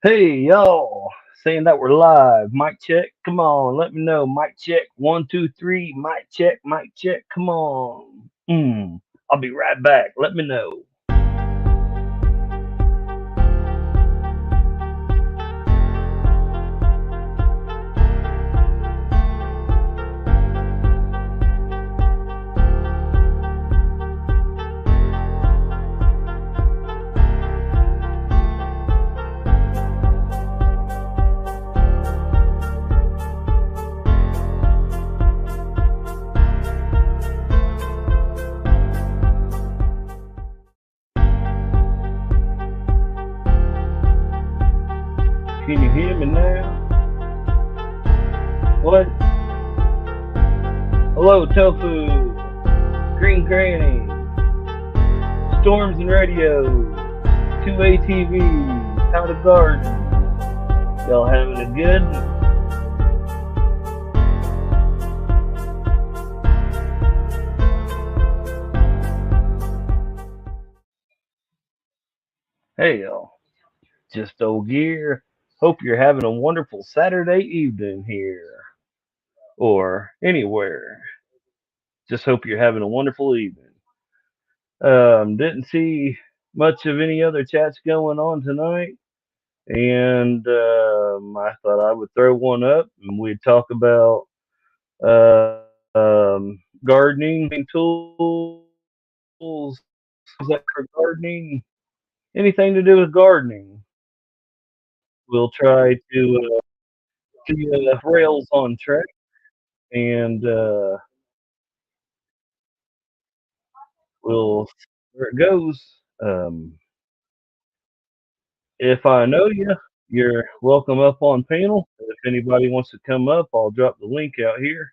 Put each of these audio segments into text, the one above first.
Hey, y'all, saying that we're live. Mic check. Come on, let me know. Mic check. One, two, three. Mic check. Mic check. Come on. I'll be right back. Let me know. Can you hear me now? What? Hello, Tofu. Green Granny. Storms and Radio. 2 ATV. How to Garden. Y'all having a good? Hey, y'all. Just old gear. Hope you're having a wonderful Saturday evening here or anywhere. Just hope you're having a wonderful evening. Didn't see much of any other chats going on tonight, and I thought I would throw one up and we'd talk about gardening tools that for gardening, anything to do with gardening. We'll try to see rails on track and we'll see where it goes. Um, if I know you, you're welcome up on panel. If anybody wants to come up, I'll drop the link out here.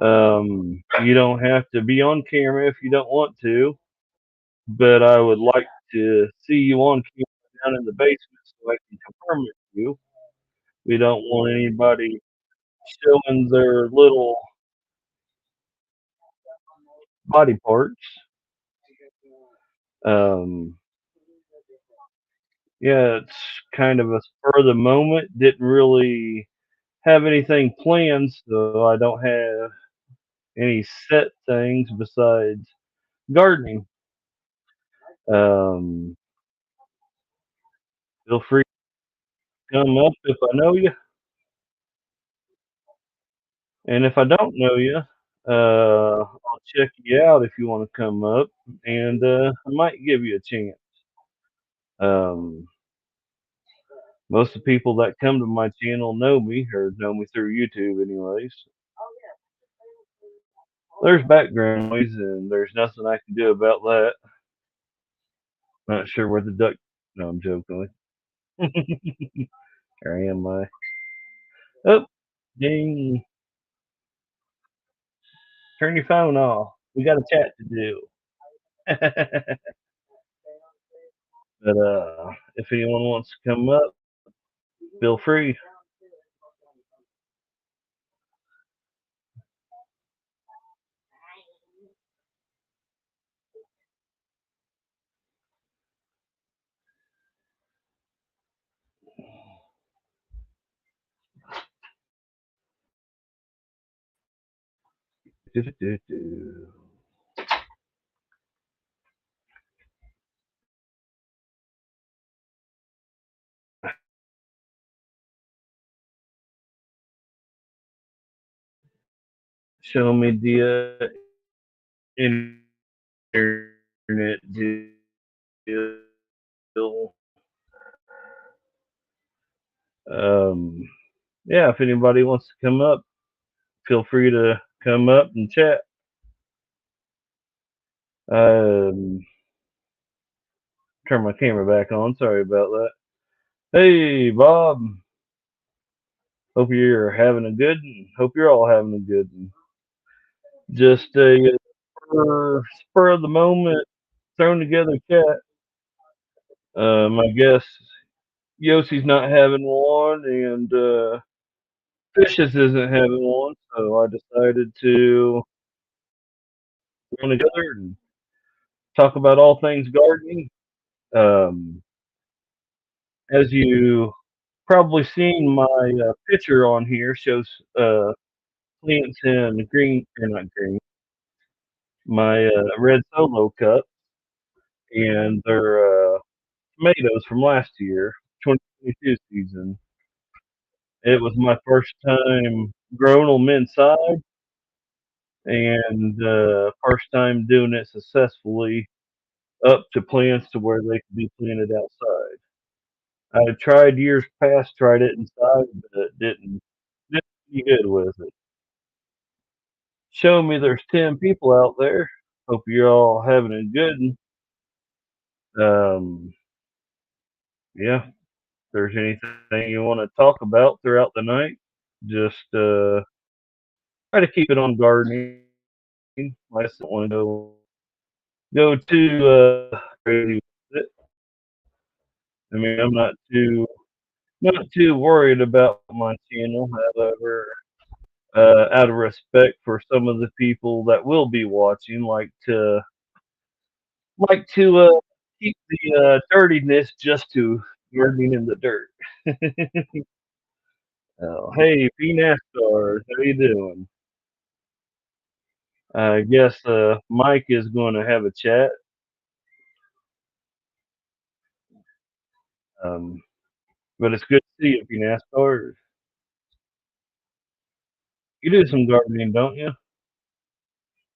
You don't have to be on camera if you don't want to, but I would like to see you on camera down in the basement so I can confirm it with you. We don't want anybody showing their little body parts. Um, yeah, it's kind of a spur of the moment. Didn't really have anything planned, so I don't have any set things besides gardening. Um, Feel free to come up if I know you, and if I don't know you, I'll check you out if you want to come up, and I might give you a chance. Um, Most of the people that come to my channel know me or know me through YouTube, anyways. There's background noise, and there's nothing I can do about that. Not sure where the duck. No, I'm joking. Or am I? Oh, ding! Turn your phone off. We got a chat to do. But if anyone wants to come up, feel free. Do-do-do-do. Show me the internet deal. Um, yeah, if anybody wants to come up, feel free to come up and chat. Um, Turn my camera back on. Sorry about that. Hey, Bob. Hope you're having a good one. Hope you're all having a good one. Just a spur of the moment, thrown together chat. I guess Yossi's not having one, and Fishes isn't having one, so I decided to throw together and talk about all things gardening. Um, As you probably seen, my picture on here shows plants in green, or not green, my red solo cup, and they're tomatoes from last year, 2022 season. It was my first time growing them inside, and first time doing it successfully up to plants to where they could be planted outside. I had tried years past, tried it inside, but it didn't be good with it. Show me there's 10 people out there. Hope you're all having a good um yeah. If there's anything you want to talk about throughout the night, just try to keep it on gardening. I just don't want to go too crazy with it. I mean, I'm not too worried about my channel. However, out of respect for some of the people that will be watching, like to keep the dirtiness just to gardening in the dirt. Oh, hey, P NASCAR, how you doing? I guess Mike is going to have a chat. Um, but it's good to see you, P NASCAR. You do some gardening, don't you?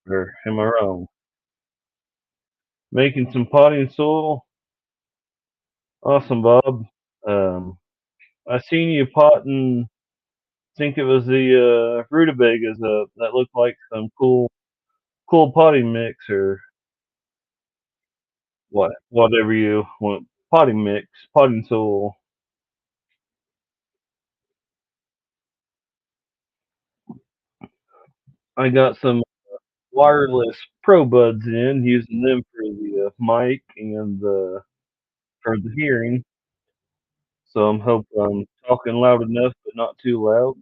Or am I wrong? Making some potting soil. Awesome, Bob. Um, I seen you potting. Think it was the rutabagas. That looked like some cool potting mix or whatever you want. Potting mix, potting soil. I got some wireless Pro Buds in, using them for the mic and for the hearing. So I'm hope I'm talking loud enough, but not too loud.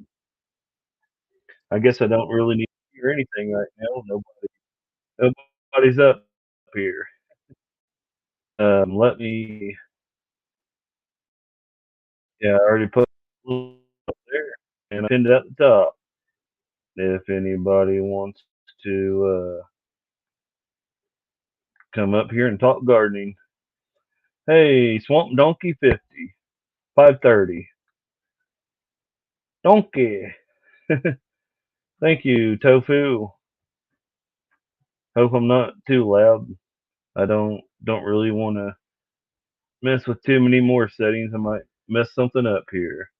I guess I don't really need to hear anything right now. Nobody's up here. Let me. Yeah, I already put up there, and I pinned it at the top. If anybody wants to come up here and talk gardening, hey, Swamp Donkey 50, 530, Donkey. Thank you, Tofu. Hope I'm not too loud. I don't really want to mess with too many more settings. I might mess something up here.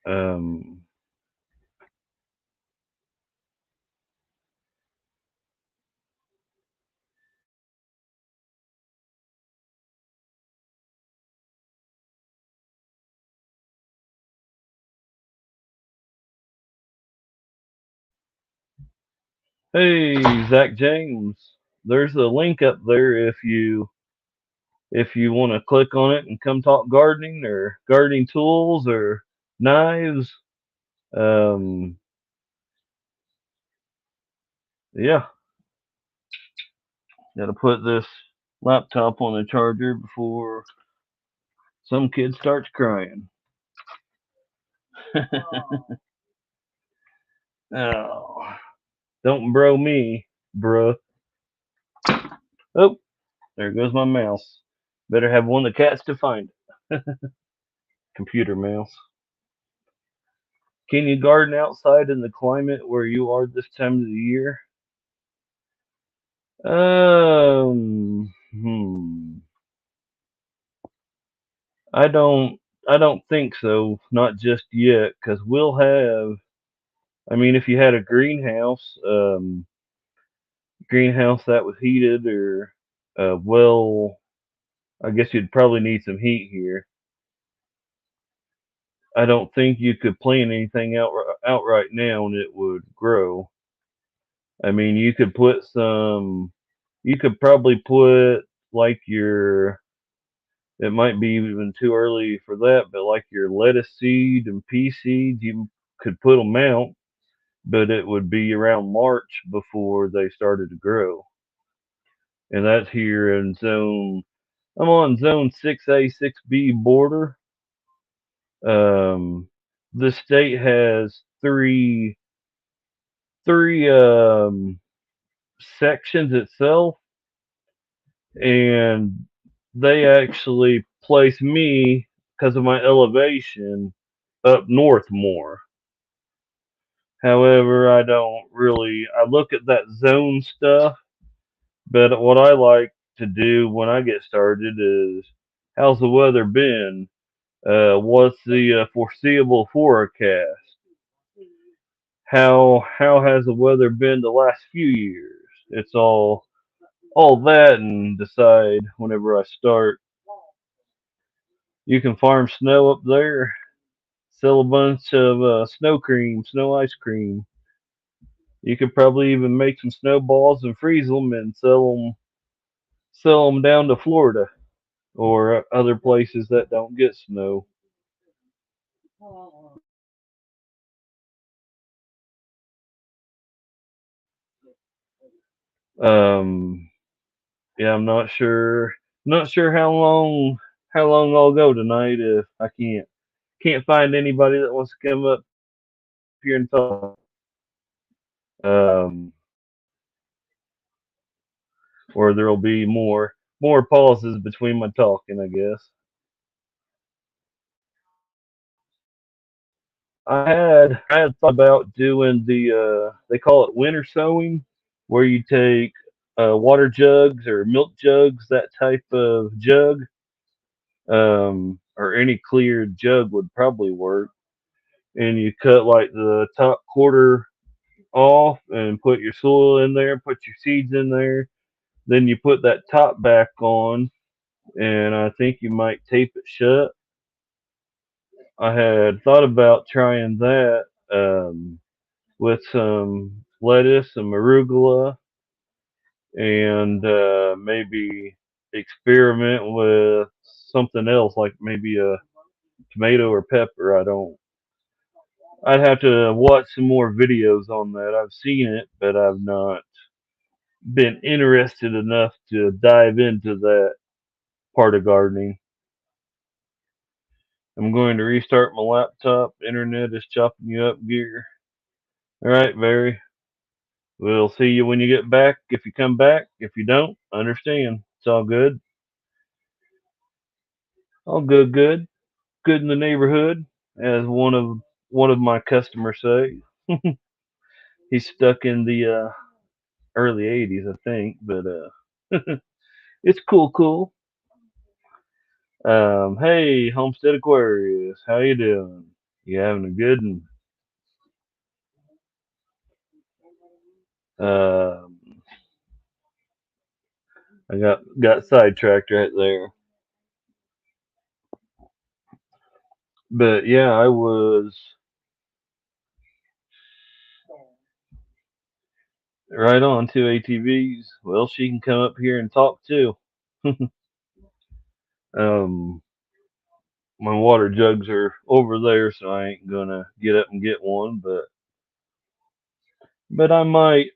Um, hey, Zach James. There's a link up there if you want to click on it and come talk gardening or gardening tools or knives. Um, yeah, gotta put this laptop on the charger before some kid starts crying. Oh, don't bro me, bruh. Oh, there goes my mouse. Better have one of the cats to find it. Computer mouse. Can you garden outside in the climate where you are this time of the year? Hmm. I don't. I don't think so. Not just yet, because we'll have. I mean, if you had a greenhouse that was heated, or well, I guess you'd probably need some heat here. I don't think you could plant anything out right now and it would grow. I mean, you could probably put like your, it might be even too early for that, but like your lettuce seed and pea seed, you could put them out, but it would be around March before they started to grow. And that's here in zone. I'm on Zone 6A, 6B border. Um, the state has three sections itself, and they actually place me because of my elevation up north more. However, I don't really. I look at that zone stuff, but what I like to do when I get started is, how's the weather been? What's the foreseeable forecast? How has the weather been the last few years? It's all that, and decide whenever I start. You can farm snow up there, sell a bunch of snow cream, snow ice cream. You could probably even make some snowballs and freeze them and sell them down to Florida or other places that don't get snow. Um, yeah, I'm not sure. Not sure how long I'll go tonight if I can't find anybody that wants to come up here and talk. Um, or there'll be more pauses between my talking, I guess. I had thought about doing they call it winter sowing, where you take water jugs or milk jugs, that type of jug, or any clear jug would probably work, and you cut like the top quarter off and put your soil in there, put your seeds in there, then you put that top back on, and I think you might tape it shut. I had thought about trying that with some lettuce, some arugula, and maybe experiment with something else, like maybe a tomato or pepper. I don't. I'd have to watch some more videos on that. I've seen it, but I've not been interested enough to dive into that part of gardening. I'm going to restart my laptop. Internet is chopping you up, gear. All right, Barry. We'll see you when you get back. If you come back, if you don't, understand. It's all good. All good, good, good in the neighborhood, as one of my customers say. He's stuck in the early '80s, I think, but it's cool, cool. Hey, Homestead Aquarius, how you doing? You having a good one? Um, I got sidetracked right there, but yeah, I was right on two ATVs. Well, she can come up here and talk too. um, my water jugs are over there, so I ain't gonna get up and get one, but I might.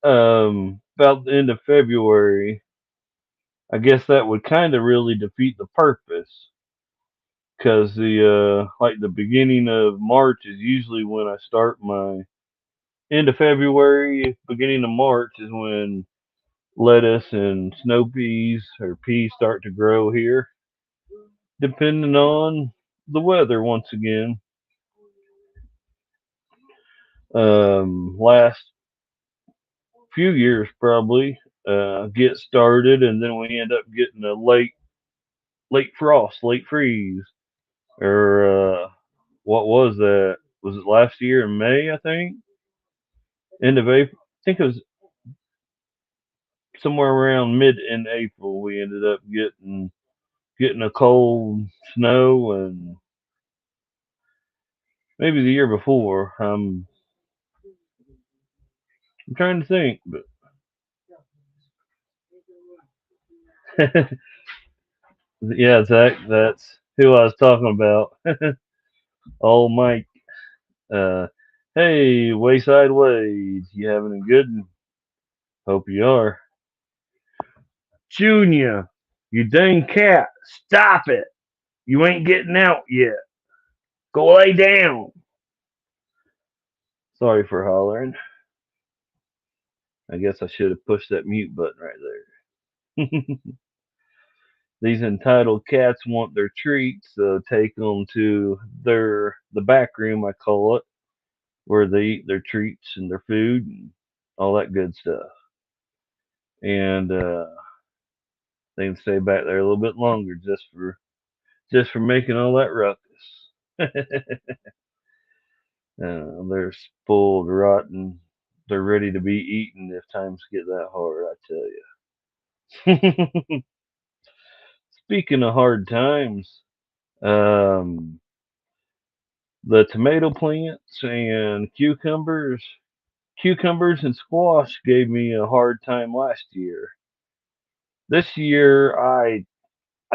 About the end of February, I guess that would kind of really defeat the purpose, because the like the beginning of March is usually when I start my end of February, beginning of March is when lettuce and snow peas or peas start to grow here, depending on the weather once again. Last few years probably get started, and then we end up getting a late frost, late freeze, or what was that? Was it last year in May? I think end of April. I think it was somewhere around mid in April. We ended up getting a cold snow, and maybe the year before. I'm trying to think, but yeah, Zach, that's who I was talking about. Old Mike. Uh, hey, Wayside Ways, you having a good one? Hope you are. Junior. You dang cat, stop it! You ain't getting out yet. Go lay down. Sorry for hollering. I guess I should have pushed that mute button right there. These entitled cats want their treats, so take them to the back room, I call it, where they eat their treats and their food and all that good stuff. And they can stay back there a little bit longer just for making all that ruckus. They're spoiled rotten. They're ready to be eaten if times get that hard, I tell you. Speaking of hard times, um, the tomato plants and cucumbers and squash gave me a hard time last year. This year, I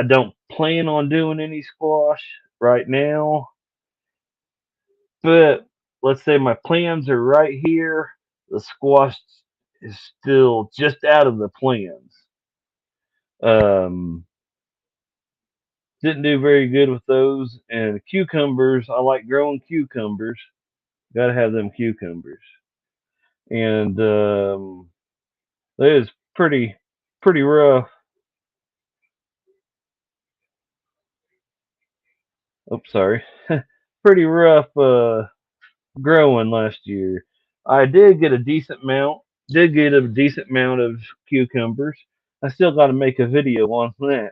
don't plan on doing any squash right now, but let's say my plans are right here. The squash is still just out of the plans. Um, didn't do very good with those. And cucumbers, I like growing cucumbers. Got to have them cucumbers. And it is pretty rough. Oops, sorry. Pretty rough growing last year. I did get a decent amount. Did get a decent amount of cucumbers. I still got to make a video on that.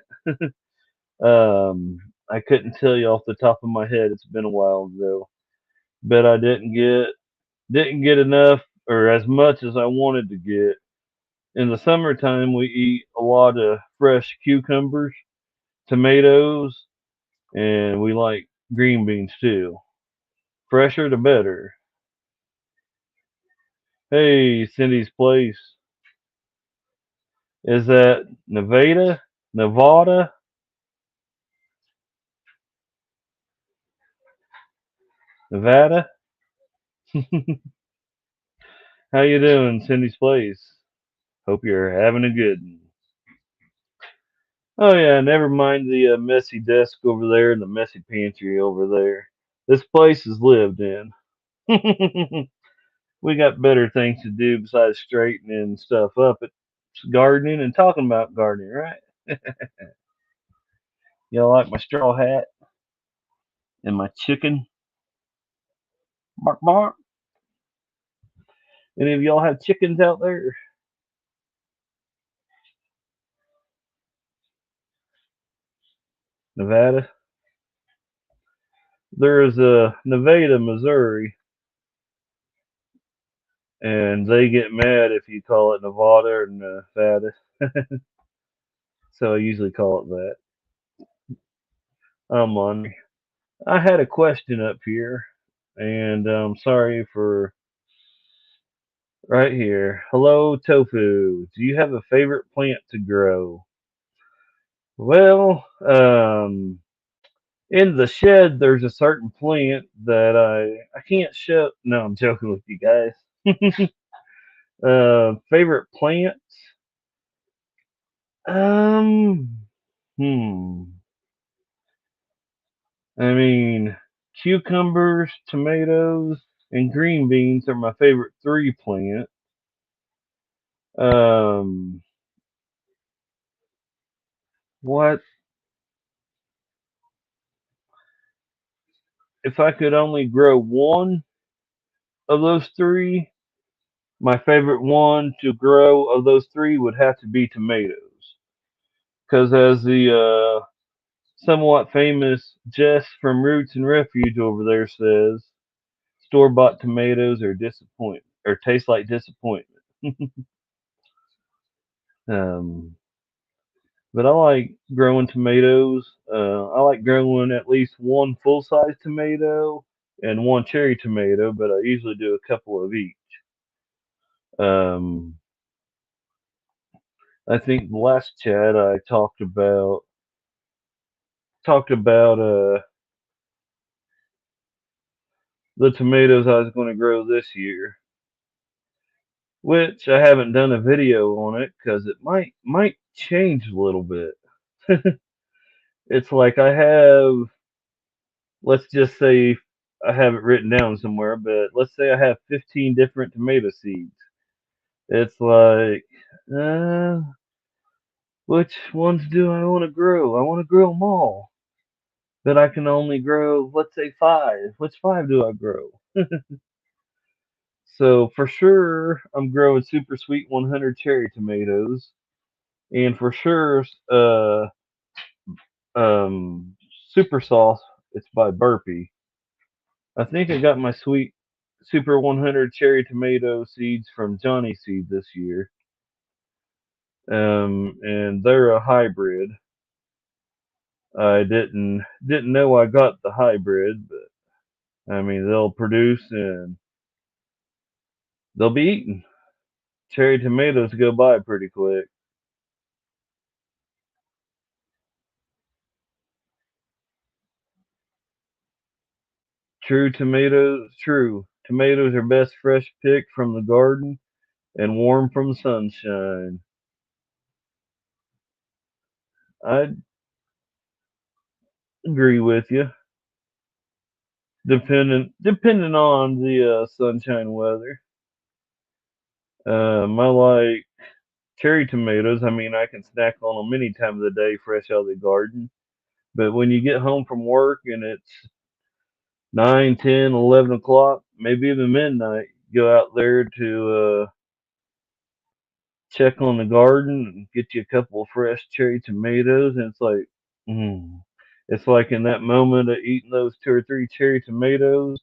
I couldn't tell you off the top of my head. It's been a while ago, but I didn't get enough or as much as I wanted to get. In the summertime, we eat a lot of fresh cucumbers, tomatoes, and we like green beans too. Fresher the better. Hey, Cindy's Place. Is that Nevada? Nevada? Nevada? How you doing, Cindy's Place? Hope you're having a good one. Oh yeah, never mind the messy desk over there and the messy pantry over there. This place is lived in. We got better things to do besides straightening stuff up. It's gardening and talking about gardening, right? Y'all like my straw hat and my chicken? Bark bark. Any of y'all have chickens out there? Nevada? There is a Nevada, Missouri, and they get mad if you call it Nevada or Nevada. So I usually call it that. I'm on. I had a question up here, and I'm sorry for right here. Hello, Tofu. Do you have a favorite plant to grow? Well, in the shed, there's a certain plant that I can't show. No, I'm joking with you guys. Favorite plants? Um, hmm. I mean, cucumbers, tomatoes, and green beans are my favorite three plants. Um, what if I could only grow one of those three? My favorite one to grow of those three would have to be tomatoes, because as the somewhat famous Jess from Roots and Refuge over there says, store bought tomatoes are disappoint or taste like disappointment. um, but I like growing tomatoes. I like growing at least one full size tomato and one cherry tomato, but I usually do a couple of each. Um, I think the last chat I talked about the tomatoes I was going to grow this year, which I haven't done a video on it because it might change a little bit. It's like I have, let's just say, I have it written down somewhere, but let's say I have 15 different tomato seeds. It's like, uh, which ones do I want to grow? I want to grow them all, but I can only grow, let's say, five. Which five do I grow? So for sure, I'm growing super sweet 100 cherry tomatoes, and for sure, um, super sauce. It's by Burpee. I think I got my sweet super 100 cherry tomato seeds from Johnny Seed this year, and they're a hybrid. I didn't know I got the hybrid, but I mean they'll produce and they'll be eaten. Cherry tomatoes go by pretty quick. True. Tomatoes are best fresh picked from the garden and warm from the sunshine. I agree with you. Depending on the sunshine weather. I like cherry tomatoes. I mean, I can snack on them any time of the day, fresh out of the garden. But when you get home from work and it's 9, 10, 11 o'clock, maybe even midnight, go out there to check on the garden and get you a couple of fresh cherry tomatoes, and it's like, mm. It's like in that moment of eating those two or three cherry tomatoes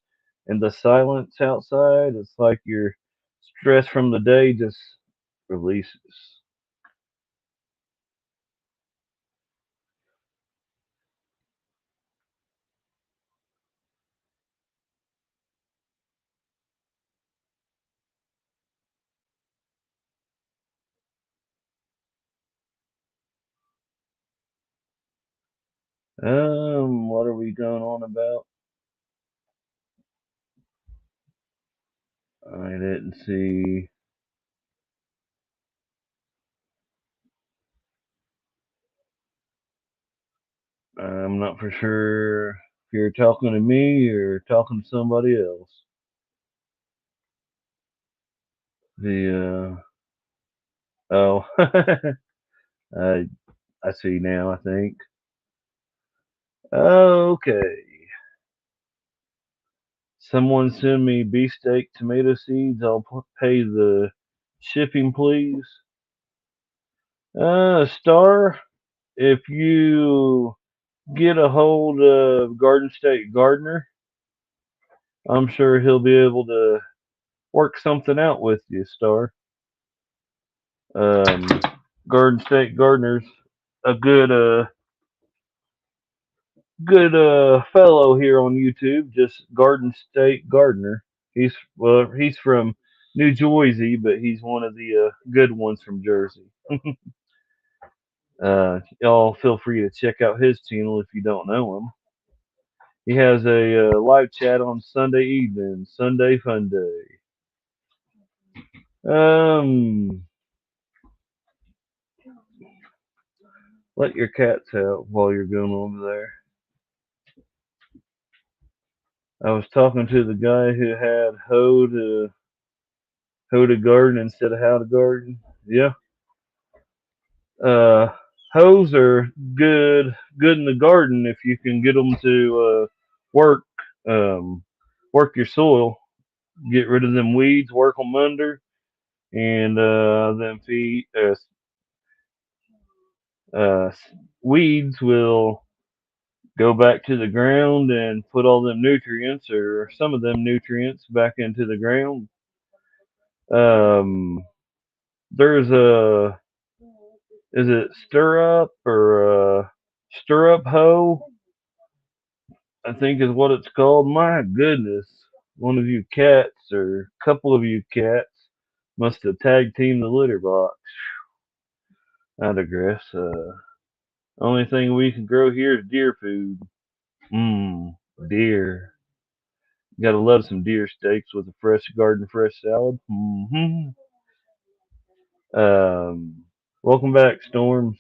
and the silence outside, it's like your stress from the day just releases. what are we going on about? I didn't see. I'm not for sure if you're talking to me or talking to somebody else. The oh, I I see now. I think. Okay. Someone send me beefsteak tomato seeds. I'll pay the shipping, please. Star, if you get a hold of Garden State Gardener, I'm sure he'll be able to work something out with you, Star. Um, Garden State Gardener's a good fellow here on YouTube. Just Garden State Gardener. He's from New Jersey, but he's one of the good ones from Jersey. Y'all feel free to check out his channel if you don't know him. He has a live chat on Sunday evening, Sunday Fun Day. Um, let your cats out while you're going over there. I was talking to the guy who had hoe to garden instead of how to garden. Yeah. Uh, Hoes are good in the garden if you can get them to work um, work your soil, get rid of them weeds, work them under, and then feed uh, weeds will go back to the ground and put all them nutrients or some of them nutrients back into the ground. Um, there's a is it stir up hoe? I think is what it's called. My goodness, one of you cats or a couple of you cats must have tag teamed the litter box. I digress. Only thing we can grow here is deer food. Mmm, deer. Gotta love some deer steaks with a fresh garden fresh salad. Um, welcome back, Storms.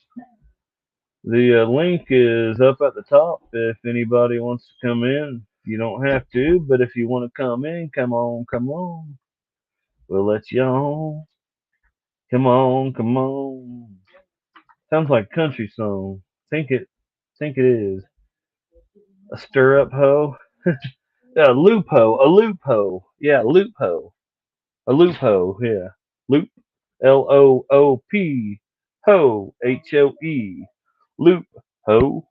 The link is up at the top if anybody wants to come in. You don't have to, but if you want to come in, come on, come on. We'll let you on. Come on, come on. Sounds like a country song. Think it is. A stir up hoe. Yeah, loophole. A loophole. Yeah, loophole. A loophole. Yeah. Loop. Loop. Ho. Hoe. Loop. Ho.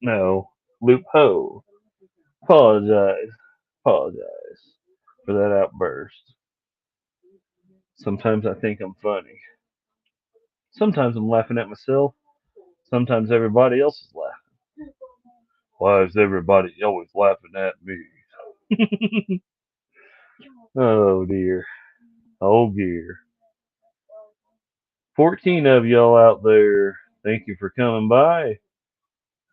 No. Loophole. Apologize. Apologize for that outburst. Sometimes I think I'm funny. Sometimes I'm laughing at myself. Sometimes everybody else is laughing. Why is everybody always laughing at me? Oh dear. Oh dear. 14 of y'all out there. Thank you for coming by.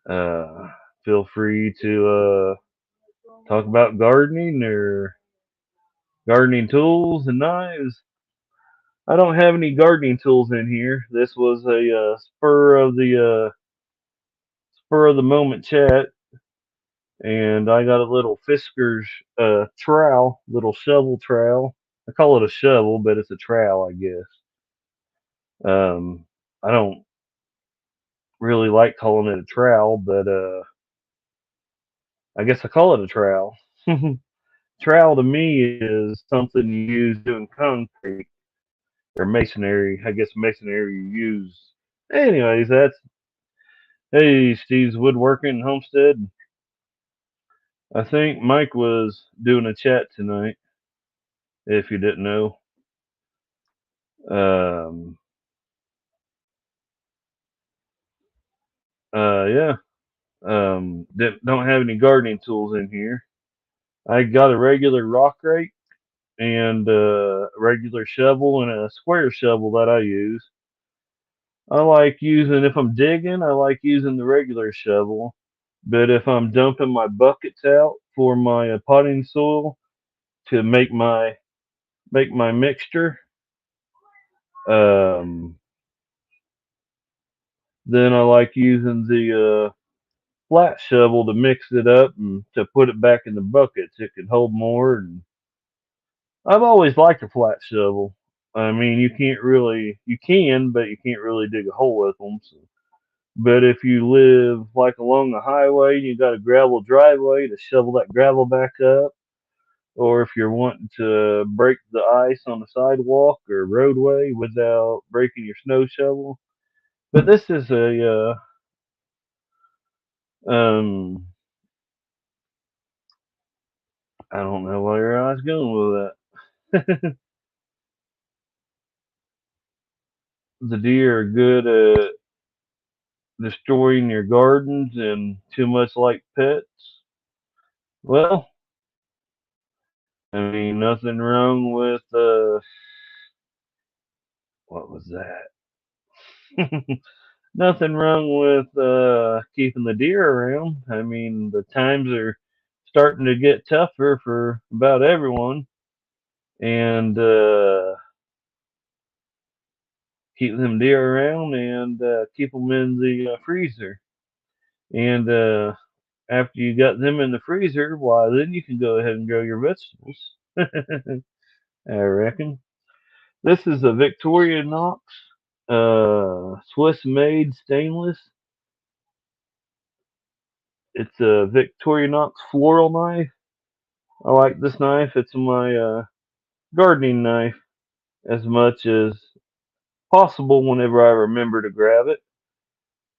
Uh, feel free to talk about gardening or gardening tools and knives. I don't have any gardening tools in here. This was a spur of the moment chat, and I got a little Fiskars trowel, little shovel trowel. I call it a shovel, but it's a trowel, I guess. I don't really like calling it a trowel, but I guess I call it a trowel. Trowel to me is something you use doing concrete or masonry. I guess masonry you use. Anyways, that's hey Steve's Woodworking Homestead. I think Mike was doing a chat tonight. If you didn't know, um, yeah, don't have any gardening tools in here. I got a regular rock rake and a regular shovel and a square shovel that I use. I like using, if I'm digging, I like using the regular shovel. But if I'm dumping my buckets out for my potting soil to make my mixture, um, then I like using the flat shovel to mix it up and to put it back in the buckets. It can hold more. And I've always liked a flat shovel. I mean, you can, but you can't really dig a hole with them. So. But if you live like along the highway and you got a gravel driveway to shovel that gravel back up, or if you're wanting to break the ice on the sidewalk or roadway without breaking your snow shovel. But this is a I don't know where I was going with that. The deer are good at destroying your gardens and too much like pets. Well, I mean, nothing wrong with what was that? Nothing wrong with keeping the deer around. I mean, the times are starting to get tougher for about everyone, and keep them deer around and keep them in the freezer. And after you got them in the freezer, why then you can go ahead and grow your vegetables. I reckon. This is a Victorinox Swiss made stainless. It's a Victorinox floral knife. I like this knife. It's my gardening knife as much as possible whenever I remember to grab it.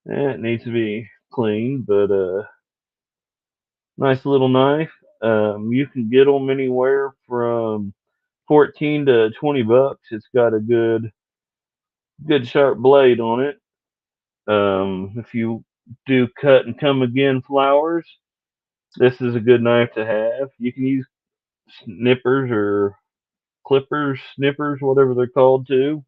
And it needs to be clean, but nice little knife. You can get them anywhere from 14 to 20 bucks. It's got a good sharp blade on it. If you do cut and come again flowers, this is a good knife to have. You can use snippers or clippers, snippers, whatever they're called too.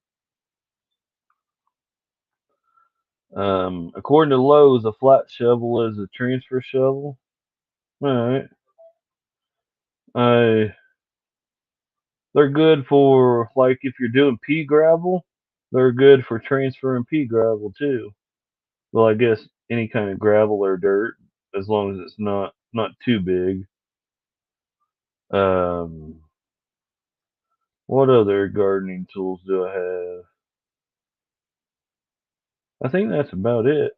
According to Lowe's, a flat shovel is a transfer shovel. All right. I They're good for like if you're doing pea gravel. They're good for transferring pea gravel too. Well, I guess any kind of gravel or dirt, as long as it's not too big. Um, what other gardening tools do I have? I think that's about it.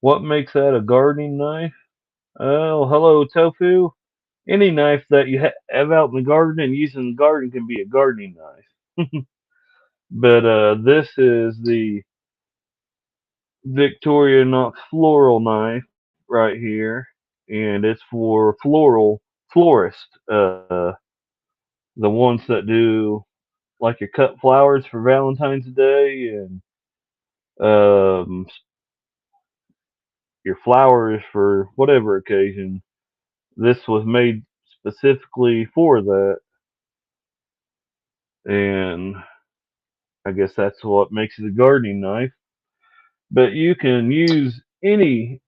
What makes that a gardening knife? Oh, hello, tofu. Any knife that you have out in the garden and use in the garden can be a gardening knife. But this is the Victorinox floral knife right here, and it's for florist. The ones that do like your cut flowers for Valentine's Day and um, your flowers for whatever occasion. This was made specifically for that, and I guess that's what makes it a gardening knife. But you can use any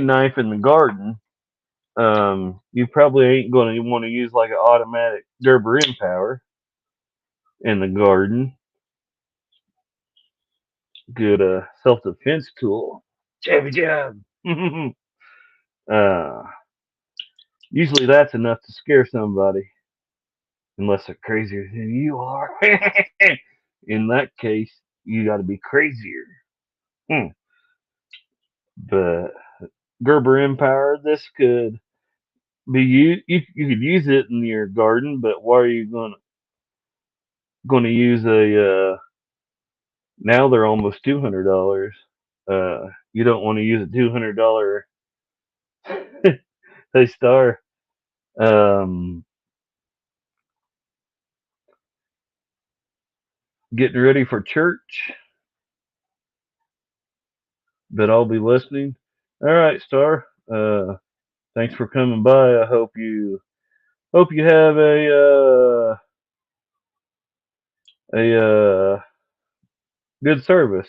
knife in the garden. You probably ain't going to want to use like an automatic Gerber Empower in the garden. Good self defense tool. Jabby jab. uh, Usually that's enough to scare somebody, unless they're crazier than you are. In that case, you got to be crazier. Hmm. But Gerber Empire, this could be you could use it in your garden, but why are you gonna use a now they're almost $200. You don't want to use a $200 hey star. Um, Getting ready for church, but I'll be listening. All right, Star. Thanks for coming by. I hope you have a good service.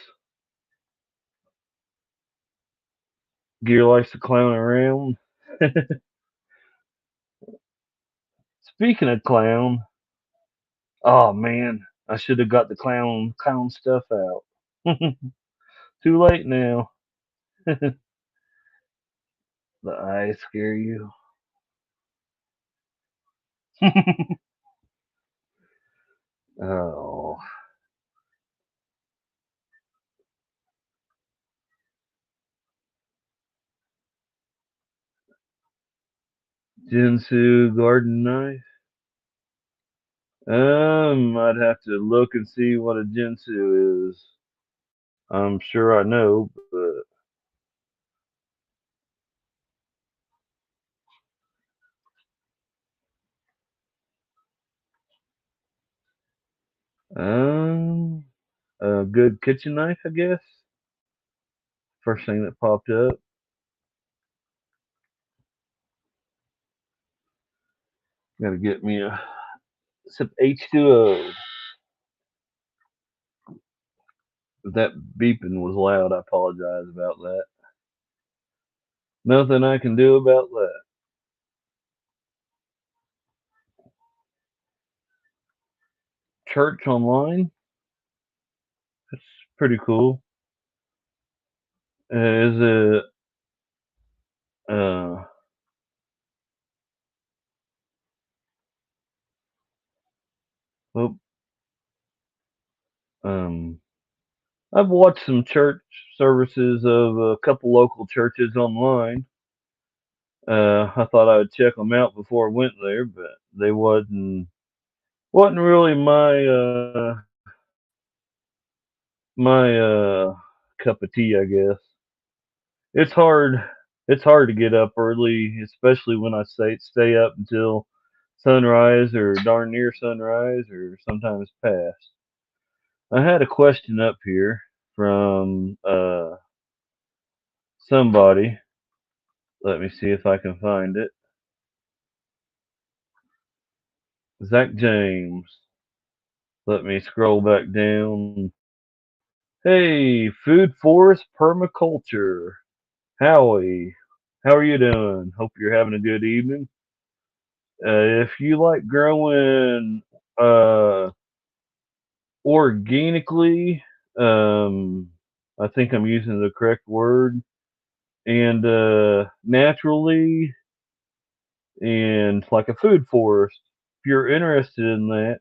Gear likes to clown around. Speaking of clown, oh man, I should have got the clown stuff out. Too late now. The eyes scare you. Oh, Jinsu garden knife. I'd have to look and see what a Jinsu is. I'm sure I know, but um, a good kitchen knife, I guess. First thing that popped up. Got to get me a sip H2O. If that beeping was loud, I apologize about that. Nothing I can do about that. Church online. That's pretty cool. Is it uh oh, um I've watched some church services of a couple local churches online. I thought I would check them out before I went there, but they wasn't really my cup of tea, I guess. It's hard it's hard to get up early, especially when I stay up until sunrise or darn near sunrise or sometimes past. I had a question up here from somebody. Let me see if I can find it. Zach James. Let me scroll back down. Hey, Food Forest Permaculture. Howie, how are you doing? Hope you're having a good evening. If you like growing uh, organically, um, I think I'm using the correct word. And naturally, and like a food forest. If you're interested in that,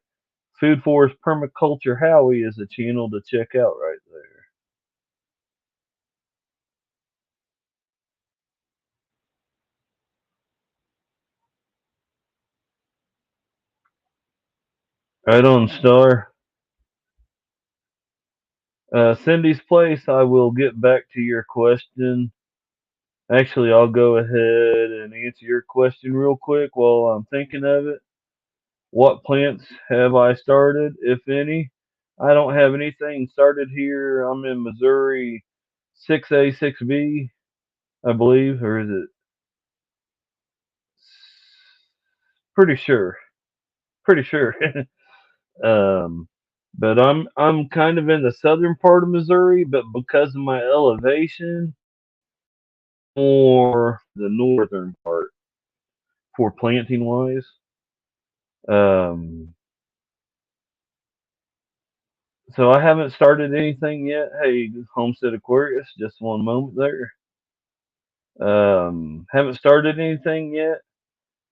Food Forest Permaculture Howie is a channel to check out right there. Right on, Star. Cindy's Place, I will get back to your question. Actually, I'll go ahead and answer your question real quick while I'm thinking of it. What plants have I started, if any? I don't have anything started here. I'm in Missouri 6A, 6B, I believe, or is it? Pretty sure. Pretty sure. um, but I'm kind of in the southern part of Missouri, but because of my elevation, more the northern part for planting wise. Um, so I haven't started anything yet. Hey, Homestead Aquarius, just one moment there. Haven't started anything yet,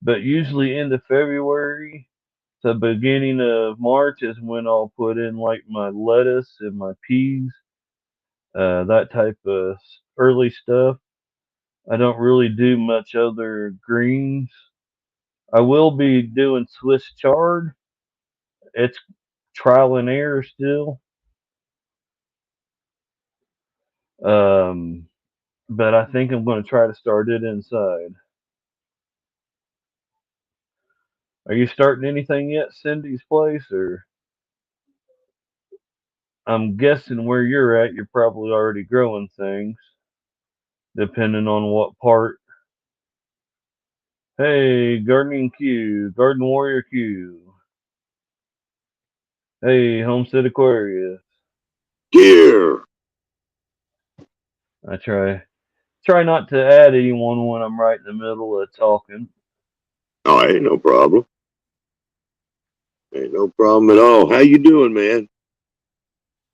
but usually into February to beginning of March is when I'll put in like my lettuce and my peas, that type of early stuff. I don't really do much other greens. I will be doing Swiss chard. It's trial and error still. Um, but I think I'm going to try to start it inside. Are you starting anything yet, Cindy's Place? Or I'm guessing where you're at, you're probably already growing things, depending on what part. Hey, Gardening Q, Garden Warrior Q. Hey, Homestead Aquarius. Dear. I try not to add anyone when I'm right in the middle of talking. Oh, ain't no problem. Ain't no problem at all. How you doing, man?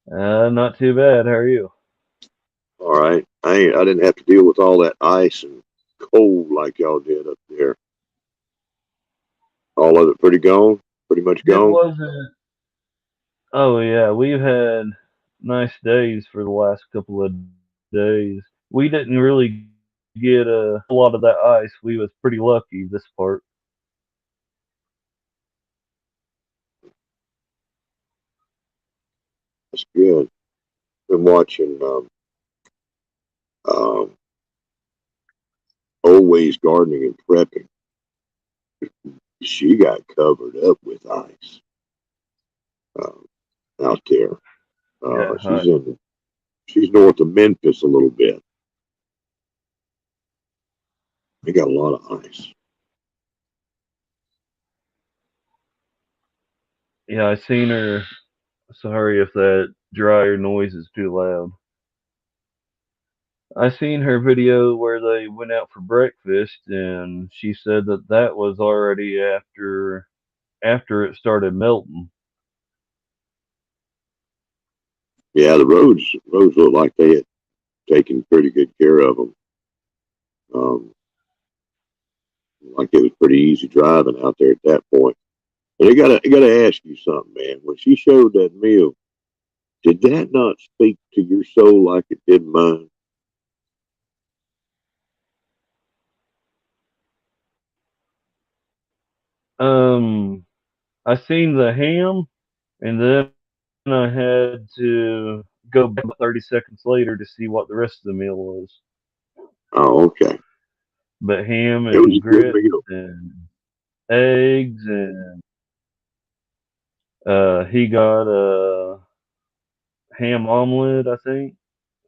Not too bad. How are you? All right. I didn't have to deal with all that ice and cold like y'all did up there. All of it pretty gone? Pretty much It gone? wasn't. Oh yeah, we've had nice days for the last couple of days. We didn't really get a lot of that ice. We was pretty lucky this part. That's good. Been watching um, Always Gardening and Prepping. She got covered up with ice um, out there. Yeah, She's north of Memphis a little bit. They got a lot of ice. yeah. I seen her. Sorry if that dryer noise is too loud. I seen her video where they went out for breakfast, and she said that that was already after it started melting. Yeah, the roads look like they had taken pretty good care of them. Um, like it was pretty easy driving out there at that point. And I gotta ask you something, man. When she showed that meal, did that not speak to your soul like it did mine? Um, I seen the ham, and then I had to go back 30 seconds later to see what the rest of the meal was. Oh, okay. But ham It was and a good grits meal. and eggs, and he got a ham omelet, I think,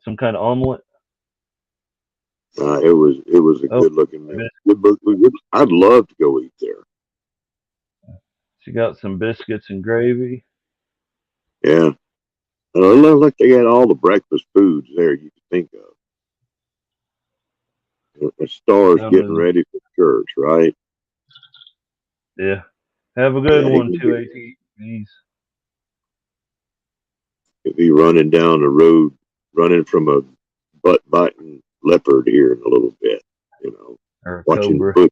some kind of omelet. It was a Oh, good looking meal. I'd love to go eat there. she got some biscuits and gravy. Yeah. And it looked like they had all the breakfast foods there you could think of. The stars getting Um, ready for church, right? yeah. Have a good Yeah, he one, gonna be 218. he'll be running down the road running from a butt-biting leopard here in a little bit, Or a watching cobra. bushes.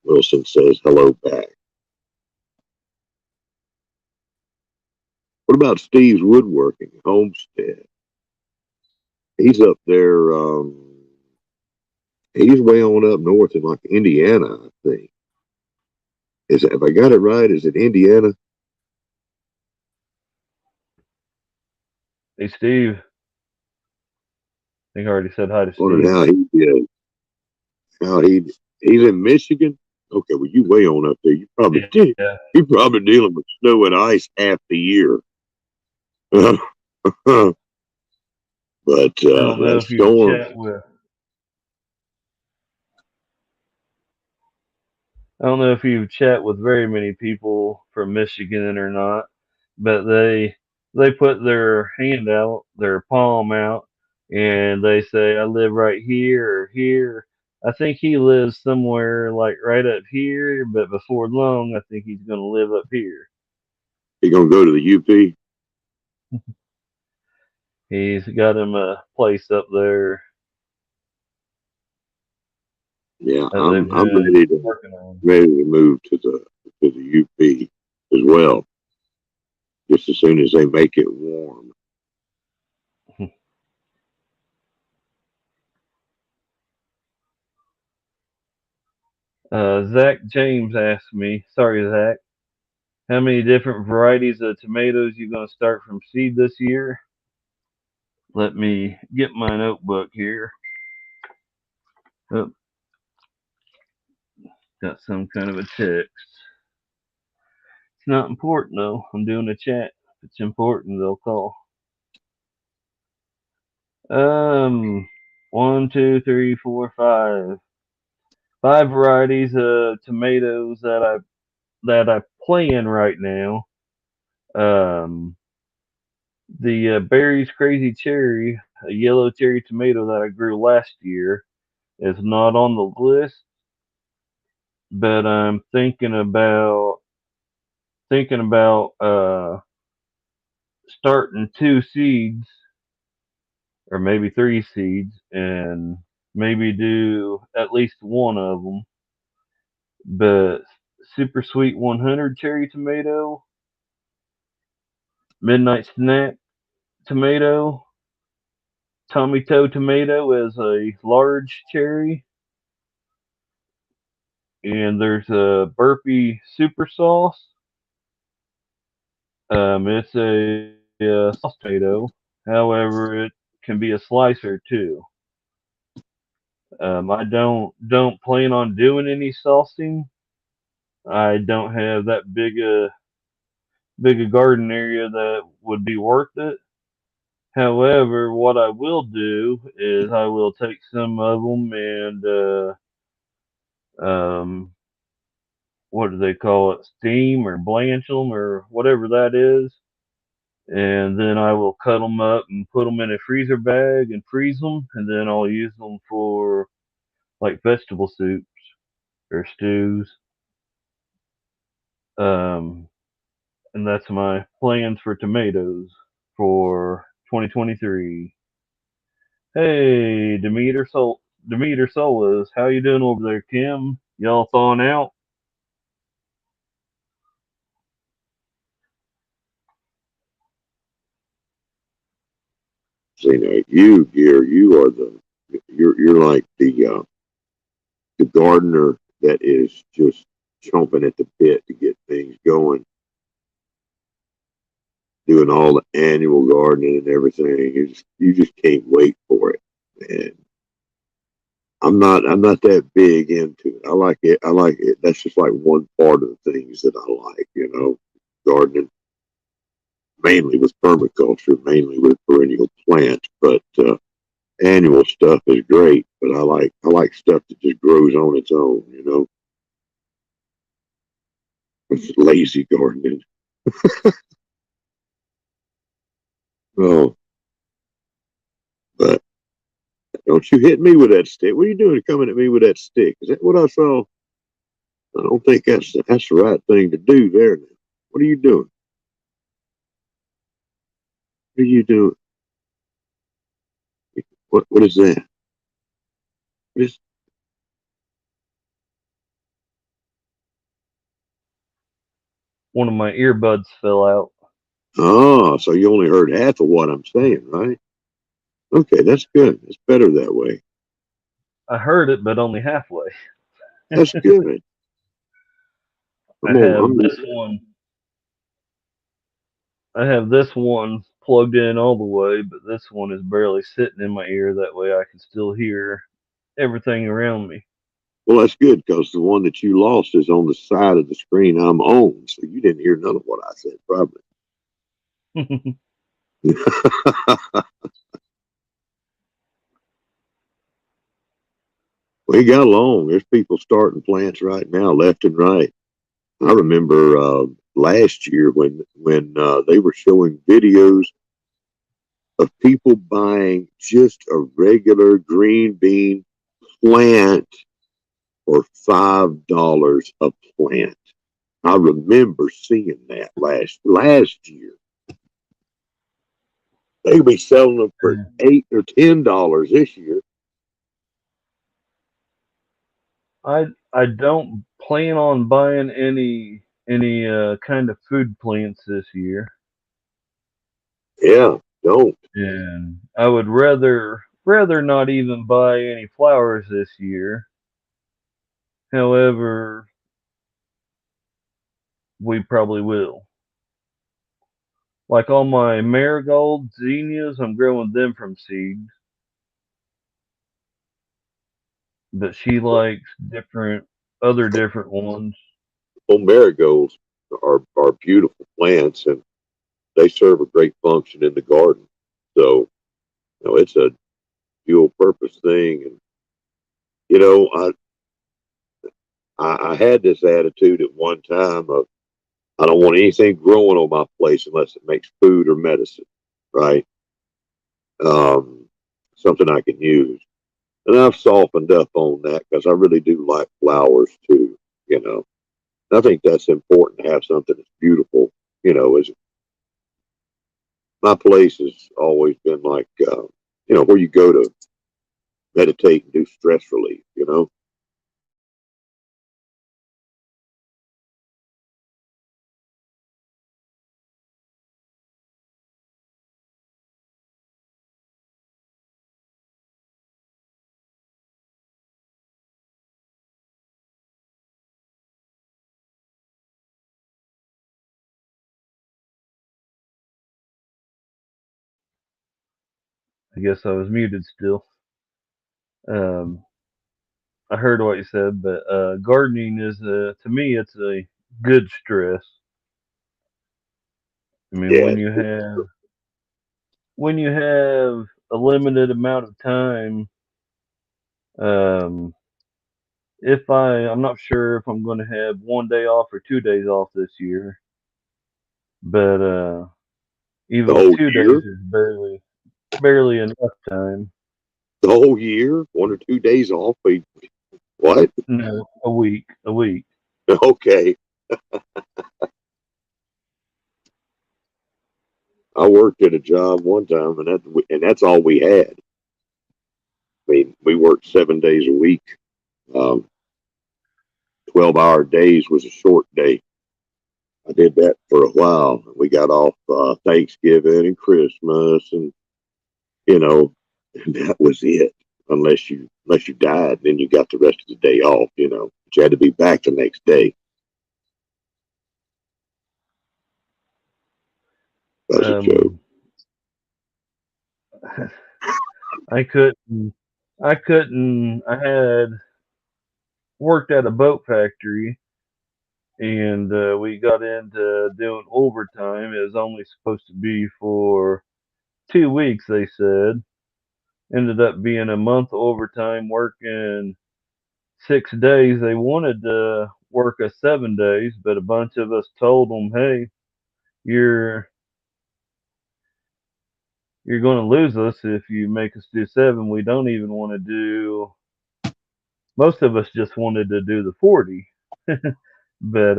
Wilson says hello back. What about Steve's woodworking, Homestead? He's up there. He's way on up north in like Indiana, I think. If I got it right, is it Indiana? Hey, Steve. I think I already said hi to Steve. Wondering how he did. He's in Michigan. Okay, well, you way on up there. You probably did. Yeah. You're probably dealing with snow and ice half the year. But I don't know that if you storm. chat with. I don't know if you chat with very many people from Michigan or not, but they put their hand out, their palm out, and they say, "I live right here or here." I think he lives somewhere like right up here, but before long, I think he's going to live up here. He gonna go to the UP? He's got him a place up there. Yeah, That I'm they've been ready to working on. move to the UP as well. Just as soon as they make it warm. Zach James asked me, sorry, Zach, how many different varieties of tomatoes you going to start from seed this year? Let me get my notebook here. Oh, got some kind of a text. It's not important though. I'm doing a chat. If it's important, they'll call. 1, 2, 3, 4, 5. 5 varieties of tomatoes that I plan right now. The Berry's Crazy Cherry, a yellow cherry tomato that I grew last year, is not on the list, but I'm thinking about starting 2 seeds or maybe 3 seeds and maybe do at least one of them. But Super Sweet 100 cherry tomato, Midnight Snack tomato, Tommy Toe tomato as a large cherry, and there's a Burpee Super Sauce. It's a sauce tomato. However, it can be a slicer too. I don't plan on doing any saucing. I don't have that big a garden area that would be worth it. However, what I will do is I will take some of them and um, what do they call it? Steam or blanch them or whatever that is. And then I will cut them up and put them in a freezer bag and freeze them, and then I'll use them for like vegetable soups or stews. Um, and that's my plans for tomatoes for 2023. Hey, Demeter Solas, how you doing over there, Kim? Y'all thawing out? See now, you are you're like the gardener that is just chomping at the bit to get things going, doing all the annual gardening and everything. You just can't wait for it. And I'm not that big into it. I like it. I like it. That's just like one part of the things that I like, gardening, mainly with permaculture, mainly with perennial plants, but annual stuff is great. But I like stuff that just grows on its own, It's lazy gardening. Oh, but don't you hit me with that stick. What are you doing coming at me with that stick? Is that what I saw? I don't think that's the right thing to do there now. What are you doing? What are you doing? What is that? What is, One of my earbuds fell out. oh, so you only heard half of what I'm saying, right? Okay, that's good. It's better that way. I heard it, but only halfway. That's good. I I'm on. have this one. I have this one plugged in all the way, but this one is barely sitting in my ear. That way, I can still hear everything around me. Well, that's good because the one that you lost is on the side of the screen I'm on, so you didn't hear none of what I said, probably. We got along. There's people starting plants right now, left and right. I remember last year when they were showing videos of people buying just a regular green bean plant for $5 a plant. I remember seeing that last year. They'd be selling them for $8 or $10 this year. I don't plan on buying any kind of food plants this year, Yeah, don't. and I would rather not even buy any flowers this year. However, we probably will. Like all my marigolds, zinnias, I'm growing them from seed. But she likes other different ones. Well, marigolds are beautiful plants and they serve a great function in the garden. So, it's a dual purpose thing. And, you know, I had this attitude at one time of I don't want anything growing on my place unless it makes food or medicine, right? Um, Something I can use. And I've softened up on that because I really do like flowers too, you know. And I think that's important to have something that's beautiful, as my place has always been like, where you go to meditate and do stress relief. I guess I was muted still. Um, I heard what you said, but gardening is to me it's a good stress. I mean, Yeah, when you have a limited amount of time, um, if I'm not sure if I'm going to have 1 day off or 2 days off this year, but the even whole 2 days year, is barely enough time. the whole year, 1 or 2 days off. What? No, a week. Okay. I worked at a job one time, and that's all we had. I mean, we worked 7 days a week. 12-hour days was a short day. I did that for a while. We got off Thanksgiving and Christmas, and you know, and that was it. Unless you died, then you got the rest of the day off. But you had to be back the next day. That's a joke. Um, I couldn't. I couldn't. I had worked at a boat factory, and we got into doing overtime. It was only supposed to be for 2 weeks. They said ended up being a month overtime, working 6 days. They wanted to work us 7 days, but a bunch of us told them, "Hey, you're you're going to lose us if you make us do 7. We don't even want to do." Most of us just wanted to do the 40, but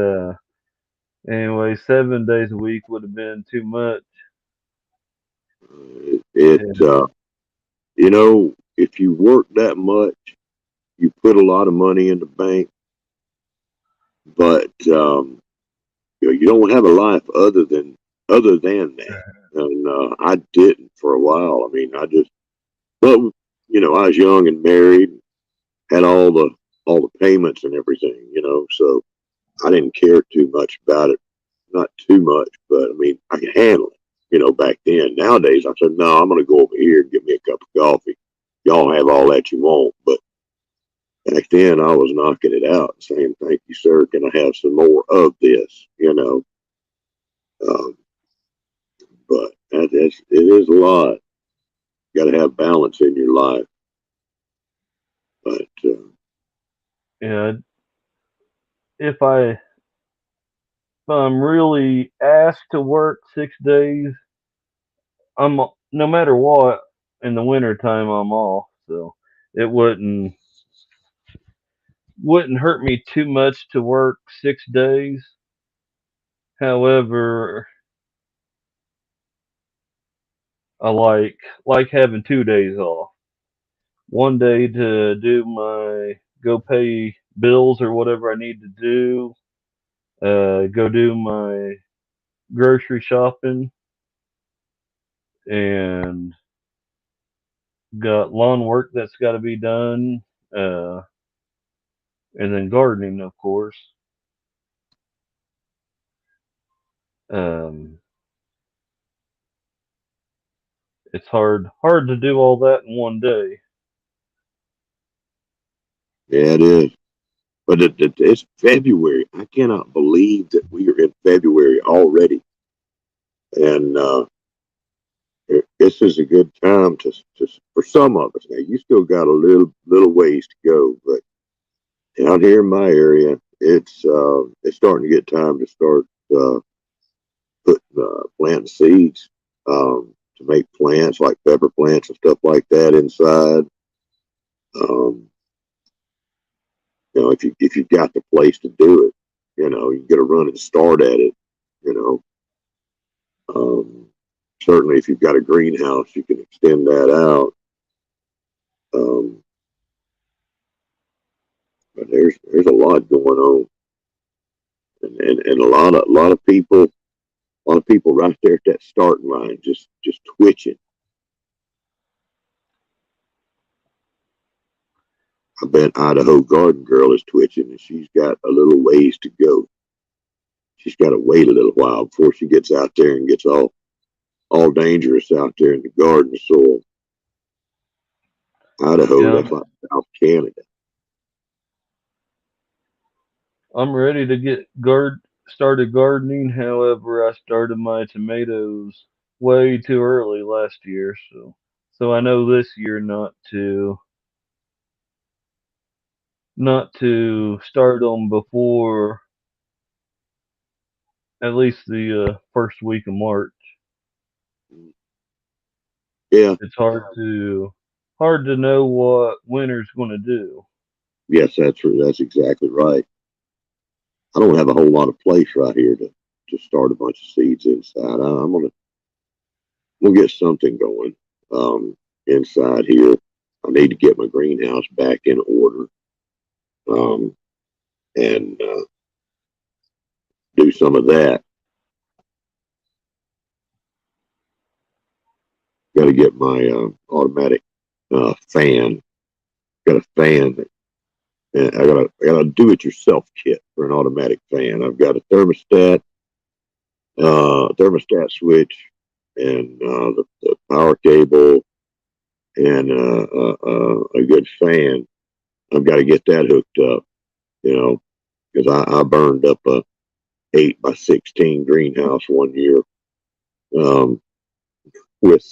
Anyway, 7 days a week would have been too much. It, Yeah, if you work that much, you put a lot of money in the bank, but you don't have a life other than that. And I didn't for a while. I mean, but I was young and married, had all the payments and everything, so I didn't care too much about it. Not too much, but I mean, I could handle it, back then. Nowadays, I said, no, I'm going to go over here and get me a cup of coffee. Y'all have all that you want. But back then, I was knocking it out, saying, thank you, sir. Can I have some more of this? Um, but it is a lot. You got to have balance in your life. But yeah. If I'm really asked to work 6 days, I'm no matter what in the wintertime I'm off, so it wouldn't hurt me too much to work 6 days. However, I like having 2 days off. One day to do my go pay bills or whatever I need to do, go do my grocery shopping, and got lawn work that's got to be done, uh, and then gardening, of course. Um, it's hard to do all that in one day. yeah, it is. But it's February. I cannot believe that we are in February already. And this is a good time to for some of us. Now, you still got a little ways to go, but out here in my area, it's starting to get time to start putting planting seeds to make plants like pepper plants and stuff like that inside. Um, if you've got the place to do it, you get a run and start at it. You know, um, certainly if you've got a greenhouse, you can extend that out. Um, but there's a lot going on, and a lot of people right there at that starting line just twitching. I bet Idaho Garden Girl is twitching, and she's got a little ways to go. She's got to wait a little while before she gets out there and gets all dangerous out there in the garden soil. Idaho, Yeah, that's like South Canada. I'm ready to get started gardening. However, I started my tomatoes way too early last year, so I know this year not to start them before at least the first week of March. Yeah, It's hard to know what winter's going to do. yes, that's exactly right. I don't have a whole lot of place right here to start a bunch of seeds inside. I'm gonna get something going inside here. I need to get my greenhouse back in order um, and do some of that. Got to get my automatic fan. Got a fan that I got a do-it-yourself kit for an automatic fan. I've got a thermostat switch, and the power cable, and a good fan. I've got to get that hooked up, because I burned up a 8 by 16 greenhouse one year um, with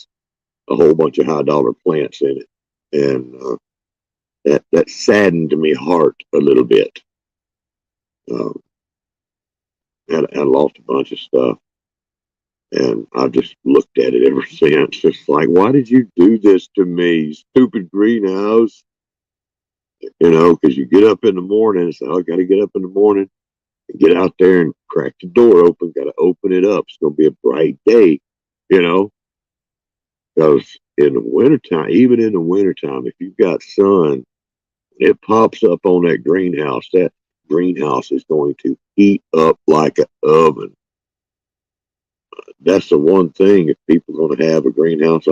a whole bunch of high-dollar plants in it, and that saddened me heart a little bit. Um, I lost a bunch of stuff, and I've just looked at it ever since. It's like, why did you do this to me, stupid greenhouse? Because you get up in the morning and say, oh, I got to get up in the morning. Get out there and crack the door open. Got to open it up. It's going to be a bright day, you know, because in the wintertime, even in the wintertime, if you've got sun, it pops up on that greenhouse is going to heat up like an oven. That's the one thing. If people are going to have a greenhouse,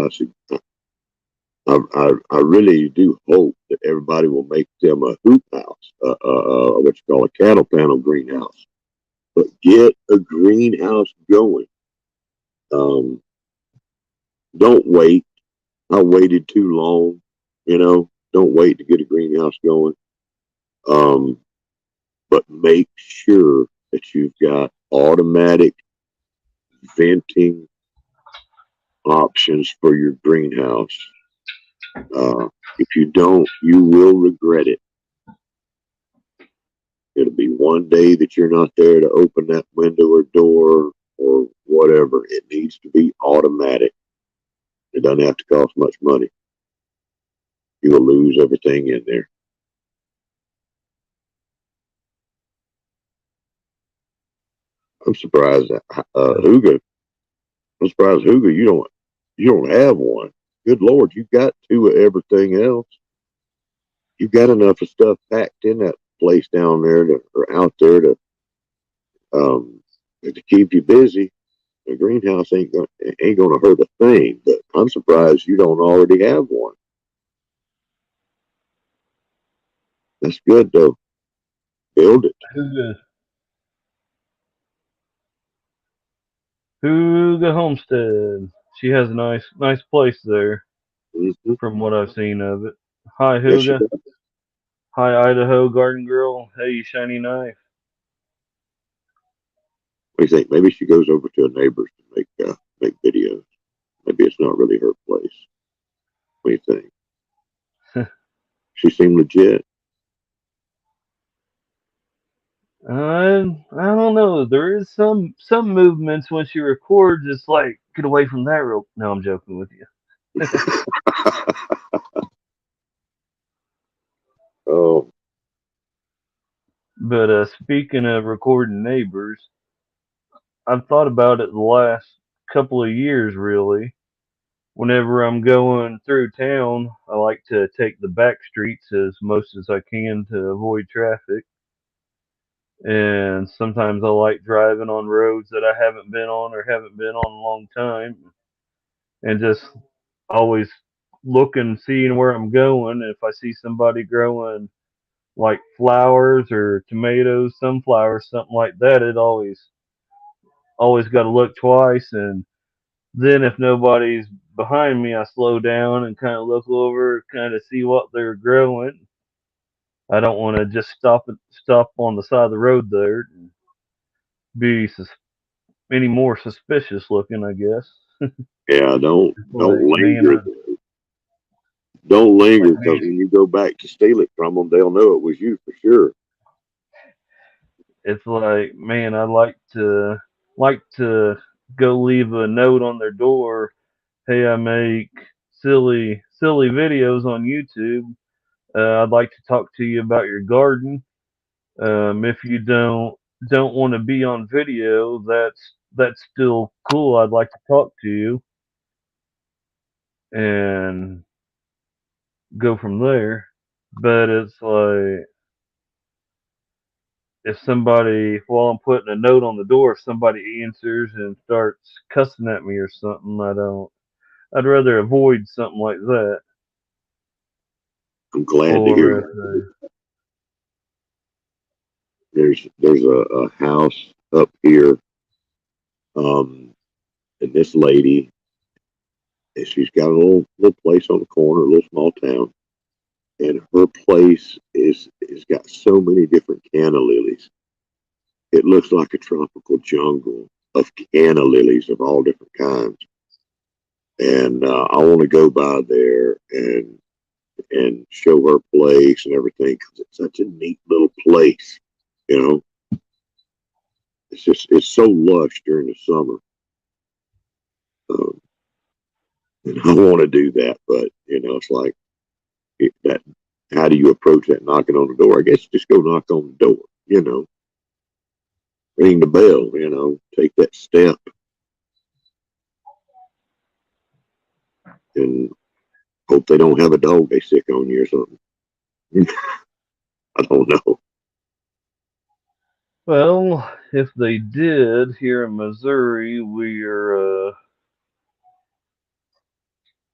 I really do hope that everybody will make them a hoop house, what you call a cattle panel greenhouse. But get a greenhouse going. Don't wait. I waited too long. You know, don't wait to get a greenhouse going. But make sure that you've got automatic venting options for your greenhouse. If you don't, you will regret it. It'll be one day that you're not there to open that window or door or whatever. It needs to be automatic. It doesn't have to cost much money. You will lose everything in there. I'm surprised that Huga. I'm surprised Huga. You don't have one. Good Lord, you've got two of everything else. You've got enough of stuff packed in that place down there or out there to keep you busy. The greenhouse ain't gonna hurt a thing. But I'm surprised you don't already have one. That's good though. Build it. Huga Homestead. She has a nice place there, Mm-hmm. from what I've seen of it. Hi, Huga. Yes, Hi, Idaho Garden Girl. Hey, you shiny knife. what do you think? Maybe she goes over to a neighbor's to make videos. Maybe it's not really her place. What do you think? She seemed legit. I don't know. There is some movements when she records. It's like, get away from that real. No, I'm joking with you. Oh, But speaking of recording neighbors, I've thought about it the last couple of years. Really, whenever I'm going through town, I like to take the back streets as most as I can to avoid traffic. And sometimes I like driving on roads that I haven't been on or haven't been on in a long time, and just always looking, seeing where I'm going. If I see somebody growing like flowers or tomatoes, sunflowers, something like that, it always got to look twice. And then if nobody's behind me, I slow down and kind of look over, kind of see what they're growing. I don't want to just stop on the side of the road there and be any more suspicious looking, I guess. yeah. Don't Like, man, linger. Don't linger, like because man, when you go back to steal it from them, they'll know it was you for sure. it's like, man, I'd like to go leave a note on their door. Hey, I make silly videos on YouTube. I'd like to talk to you about your garden. If you don't want to be on video, that's still cool. I'd like to talk to you and go from there. But it's like, if somebody, while I'm putting a note on the door, if somebody answers and starts cussing at me or something, I'd rather avoid something like that. I'm glad to hear Or if that. There's a house up here, and this lady, and she's got a little place on the corner, a little small town, and her place is got so many different canna lilies. It looks like a tropical jungle of canna lilies of all different kinds. And I want to go by there and show her place and everything, because it's such a neat little place. You know, it's so lush during the summer. Um, and I want to do that, but it's like that. How do you approach that knocking on the door? I guess just go knock on the door. ring the bell, you know, take that step and hope they don't have a dog they sick on you or something. I don't know. Well, if they did here in Missouri, we are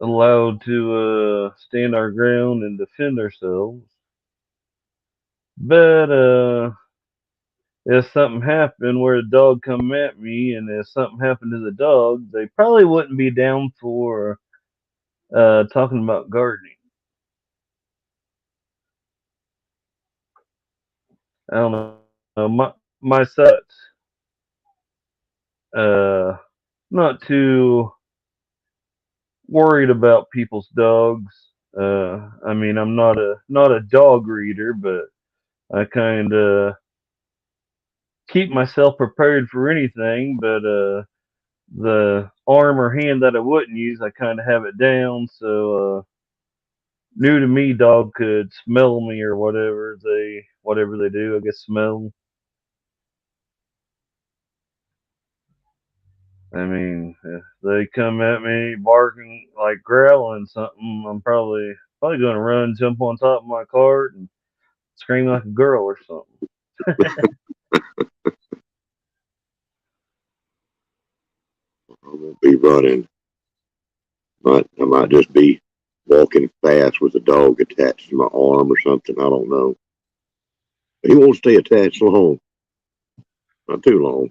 allowed to stand our ground and defend ourselves. But if something happened where a dog come at me, and if something happened to the dog, they probably wouldn't be down for talking about gardening. I don't know. My set, not too worried about people's dogs. I mean, I'm not a dog reader, but I kind of keep myself prepared for anything. But the arm or hand that I wouldn't use, I kind of have it down. So new to me, dog could smell me or whatever they do. I guess smell. I mean, if they come at me barking like growling something, I'm probably gonna run, jump on top of my cart, and scream like a girl or something. I won't be running. I might just be walking fast with a dog attached to my arm or something. I don't know. He won't stay attached long. Not too long.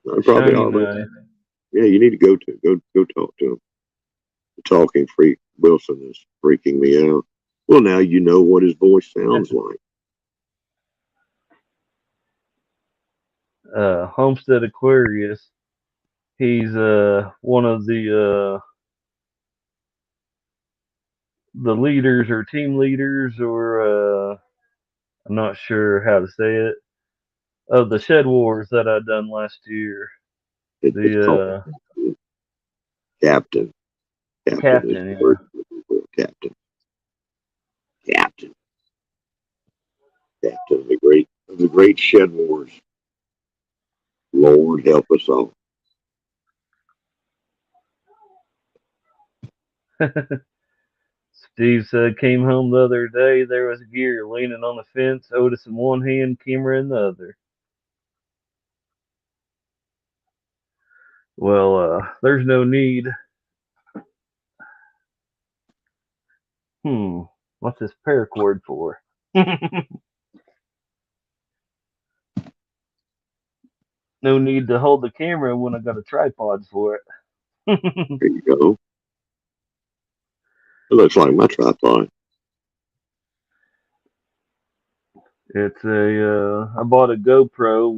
I'm probably Shiny all right. knife. Yeah, you need to go talk to him. The talking freak Wilson is freaking me out. Well, now you know what his voice sounds like. Homestead Aquarius. He's one of the leaders or team leaders, or I'm not sure how to say it, of the Shed Wars that I done last year. It's called The Captain. Captain is captain, the yeah. word. Captain. Captain. Captain of the great Shed Wars. Lord help us all. Steve said came home the other day. There was Gear leaning on the fence, Otis in one hand, Kimmer in the other. Well, there's no need. Hmm, what's this paracord for? No need to hold the camera when I got a tripod for it. There you go. It looks like my tripod. It's I bought a GoPro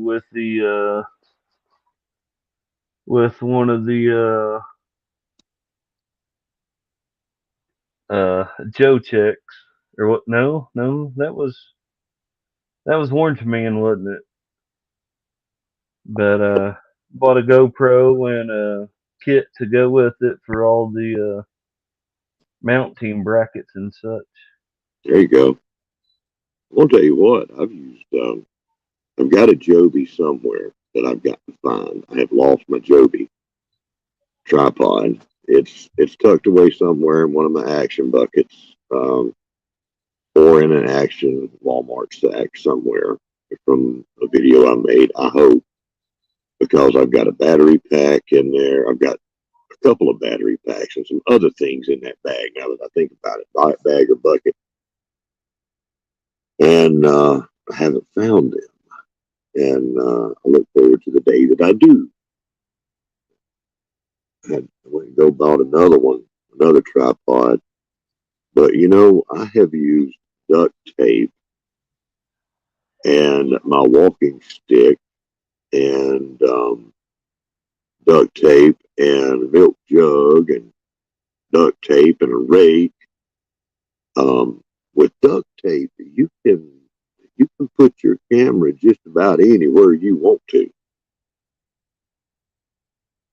with one of the Joe checks or what? No, that was Orange Man, wasn't it? But bought a GoPro and a kit to go with it for all the mount team brackets and such. There you go. I'll tell you what. I've got a Joby somewhere that I've got to find. I have lost my Joby tripod. It's tucked away somewhere in one of my action buckets, or in an action Walmart sack somewhere from a video I made. I hope, because I've got a battery pack in there. I've got a couple of battery packs and some other things in that bag. Now that I think about it, bag or bucket, and I haven't found them. And I look forward to the day that I do. I went and go bought another one, another tripod. But you know, I have used duct tape and my walking stick and duct tape and a milk jug and duct tape and a rake. With duct tape, you can put your camera just about anywhere you want to.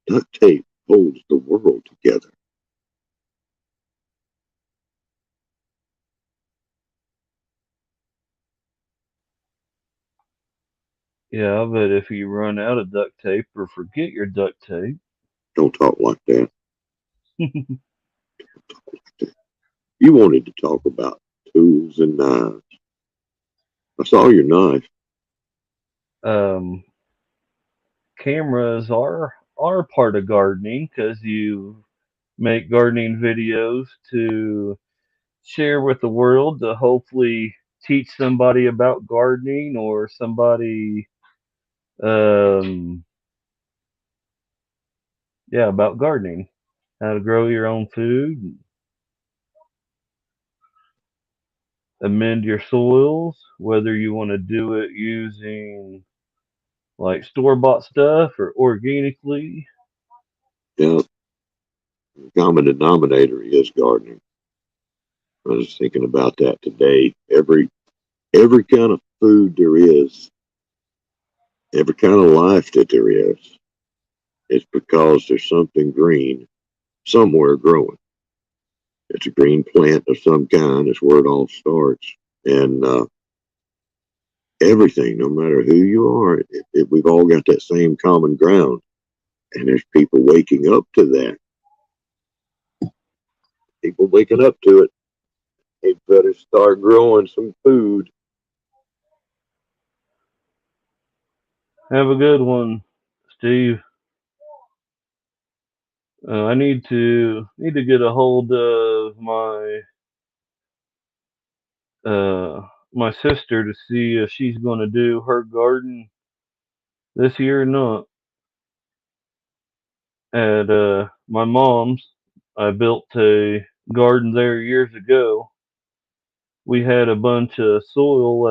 Duct tape holds the world together. Yeah, but if you run out of duct tape or forget your duct tape, Don't talk like that. You wanted to talk about tools and knives. I saw your knife. um, cameras are part of gardening because you make gardening videos to share with the world to hopefully teach somebody about gardening or somebody um yeah about gardening, how to grow your own food, amend your soils, whether you want to do it using like store bought stuff or organically. Yeah, the common denominator is gardening. I was thinking about that today. Every kind of food there is, every kind of life that there is, it's because there's something green somewhere growing. It's a green plant of some kind. It's where it all starts. And everything, no matter who you are, we've all got that same common ground. And there's people waking up to that. People waking up to it. They better start growing some food. Have a good one, Steve. I need to get a hold of uh my sister to see if she's going to do her garden this year or not. At my mom's, I built a garden there years ago. We had a bunch of soil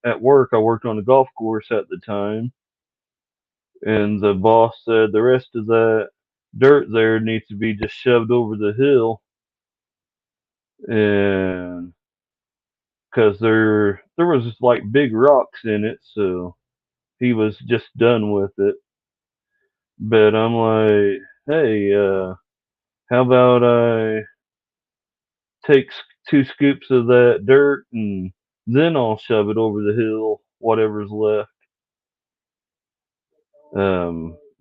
at work. I worked on a golf course at the time, and the boss said the rest of that dirt there needs to be just shoved over the hill, and because there was like big rocks in it, so he was just done with it. But I'm like, hey, how about I take two scoops of that dirt and then I'll shove it over the hill, whatever's left.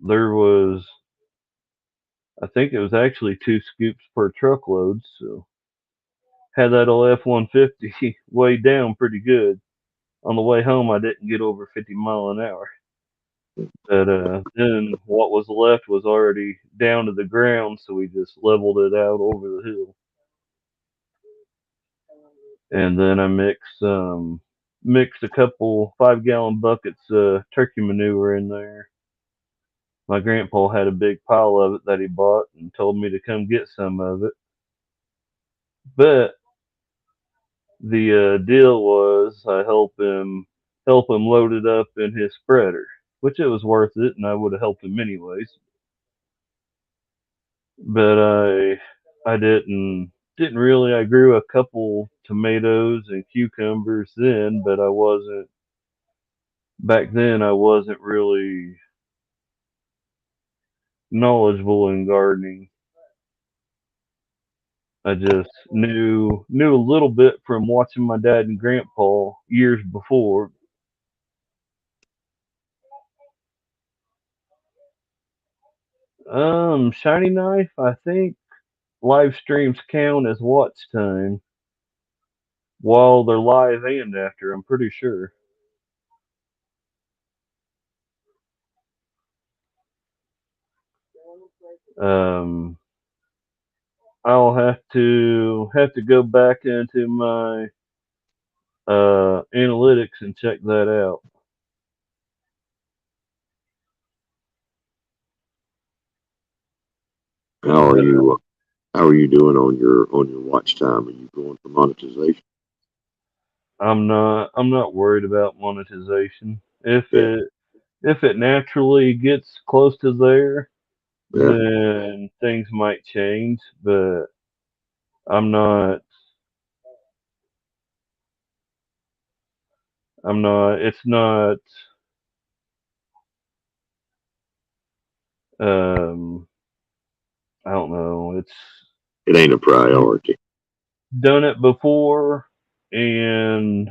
There was, I think it was actually two scoops per truckload, so had that old F-150 weighed down pretty good. On the way home, I didn't get over 50 mile an hour. But then what was left was already down to the ground, so we just leveled it out over the hill. And then I mixed a couple 5-gallon buckets of turkey manure in there. My grandpa had a big pile of it that he bought and told me to come get some of it. But the deal was I help him load it up in his spreader, which it was worth it, and I would have helped him anyways. But I didn't really. I grew a couple tomatoes and cucumbers then, but I wasn't back then. I wasn't really knowledgeable in gardening. I just knew a little bit from watching my dad and grandpa years before. Shiny knife. I think live streams count as watch time while they're live and after. I'm pretty sure. Um, I'll have to go back into my analytics and check that out. How are But you? How are you doing on your watch time? Are you going for monetization? I'm not worried about monetization. If Yeah, it naturally gets close to there, yeah. then things might change. But I'm not. I'm not. It's not. Um, I don't know. It's It ain't a priority. done it before, and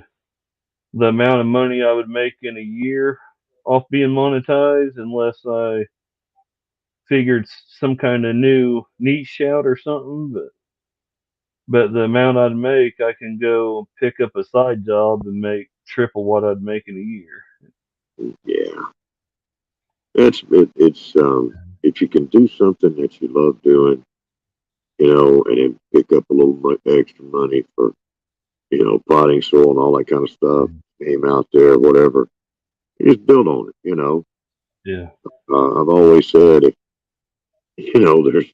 the amount of money I would make in a year. off being monetized unless I figured some kind of new niche out or something. But the amount I'd make, I can go pick up a side job and make triple what I'd make in a year. Yeah, it's if you can do something that you love doing, and then pick up a little extra money for potting soil and all that kind of stuff, aim out there, whatever. You just build on it. Yeah. I've always said there's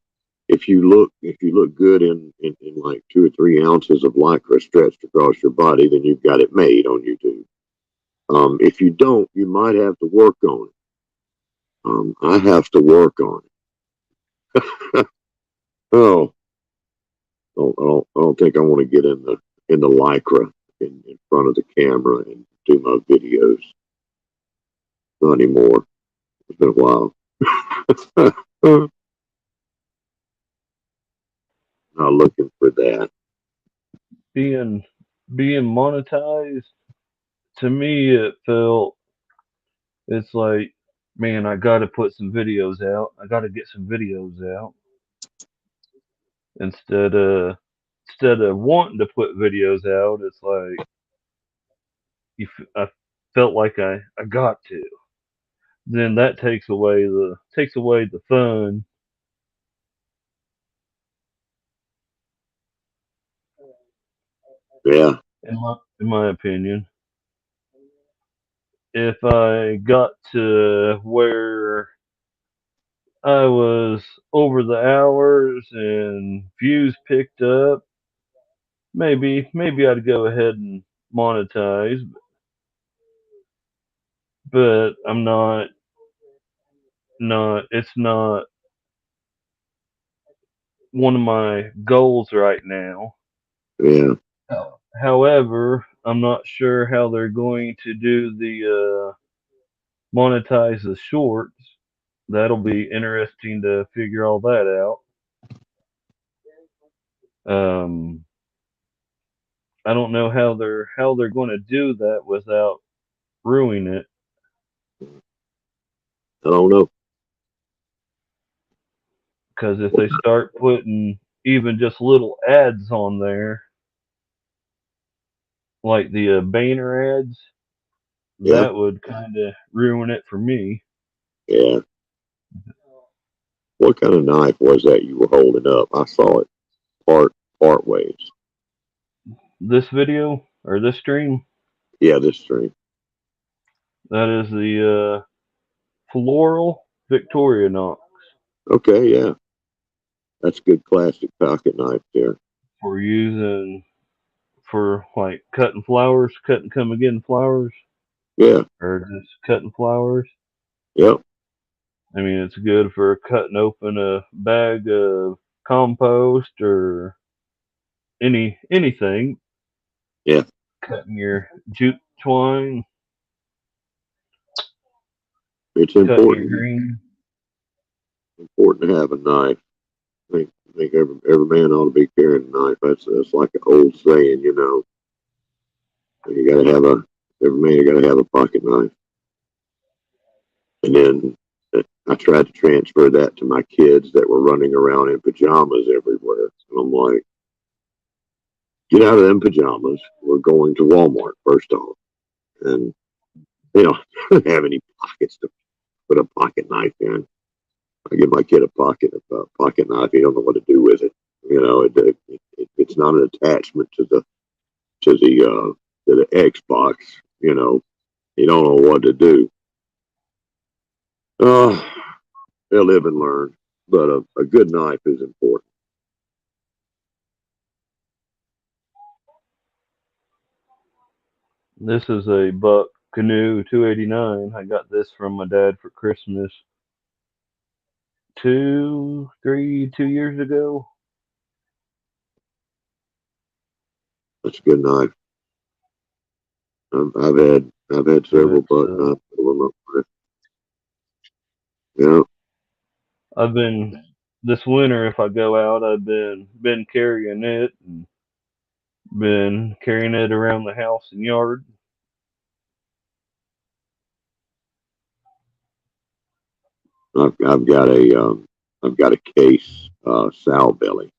if you look good in like 2 or 3 ounces of lycra stretched across your body, then you've got it made on YouTube. If you don't, you might have to work on it. I have to work on it. Oh, I don't think I want to get in the lycra in front of the camera and do my videos. Not anymore. It's been a while. Not looking for that. Being being monetized, to me it felt, it's like, man, I gotta put some videos out. I gotta get some videos out. Instead of wanting to put videos out, it's like I felt like I got to. Then that takes away the fun, Yeah, in my opinion. If I got to where I was over the hours and views picked up, maybe I'd go ahead and monetize, but I'm not it's not one of my goals right now. yeah, However, I'm not sure how they're going to do the monetize the shorts. That'll be interesting to figure all that out. Um, I don't know how they're going to do that without ruining it. I don't know. Because if they start putting even just little ads on there, like the Boehner ads, Yeah, that would kind of ruin it for me. yeah. What kind of knife was that you were holding up? I saw it part ways. This video or this stream, Yeah, this stream. that is the Floral Victorinox Okay, yeah, that's a good plastic pocket knife there. for using for like cutting flowers, cutting come again flowers, Yeah, or just cutting flowers. yep, I mean, it's good for cutting open a bag of compost or anything. yeah. Cutting your jute twine, It's cutting your important green. important to have a knife. I think every man ought to be carrying a knife. That's like an old saying. You gotta have a every man. You gotta have a pocket knife. And then I tried to transfer that to my kids that were running around in pajamas everywhere. And I'm like, get out of them pajamas. We're going to Walmart first off, and they don't have any pockets to put a pocket knife in. I give my kid a pocket knife. He don't know what to do with it. It's not an attachment to the Xbox. You know, you don't know what to do. Uh, they'll live and learn. But a good knife is important. This is a Buck Canoe 289. I got this from my dad for Christmas 2 years ago. That's a good knife. I've had several It's buck knives. Yeah, I've been this winter, if I go out, I've been carrying it and been carrying it around the house and yard. I've got a case sow belly,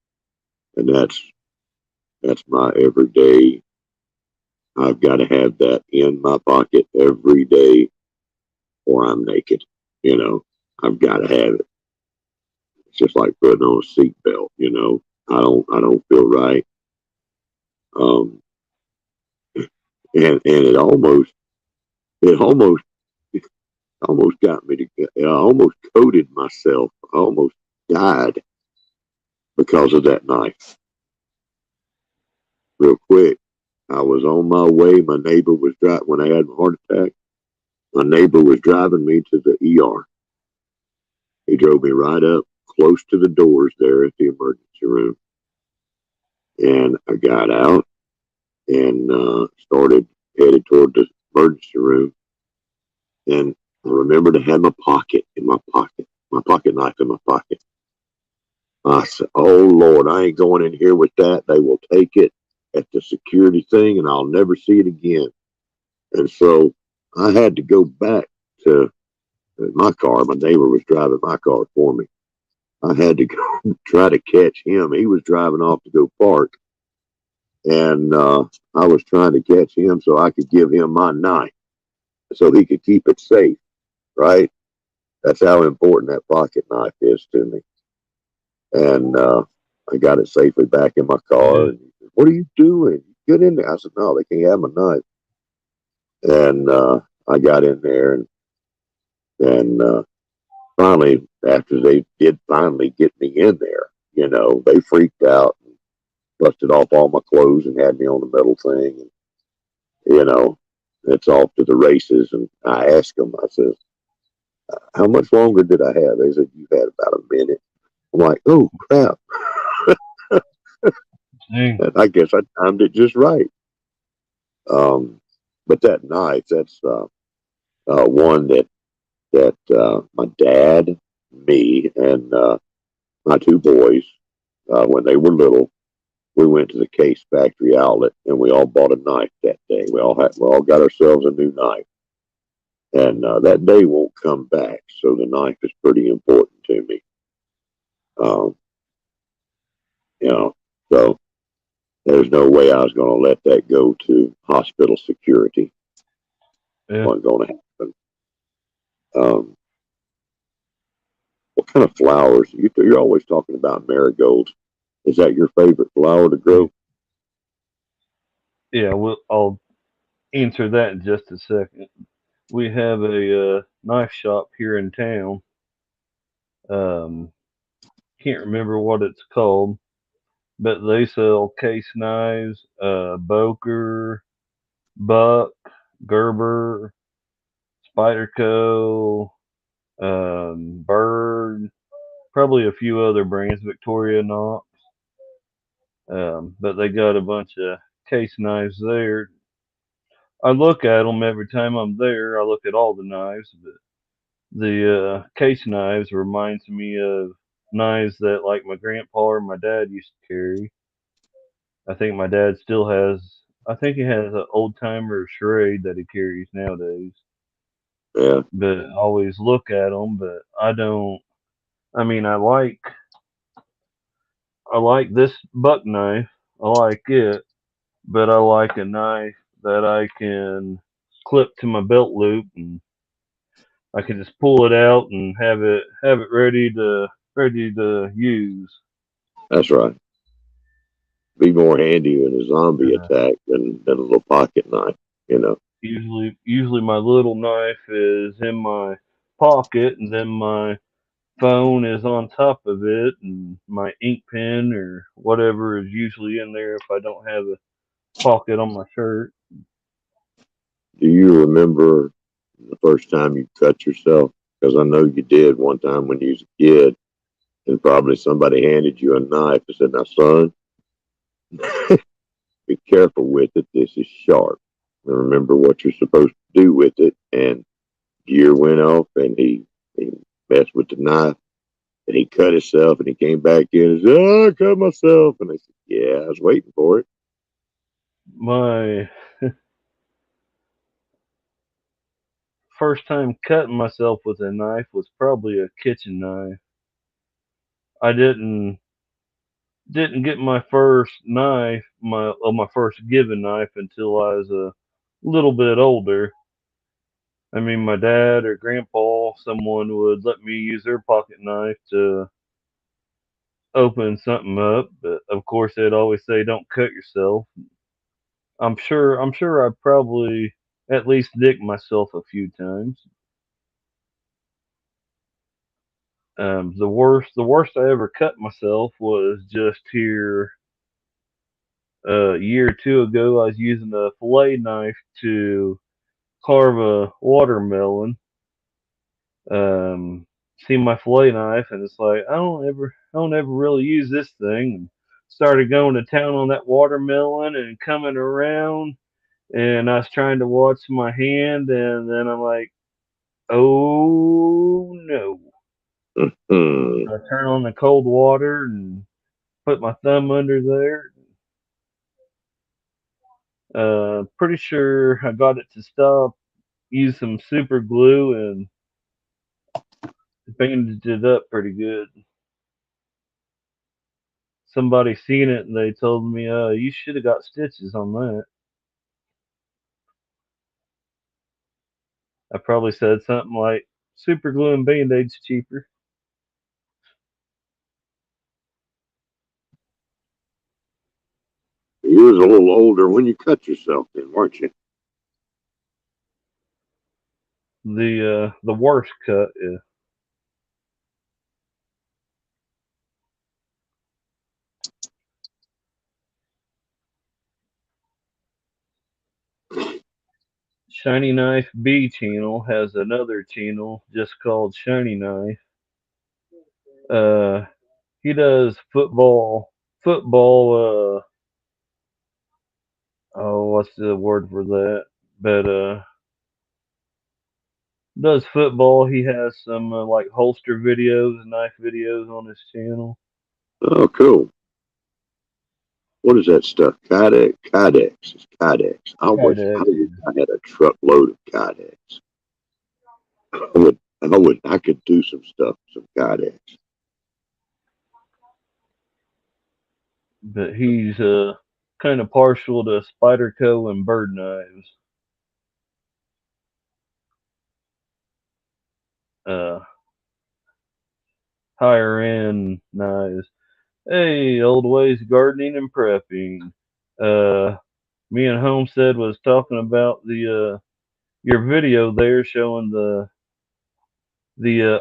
and that's my everyday. I've got to have that in my pocket every day, or I'm naked. You know, I've got to have it. It's just like putting on a seatbelt. You know, I don't feel right. Um, and it almost got me to. I almost coated myself. I almost died because of that knife. Real quick, I was on my way. My neighbor was driving when I had my heart attack. My neighbor was driving me to the ER. He drove me right up close to the doors there at the emergency room. And I got out and started headed toward the emergency room. And I remember to have my pocket knife in my pocket. I said, "Oh Lord, I ain't going in here with that. They will take it at the security thing, and I'll never see it again." And so I had to go back to my car. My neighbor was driving my car for me. I had to go try to catch him. He was driving off to go park, and I was trying to catch him so I could give him my knife so he could keep it safe. Right? That's how important that pocket knife is to me. And I got it safely back in my car. Yeah. And he said, "What are you doing? Get in there." I said, "No, they can't have my knife." And I got in there, and finally, after they did finally get me in there, you know, they freaked out and busted off all my clothes and had me on the metal thing. And, you know, it's off to the races. And I asked them, I said, "How much longer did I have?" They said, "You had about a minute." I'm like, "Oh, crap." Dang. And I guess I timed it just right. But that night, that's one that my dad, me, and my two boys, when they were little, we went to the Case Factory Outlet and we all bought a knife that day. We all got ourselves a new knife, and that day won't come back. So the knife is pretty important to me. Um, you know, so there's no way I was going to let that go to hospital security. Yeah. Wasn't going to happen. Um, what kind of flowers? You're always talking about marigolds. Is that your favorite flower to grow? Yeah, I'll answer that in just a second. We have a knife shop here in town. Um, can't remember what it's called, but they sell case knives, Boker, Buck, Gerber, Spyderco, Bird, probably a few other brands, Victoria Knox. But they got a bunch of case knives there. I look at them every time I'm there. I look at all the knives, but the case knives reminds me of knives that like my grandpa or my dad used to carry. I think my dad still has. I think he has an old timer Schrade that he carries nowadays. Yeah, But I always look at them, but I don't. I mean, I like this buck knife. I like it, but I like a knife that I can clip to my belt loop and I can just pull it out and have it ready to use. that's right. Be more handy in a zombie Uh, attack than a little pocket knife, you know. usually my little knife is in my pocket, and then my phone is on top of it, and my ink pen or whatever is usually in there if I don't have a pocket on my shirt. Do you remember the first time you cut yourself? Because I know you did one time when you was a kid, and probably somebody handed you a knife and said, "Now, son, be careful with it. This is sharp. And remember what you're supposed to do with it." And gear went off, and he messed with the knife, and he cut himself, and he came back in and said, "Oh, I cut myself." And I said, "Yeah, I was waiting for it." My first time cutting myself with a knife was probably a kitchen knife. I didn't get my first knife, my first given knife until I was a little bit older. I mean, my dad or grandpa, someone would let me use their pocket knife to open something up, but of course they'd always say, "Don't cut yourself." I'm sure I probably at least nicked myself a few times. The worst I ever cut myself was just here a year or two ago. I was using a fillet knife to carve a watermelon. See my fillet knife, and it's like I don't ever really use this thing. And started going to town on that watermelon and coming around, and I was trying to watch my hand, and then I'm like, oh no. Hmm. I turn on the cold water and put my thumb under there. Pretty sure I got it to stop. Use some super glue and bandaged it up pretty good. Somebody seen it and they told me, you should have got stitches on that. I probably said something like, super glue and band-aids cheaper. You was a little older when you cut yourself, then, weren't you? The worst cut is Shiny Knife B channel has another channel just called Shiny Knife. Uh, he does football. Oh, what's the word for that? But does football. He has some like holster videos, knife videos on his channel. Oh, cool. What is that stuff? Kydex. Kydex. It's Kydex. I Kydex. wish I had a truckload of Kydex. I could do some stuff with some Kydex. But he's kind of partial to Spyderco and bird knives. Uh, Higher end knives. Hey, old ways gardening and prepping. Uh, Me and Homestead was talking about the your video there showing the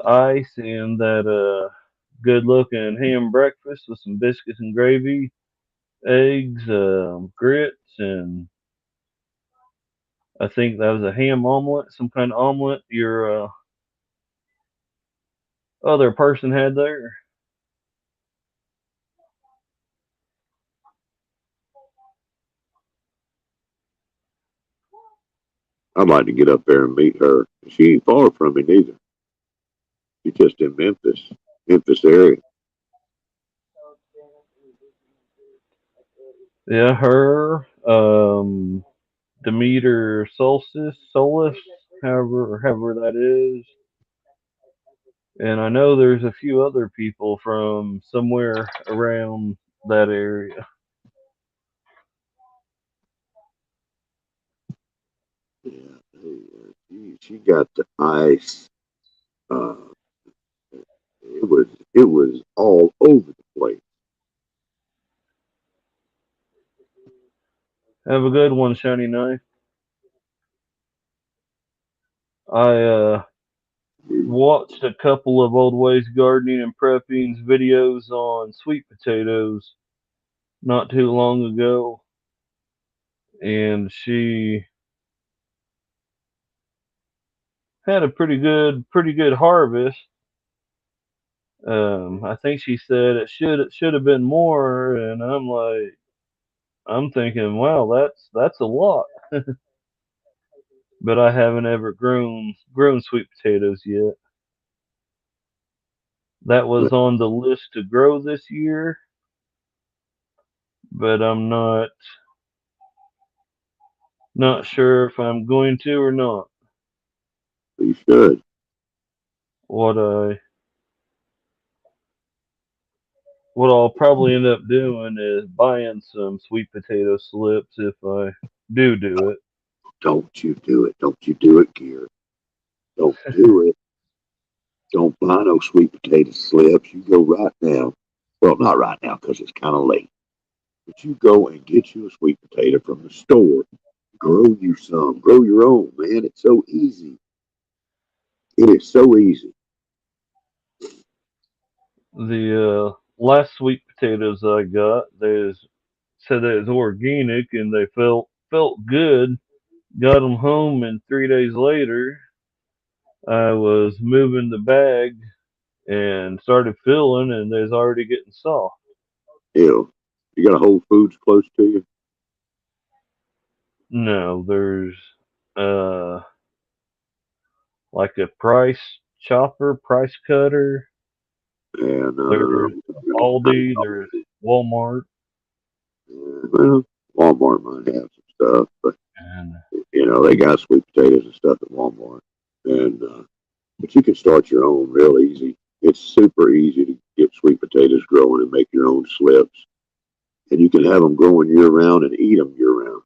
ice and that good looking ham breakfast with some biscuits and gravy, eggs, grits, and I think that was a ham omelet, some kind of omelet your other person had there. I'd like to get up there and meet her. She ain't far from me neither. She's just in Memphis area. Yeah, her, Demeter Solus, however that is. And I know there's a few other people from somewhere around that area. Yeah, she got the ice. Uh, it was all over the place. Have a good one, Shiny Knife. I watched a couple of Old Ways Gardening and Prepping's videos on sweet potatoes not too long ago, and she had a pretty good harvest. I think she said it should have been more, and I'm thinking, wow, that's a lot. But I haven't ever grown sweet potatoes yet. That was on the list to grow this year, but I'm not sure if I'm going to or not. You should. What I what I'll probably end up doing is buying some sweet potato slips if I do it. Don't you do it. Don't you do it, Gear. Don't do it. Don't buy no sweet potato slips. You go right now. Well, not right now because it's kind of late. But you go and get you a sweet potato from the store. Grow you some. Grow your own, man. It's so easy. It is so easy. The last sweet potatoes I got, said they was organic and they felt good. Got them home, and 3 days later, I was moving the bag and started feeling, and they was already getting soft. Ew. You got a Whole Foods close to you? No, there's uh like a price chopper, price cutter. Yeah, no. There's Aldi, there's Walmart, Yeah, well, Walmart might have some stuff, but and they got sweet potatoes and stuff at Walmart. And but you can start your own real easy. It's super easy to get sweet potatoes growing and make your own slips, and you can have them growing year round and eat them year round.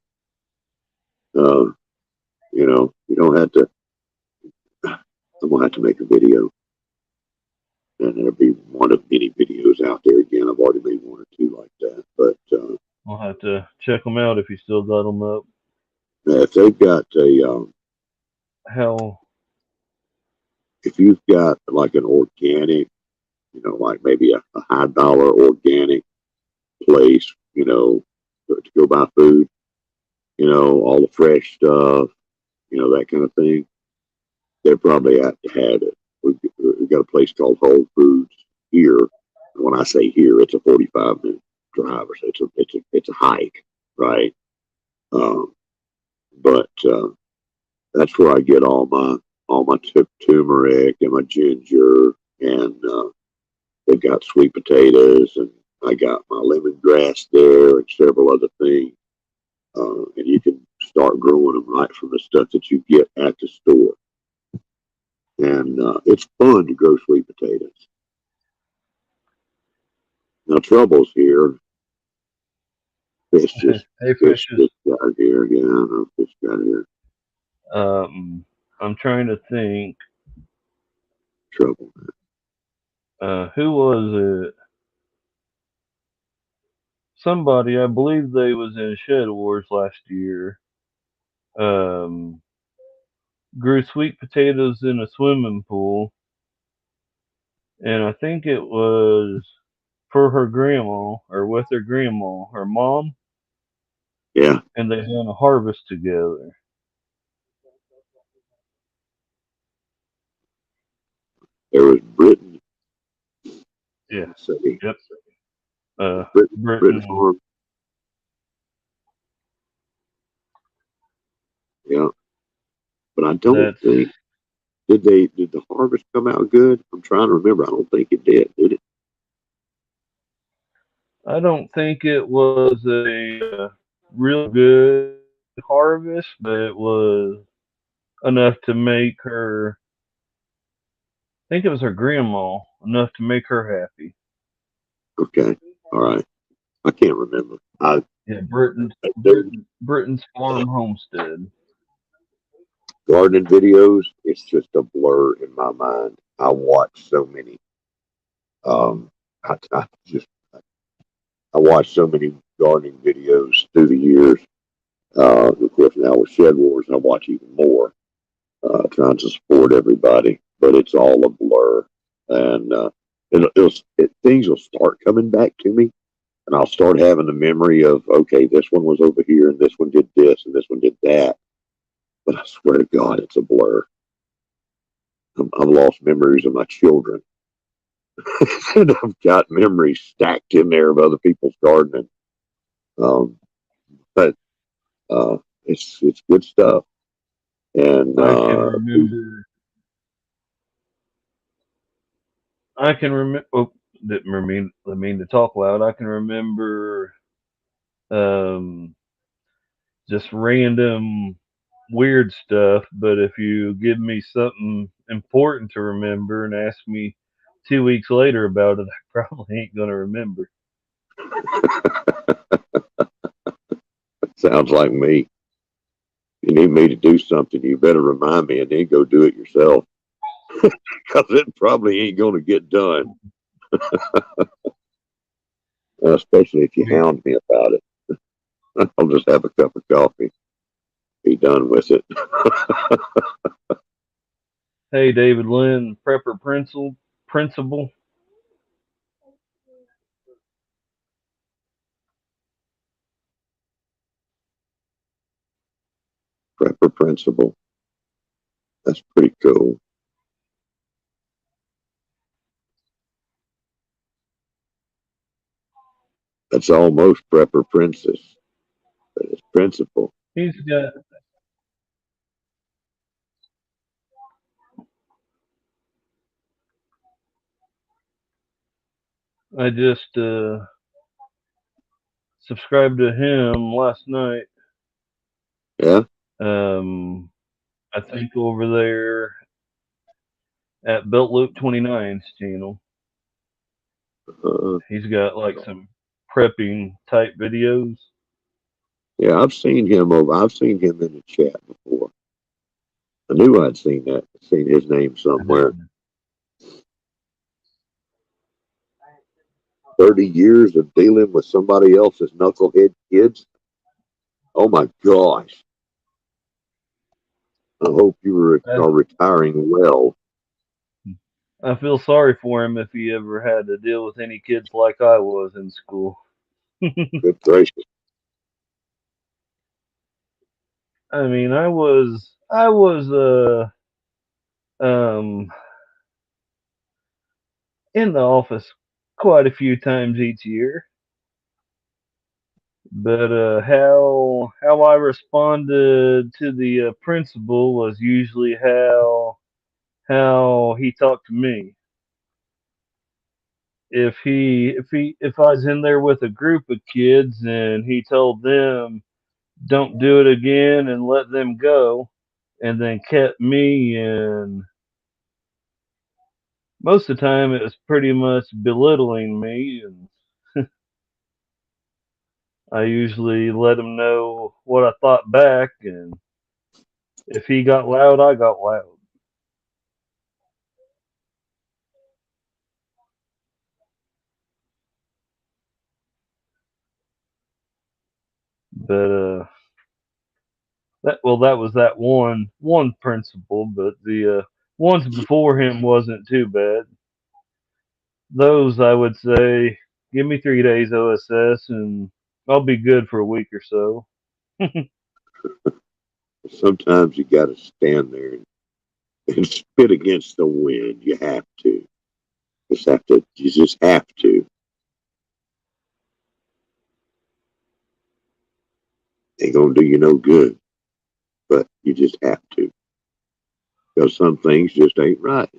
Uh, you don't have to. I'm gonna have to make a video, and it'll be one of many videos out there. Again, I've already made one or two like that, but I'll have to check them out if you still got them up. if they've got How if you've got like an organic, like maybe a high dollar organic place, to go buy food, all the fresh stuff, that kind of thing, they're probably apt to have it. We've got a place called Whole Foods here. When I say here, it's a 45-minute drive, so it's a hike, right? Um, but that's where I get all my turmeric and my ginger, and they've got sweet potatoes, and I got my lemongrass there and several other things. And you can start growing them right from the stuff that you get at the store. And it's fun to grow sweet potatoes. Now, trouble's here. Fish just, hey fish fishes? just got here. Yeah, I know fish got here. I'm trying to think. Trouble. Who was it? Somebody, I believe they was in Shed Wars last year. Um, grew sweet potatoes in a swimming pool, and I think it was for her grandma or with her grandma, her mom, Yeah, and they done a harvest together. there was Britain. Yeah. Let's see. Yep. Britain Britain. Farm. Yeah, but I don't That's. think did the harvest come out good? I'm trying to remember. I don't think it did. Did it? I don't think it was a real good harvest, but it was enough to make her. I think it was her grandma enough to make her happy. Okay. All right. I can't remember. Yeah, Those Britain's farm homestead. gardening videos, it's just a blur in my mind. I watch so many. Um, I watched so many gardening videos through the years. Of course, now with Shed Wars, I watch even more, trying to support everybody. But it's all a blur, and things will start coming back to me, and I'll start having the memory of, okay, this one was over here, and this one did this, and this one did that. But I swear to God, it's a blur. I've lost memories of my children. And I've got memories stacked in there of other people's gardening. Um, but it's good stuff. And I can remember. I can remember. Oh, didn't mean to talk loud. I can remember um, just random weird stuff, but if you give me something important to remember and ask me 2 weeks later about it, I probably ain't gonna remember. Sounds like me. You need me to do something, you better remind me and then go do it yourself. Because it probably ain't going to get done, especially if you We- hound me about it. I'll just have a cup of coffee, be done with it. Hey, David Lynn, prepper principal. Prepper principle. That's pretty cool. That's almost prepper princess, but it's principal. He's got. I just subscribed to him last night. Yeah. I think over there at Belt Loop 29's channel. Uh, He's got like some prepping type videos. yeah, I've seen him over. I've seen him in the chat before. I knew I'd seen that. Seen his name somewhere. 30 years of dealing with somebody else's knucklehead kids. Oh my gosh. I hope you I, are retiring well. I feel sorry for him if he ever had to deal with any kids like I was in school. Good gracious. I mean, I was um in the office quite a few times each year, but how I responded to the principal was usually how he talked to me. If I was in there with a group of kids and he told them don't do it again and let them go, and then kept me, and most of the time it was pretty much belittling me, and I usually let him know what I thought back, and if he got loud, I got loud. But that was that one principal, but the ones before him wasn't too bad. Those I would say, give me 3 days OSS and I'll be good for a week or so. Sometimes you got to stand there and spit against the wind. You have to. You just have to. Ain't gonna do you no good, but you just have to. Because some things just ain't right.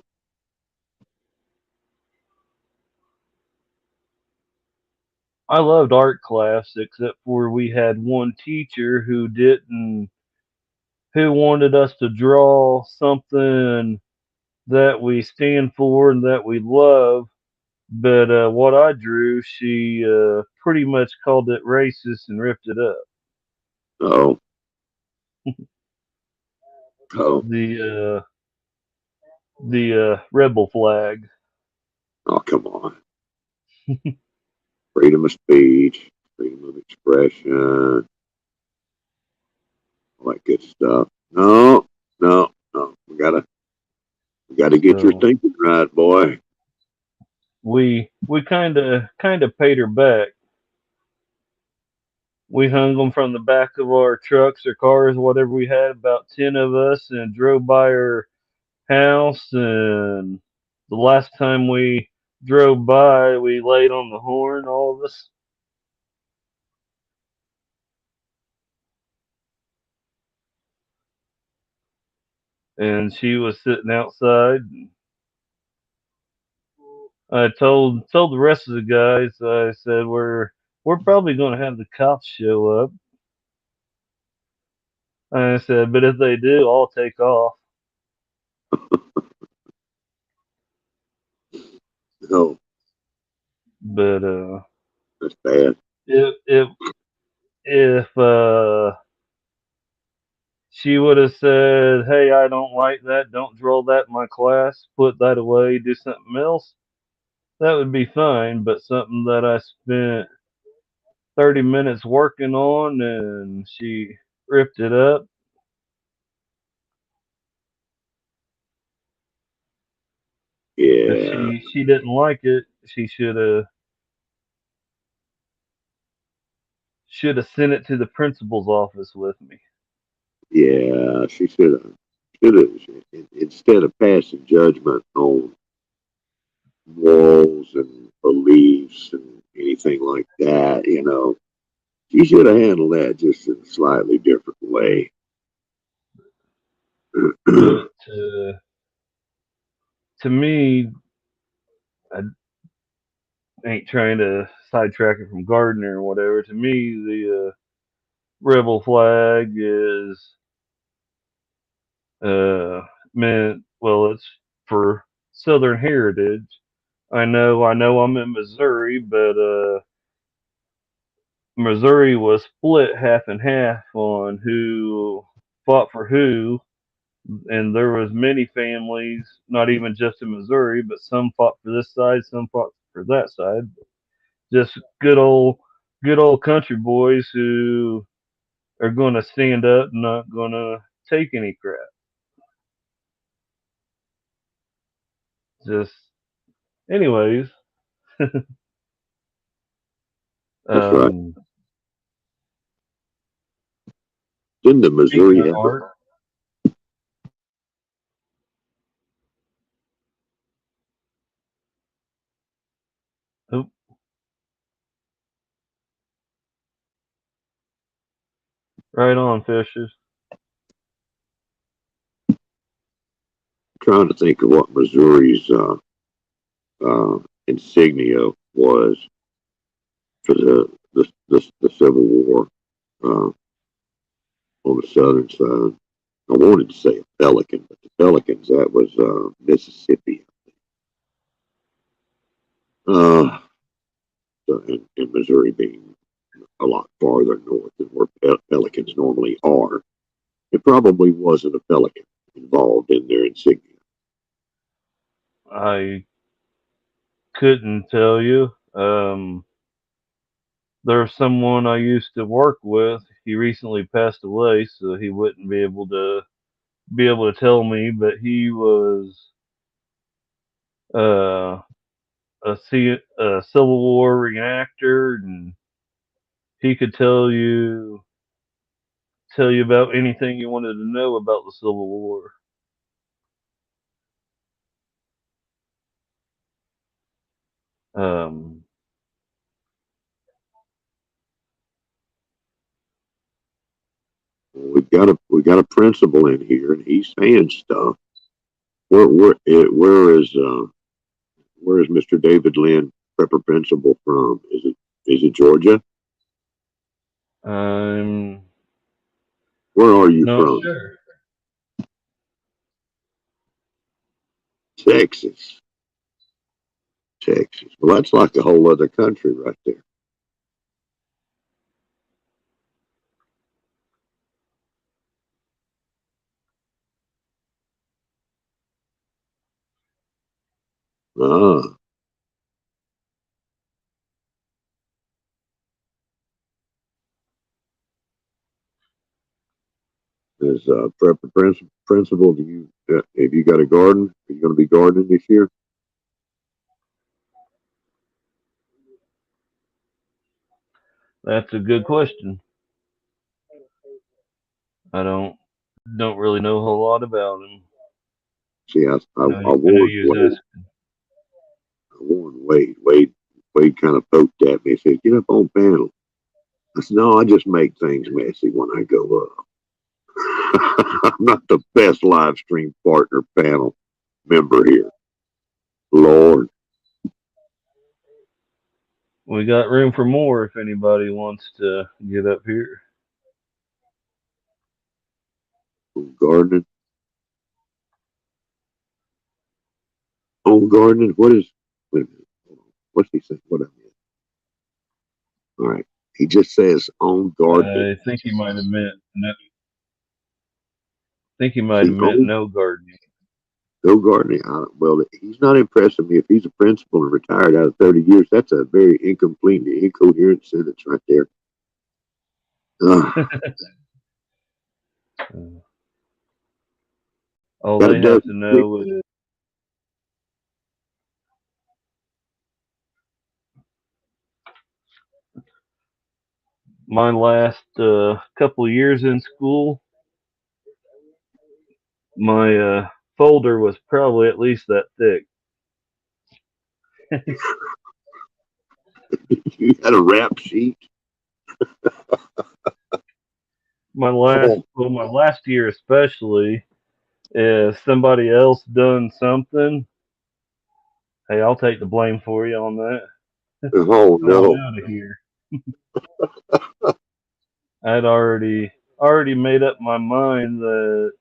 I loved art class except for we had one teacher who wanted us to draw something that we stand for and that we love. But what I drew, she pretty much called it racist and ripped it up. Oh, oh, The rebel flag. oh, come on. Freedom of speech, freedom of expression, all that good stuff. No, no, no. We gotta get your So thinking right, boy. we kind of paid her back. We hung them from the back of our trucks or cars, whatever we had, about 10 of us, and drove by her house. And the last time we drove by, we laid on the horn, all of us. And she was sitting outside. I told the rest of the guys, I said, we're probably going to have the cops show up. I said, but if they do, I'll take off. No, But that's bad. if she would have said, "Hey, I don't like that. Don't draw that in my class. Put that away. Do something else." That would be fine. But something that I spent 30 minutes working on and she ripped it up. If Yeah, she didn't like it, she should have sent it to the principal's office with me. yeah. She should have instead of passing judgment on morals and beliefs and anything like that. She should have handled that just in a slightly different way. But to me, I ain't trying to sidetrack it from Gardner or whatever. To me, the rebel flag is uh meant well. It's for Southern heritage. I know, I'm in Missouri, but Missouri was split half and half on who fought for who, and there was many families, not even just in Missouri, but some fought for this side, some fought for that side. Just good old country boys who are going to stand up, not going to take any crap. Just, anyways, That's right. um, Didn't the speaking Missouri of have a art, oh, right on, fishes. trying to think of what Missouri's insignia was for the Civil War uh, on the southern side. I wanted to say a pelican, but the Pelicans, that was Mississippi. Uh, and Missouri being a lot farther north than where pelicans normally are. It probably wasn't a pelican involved in their insignia. I couldn't tell you. There's someone I used to work with. He recently passed away, so he wouldn't be able to tell me. But he was uh, a Civil War reenactor, and he could tell you about anything you wanted to know about the Civil War. Um, We got a principal in here, and he's saying stuff. Where is Mr. David Lynn, prepper principal from? Is it Georgia? I'm Where are you not from? sure. Texas. Texas. Well, that's like a whole other country right there. Ah, as prepper principal, have you got a garden? Are you going to be gardening this year? That's a good question. I don't really know a whole lot about him. See, I, I, I, I I know warned you was Wade. asking. I warned Wade. Wade kind of poked at me and said, "Get up on panel." I said, "No, I just make things messy when I go up." I'm not the best live stream partner panel member here. Lord, We got room for more if anybody wants to get up here. Gardening. Home gardening. What is? Wait a minute. Hold on. What's he saying? What I mean? All right. He just says own gardening. I think he might have meant no. Think he might See, have meant own no gardening. no gardening. Well, he's not impressing me. If he's a principal and retired out of 30 years, that's a very incomplete, incoherent sentence right there. All Got a they have to dozen sweet. know is my last couple of years in school, my folder was probably at least that thick. You had a rap sheet. Oh, My last year especially, if somebody else done something, hey, I'll take the blame for you on that. oh Go on no. out of here. I'd already made up my mind that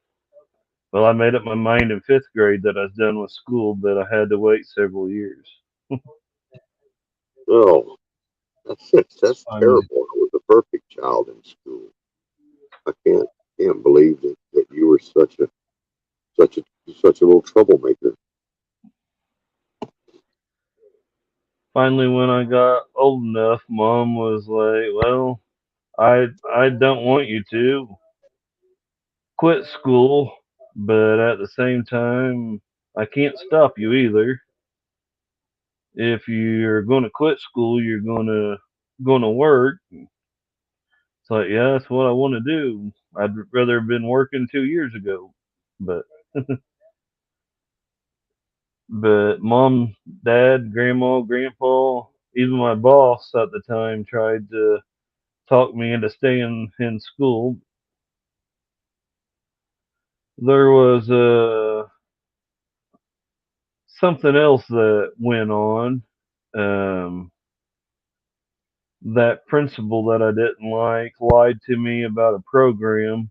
well, I made up my mind in fifth grade that I was done with school, but I had to wait several years. Oh, that's Finally, terrible. I was a perfect child in school. I can't believe that you were such a such a little troublemaker. finally, when I got old enough, Mom was like, "Well, I don't want you to quit school, but at the same time, I can't stop you either. If you're going to quit school, you're going to work." It's like, yeah, that's what I want to do. I'd rather have been working 2 years ago, but mom, dad, grandma, grandpa, even my boss at the time tried to talk me into staying in school. There was something else that went on. Um, that principal that I didn't like lied to me about a program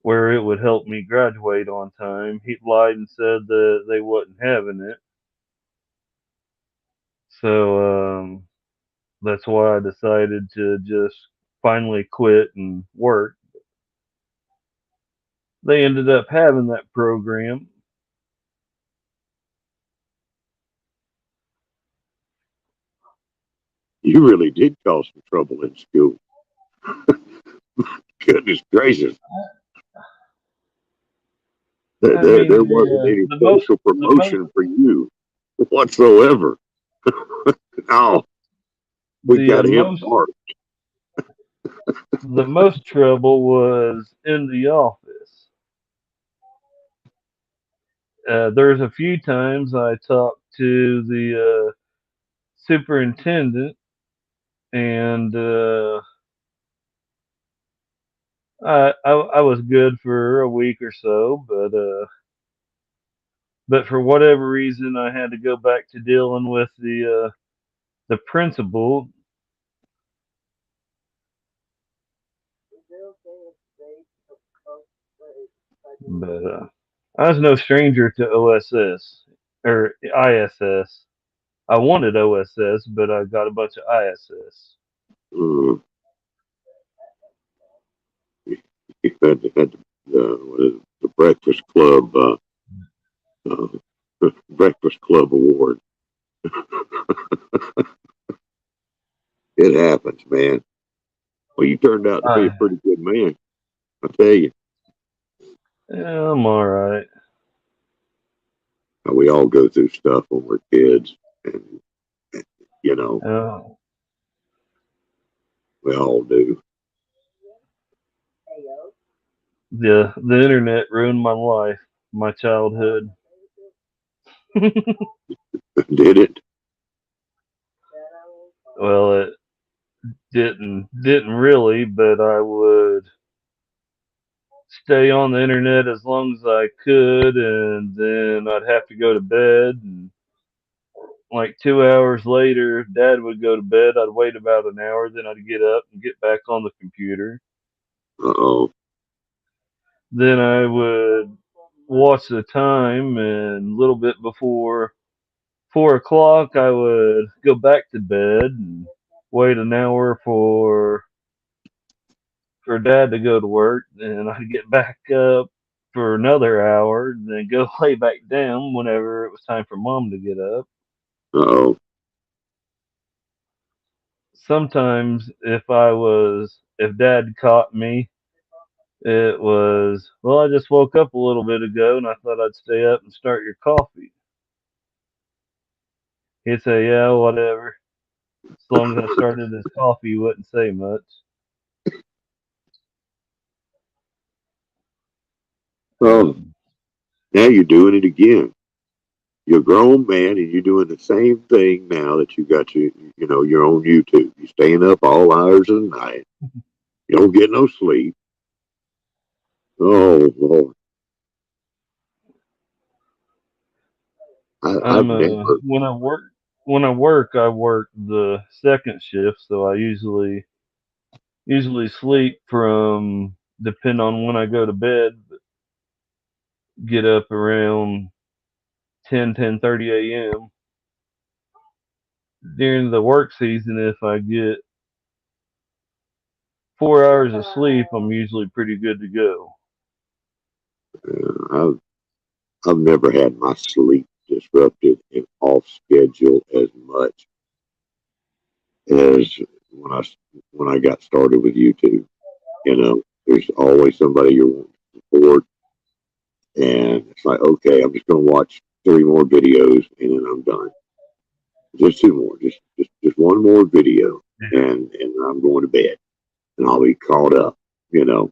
where it would help me graduate on time. He lied and said that they wasn't having it. So that's why I decided to just finally quit and work. They ended up having that program. You really did cause some trouble in school. Goodness gracious. I There mean, wasn't any social the most, promotion for you whatsoever. Oh, we the got him most, marked. the most trouble was in the office. There's a few times I talked to the superintendent, and I was good for a week or so, but for whatever reason, I had to go back to dealing with the principal. But I was no stranger to OSS or ISS. I wanted OSS, but I got a bunch of ISS. Uh, you had what is it, the Breakfast Club uh, Breakfast Club Award. It happens, man. Well, you turned out to be a I, pretty good man. I tell you, yeah, I'm all right. we all go through stuff when we're kids, and you know Uh, we all do. the internet ruined my life, my childhood. Did it? Well, it didn't really, but I would stay on the internet as long as I could, and then I'd have to go to bed. And like 2 hours later, Dad would go to bed. I'd wait about an hour, then I'd get up and get back on the computer. Uh oh. Then I would watch the time, and a little bit before 4 o'clock, I would go back to bed and wait an hour for Dad to go to work. Then I'd get back up for another hour, and then go lay back down whenever it was time for Mom to get up. Oh, Sometimes if Dad caught me, it was, well, I just woke up a little bit ago and I thought I'd stay up and start your coffee. He'd say, yeah, whatever. As long as I started his coffee, he wouldn't say much. oh, now you're doing it again. You're a grown man and you're doing the same thing now that you got you're on YouTube. You're staying up all hours of the night. You don't get no sleep. Oh Lord, I've I'm never. when I work the second shift, so I usually sleep from, depend on when I go to bed, but get up around 10:30 a.m. During the work season. If I get 4 hours of sleep, I'm usually pretty good to go. I've never had my sleep disrupted and off schedule as much as when I got started with YouTube. There's always somebody you want to support, and it's like, okay, I'm just going to watch 3 more videos and then I'm done. Just 2 more, just one more video, and I'm going to bed, and I'll be caught up, you know,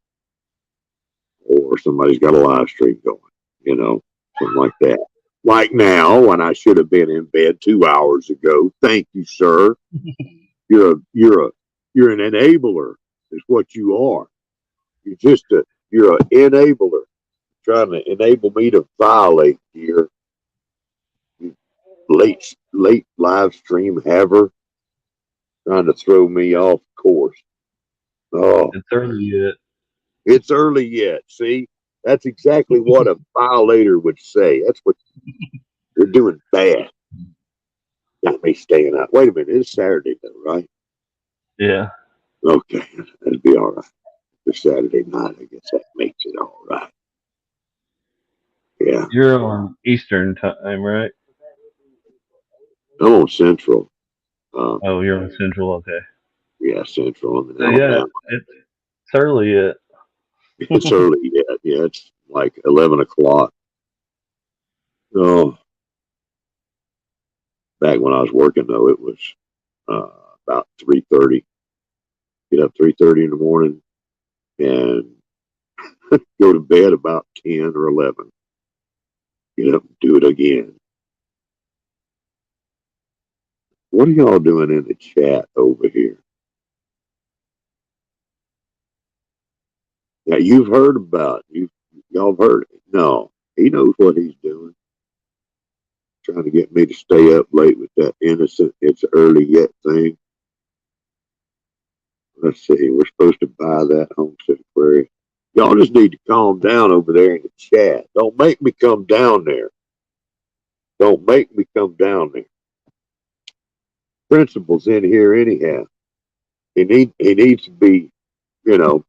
or somebody's got a live stream going, something like that. Like now, when I should have been in bed 2 hours ago. Thank you, sir. You're an enabler, is what you are. You're an enabler, trying to enable me to violate here. You late live stream haver, trying to throw me off course. Oh, It's early yet. it's early yet. See, that's exactly what a violator would say. That's what you're doing bad. Got me staying out. Wait a minute, it's Saturday though, right? Yeah. Okay, that'd be all right. It's Saturday night, I guess that makes it all right. Yeah, You're on Eastern time, right? I'm on Central. Oh, you're on Central. Okay. Yeah, Central. I'm in So yeah, Alabama. it's early yet. It's early yet. Yeah, it's like 11 o'clock. Oh, back when I was working though, it was about 3:30. Get up 3:30 in the morning and go to bed about 10 or 11. Get up and do it again. What are y'all doing in the chat over here? Now you've heard about y'all have heard it. No, he knows what he's doing. Trying to get me to stay up late with that innocent it's early yet thing. Let's see, we're supposed to buy that homestead aquarium. Y'all just need to calm down over there in the chat. Don't make me come down there. Don't make me come down there. Principal's in here anyhow. He needs to be,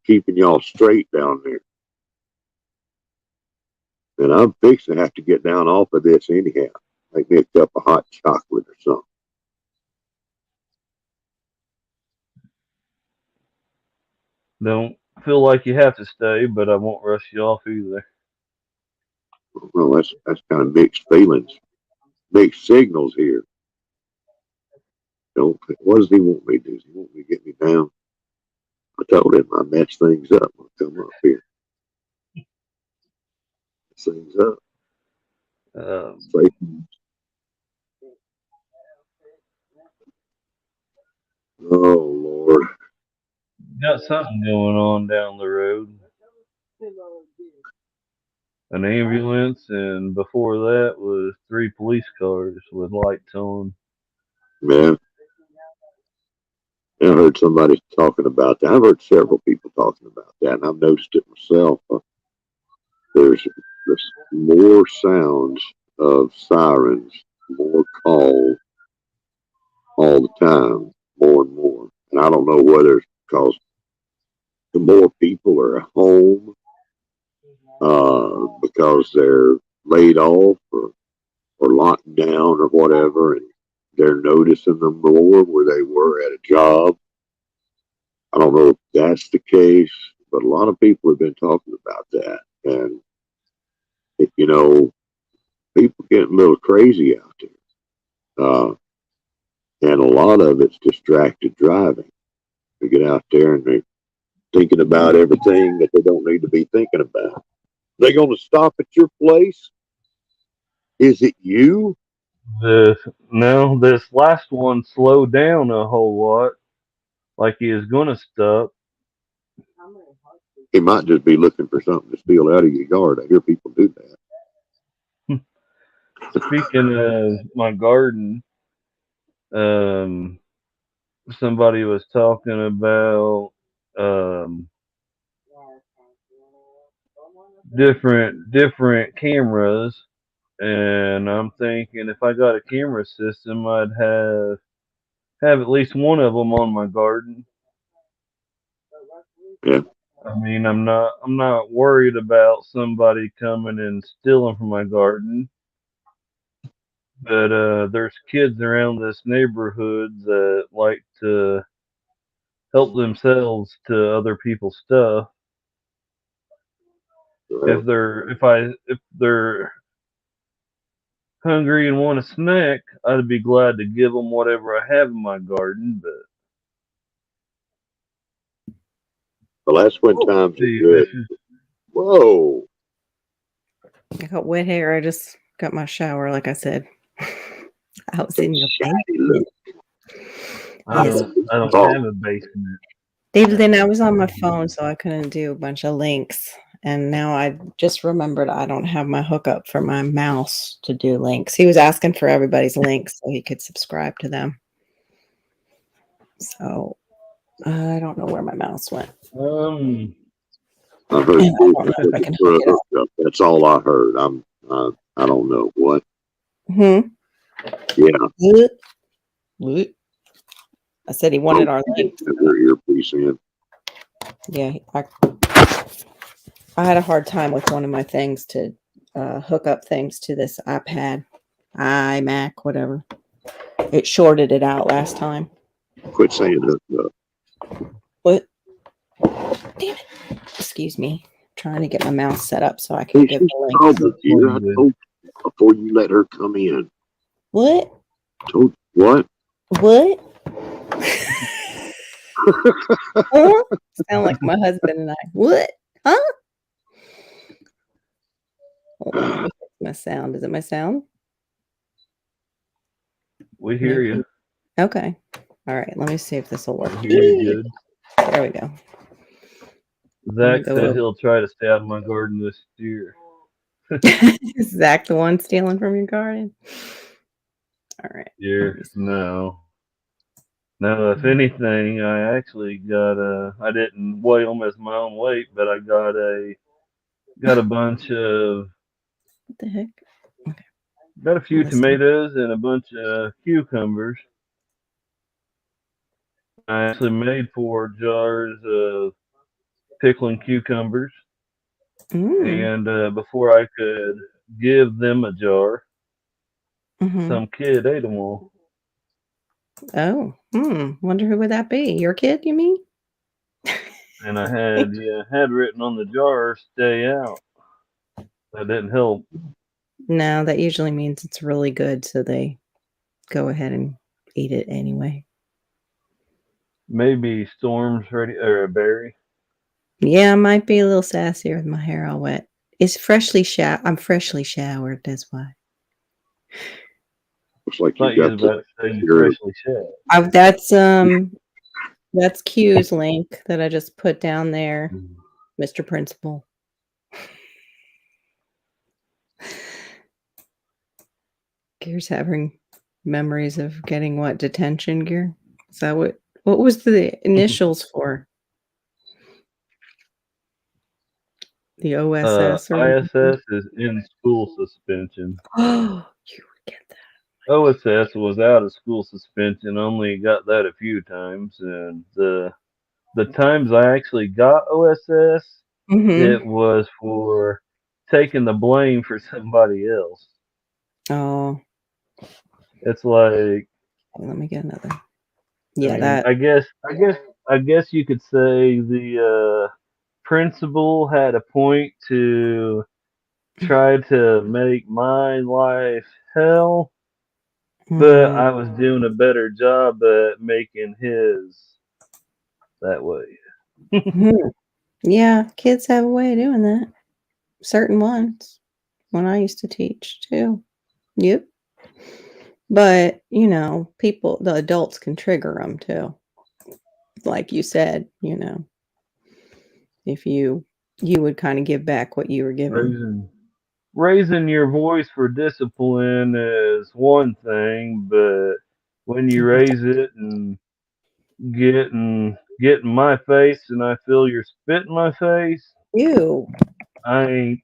keeping y'all straight down there. And I'm fixing to have to get down off of this anyhow. Make me a cup of hot chocolate or something. Don't feel like you have to stay, but I won't rush you off either. Well, that's kind of mixed feelings, mixed signals here. Don't. What does he want me to do? Does he want me to get me down? I told him I mess things up. I'll come up here. Mess things up. Say, oh Lord. Got something going on down the road. An ambulance, and before that was 3 police cars with lights on. Man, I heard somebody talking about that. I've heard several people talking about that, and I've noticed it myself. there's more sounds of sirens, more calls all the time, more and more. And I don't know whether it's because the more people are at home, because they're laid off or locked down or whatever, and they're noticing them more where they were at a job. I don't know if that's the case, but a lot of people have been talking about that. And, you know, people getting a little crazy out there. And a lot of it's distracted driving. They get out there and they're thinking about everything that they don't need to be thinking about. They going to stop at your place? Is it you? This last one slowed down a whole lot, like he is gonna stop. He might just be looking for something to steal out of your yard. I hear people do that. Speaking of my garden, um, somebody was talking about different cameras, and I'm thinking if I got a camera system, I'd have at least one of them on my garden. Yeah. I mean, I'm not worried about somebody coming and stealing from my garden, but there's kids around this neighborhood that like to help themselves to other people's stuff. If they're hungry and want a snack, I'd be glad to give them whatever I have in my garden. But Well, that's when times are good. Whoa. I got wet hair. I just got my shower, like I said. I was in your basement. I Yes. don't have a basement. Then I was on my phone, so I couldn't do a bunch of links. And now I just remembered I don't have my hookup for my mouse to do links. He was asking for everybody's links so he could subscribe to them. So I don't know where my mouse went. I heard And I don't know if I can hook it up. That's all I heard. I don't know what. Yeah. What? I said he wanted our links. Your earpiece in. Yeah, I had a hard time with one of my things to hook up things to this iPad, iMac, whatever. It shorted it out last time. Quit saying that. What? Damn it. Excuse me. I'm trying to get my mouse set up so I can give the link. I told you before you let her come in. What? What? What? Sound like my husband and I. What? Huh? Hold on, let me fix my sound. Is it my sound? We hear you. Okay. All right. Let me see if this will work. Good. There we go. Zach said he'll try to stay out of my garden this year. Is Zach the one stealing from your garden? All right. No. No, if anything, I actually got I didn't weigh them as my own weight, but I got a bunch of what the heck? Okay. Got a few tomatoes and a bunch of cucumbers. I actually made 4 jars of pickling cucumbers. And before I could give them a jar, some kid ate them all. Oh, wonder who would that be? Your kid, you mean? And I had written on the jar, "Stay out." That didn't help. No, that usually means it's really good, so they go ahead and eat it anyway. Maybe Storm's ready, or Barry. Yeah, I might be a little sassy with my hair all wet. It's I'm freshly showered, that's why. Looks like you got about to say you freshly showered. That's Q's link that I just put down there, Mr. Principal. Gear's having memories of getting what, detention, Gear? Is that what was the initials for? The OSS or ISS is in school suspension. oh, you would get that. OSS was out of school suspension. Only got that a few times, and the times I actually got OSS, Mm-hmm. it was for taking the blame for somebody else. Oh, It's like, let me get another. I Yeah, mean, that. I guess you could say the principal had a point to try to make my life hell, but Mm, I was doing a better job at making his that way. mhm. Yeah, kids have a way of doing that. Certain ones. When I used to teach too. Yep. But, people, the adults can trigger them too. Like you said, if you would kind of give back what you were given. Raising your voice for discipline is one thing, but when you raise it and get in my face and I feel your spit in my face, You. I ain't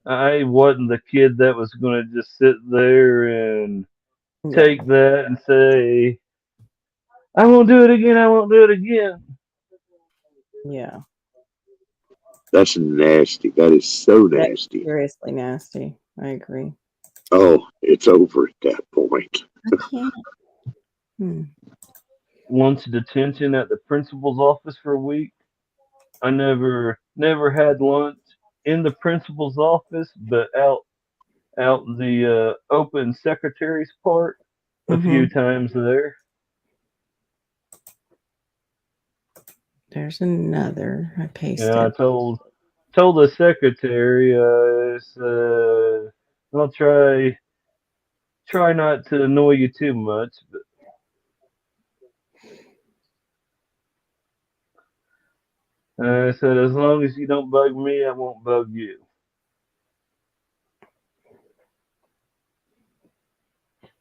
I wasn't the kid that was gonna just sit there and Yeah. take that and say, I won't do it again, I won't do it again. Yeah. That's nasty. That is so That's nasty. seriously nasty. I agree. Oh, it's over at that point. I can't. Hmm. Once detention at the principal's office for a week. I never had lunch in the principal's office, but out in the open secretary's part a few Mm-hmm. times there. There's another. I Yeah, I pasted. told the secretary, I said, I'll try not to annoy you too much, but I said as long as you don't bug me, I won't bug you.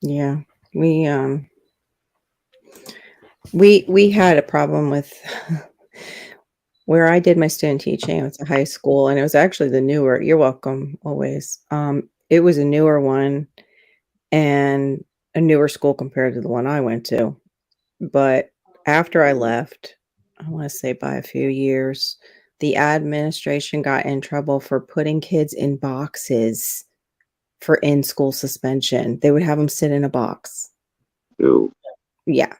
Yeah. We had a problem with where I did my student teaching. It was a high school, and it was actually the newer. You're welcome, always. It was a newer one and a newer school compared to the one I went to. But after I left, I want to say by a few years, the administration got in trouble for putting kids in boxes for in-school suspension. They would have them sit in a box. No. Yeah,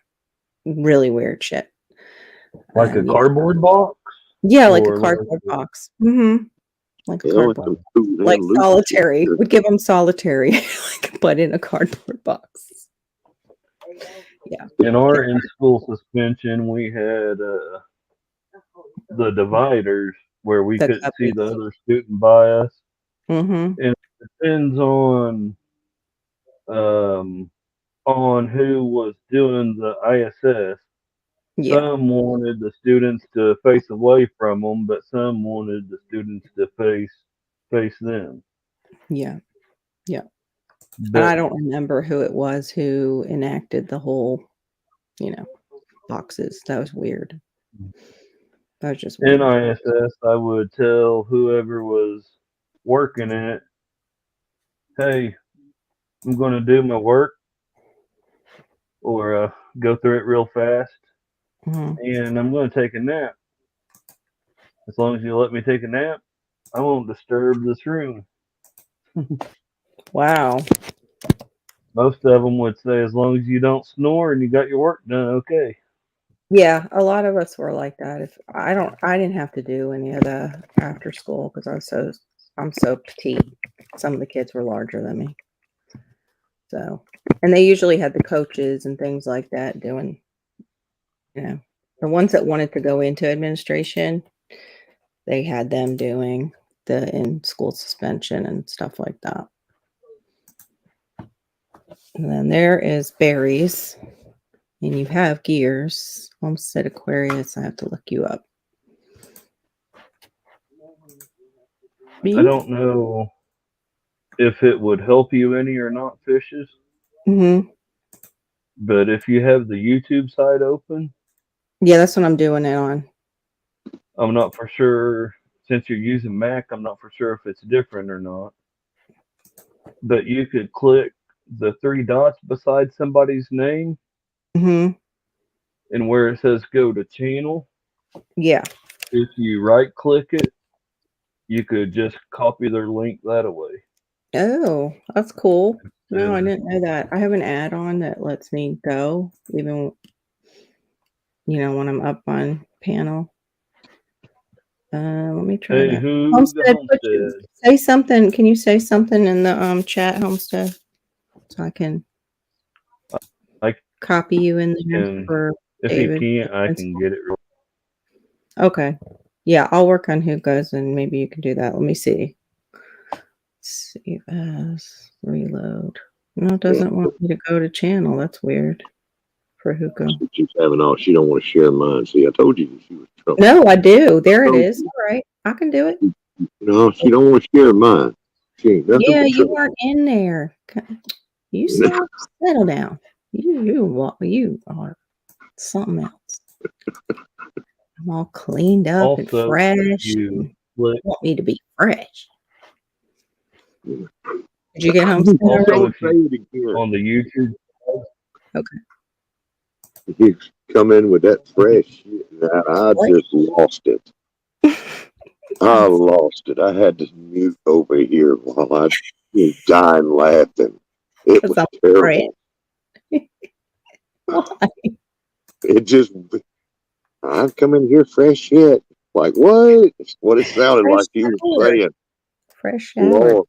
really weird shit. Like a And yeah. cardboard box? Yeah, like a Or like cardboard box. Mhm. Like a Yeah, like cardboard, them two like damn loose. solitary. Would give them solitary, like, but in a cardboard box. Yeah. in our in school suspension we had the dividers where we The couldn't see the guppies. other student by us. Mhm. And it depends um, on who was doing the ISS. Yeah. Some wanted the students to face away from them, but some wanted the students to face them. Yeah. Yeah. And But I don't remember who it was who enacted the whole, you know, boxes. That was weird. That was just in weird. ISS, I would tell whoever was working it, "Hey, I'm going to do my work or go through it real fast, Mhm. and I'm going to take a nap. As long as you let me take a nap, I won't disturb this room." Wow. Most of them would say, as long as you don't snore and you got your work done, okay. Yeah, a lot of us were like that. If I didn't have to do any of the after school because I'm so petite. Some of the kids were larger than me. So, and they usually had the coaches and things like that doing, the ones that wanted to go into administration, they had them doing the in school suspension and stuff like that. And then there is berries, and you have gears. Homestead Aquarius. I have to look you up. I don't know if it would help you any or not, Fishes, Mm-hmm. but if you have the YouTube side open, Yeah, that's what I'm doing it on. I'm not for sure. since you're using Mac, I'm not for sure if it's different or not. But you could click the three dots beside somebody's name, Mm-hmm. and where it says go to channel, Yeah. if you right click it, you could just copy their link that way. Oh, that's cool. No, I Yeah. didn't know that. I have an add-on that lets me go, even when I'm up on panel. Let me try Hey, that. who the Homestead, Homestead? say something. Can you say something in the chat, Homestead, so I can I copy you in there can, for if you David? can't, I can get it. Okay. Yeah, I'll work on who goes, and maybe you can do that. Let me see. Save as, reload. No, it doesn't want me to go to channel. That's weird. For Hookah. She's having all. She don't want to share mine. See, I told you she was trouble. No, I do. There it is. All right, I can do it. No, she don't want to share mine. She ain't nothing Yeah, but you trouble. weren't in there. You settle down. You are something else. I'm all cleaned up and Also, fresh. you And click. want me to be fresh. Did you get home Also, already? if you on the YouTube, Okay. You come in with that fresh shit, and I just lost it. I lost it. I had to mute over here while I was dying laughing. It was terrible. Why? It just, I come in here fresh shit. Like, what? It's what it sounded Fresh like he was shower. saying. Fresh shower. Lord,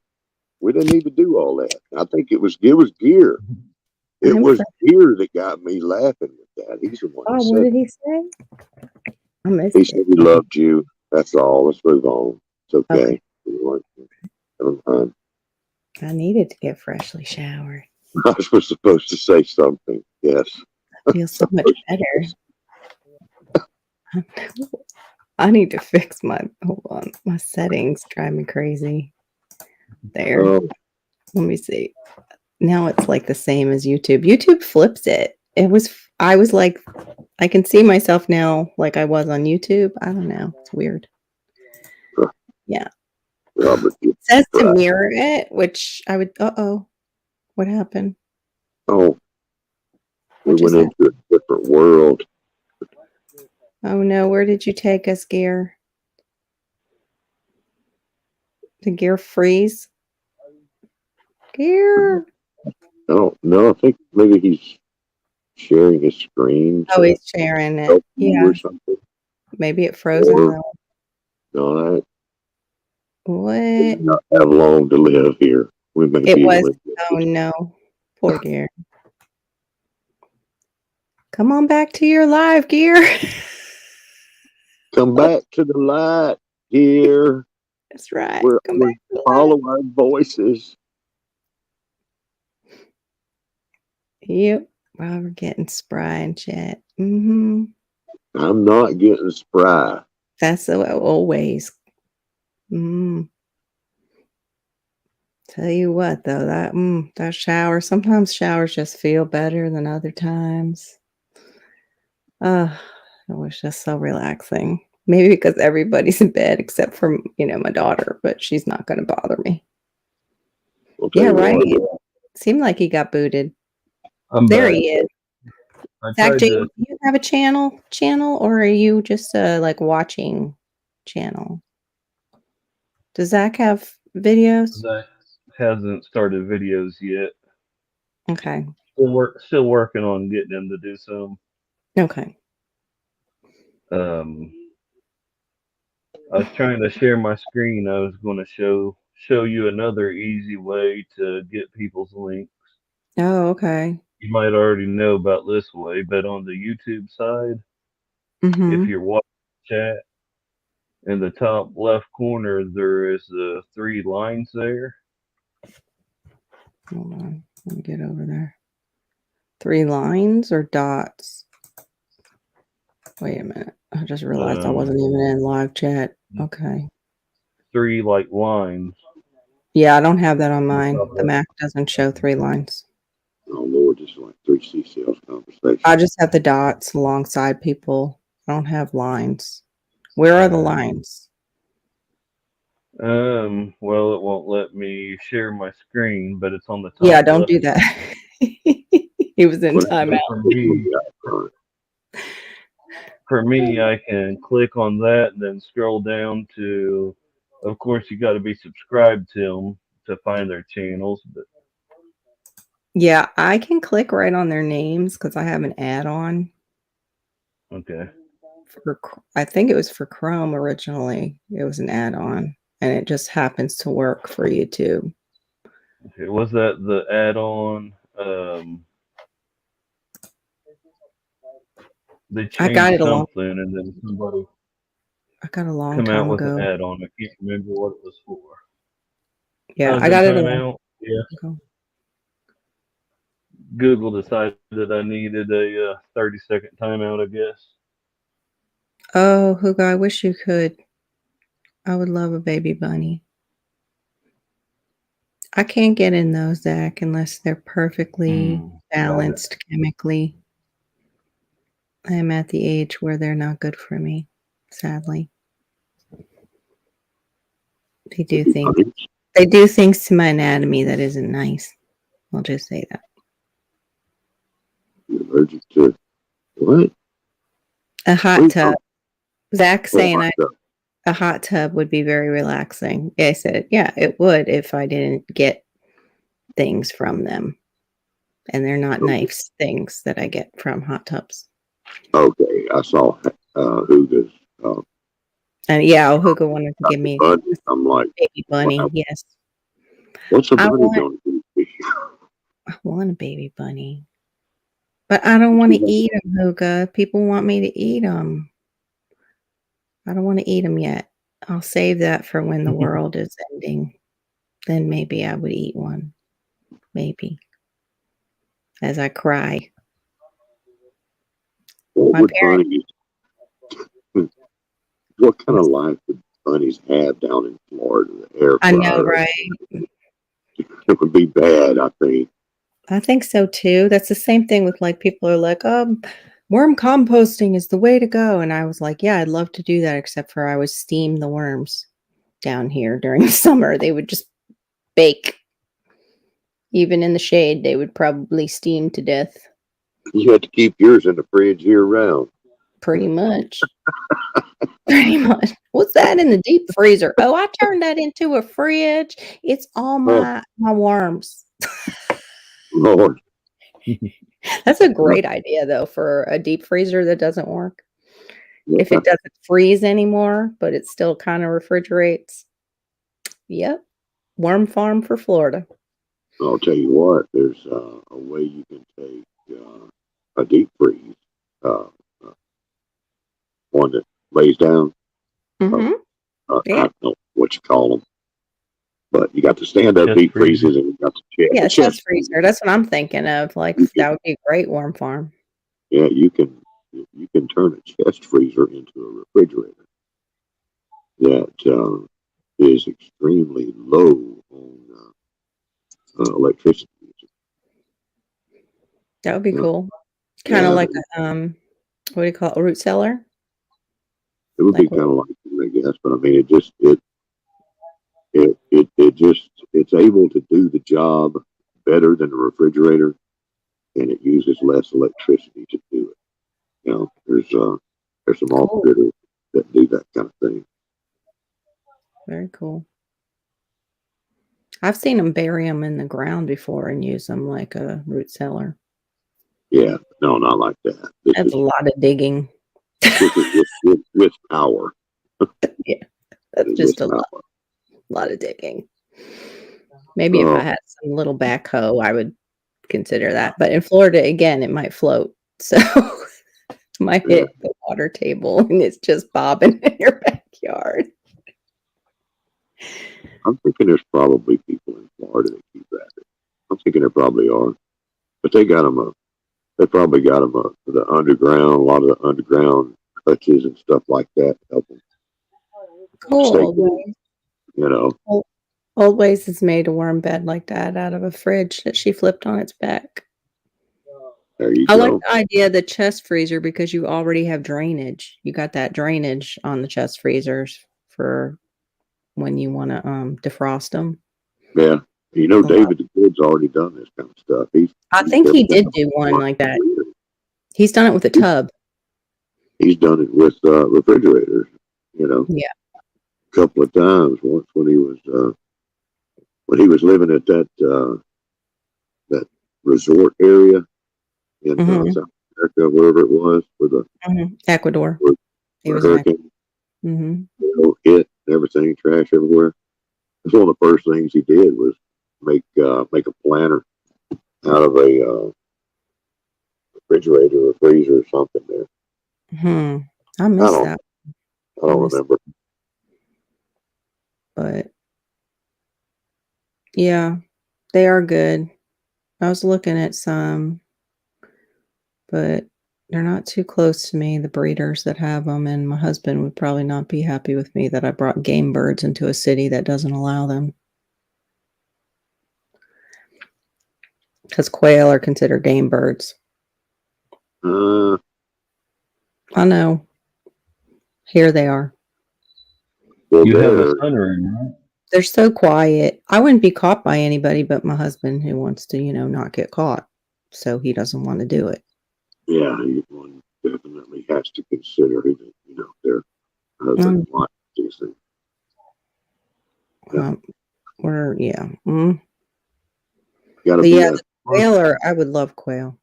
we didn't need to do all that. I think it was gear. It I'm was fresh. gear that got me laughing with that. He's the one Oh, that what said did he say? I missed he it. said he loved you. That's all. Let's move on. It's okay. Never mind. I needed to get freshly showered. I was supposed to say something. Yes. I feel so much better. I need to fix hold on, my settings drive me crazy. There. Oh, Let me see. Now it's like the same as YouTube. YouTube flips it. I was like, I can see myself now like I was on YouTube. I don't know. It's weird. Yeah. Robert. It says to mirror it, which I would, what happened? Oh, we went into a different world. Oh no, where did you take us, Gear? Did Gear freeze? Gear. Oh, no, I think maybe he's sharing his screen. Oh, he's sharing it. Yeah. Or something. Maybe it frozen though. No, What? we not have long to live here. We may It be was. Oh no, poor Gear. Come on back to your live, Gear. Come back to the light, Gear. That's right. We follow our voices. Yep. Wow, we're getting spry in chat. Mm-hmm. I'm not getting spry. That's the always. Tell you what, though, that shower. Sometimes showers just feel better than other times. It was just so relaxing. Maybe because everybody's in bed except for my daughter, but she's not going to bother me. Yeah, right. Seemed like he got booted. There he is. Zach, do you have a channel, or are you just like watching channel? Does Zach have videos? Zach hasn't started videos yet. Okay. Still working on getting him to do some. Okay. I was trying to share my screen. I was going to show you another easy way to get people's links. Oh, okay. You might already know about this way, but on the YouTube side, if you're watching chat, in the top left corner, there is the 3 lines there. Hold on. Let me get over there. 3 lines or dots? Wait a minute. I just realized I wasn't even in live chat. Okay. 3 like lines. Yeah, I don't have that on mine. The Mac doesn't show 3 lines. Oh Lord, just like 3 CCL's conversation. I just have the dots alongside people. I don't have lines. Where are the lines? Well, it won't let me share my screen, but it's on the Yeah, top don't left. do that. He was in What timeout. For me, I can click on that and then scroll down to. Of course, you got to be subscribed to them to find their channels. But Yeah, I can click right on their names because I have an add-on okay, I think it was for Chrome originally. It was an add-on, and it just happens to work for YouTube. okay, was that the add-on? They I got changed it a long something, and then somebody I got a long come out time with an ago. add-on. I can't remember what it was for. I Yeah, was I in got it a long timeout. Yeah, time ago. Google decided that I needed a 30-second timeout. I guess. Oh, Hugo, I wish you could. I would love a baby bunny. I can't get in those, Zach, unless they're perfectly Hmm. balanced chemically. I am at the age where they're not good for me, sadly. They do things. They do things to my anatomy that isn't nice. I'll just say that. You're allergic to what? A What are hot you tub. talking Zach about? saying a hot tub would be very relaxing. I said, yeah, it would if I didn't get things from them. And they're not nice things that I get from hot tubs. Okay, I saw Huga's And yeah, Ohuga wanted to give me bunny. I'm like, a baby bunny. wow, Yes. what's a I bunny want going to do? I want a baby bunny. But I don't want to eat them, Huga. People want me to eat them. I don't want to eat them yet. I'll save that for when the world is ending. Then maybe I would eat one. Maybe. As I cry. What My would parents. bunnies? What kind of life would bunnies have down in Florida? The air I know, fryer. right? It would be bad, I think. I think so too. That's the same thing with like people are like, worm composting is the way to go. And I was like, yeah, I'd love to do that, except for I would steam the worms down here during the summer. They would just bake. Even in the shade, they would probably steam to death. You had to keep yours in the fridge year round. Pretty much. Pretty much. What's that in the deep freezer? Oh, I turned that into a fridge. It's all Oh, my worms. Lord. That's a great idea though for a deep freezer that doesn't work. Yeah, If it doesn't freeze anymore, but it still kind of refrigerates. Yep. Worm farm for Florida. I'll tell you what, there's a way you can take a deep freeze, uh, uh, one that lays down. Mm-hmm. I Yeah. don't know what you call them, but you got the stand up Chest deep freezer. freezes and you got the Yeah, chest. chest freezer. That's what I'm thinking of. Like that would be a great worm farm. Yeah, you can turn a chest freezer into a refrigerator that is extremely low on electricity. That would be Yeah, cool. Kind of yeah, like a what do you call it? A root cellar? it would be Like kind of like that, I guess. But I mean, it's able to do the job better than the refrigerator, and it uses less electricity to do it. You know, there's some cool. off-gridders that do that kind of thing. Very cool. I've seen them bury them in the ground before and use them like a root cellar. Yeah, no, not like that. This That's a lot of digging. is with power. Yeah, that's It's just with a power. lot of digging. Maybe if I Oh, had some little backhoe, I would consider that. But in Florida, again, it might float. So it might yeah. hit the water table and it's just bobbing in your backyard. I'm thinking there's probably people in Florida that keep rabbits. I'm thinking there probably are, but they got them. They probably got them the underground. A lot of the underground hutches and stuff like that to help them Cool. stay Old cool. Ways. You know. Old Ways has made a worm bed like that out of a fridge that she flipped on its back. There you I like go. the idea of the chest freezer because you already have drainage. You got that drainage on the chest freezers for when you want to defrost them. Yeah. David the Good's already done this kind of stuff. I think he did do one like that. He's done it with a tub. He's done it with refrigerators, Yeah. a couple of times. Once when he was living at that resort area in South America, wherever it was, for the Ecuador. He was hurricane. Mm-hmm. Hit everything, trash everywhere. That's one of the first things he did was make a planter out of a refrigerator or freezer or something there. I miss that. I don't remember. But yeah, they are good. I was looking at some, but they're not too close to me, the breeders that have them, and my husband would probably not be happy with me that I brought game birds into a city that doesn't allow them. Because quail are considered game birds. I know. Here they are. You have a sunroom, right? They're so quiet. I wouldn't be caught by anybody but my husband, who wants to, not get caught. So he doesn't want to do it. Yeah, one definitely has to consider their husband wants these things. The quail I would love quail.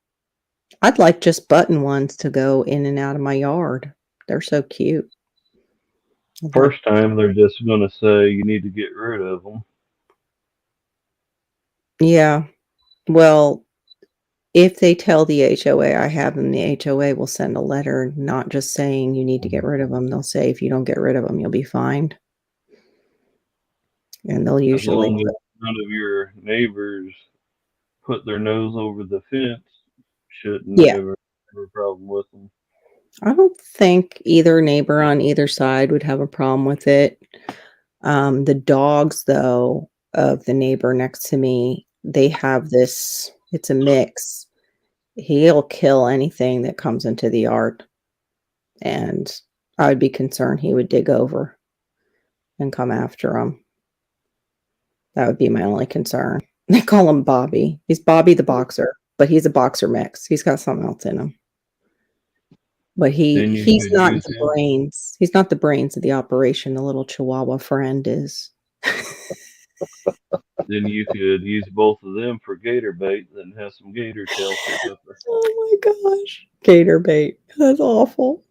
I'd like just button ones to go in and out of my yard. They're so cute. First time they're just going to say you need to get rid of them. Yeah. Well, if they tell the HOA I have them, the HOA will send a letter, not just saying you need to get rid of them. They'll say if you don't get rid of them, you'll be fined. And they'll usually. As long as none of your neighbors put their nose over the fence, shouldn't have a problem with them. I don't think either neighbor on either side would have a problem with it. The dogs, though, of the neighbor next to me, they have this, it's a mix. He'll kill anything that comes into the yard. And I would be concerned he would dig over and come after them. That would be my only concern. They call him Bobby. He's Bobby the boxer, but he's a boxer mix. He's got something else in him. But he's not the brains. He's not the brains of the operation. The little Chihuahua friend is. Then you could use both of them for gator bait and have some gator tail. Oh my gosh. Gator bait. That's awful.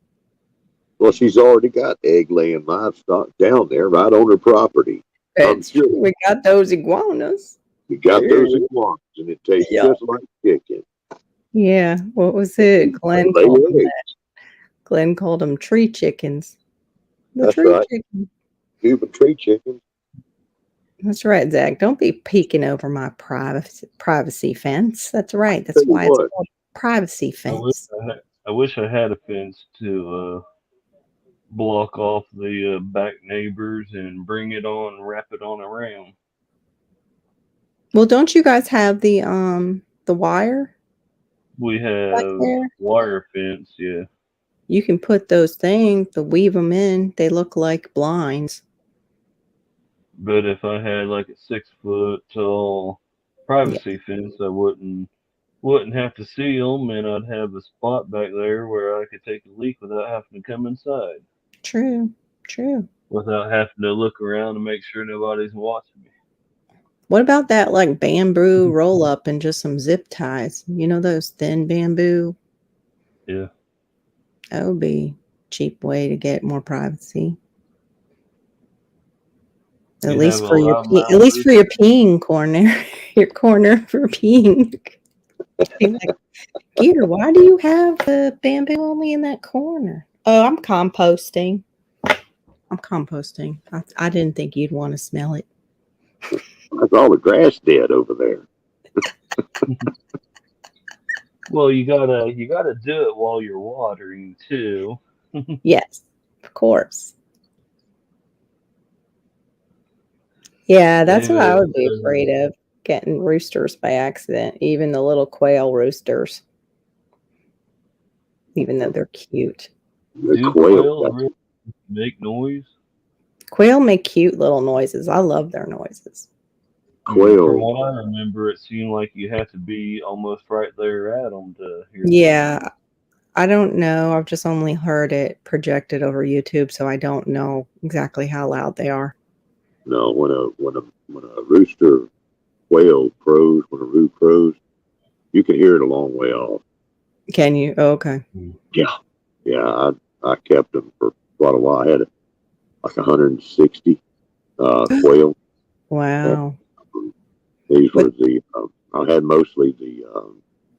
Well, she's already got egg-laying livestock down there right on her property. That's true. We got those iguanas. You got those iguanas, and it tastes just like chicken. Yeah. What was it? Glenn called them tree chickens. That's right. Cuban tree chickens. That's right, Zach. Don't be peeking over my privacy fence. That's right. That's why it's called privacy fence. I wish I had a fence to block off the back neighbors and bring it on, wrap it on around. Well, don't you guys have the wire? We have wire fence, yeah. You can put those things, weave them in. They look like blinds. But if I had like a 6 foot tall privacy fence, I wouldn't have to see them, and I'd have a spot back there where I could take a leak without having to come inside. True. Without having to look around and make sure nobody's watching me. What about that like bamboo roll up and just some zip ties? You know those thin bamboo? Yeah. That would be a cheap way to get more privacy. At least for your peeing corner. Your corner for peeing. Like, Gator, why do you have the bamboo only in that corner? Oh, I'm composting. I didn't think you'd want to smell it. That's all the grass dead over there. Well, you gotta do it while you're watering too. Yes, of course. Yeah, that's what I would be afraid of, getting roosters by accident, even the little quail roosters, even though they're cute. Do quails really make noise? Quail make cute little noises. I love their noises. From Quail, what I remember, it seemed like you have to be almost right there at them to hear them. Yeah, I don't know. I've just only heard it projected over YouTube, so I don't know exactly how loud they are. no, when a rooster quail crows, when a roo crows, you can hear it a long way off. Can you? Oh, okay. Yeah, yeah. I kept them for quite a while. I had like 160 quail. Wow. These What? were I had mostly the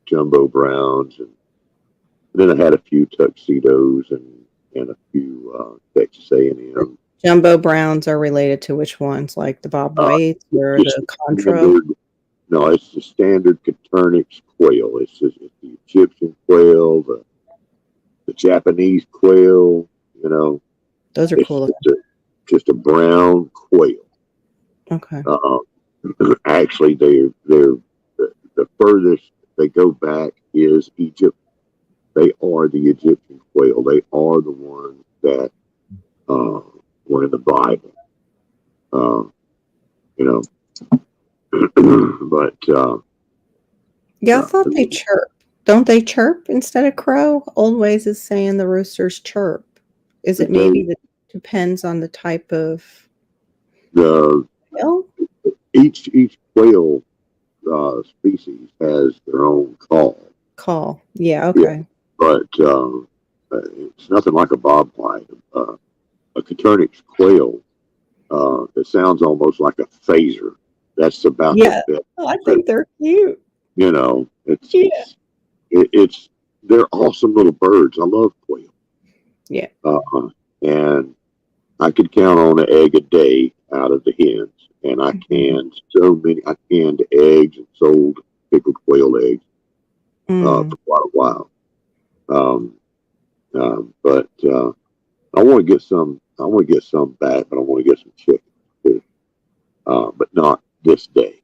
jumbo browns, and then I had a few tuxedos and a few Texas A&M. Jumbo Browns are related to which ones? Like the Bob Whites or Just the Contro? standard, no, it's the standard Coturnix quail. It's the Egyptian quail, the Japanese quail. You know, Those are it's cool. just a brown quail. Okay. Actually, they're the furthest they go back is Egypt. They are the Egyptian quail. They are the ones that were in the Bible. You know, but Yeah, I thought they chirp. Don't they chirp instead of crow? Old Ways is saying the roosters chirp. Is it maybe that depends on the type of quail? each quail species has their own call. Yeah, okay. But it's nothing like a bobwhite. A Coturnix quail, it sounds almost like a phaser. That's about Yeah. the best. Oh, I think they're cute. You know, it's they're awesome little birds. I love quail. Yeah. And I could count on an egg a day out of the hens. And I canned I canned eggs and sold pickled quail eggs for quite a while. But I want to get some back, but I want to get some chicken too. But not this day.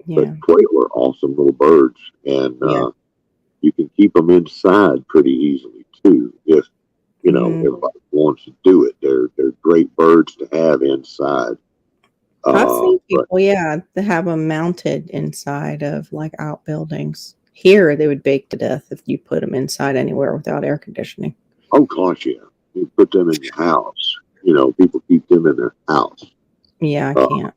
Yeah. But quail are awesome little birds, and you can keep them inside pretty easily too. If everybody wants to do it, they're great birds to have inside. I've seen people, to have them mounted inside of like outbuildings. Here, they would bake to death if you put them inside anywhere without air conditioning. Oh gosh, yeah. You put them in your house. People keep them in their house. Yeah, I can't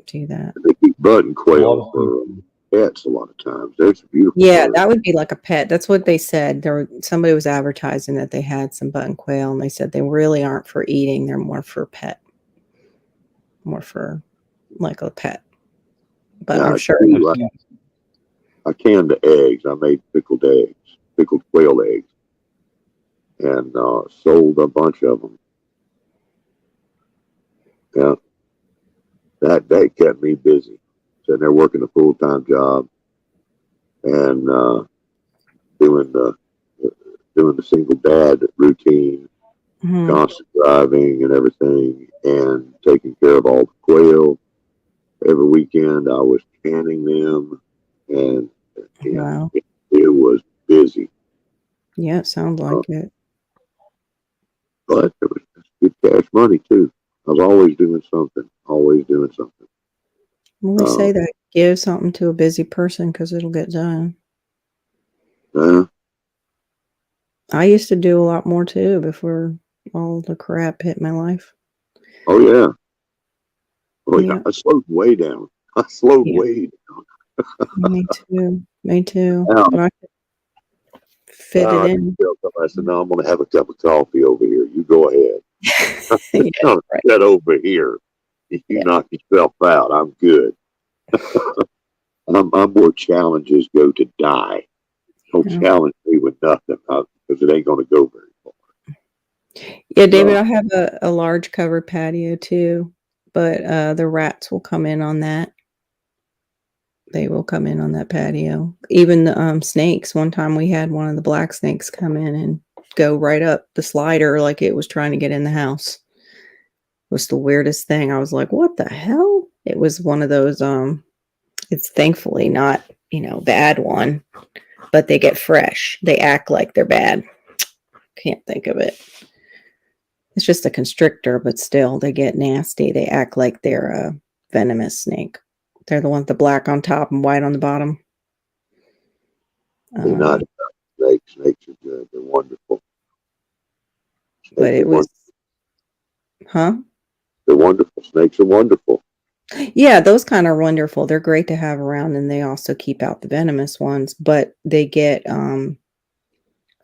do that. They keep button quail for pets a lot of times. There's beautiful. Yeah, birds. that would be like a pet. That's what they said. Somebody was advertising that they had some button quail, and they said they really aren't for eating. They're more for pet, more for like a pet. But I'm sure. I canned the eggs. I made pickled quail eggs, and sold a bunch of them. Yeah, that kept me busy. Sitting there working a full-time job and doing the single dad routine, constant driving and everything, and taking care of all the quail. Every weekend I was canning them, and Wow. it was busy. Yeah, it sounds like it. But it was good cash money too. I was always doing something. Well, they say that give something to a busy person because it'll get done. I used to do a lot more too before all the crap hit my life. Oh yeah. I slowed way down. Way down. Me too. Now, but I could fit it in. I said, no, I'm going to have a cup of coffee over here. You go ahead. Get over here. If you knock yourself out, I'm good. I'm more challenges go to die. Don't challenge me with nothing because it ain't going to go very far. Yeah, David, I have a large covered patio too, but the rats will come in on that. They will come in on that patio. Even the snakes. One time we had one of the black snakes come in and go right up the slider like it was trying to get in the house. It was the weirdest thing. I was like, what the hell? It was one of those, it's thankfully not, bad one, but they get fresh. They act like they're bad. Can't think of it. It's just a constrictor, but still, they get nasty. They act like they're a venomous snake. They're the ones, the black on top and white on the bottom. They're not snakes. Snakes are good. They're wonderful. But it was, huh? They're wonderful. Snakes are wonderful. Yeah, those kind are wonderful. They're great to have around, and they also keep out the venomous ones, but they get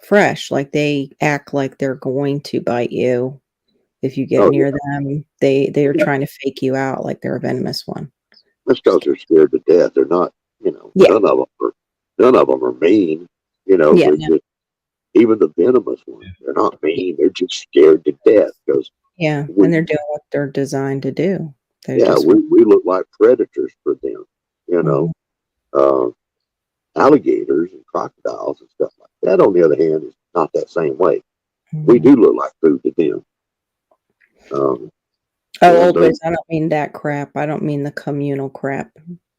fresh. Like they act like they're going to bite you if you get near them. They're trying to fake you out like they're a venomous one. That's because they're scared to death. They're not, none of them are mean. They're just, even the venomous ones, they're not mean. They're just scared to death because and they're doing what they're designed to do. We look like predators for them. Alligators and crocodiles and stuff like that, on the other hand, is not that same way. We do look like food to them. Old ways. I don't mean that crap. I don't mean the communal crap.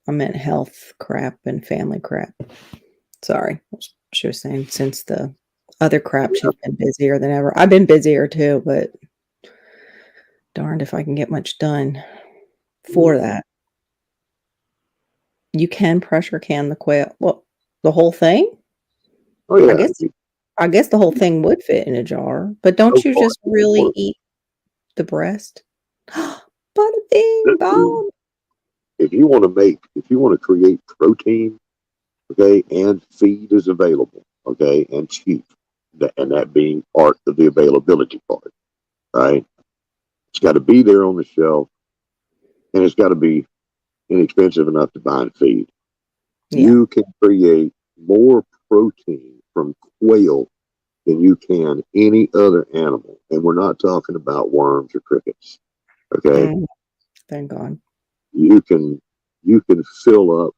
I meant health crap and family crap. Sorry. She was saying since the other crap, she's been busier than ever. I've been busier too, but darned if I can get much done for that. You can pressure can the quail. Well, the whole thing? Oh, yeah. I guess the whole thing would fit in a jar, but don't you just really eat the breast? Bada bing, Bob. If you want to create protein, okay, and feed is available, okay, and cheap, and that being part of the availability part, right? It's got to be there on the shelf, and it's got to be inexpensive enough to buy and feed. Yeah. You can create more protein from quail than you can any other animal, and we're not talking about worms or crickets. Okay. Thank God. You can fill up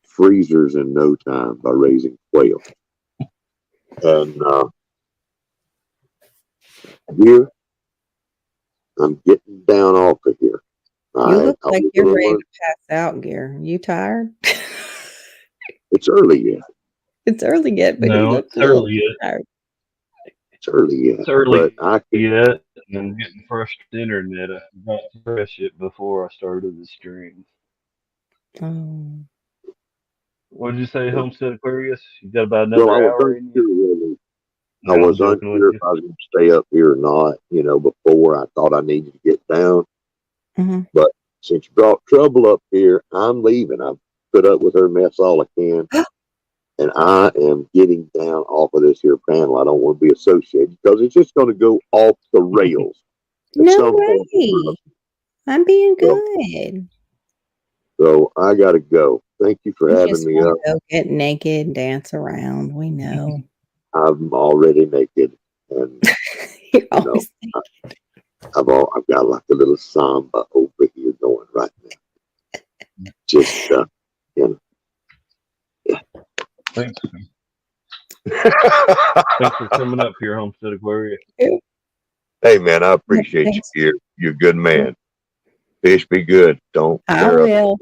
freezers in no time by raising quail. And here, I'm getting down off of here. You look like you're ready to pass out, Gear. You tired? It's early yet. It's early yet, but you look early yet. Tired. It's early yet. It's early yet, and I'm getting fresh internet. I forgot to fresh it before I started the stream. Oh. What did you say, Homestead Aquarius? You got about another hour in you? I was unsure if I was going to stay up here or not. Before I thought I needed to get down. Mm-hmm. But since you brought trouble up here, I'm leaving. I've put up with her mess all I can. And I am getting down off of this here panel. I don't want to be associated because it's just going to go off the rails. No way. I'm being good. So I got to go. Thank you for having me up. Go get naked, dance around. We know. I'm already naked, and You're always naked. I've got like a little samba over here going right now. Just Yeah. Thanks. Thanks for coming up here, Homestead Aquarius. Hey man, I appreciate you. You're a good man. Fish be good. Don't. I will.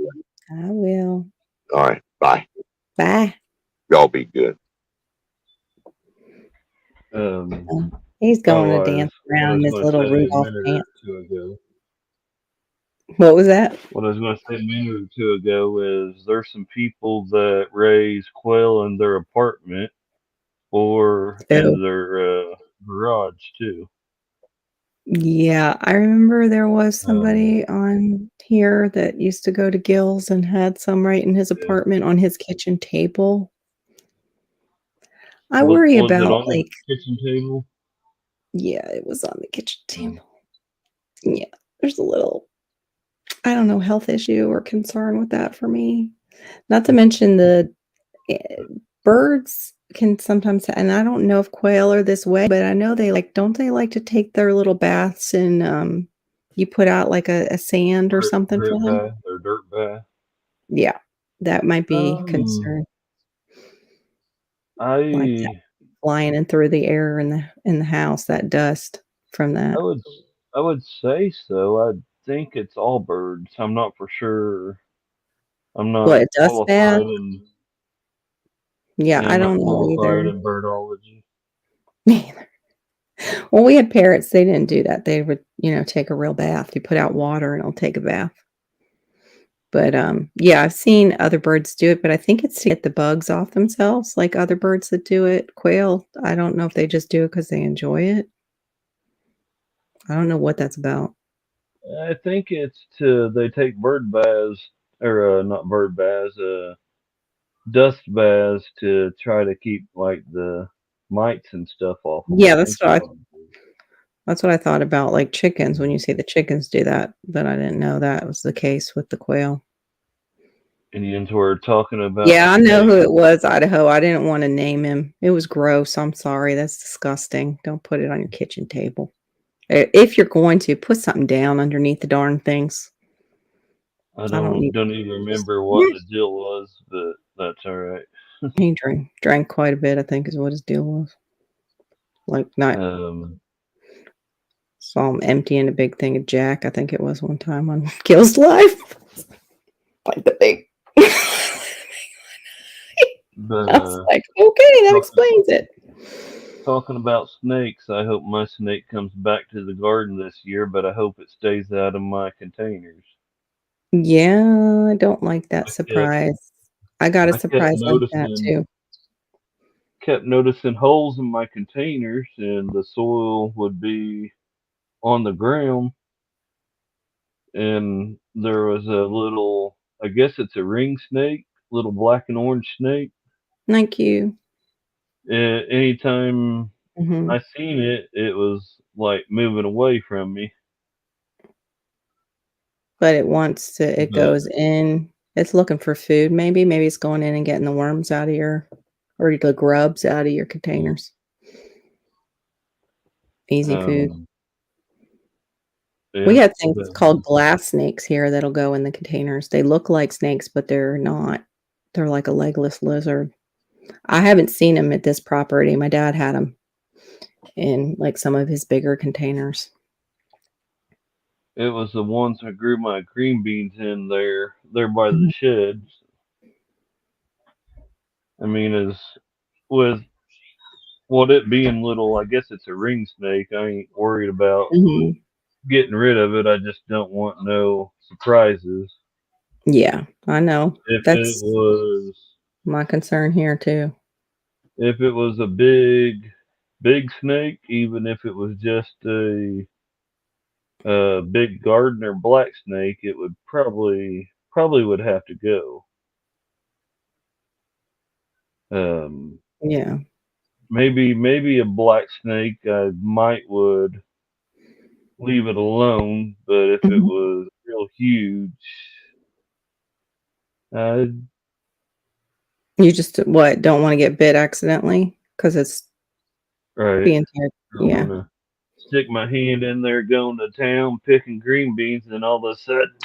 I will. All right. Bye. Bye. Y'all be good. He's going to dance around in his little Rudolph pants. What was that? What I was going to say a minute or two ago is there's some people that raise quail in their apartment or in their garage too. Yeah, I remember there was somebody on here that used to go to Gill's and had some right in his apartment on his kitchen table. I worry about like kitchen table. Yeah, it was on the kitchen table. Yeah, there's a little, I don't know, health issue or concern with that for me. Not to mention the birds can sometimes, and I don't know if quail are this way, but I know don't they like to take their little baths and you put out like a sand or something for them? Their dirt bath. Yeah, that might be concern. Like flying in through the air in the house, that dust from that. I would say so. I think it's all birds. I'm not for sure. I'm not qualified in. Yeah, I don't know either. In birdology. Neither. Well, we had parrots, they didn't do that. They would, take a real bath. You put out water and it'll take a bath. But, yeah, I've seen other birds do it, but I think it's to get the bugs off themselves, like other birds that do it. Quail, I don't know if they just do it because they enjoy it. I don't know what that's about. I think they take bird baths or not bird baths, dust baths to try to keep like the mites and stuff off them. Yeah, I think that's what it is. that's what I thought about, like chickens, when you say the chickens do that, but I didn't know that was the case with the quail. Indians were talking about Yeah, I know who snakes. it was, Idaho. I didn't wanna name him. It was gross, I'm sorry, that's disgusting. Don't put it on your kitchen table. If you're going to, put something down underneath the darn things. I I don't need don't even just remember what the deal was, but that's all right. he drank quite a bit, I think is what his deal was. Like, not Um, saw him emptying a big thing of Jack, I think it was one time on Gil's Life. Like the big but I was like, "Okay, that talking explains it." talking about snakes, I hope my snake comes back to the garden this year, but I hope it stays out of my containers. Yeah, I don't like that I kept surprise. I got a I kept surprise like that noticing too. holes in my containers, and the soil would be on the ground, and there was a little, I guess it's a ring snake, little black and orange snake. Thank you. Anytime Mhm. I seen it, it was like moving away from me. But it But goes in, it's looking for food maybe it's going in and getting the worms out of your or the grubs out of your containers. Easy food. um, We yeah, have things but called glass snakes here that'll go in the containers. They look like snakes, but they're not. They're like a legless lizard. I haven't seen them at this property. My dad had them in, like, some of his bigger containers. it was the ones I grew my green beans in there by the Mhm, sheds. I mean, as with what it being little, I guess it's a ring snake. I ain't worried about mhm. getting rid of it. I just don't want no surprises. Yeah, I know. If it That's was my concern here too. a big snake, even if it was just a big garden or black snake, it would probably would have to go. Um, Yeah. maybe a black snake I might would leave it alone, but if it Mhm. was real huge, I You just what, don't wanna get bit accidentally? 'Cause it's right. being here. I don't Yeah. want to stick my hand in there going to town picking green beans, and all of a sudden,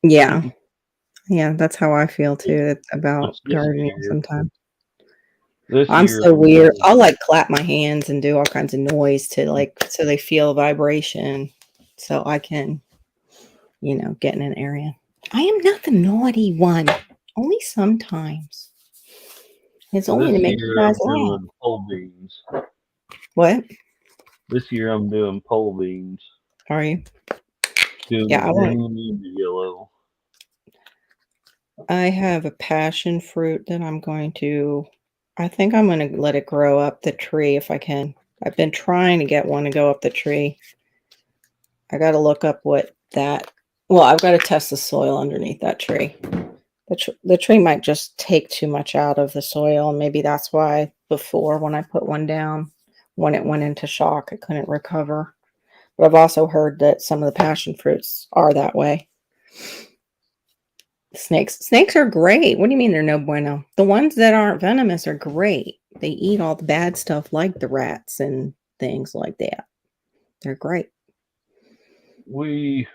Yeah. Yeah, that's how I feel too about which gardening sometimes. this I'm year so I'm weird. doing I'll, like, clap my hands and do all kinds of noise to, like so they feel vibration so I can, get in an area. I am not the naughty one. Only sometimes. It's only to this make you year guys I'm laugh. doing pole beans. What? This year I'm doing pole beans, Are you? doing Yeah, I want green and yellow. I have a passion fruit that I think I'm gonna let it grow up the tree if I can. I've been trying to get one to go up the tree. I gotta look up what that well, I've gotta test the soil underneath that tree. The tree might just take too much out of the soil, and maybe that's why before when I put one down, when it went into shock, it couldn't recover. But I've also heard that some of the passion fruits are that way. Snakes are great. What do you mean they're no bueno? The ones that aren't venomous are great. They eat all the bad stuff like the rats and things like that. They're great. We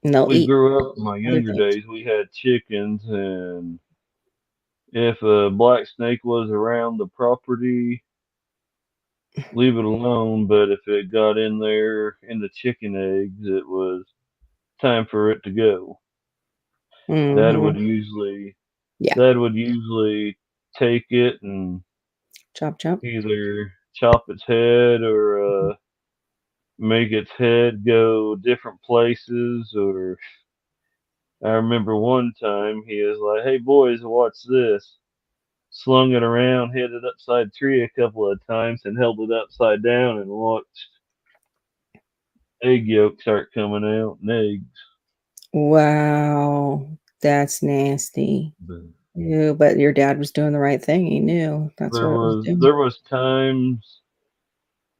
And they'll we eat grew up in my other younger things. days. We had chickens, and if a black snake was around the property, leave it alone. But if it got in there in the chicken eggs, it was time for it to go. Dad would Mhm. usually Yeah. Dad would usually take it and Chop chop. either chop its head or make its head go different places. Or I remember one time he was like, "Hey boys, watch this." Slung it around, hit it upside the tree a couple of times, and held it upside down and watched egg yolks start coming out and eggs. Wow, that's nasty. But Ew, but your dad was doing the right thing. He knew that's there what it was was doing. there was times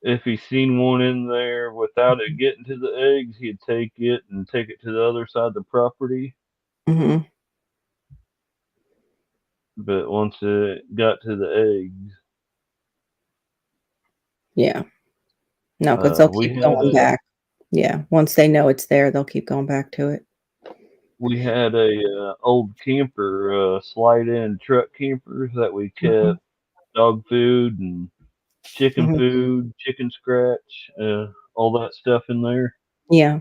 if he seen one in there without it getting to the eggs, he'd take it and take it to the other side of the property. Hmm. But once it got to the eggs, Yeah. No, because they'll we keep had going a back. Yeah. Once they know it's there, they'll keep going back to it. old camper, slide-in truck campers that we Hmm. kept dog food and chicken Hmm. food, chicken scratch, all that stuff in there. Yeah.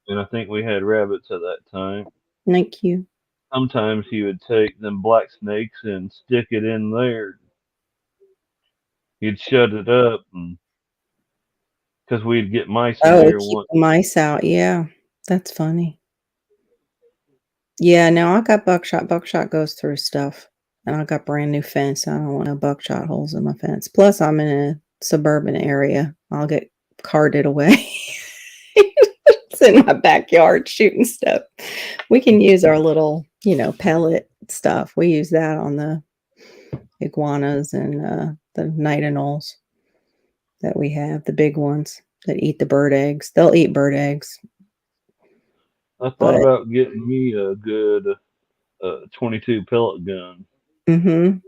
And I think we had rabbits at that time. Thank you. Sometimes he would take them black snakes and stick it in there. He'd shut it up, and because we'd get mice in Oh, there keep once. the mice out. Yeah. That's funny. Yeah, no, I got buckshot. Buckshot goes through stuff. And I got brand new fence. I don't want no buckshot holes in my fence. Plus, I'm in a suburban area. I'll get carted away. It's in my backyard shooting stuff. We can use our little, pellet stuff. We use that on the iguanas and the night anoles that we have, the big ones that eat the bird eggs. They'll eat bird eggs, I thought but about getting me a good 22 pellet gun. mm-hmm.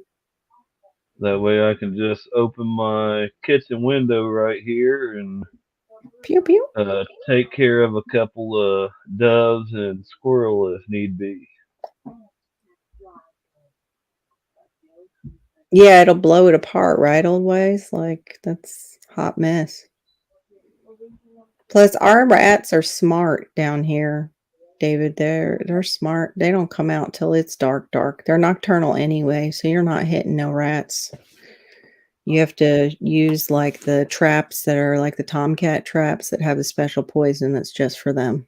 That way I can just open my kitchen window right here and Pew pew. take care of a couple of doves and squirrel if need be. Yeah, it'll blow it apart, right, old ways? Like, that's hot mess. Plus, our rats are smart down here, David. They're smart. They don't come out till it's dark, dark. They're nocturnal anyway, so you're not hitting no rats. You have to use like the traps that are like the tomcat traps that have a special poison that's just for them.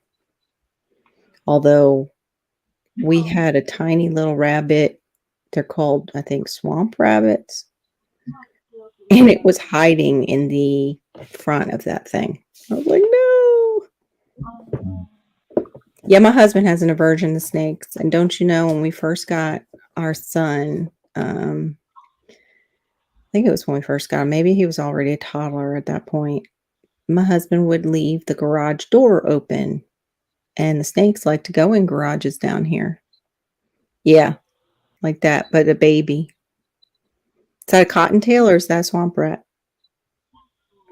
Although we had a tiny little rabbit, they're called, I think, swamp rabbits, and it was hiding in the front of that thing. I was like, no. Yeah, my husband has an aversion to snakes. And don't you know, when we first got our son, I think it was when we first got him, maybe he was already a toddler at that point. My husband would leave the garage door open, and the snakes like to go in garages down here. Yeah, like that, but a baby. Is that a cottontail or is that a swamp rat?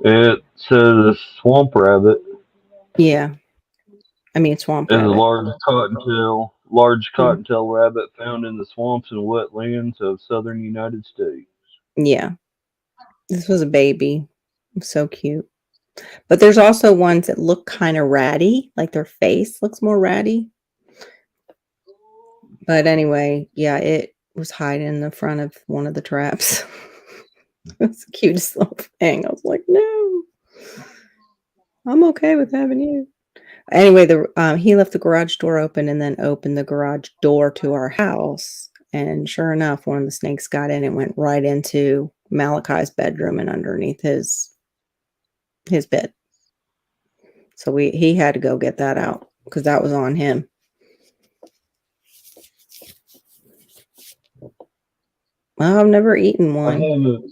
It's a swamp rabbit. Yeah, I mean swamp Is a rabbit. large Mhm. cottontail rabbit found in the swamps and wetlands of southern United States. Yeah, this was a baby. So cute. But there's also ones that look kind of ratty, like their face looks more ratty. But anyway, yeah, it was hiding in the front of one of the traps. It's the cutest little thing. I was like, no, I'm okay with having you. Anyway, he left the garage door open and then opened the garage door to our house. And sure enough, one of the snakes got in and went right into Malachi's bedroom and underneath his bed. So he had to go get that out because that was on him. Well, I've never eaten I one. haven't.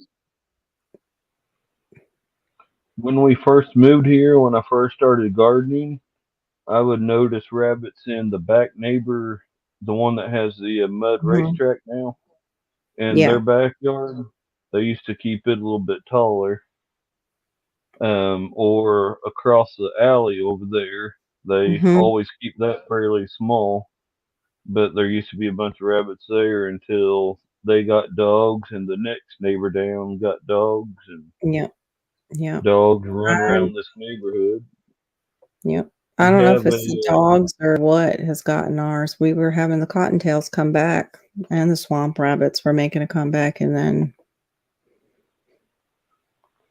When we first moved here, when I first started gardening, I would notice rabbits in the back neighbor, the one that has the mud Mhm. racetrack now, in their Yeah. backyard. They used to keep it a little bit taller. Or across the alley over there, they Mhm. always keep that fairly small. But there used to be a bunch of rabbits there until they got dogs, and the next neighbor down got dogs, and Yep. Yep. dogs run Um, around this neighborhood. yep. I We don't know if have it's the dogs or what has gotten ours. We were having the cottontails come back and the swamp rabbits were making a comeback, and then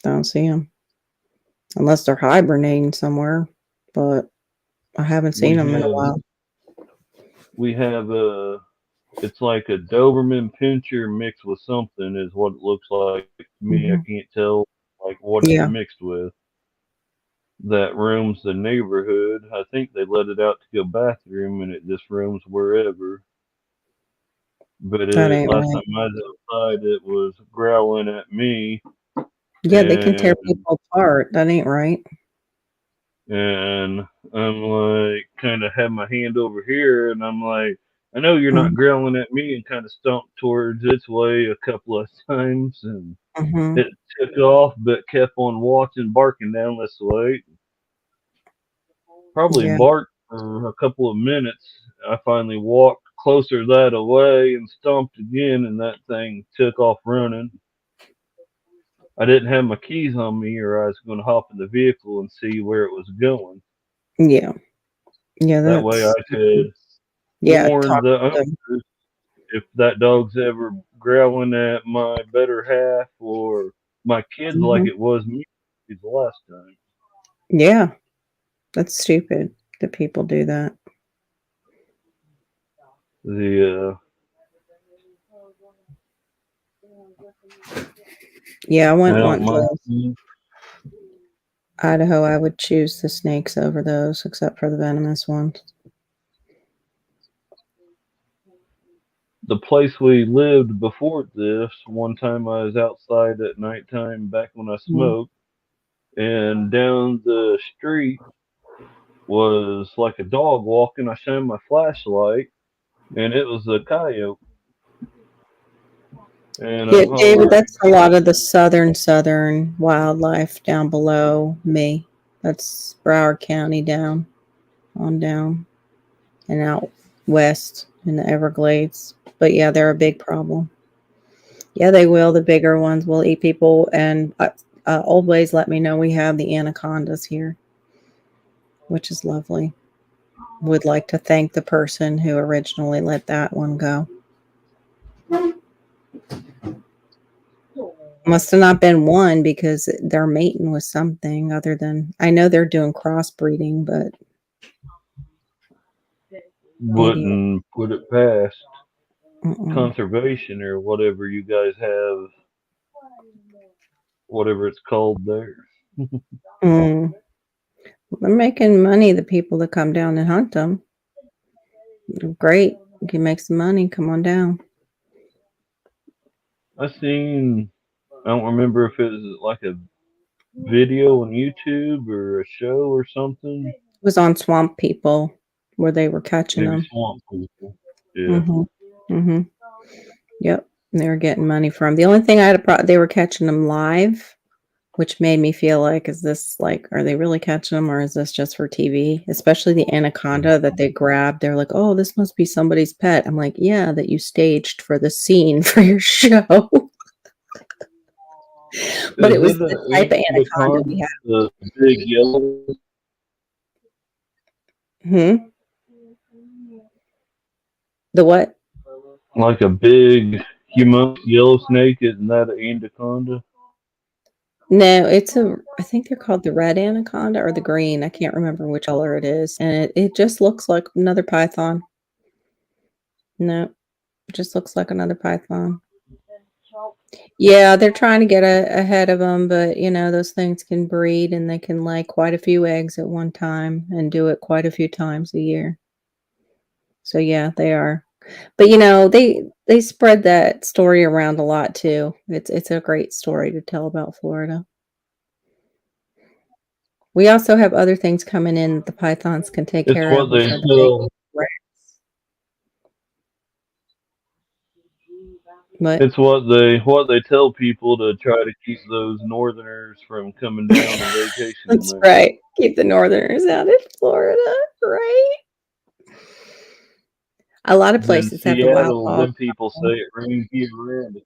Don't see them unless they're hibernating somewhere, but I haven't seen them in a while. We have it's like a Doberman Pinscher mixed with something is what it looks like to me. I can't tell like what it's mixed with. That roams the neighborhood. I think they let it out to go bathroom, and it just roams wherever. But last time I was outside, it was growling at me. Yeah, they can tear people apart. That ain't right. And I'm like, kind of have my hand over here, and I'm like, I know you're not growling at me, and kind of stomped towards its way a couple of times, and it took off, but kept on watching, barking down this way. Probably barked for a couple of minutes. I finally walked closer that away and stomped again, and that thing took off running. I didn't have my keys on me, or I was going to hop in the vehicle and see where it was going. Yeah. Yeah, that way I could warn the owners if that dog's ever growling at my better half or my kids like it was me the last time. Yeah. That's stupid that people do that. Yeah, I wouldn't want those. Idaho, I would choose the snakes over those, except for the venomous ones. The place we lived before this, one time I was outside at nighttime back when I smoked, and down the street was like a dog walking. I shined my flashlight, and it was a coyote. And yeah, David, that's a lot of the southern wildlife down below me. That's Broward County down, on down, and out west in the Everglades. But yeah, they're a big problem. Yeah, they will. The bigger ones will eat people. And Old Ways let me know we have the anacondas here, which is lovely. Would like to thank the person who originally let that one go. Must have not been one because they're mating with something other than, I know they're doing crossbreeding, but wouldn't put it past conservation or whatever you guys have, whatever it's called there. They're making money, the people that come down and hunt them. Great. You can make some money. Come on down. I don't remember if it was like a video on YouTube or a show or something. It was on Swamp People where they were catching them. Swamp People. Yeah. Yep. They were getting money from. The only thing I had they were catching them live, which made me feel like, is this like, are they really catching them or is this just for TV? Especially the anaconda that they grabbed. They're like, oh, this must be somebody's pet. I'm like, yeah, that you staged for the scene for your show. But it was the type of anaconda we have. The big yellow. The what? Like a big, humongous yellow snake. Isn't that an anaconda? No, I think they're called the red anaconda or the green. I can't remember which color it is. And it just looks like another python. No, it just looks like another python. Yeah, they're trying to get ahead of them, but those things can breed and they can lay quite a few eggs at one time and do it quite a few times a year. So yeah, they are. But they spread that story around a lot too. It's a great story to tell about Florida. We also have other things coming in that the pythons can take care of. It's what they tell people to try to keep those northerners from coming down on vacation. That's right. Keep the northerners out of Florida, right? A lot of places have the wild hog. Then people say it rains year round.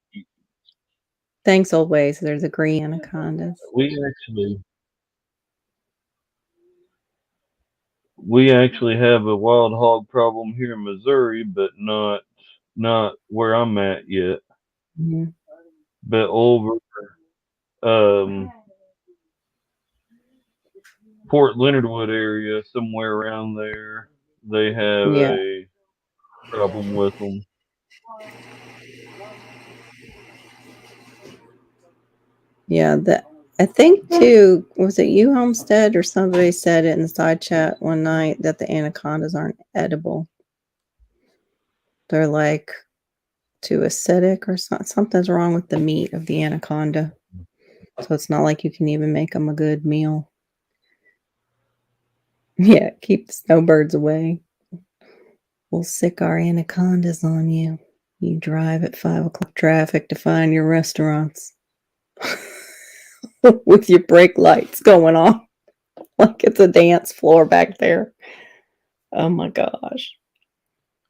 Thanks, Old Ways. There's a green anacondas. We actually have a wild hog problem here in Missouri, but not where I'm at yet. But over Fort Leonard Wood area, somewhere around there, they have Yeah. a problem with them. Yeah, I think too, was it you, Homestead, or somebody said it in the side chat one night that the anacondas aren't edible. They're like too acidic or something's wrong with the meat of the anaconda. So it's not like you can even make them a good meal. Yeah, keep the snowbirds away. We'll sick our anacondas on you. You drive at 5 o'clock traffic to find your restaurants with your brake lights going on like it's a dance floor back there. Oh my gosh.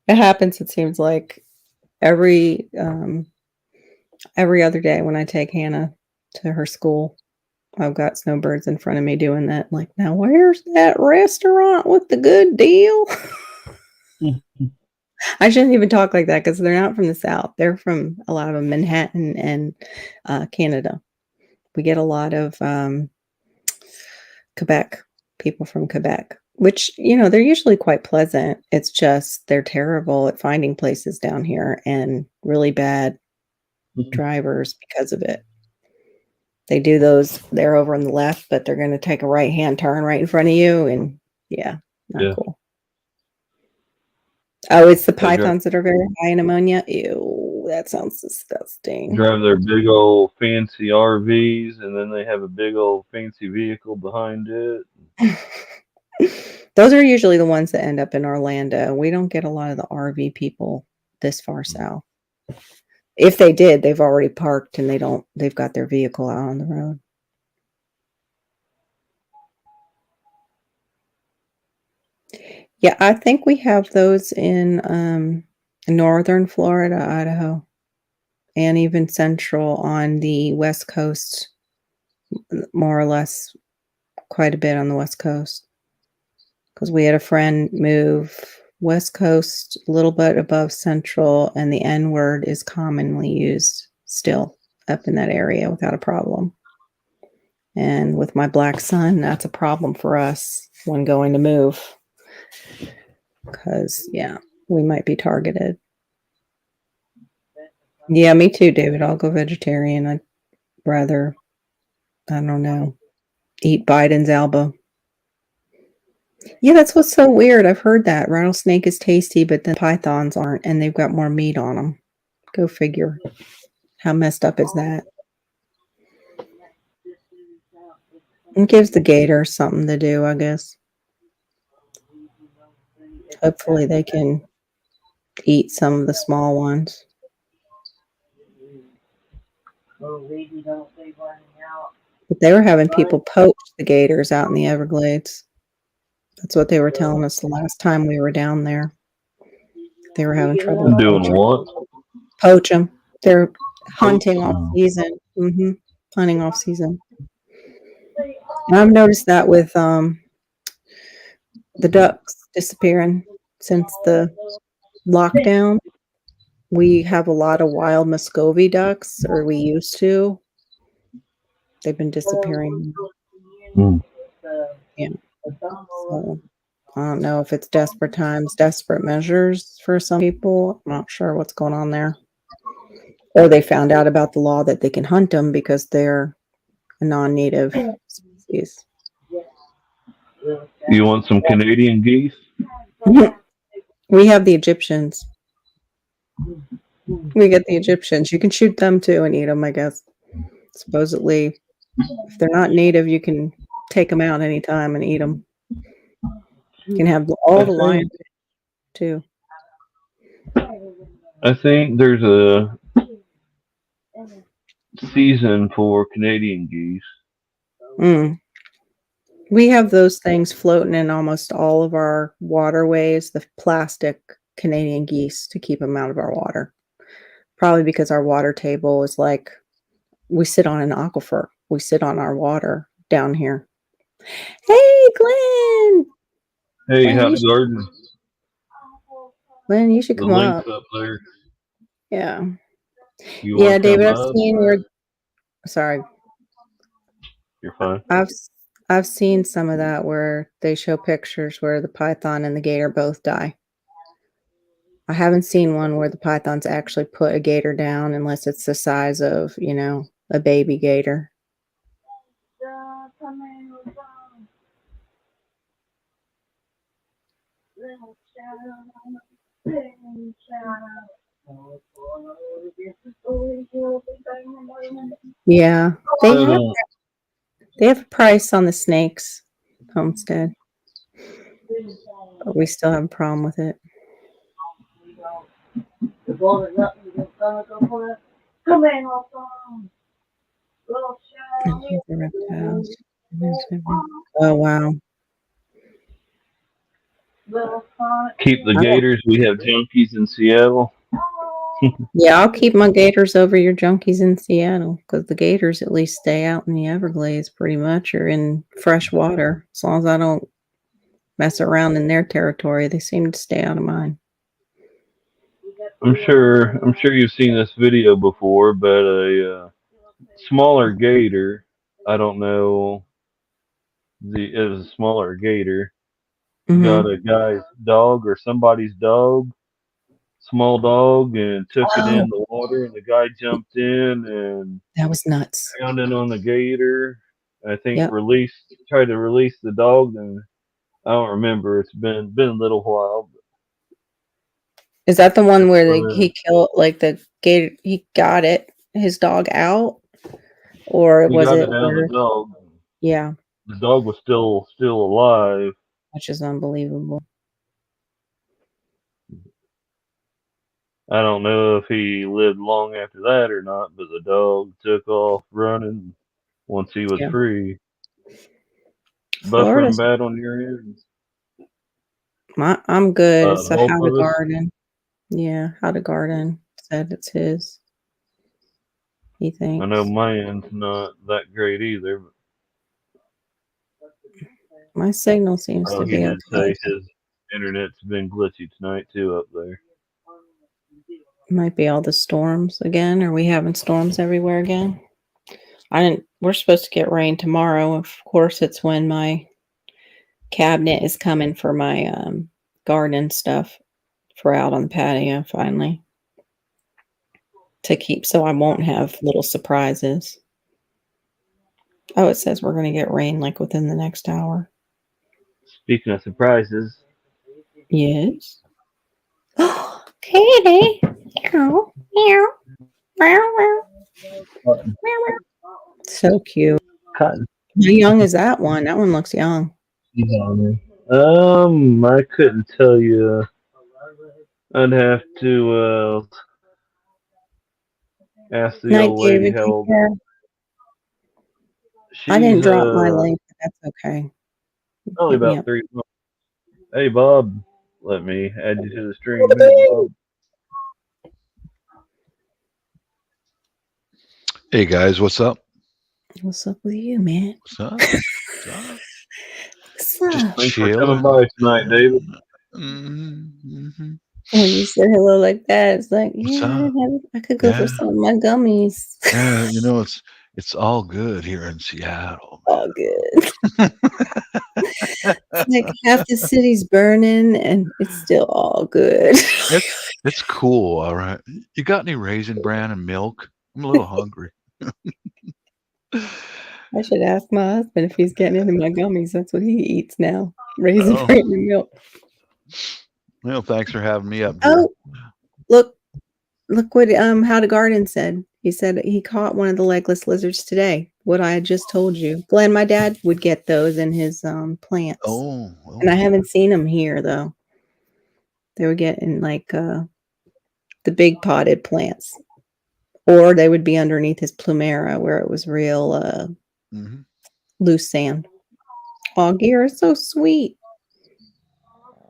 It happens, it seems like every other day when I take Hannah to her school. I've got snowbirds in front of me doing that. Like, now where's that restaurant with the good deal? I shouldn't even talk like that because they're not from the South. They're from a lot of them, Manhattan and Canada. We get a lot of Quebec, people from Quebec, which, they're usually quite pleasant. It's just they're terrible at finding places down here and really bad drivers because of it. They do those, they're over on the left, but they're going to take a right-hand turn right in front of you. And not cool. Oh, it's the pythons that are very high in ammonia. Ew, that sounds disgusting. Drive their big old fancy RVs, and then they have a big old fancy vehicle behind it. Those are usually the ones that end up in Orlando. We don't get a lot of the RV people this far south. If they did, they've already parked and they've got their vehicle out on the road. Yeah, I think we have those in northern Florida, Idaho, and even central on the West Coast, more or less quite a bit on the West Coast. Because we had a friend move West Coast, a little bit above central, and the N word is commonly used still up in that area without a problem. And with my black son, that's a problem for us when going to move. Because, we might be targeted. Yeah, me too, David. I'll go vegetarian. I'd rather, I don't know, eat Biden's elbow. Yeah, that's what's so weird. I've heard that. Rattlesnake is tasty, but the pythons aren't, and they've got more meat on them. Go figure. How messed up is that? It gives the gators something to do, I guess. Hopefully they can eat some of the small ones. But they were having people poach the gators out in the Everglades. That's what they were telling us the last time we were down there. They were having trouble doing what? Poach them. They're hunting off season. Hunting off season. And I've noticed that with the ducks disappearing since the lockdown. We have a lot of wild Muscovy ducks, or we used to. They've been disappearing. Yeah. So I don't know if it's desperate times, desperate measures for some people. I'm not sure what's going on there. Or they found out about the law that they can hunt them because they're a non-native species. You want some Canadian geese? We have the Egyptians. We get the Egyptians. You can shoot them too and eat them, I guess. Supposedly, if they're not native, you can take them out anytime and eat them. You can have all the lions too. I think there's a season for Canadian geese. We have those things floating in almost all of our waterways, the plastic Canadian geese, to keep them out of our water. Probably because our water table is like, we sit on an aquifer. We sit on our water down here. Hey, Glenn! Hey, how's the garden? Glenn, you should come up. There. Yeah. Yeah, David, I've seen your... Sorry. You're fine. I've I've seen some of that where they show pictures where the python and the gator both die. I haven't seen one where the pythons actually put a gator down unless it's the size of, a baby gator. Yeah, they have a price on the snakes homestead, but we still have a problem with it. And here's the reptiles. Oh wow! Keep the gators. We have junkies in Seattle. Yeah, I'll keep my gators over your junkies in Seattle because the gators at least stay out in the Everglades pretty much or in fresh water. As long as I don't mess around in their territory, they seem to stay out of mine. I'm sure you've seen this video before, but a smaller gator. I don't know. It was a smaller gator. Got a guy's dog or somebody's dog, small dog, and took it in the water. And the guy jumped in and That was nuts. found it on the gator. I think tried to release the dog, and I don't remember. It's been a little while. Is that the one where he killed the gator? He got his dog out, or was it? The dog. Yeah, the dog was still alive, which is unbelievable. I don't know if he lived long after that or not, but the dog took off running once he was free. Buffering bad on your end? I'm good. It's How to Garden. Yeah, How to Garden said it's his. He thinks. I know my end's not that great either. My signal seems to be okay. Say his internet's been glitchy tonight too up there. Might be all the storms again. Are we having storms everywhere again? We're supposed to get rain tomorrow. Of course, it's when my cabinet is coming for my garden stuff for out on the patio finally. To keep so I won't have little surprises. Oh, it says we're going to get rain like within the next hour. Speaking of surprises. Yes. Oh, Katie. Meow, meow, meow, meow. So cute. Cotton. How young is that one? That one looks young. I couldn't tell you. I'd have to ask the old lady how old. I didn't drop my link, but that's okay. Only about 3 months. Hey, Bob. Let me add you to the stream. Hey, Bob. Hey, guys. What's up? What's up with you, man? What's up? What's up? Just Thanks for coming by tonight, David. Mm-hmm. When you said hello like that, it's like, I could go for some of my gummies. Yeah, it's all good here in Seattle. All good. Like half the city's burning, and it's still all good. It's cool, all right. You got any Raisin Bran and milk? I'm a little hungry. I should ask my husband if he's getting into my gummies. That's what he eats now. Raisin Bran and milk. Well, thanks for having me up. Oh, look what How to Garden said. He said he caught one of the legless lizards today. What I had just told you. Glenn, my dad would get those in his plants. And I haven't seen them here though. They would get in like the big potted plants. Or they would be underneath his plumera where it was real loose sand. Oh, Gear is so sweet.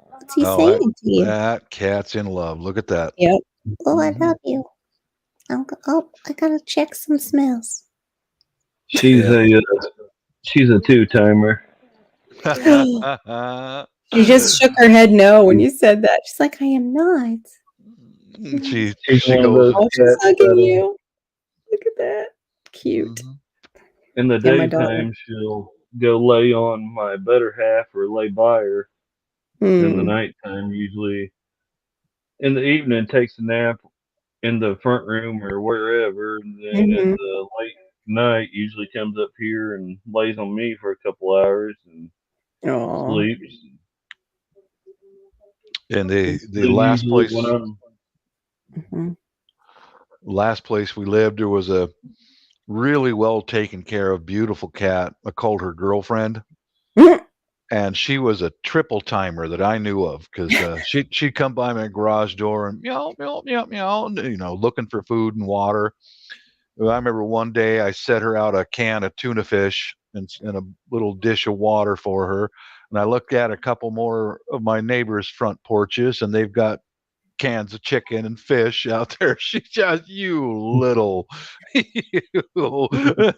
What's he saying to you? That cat's in love. Look at that. Yep. Oh, I love you. I gotta check some smells. She's a 2-timer. She just shook her head no when you said that. She's like, I am not. She she's goes. She's hugging you. Look at that. Cute. In the daytime, she'll go lay on my better half or lay by her in the Hmm. nighttime. Usually in the evening, takes a nap in the front room or wherever, and then in Hmm. the late night, usually comes up here and lays on me for a couple hours and Oh. sleeps. And the Then last usually when place Hmm. we lived, there was a really well taken care of, beautiful cat. I called her girlfriend, and she was a triple timer that I knew of because she'd come by my garage door and meow meow meow meow, looking for food and water. Well, I remember one day I set her out a can of tuna fish and a little dish of water for her, and I looked at a couple more of my neighbors' front porches, and they've got cans of chicken and fish out there. She just, you little,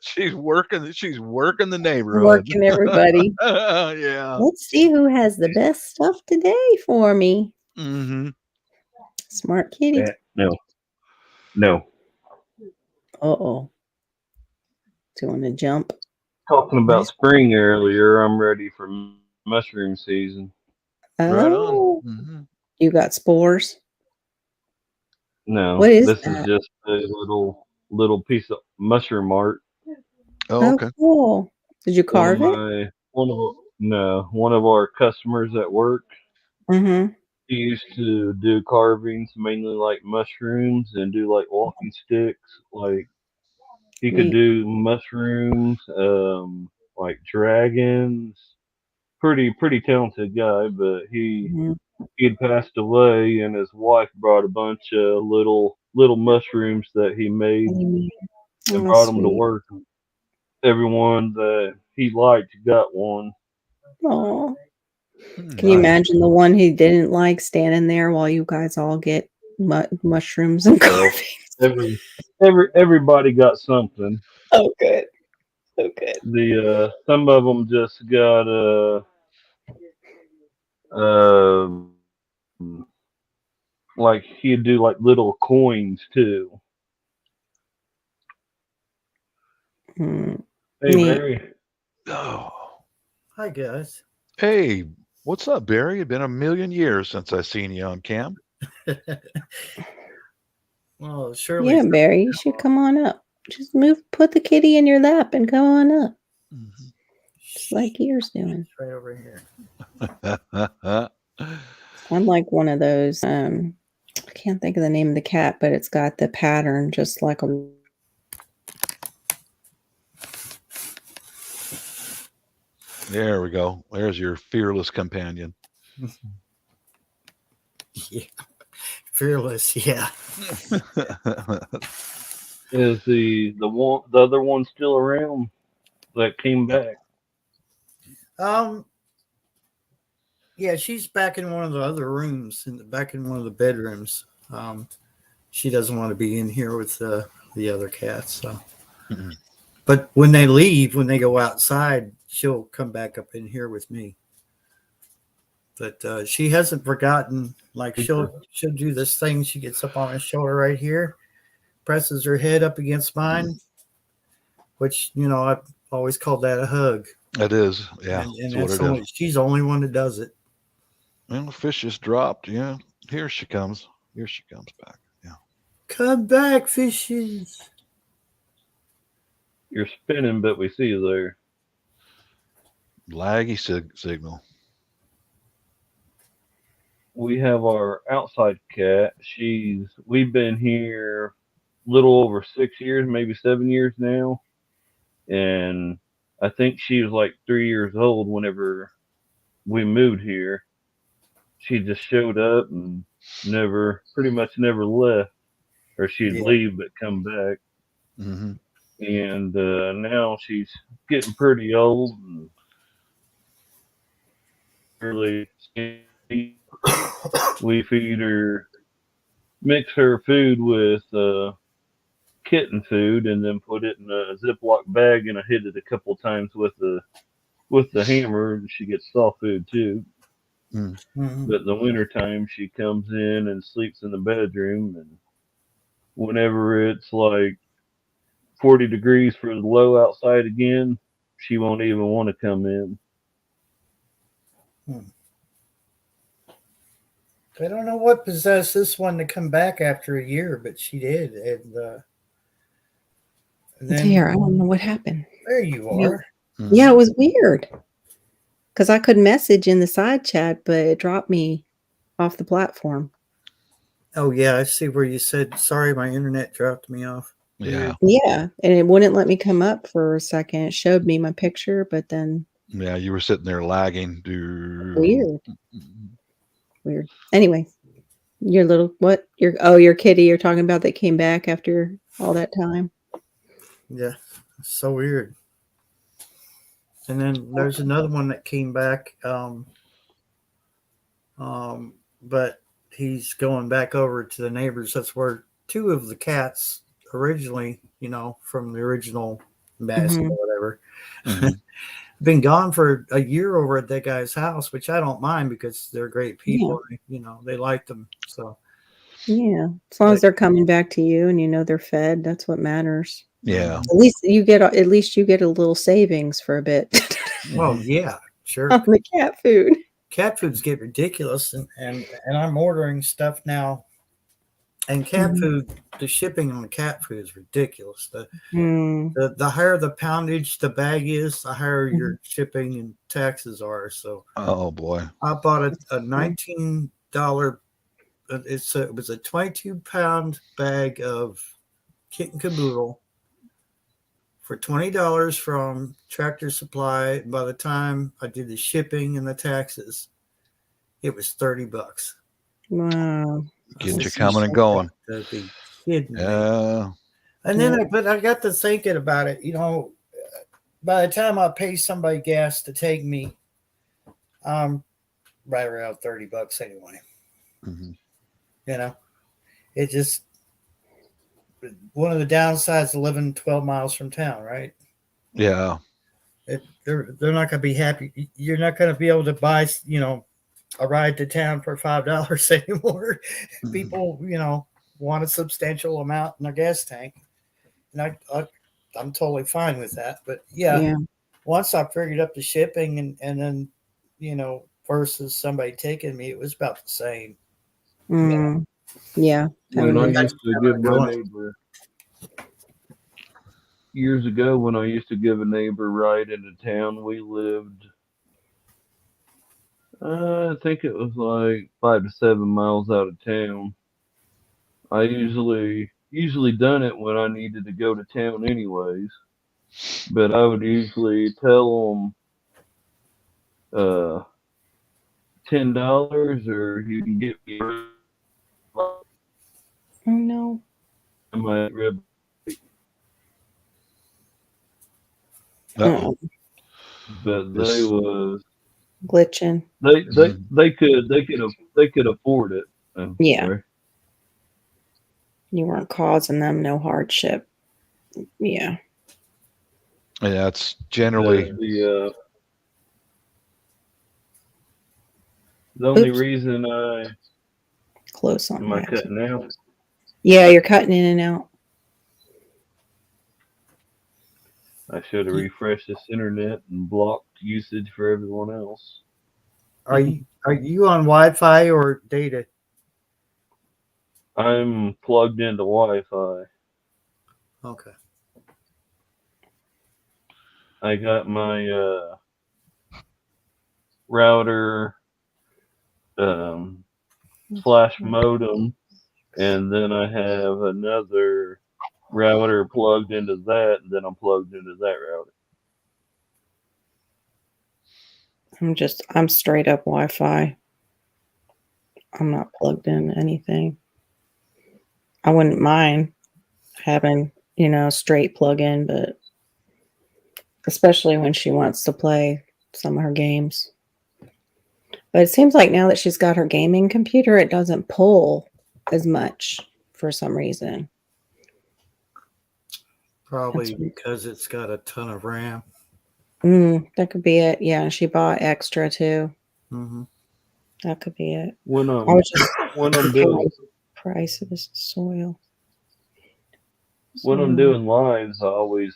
she's working the neighborhood. Working everybody. Yeah. Let's see who has the best stuff today for me. Hmm. Smart kitty. No, no. Uh-oh. Do you want to jump? Talking What about is? spring earlier, I'm ready for mushroom season. Right on. Oh, Hmm. you got spores. No, What is this is that? just a little piece of mushroom art. Oh, Oh, okay. cool. Did you One of carve it? my one of no one of our customers at work. Mm-hmm. He used to do carvings, mainly like mushrooms, and do like walking sticks. Like he could Sweet. do mushrooms, like dragons. Pretty talented guy, but Mhm. he had passed away, and his wife brought a bunch of little mushrooms that he made Mhm. and Oh, brought them to sweet. work. Everyone that he liked got one. Oh, can you Nice. imagine the one he didn't like standing there while you guys all get mushrooms and Well, carvings? every everybody got something. Oh, good. So good. The some of them just got uh like he'd do like little coins too. Mm, Hey neat. Barry, Oh, Hi guys. hey, what's up, Barry? It's been a million years since I seen you on cam. Well, Shirley's Yeah, Barry, you should come on up. Just put the kitty in your lap and come on up, Mhm. just like yours doing. right over here. I'm like one of those. I can't think of the name of the cat, but it's got the pattern just like a. There we go. There's your fearless companion. Yeah. Fearless, yeah. is the other one still around that came back? Um, yeah, she's back in one of the other rooms, back in one of the bedrooms. She doesn't want to be in here with the other cats. So, Mhm. but when they leave, when they go outside, she'll come back up in here with me. But she hasn't forgotten. Like she'll do this thing. She gets up on my shoulder right here, presses her head up against mine, which I've always called that a hug. It is. Yeah, And that's what that's it is. she's the only one that does it. Well, the fish just dropped. Yeah, here she comes. Here she comes back. Yeah. Come back, fishes. You're spinning, but we see you there. Laggy signal. We have our outside cat. We've been here little over 6 years, maybe 7 years now, and I think she was like 3 years old whenever we moved here. She just showed up and pretty much never left, or she'd Yeah. leave but come back. Hmm. And now she's getting pretty old and really skinny. We feed her, mix her food with kitten food, and then put it in a Ziploc bag, and I hit it a couple times with the hammer, and she gets soft food too. Mm. Mhm. But in the wintertime, she comes in and sleeps in the bedroom, and whenever it's like 40 degrees for the low outside again, she won't even want to come in. I don't know what possessed this one to come back after a year, but she did. And then There, I don't know what happened. there you Yeah. are. Yeah, it was weird because I could message in the side chat, but it dropped me off the platform. Oh yeah, I see where you said sorry, my internet dropped me off. Yeah. Yeah, and it wouldn't let me come up for a second. It showed me my picture, but then Yeah, you were sitting there lagging. weird. Anyway, your little what? Your kitty you're talking about that came back after all that time. Yeah, so weird. And then there's another one that came back, but he's going back over to the neighbors. That's where two of the cats originally, from the original nest or whatever, been gone for a year over at that guy's house, which I don't mind because they're great people. Yeah. They like them. So Yeah, as long as they're coming back to you and they're fed, that's what matters. Yeah. At least you get a little savings for a bit. Well, yeah, sure. On the cat food. Cat foods get ridiculous, and I'm ordering stuff now. And cat food, the shipping on cat food is ridiculous. The higher the poundage the bag is, the higher your shipping and taxes are. So, oh boy, I bought a $19. It was a 22-pound bag of kitten caboodle for $20 from Tractor Supply. By the time I did the shipping and the taxes, it was $30. Wow. Get you coming and going. Yeah. And then, but I got to thinking about it. By the time I pay somebody gas to take me, I'm right around $30 anyway. It just one of the downsides of living 12 miles from town, right? Yeah. They're not going to be happy. You're not going to be able to buy, a ride to town for $5 anymore. People, want a substantial amount in their gas tank. And I'm totally fine with that. But yeah. Once I figured up the shipping and then, versus somebody taking me, it was about the same. Yeah. When I used to give my neighbor years ago, when I used to give a neighbor a ride into town, we lived, I think it was like 5 to 7 miles out of town. I usually done it when I needed to go to town anyways, but I would usually tell them $10 or you can get me. Oh no. My rib. Uh-oh. But they was glitching. They could afford it. Yeah. Sorry. You weren't causing them no hardship. Yeah. Yeah, it's generally the only reason I close on. Am I cutting out? Yeah, you're cutting in and out. I should have refreshed this internet and blocked usage for everyone else. Are you on Wi-Fi or data? I'm plugged into Wi-Fi. Okay. I got my router slash modem, and then I have another router plugged into that, and then I'm plugged into that router. I'm straight up Wi-Fi. I'm not plugged in anything. I wouldn't mind having, straight plug in, but especially when she wants to play some of her games. But it seems like now that she's got her gaming computer, it doesn't pull as much for some reason. Probably because it's got a ton of RAM. That could be it. Yeah, she bought extra too. Mm-hmm. That could be it. When I was just I'm doing price of this soil. When I'm doing lives, I always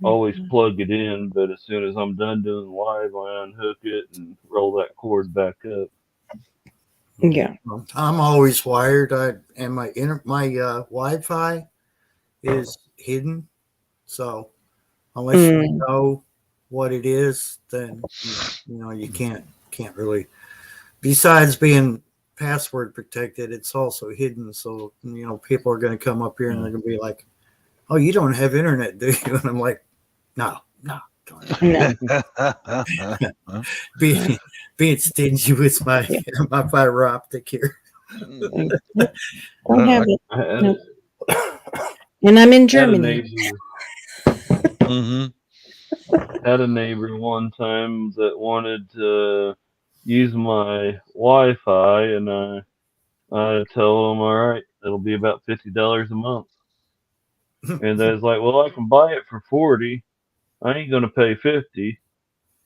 always plug it in, but as soon as I'm done doing live, I unhook it and roll that cord back up. Yeah. I'm always wired. And my Wi-Fi is hidden, so unless you know what it is, then you can't really. Besides being password protected, it's also hidden, so people are going to come up here and they're going to be like, "Oh, you don't have internet, do you?" And I'm like, "No, don't have No. being stingy with my fiber optic here." Don't have it. I had, No. And I'm in had a Germany. neighbor. Had a neighbor one time that wanted to use my Wi-Fi, and I told him, all right, it'll be about $50 a month. And they was like, well, I can buy it for 40. I ain't gonna pay 50.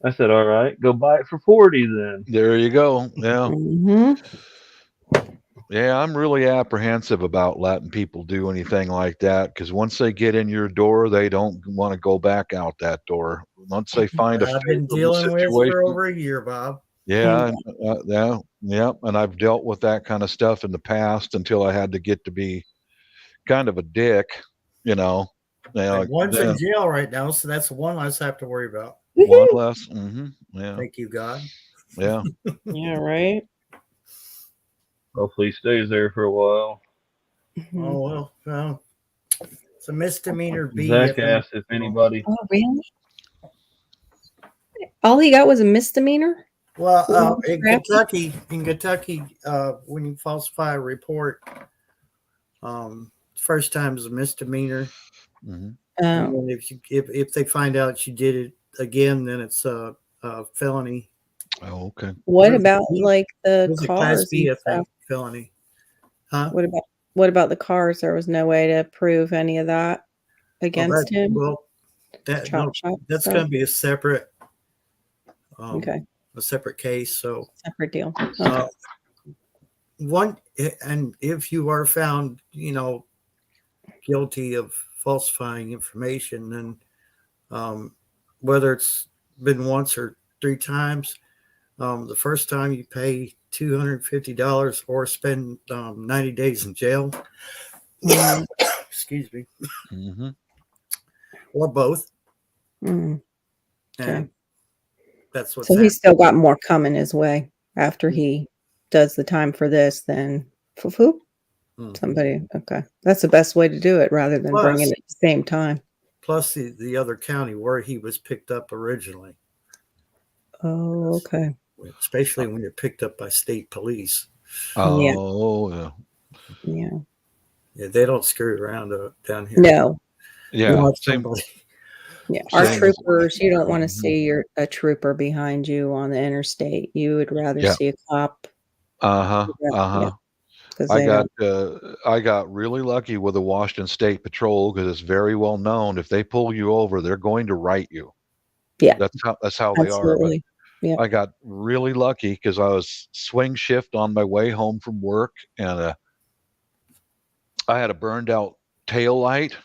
I said, all right, go buy it for 40 then. There you go. Yeah. Mm-hmm. Yeah, I'm really apprehensive about letting people do anything like that because once they get in your door, they don't want to go back out that door. Once they find a I've been favorable dealing with situation, for over a year, Bob. yeah, yeah, and I've dealt with that kind of stuff in the past until I had to get to be kind of a dick, you know. And one's in jail right now, so that's one less I have to worry about. One less. Yeah. Thank you, God. Yeah. Yeah, right. Hopefully he stays there for a while. Oh well, it's a misdemeanor B. Zach asked if anybody. Oh, really? All he got was a misdemeanor? Well, in Kentucky, when you falsify a report, first time is a misdemeanor. Mm-hmm. And if they find out you did it again, then it's a felony. Oh, okay. What about like the It's a cars? Class B, and I think, stuff? felony. Huh? What about the cars? There was no way to prove any of that against him. Well, that's going to be a separate. Okay. A separate case. So separate deal. Okay. And if you are found, guilty of falsifying information, then whether it's been once or 3 times, the first time you pay $250 or spend 90 days in jail. Excuse me. Mm-hmm. Or both. Okay. And that's what. So he's still got more coming his way after he does the time for this. Then somebody. Okay, that's the best way to do it, rather than bringing it at the same time. Plus the other county where he was picked up originally. Oh, okay. Especially when you're picked up by state police. Oh, yeah. Yeah, they don't screw around down here. No. Yeah. Yeah, our troopers, you don't want to see a trooper behind you on the interstate. You would rather see a cop. I got really lucky with the Washington State Patrol because it's very well known. If they pull you over, they're going to write you. Yeah, that's how they are. But yeah. I got really lucky because I was swing shift on my way home from work, and I had a burned out tail light.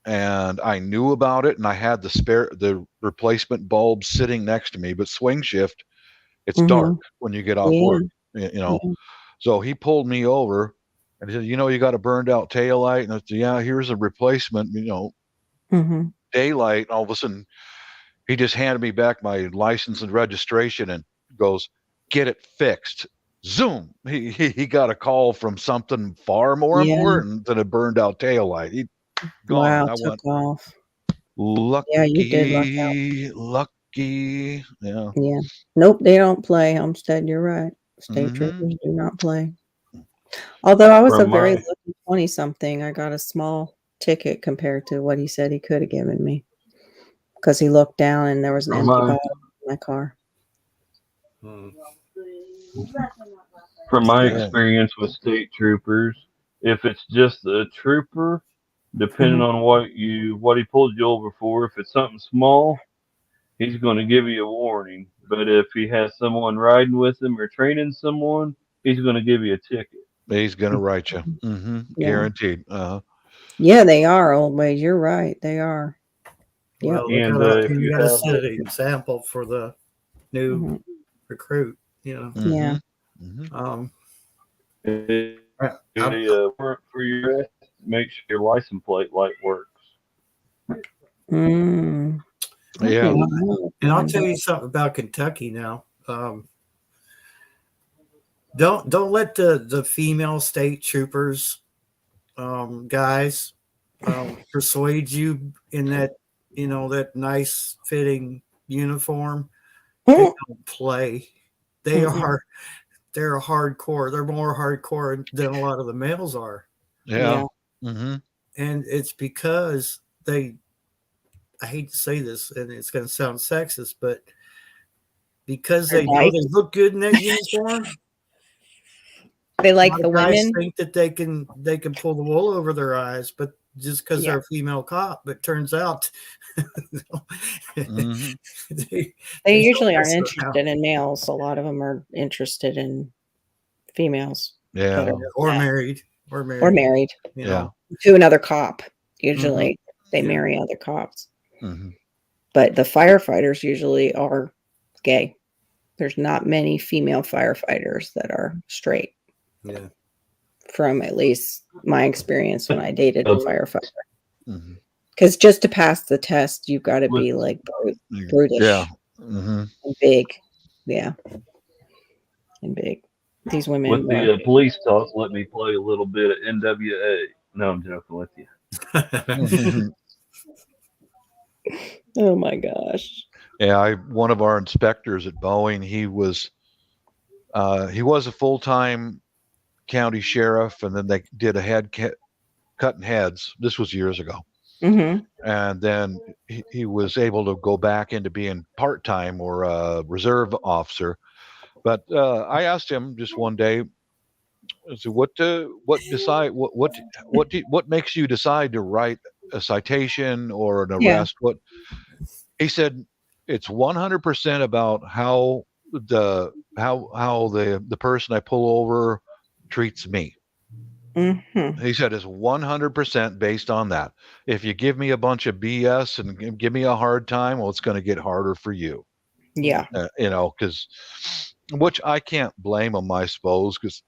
And I knew about it, and I had the replacement bulb sitting next to me. But swing shift, it's dark when you get off work, So he pulled me over, and he said, "You got a burned out tail light." And I said, "Yeah, here's a replacement, daylight." And all of a sudden, he just handed me back my license and registration, and goes, "Get it fixed." Zoom. He got a call from something far more important than a burned out tail light. Wow, took off. Lucky. Yeah, you did luck out. Lucky. Yeah. Yeah. Nope, they don't play, Homestead. You're right. State troopers do not play. Although I was a very lucky 20-something. I got a small ticket compared to what he said he could have given me. Because he looked down and there was an empty bottle in my car. From my experience with state troopers, if it's just the trooper, depending on what he pulled you over for, if it's something small, he's going to give you a warning. But if he has someone riding with him or training someone, he's going to give you a ticket. He's going to write you. Yeah. Guaranteed. Yeah, they are, old ways. You're right. They are. Yep. Well, look And out if there. You you got to have set an example for the new Mhm. recruit. You know, Yeah. Mhm. um, a I'm, warrant for your arrest, make sure your license plate light works. Mm. Yeah. and I'll tell you something about Kentucky now. Don't let the female state troopers guys persuade you in that that nice fitting uniform. They don't play. They Mhm. are they're hardcore. They're more hardcore than a lot of the males are, Yeah. Yeah. Hmm. and it's because they. I hate to say this, and it's going to sound sexist, but because They're they know nice. they look good in that uniform, They a like lot the of guys women. think that they can pull the wool over their eyes, but just because Yeah. they're a female cop, but turns out Hmm. they They don't usually aren't mess around. interested in males. A lot of them are interested in females that Yeah. are or yeah, married or or married. married You Yeah. know, to another cop. Usually they Yeah. marry other cops. Hmm. But the firefighters usually are gay. There's not many female firefighters that are straight, yeah. from at least my experience when I dated a firefighter. Hmm. Because just to pass the test, you've got to With- be like brutish Yeah. Hmm. and big. Yeah. And big. These women With are. the police talk, let me play a little bit of NWA. No, I'm joking with you. Oh my gosh. Yeah. One of our inspectors at Boeing, he was a full-time county sheriff, and then they did a cutting heads. This was years ago. Mm-hmm. And then he was able to go back into being part-time or a reserve officer. But I asked him just one day, I said, what makes you decide to write a citation or an Yeah. arrest? What he said, it's 100% about how the person I pull over treats me. Mm-hmm. He said it's 100% based on that. If you give me a bunch of BS and give me a hard time, well, it's going to get harder for you. Yeah. Because which I can't blame him, I suppose, because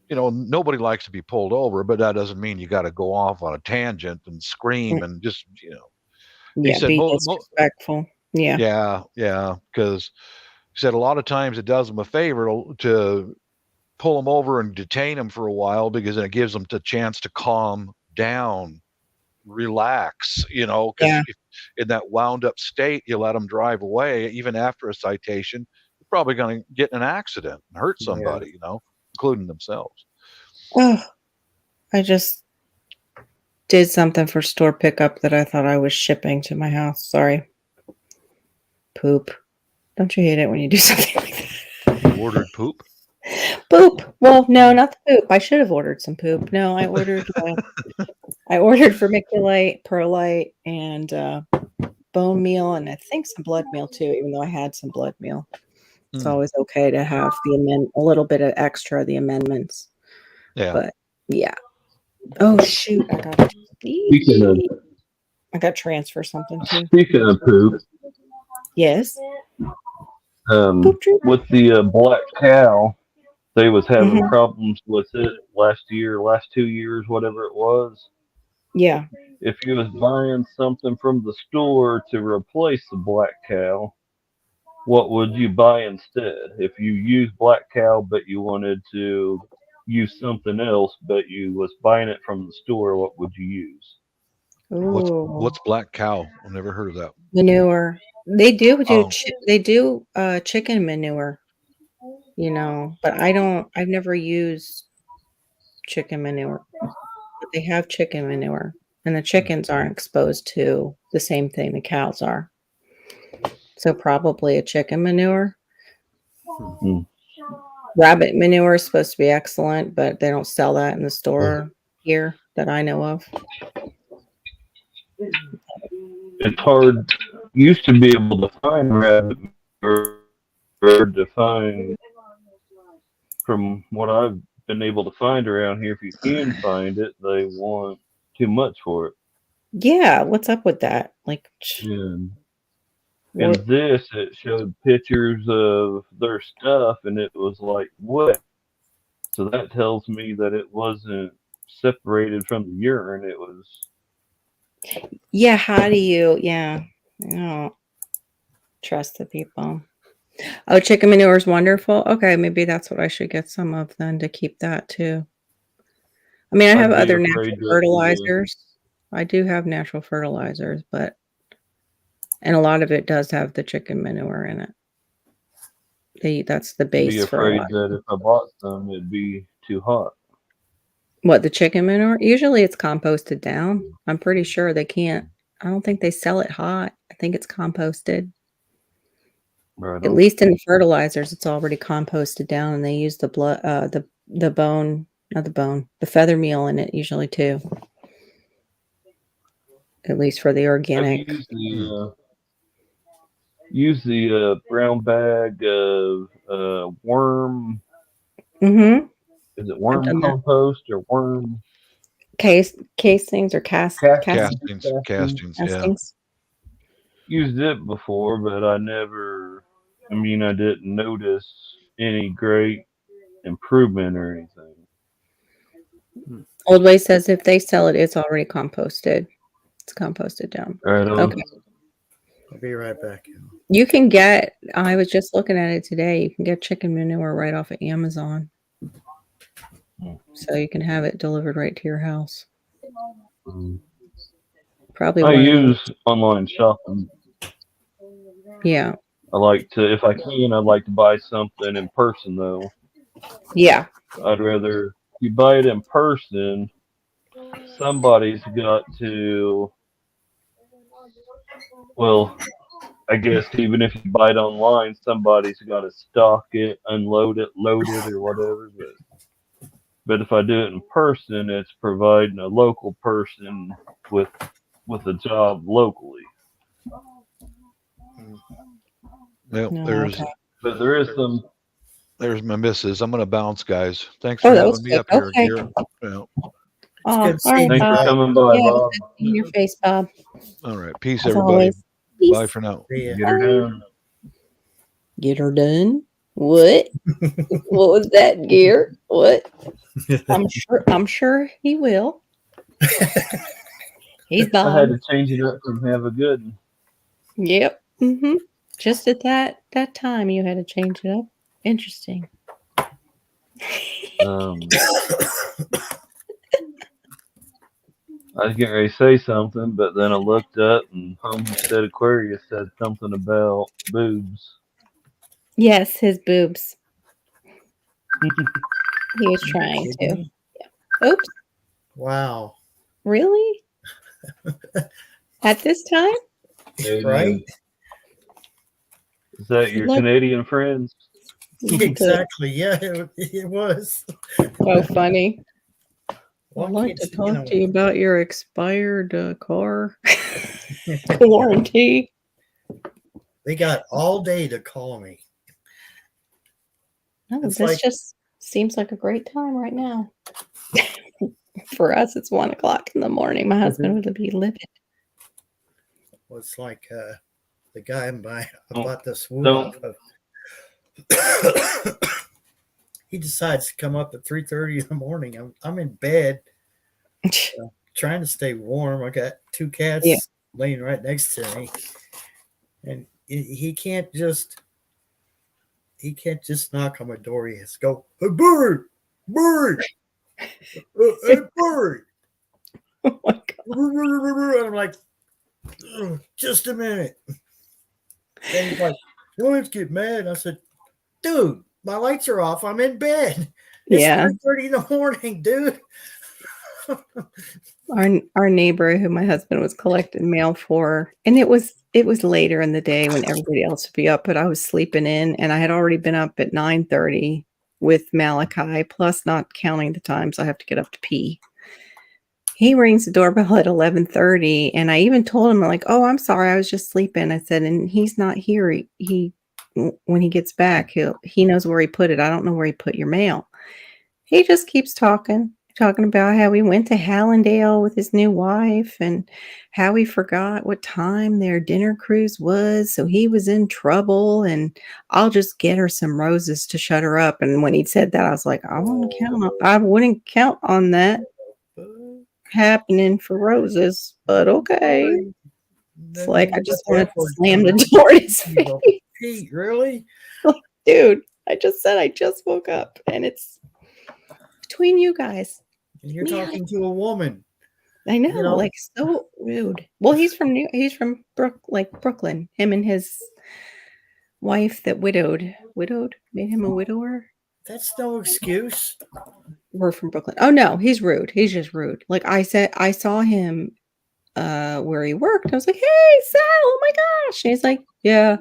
nobody likes to be pulled over, but that doesn't mean you got to go off on a tangent and scream and just He Yeah. said, Be disrespectful. Yeah. yeah, because he said a lot of times it does them a favor to pull them over and detain them for a while because it gives them the chance to calm down, relax, because Yeah. in that wound up state, you let them drive away, even after a citation, you're probably going to get in an accident and hurt somebody, including themselves. Oh, I just did something for store pickup that I thought I was shipping to my house. Sorry. Poop. Don't you hate it when you do something like that? You ordered poop? Poop. Well, no, not the poop. I should have ordered some poop. No, I ordered vermiculite, perlite, and bone meal, and I think some blood meal too, even though I had some blood meal. It's always okay to have a little bit of extra, the amendments. Yeah. But yeah. Oh shoot, I got transfer something too. Speaking of poop, Yes. with the black cow, they was having Mhm. problems with it last 2 years, whatever it was. Yeah. If you was buying something from the store to replace the black cow, what would you buy instead? If you use black cow but you wanted to use something else but you was buying it from the store, what would you use? What's black cow? I've never heard of that. Manure. They do Oh. chicken manure, but I've never used chicken manure. But they have chicken manure, and the chickens aren't exposed to the same thing the cows are. So probably a chicken manure. Hmm. Rabbit manure is supposed to be excellent, but they don't sell that in the store here that I know of. It's hard. Used to be able to find rabbit or to find, from what I've been able to find around here. If you can find it, they want too much for it. Yeah, what's up with that? Like, Yeah. what? And this, it showed pictures of their stuff, and it was like wet. So that tells me that it wasn't separated from the urine. It was. Yeah, how do you? Yeah, I don't trust the people. Oh, chicken manure is wonderful. Okay, maybe that's what I should get some of then to keep that too. I mean, I have I'd be other afraid natural that fertilizers. I do have natural fertilizers, and a lot of it does have the chicken manure in it. That's the be base for a lot. afraid that if I bought some, it'd be too hot. What, the chicken manure? Usually it's composted down. I'm pretty sure they can't. I don't think they sell it hot. I think it's composted. Right At on. least in the fertilizers, it's already composted down, and they use the blood, the bone, not the bone, the feather meal in it usually too. At least for the Have organic. you used the brown bag of worm? Mm-hmm. Is it I've worm done that. compost or worm Casings or castings? Castings. Yeah. castings. Used it before, but I never. I mean, I didn't notice any great improvement or anything. Old Way says if they sell it, it's already composted. It's composted down. Right on. Okay. I'll be right back. You can get, I was just looking at it today, you can get chicken manure right off of Amazon. So you can have it delivered right to your house. Probably I one of the, use online shopping. yeah. I like to, if I can, I'd like to buy something in person though. Yeah. I'd rather you buy it in person. Somebody's got to. Well, I guess even if you buy it online, somebody's got to stock it, unload it, load it, or whatever. But if I do it in person, it's providing a local person with a job locally. Well, No, there's okay. But there is some. there's my missus. I'm gonna bounce, guys. Thanks Oh, for that was having me quick. up here, Okay. Garrett. Yeah. Oh, good all seeing right, you, Thanks for Bob. coming by, Yeah, it was Bob. good seeing your face, Bob. All right. Peace, As everybody. always. Peace. Bye for now. See ya. Get her done. Get her done. What? What was that, Gear? What? I'm sure he will. He's I had Bob. to change it up from have a good one. Yep. Mm-hmm. Just at that time, you had to change it up. Interesting. I was getting ready to say something, but then I looked up and Homestead Aquarius said something about boobs. Yes, his boobs. He was trying to. Kidding? Oops. Wow. Really? At this time? Hey, Right? Is that your Look- Canadian friends? Exactly. Yeah, it was. So funny. Well, I'd like to kids, you know, talk to you about your expired car warranty. They got all day to call me. No, It's this like- just seems like a great time right now. For us, it's 1 o'clock in the morning. My husband would be livid. Well, it's like the guy I Oh, bought this wood don't- off of. He decides to come up at 3:30 in the morning. I'm in bed trying to stay warm. I got 2 cats Yeah. laying right next to me, and he can't just knock on my door. He has to go, "Hey, Burry, hey, Burry." Oh my God. And I'm like, just a minute. And he's like, "You don't have to get mad." And I said, "Dude, my lights are off. I'm in bed. It's Yeah. 3:30 in the morning, dude." Our neighbor who my husband was collecting mail for, and it was later in the day when everybody else would be up, but I was sleeping in, and I had already been up at 9:30 with Malachi, plus not counting the times I have to get up to pee. He rings the doorbell at 11:30, and I even told him, like, "Oh, I'm sorry, I was just sleeping." I said, "And he's not here. He when he gets back, he knows where he put it. I don't know where he put your mail." He just keeps talking. talking about how he went to Hallandale with his new wife and how he forgot what time their dinner cruise was. So he was in trouble, and I'll just get her some roses to shut her up. And when he said that, I was like, I wouldn't count on that happening for roses, but okay. It's like I just wanted to slam the door in his face. Pete, really? Dude, I just said I just woke up, and it's between you guys. And you're Yeah. talking to a woman. I know, You know? like so rude. Well, he's from Brooklyn. Him and his wife that widowed, made him a widower. That's no excuse. We're from Brooklyn. Oh no, he's rude. He's just rude. Like I said, I saw him where he worked. I was like, "Hey, Sal! Oh my gosh!" And he's like, "Yeah,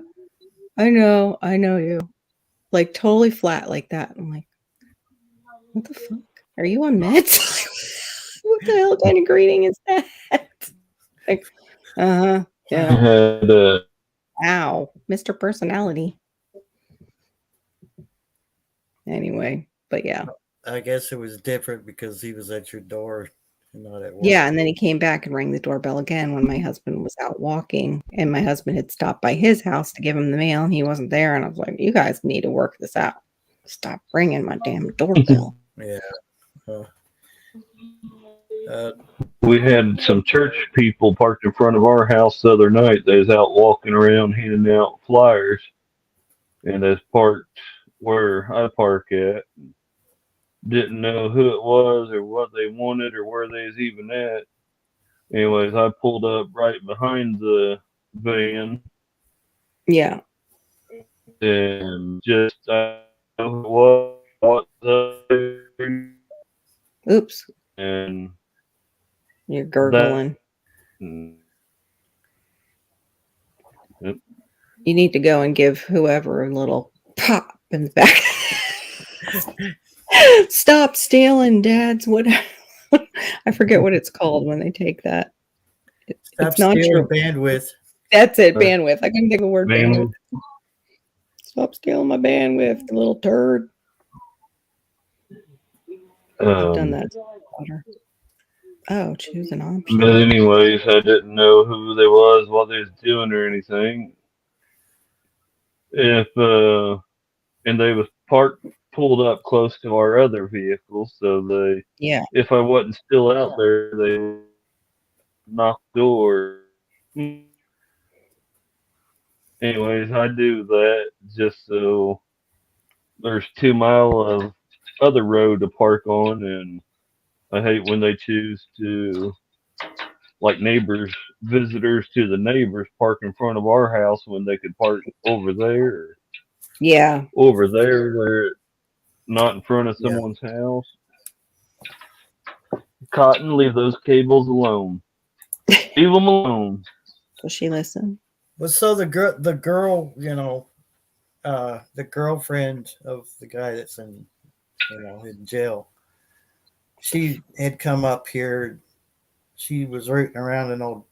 I know you." Like totally flat like that. I'm like, "What the fuck? Are you on meds?" What the hell kind of greeting is that? Like, yeah. had Ow, Mr. Personality. Anyway, but yeah. I guess it was different because he was at your door and not at work. Yeah, and then he came back and rang the doorbell again when my husband was out walking, and my husband had stopped by his house to give him the mail, and he wasn't there, and I was like, "You guys need to work this out. Stop ringing my damn doorbell." Yeah. we had some church people parked in front of our house the other night. They was out walking around handing out flyers, and they was parked where I park at. Didn't know who it was or what they wanted or where they was even at. Anyways, I pulled up right behind the van Yeah. and just what the Oops, and you're gurgling. Yep. You need to go and give whoever a little pop in the back. Stop stealing, Dad's what I forget what it's called when they take that. Stop It's not stealing true. bandwidth. That's it, bandwidth. I couldn't think of the word bandwidth. Bandwidth. Stop stealing my bandwidth, you little turd. I've done that. Oh, choose an option. But anyways, I didn't know who they was, what they was doing or anything. If and they was pulled up close to our other vehicle, so they if I wasn't still out there, they knocked the door. Anyways, I do that just so there's 2 mile of other road to park on, and I hate when they choose to, like neighbors, visitors to the neighbors, park in front of our house when they could park over there. Or over there, they're not in front of someone's house. Cotton, leave those cables alone. Leave them alone. Will she listen? Well, so the girl, you know, the girlfriend of the guy that's in jail, she had come up here. She was rooting around an old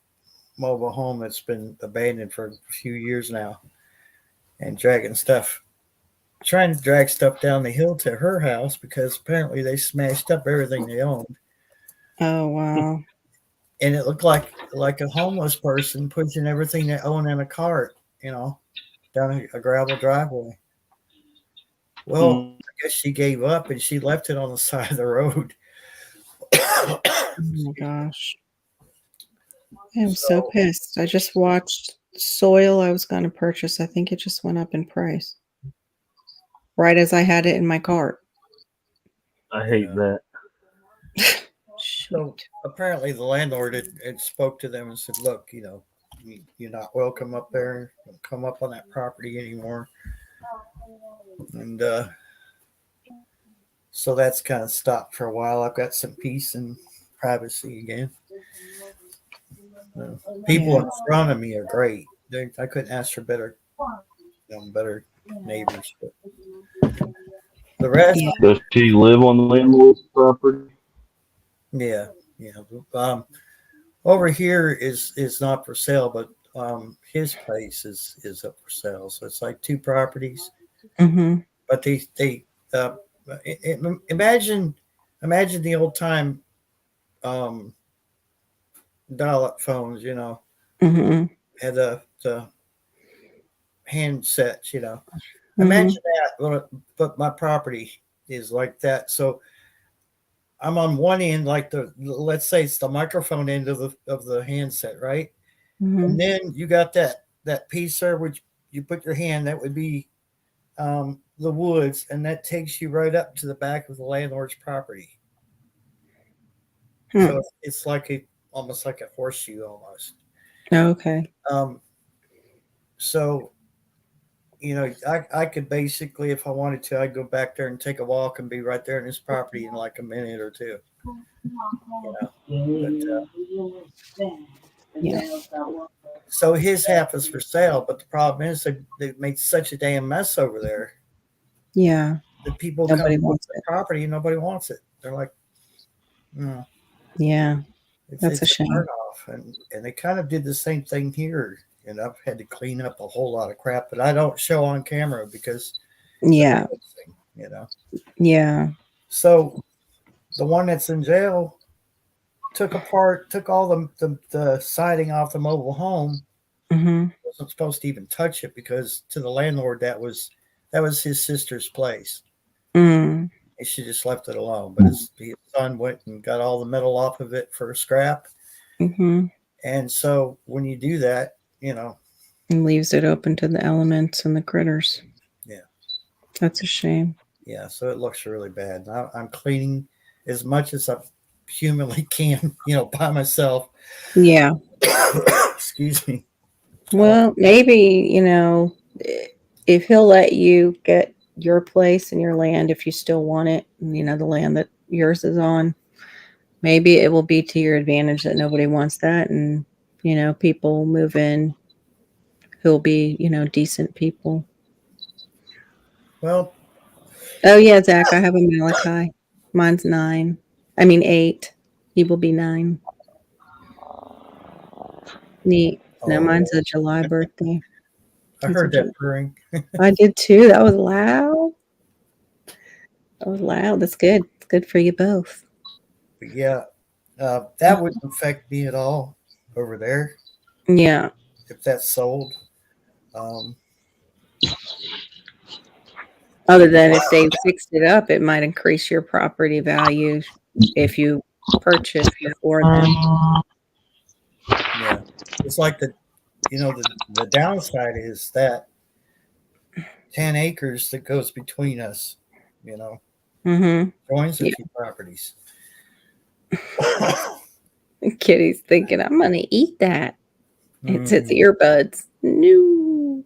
mobile home that's been abandoned for a few years now, and trying to drag stuff down the hill to her house because apparently they smashed up everything they owned. Oh wow! And it looked like a homeless person pushing everything they own in a cart, down a gravel driveway. Well, I guess she gave up and she left it on the side of the road. Oh my gosh. I'm so pissed. I just watched soil I was going to purchase. I think it just went up in price. Right as I had it in my cart. I hate that. So apparently the landlord had spoke to them and said, look, you're not welcome up there. Don't come up on that property anymore. And so that's kind of stopped for a while. I've got some peace and privacy again. People in front of me are great. I couldn't ask for better neighbors. But the rest, does she live on the landlord's property? Yeah. Over here is not for sale, but his place is up for sale. So it's like two properties. Mm-hmm. But they imagine imagine the old time dial-up phones, Mm-hmm. had the handsets, Mm-hmm. Imagine that, but my property is like that. So I'm on one end, like let's say it's the microphone end of the handset, right? Mm-hmm. And then you got that piece there, which you put your hand, that would be the woods, and that takes you right up to the back of the landlord's property. Hmm. So it's like almost like a horseshoe almost. Okay. So I could basically, if I wanted to, I'd go back there and take a walk and be right there in his property in like a minute or two. Yeah. So his half is for sale, but the problem is they made such a damn mess over there Yeah. that people Nobody come to wants the it. property and nobody wants it. They're like, no. Yeah. That's It's a shame. turn off, and they kind of did the same thing here. And I've had to clean up a whole lot of crap that I don't show on camera because Yeah. Yeah. So the one that's in jail took all the siding off the mobile home. Mm-hmm. Wasn't supposed to even touch it because to the landlord that was his sister's place. Mm. And she just left it alone. But his son went and got all the metal off of it for scrap. Mm-hmm. And so when you do that, And leaves it open to the elements and the critters. Yeah. That's a shame. Yeah, so it looks really bad. I'm cleaning as much as I humanly can, by myself. Yeah. Excuse me. Well, maybe, if he'll let you get your place and your land, if you still want it, the land that yours is on, maybe it will be to your advantage that nobody wants that. And, people move in who'll be, decent people. Well. Oh, yeah, Zach, I have a Malachi. Mine's 9. I mean, 8. He will be 9. Neat. No, mine's a July birthday. I heard that purring. I did too. That was loud. That's good. It's good for you both. But yeah, that wouldn't affect me at all over there. Yeah. If that's sold. Other than if they fixed it up, it might increase your property value if you purchase before then. Yeah. It's like the downside is that 10 acres that goes between us, Mm-hmm. joins a few properties. Kitty's thinking, I'm going to eat that. It's its earbuds. No.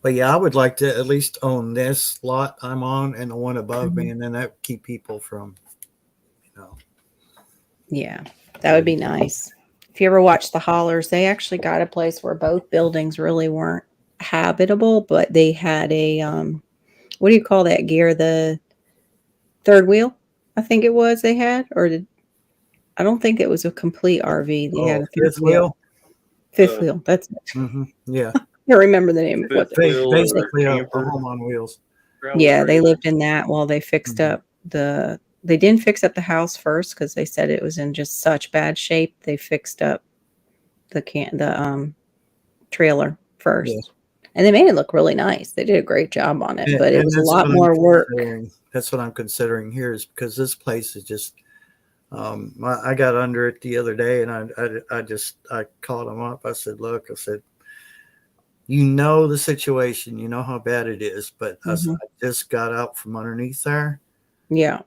But yeah, I would like to at least own this lot I'm on and the one above me, and then that would keep people from, Yeah, that would be nice. If you ever watch The Hollers, they actually got a place where both buildings really weren't habitable, but they had a, what do you call that gear? The third wheel, I think it was they had, I don't think it was a complete RV. They had a fifth wheel. Fifth wheel. That's it. Mm-hmm. Yeah. I can't remember the name of what basically a home on wheels. Yeah, they lived in that while they fixed up they didn't fix up the house first because they said it was in just such bad shape. They fixed up the trailer first. Yeah. And they made it look really nice. They did a great job on it, but it was a lot more work. That's what I'm considering here, is because this place is just I got under it the other day, and I called them up. I said, look, the situation, you know how bad it is, but I just got out from underneath there. Yeah.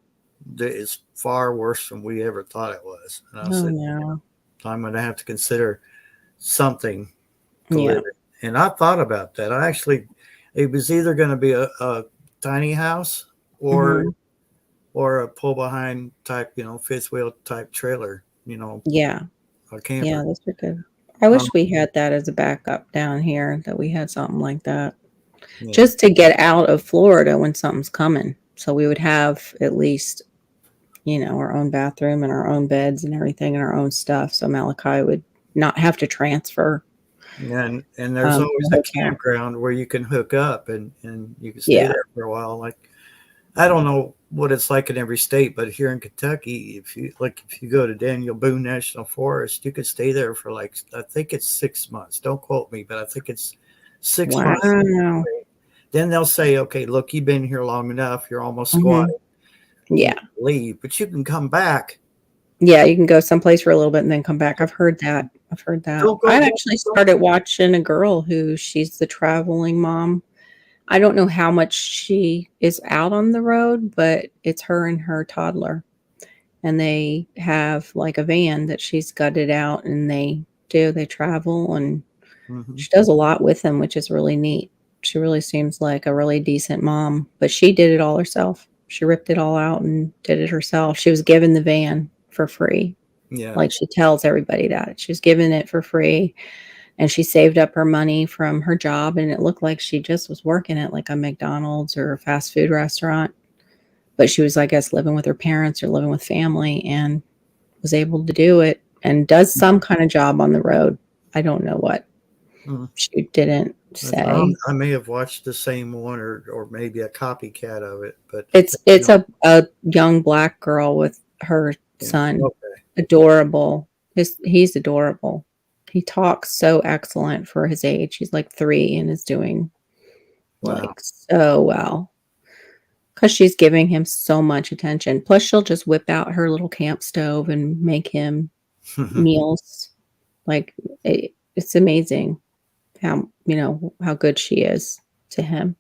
It's far worse than we ever thought it was. And I said, no. I'm going to have to consider something to live in. And I thought about that. It was either going to be a tiny house or a pull behind type, fifth wheel type trailer, Yeah. A camper. Yeah, those are good. I wish we had that as a backup down here, that we had something like that. Yeah. Just to get out of Florida when something's coming. So we would have at least, our own bathroom and our own beds and everything and our own stuff. So Malachi would not have to transfer. And there's always a campground where you can hook up and you can stay there for a while. Like, I don't know what it's like in every state, but here in Kentucky, if you go to Daniel Boone National Forest, you could stay there for like, I think it's 6 months. Don't quote me, but I think it's 6 months. Wow. Then they'll say, okay, look, you've been here long enough. You're almost Mhm. squatted. Yeah. Leave, but you can come back. Yeah, you can go someplace for a little bit and then come back. I've heard that. Don't go- I actually started watching a girl who she's the traveling mom. I don't know how much she is out on the road, but it's her and her toddler. And they have like a van that she's gutted out and they travel and Mhm. she does a lot with them, which is really neat. She really seems like a really decent mom, but she did it all herself. She ripped it all out and did it herself. She was given the van for free. Yeah. Like she tells everybody that she was given it for free and she saved up her money from her job. And it looked like she just was working at like a McDonald's or a fast food restaurant. But she was, I guess, living with her parents or living with family and was able to do it and does some kind of job on the road. I don't know what. Mhm. She didn't say. I may have watched the same one or maybe a copycat of it, but It's a young black girl with her son. Okay. Adorable. He's adorable. He talks so excellent for his age. He's like 3 and is doing Wow. like so well. Because she's giving him so much attention. Plus, she'll just whip out her little camp stove and make him meals. Like it's amazing how how good she is to him.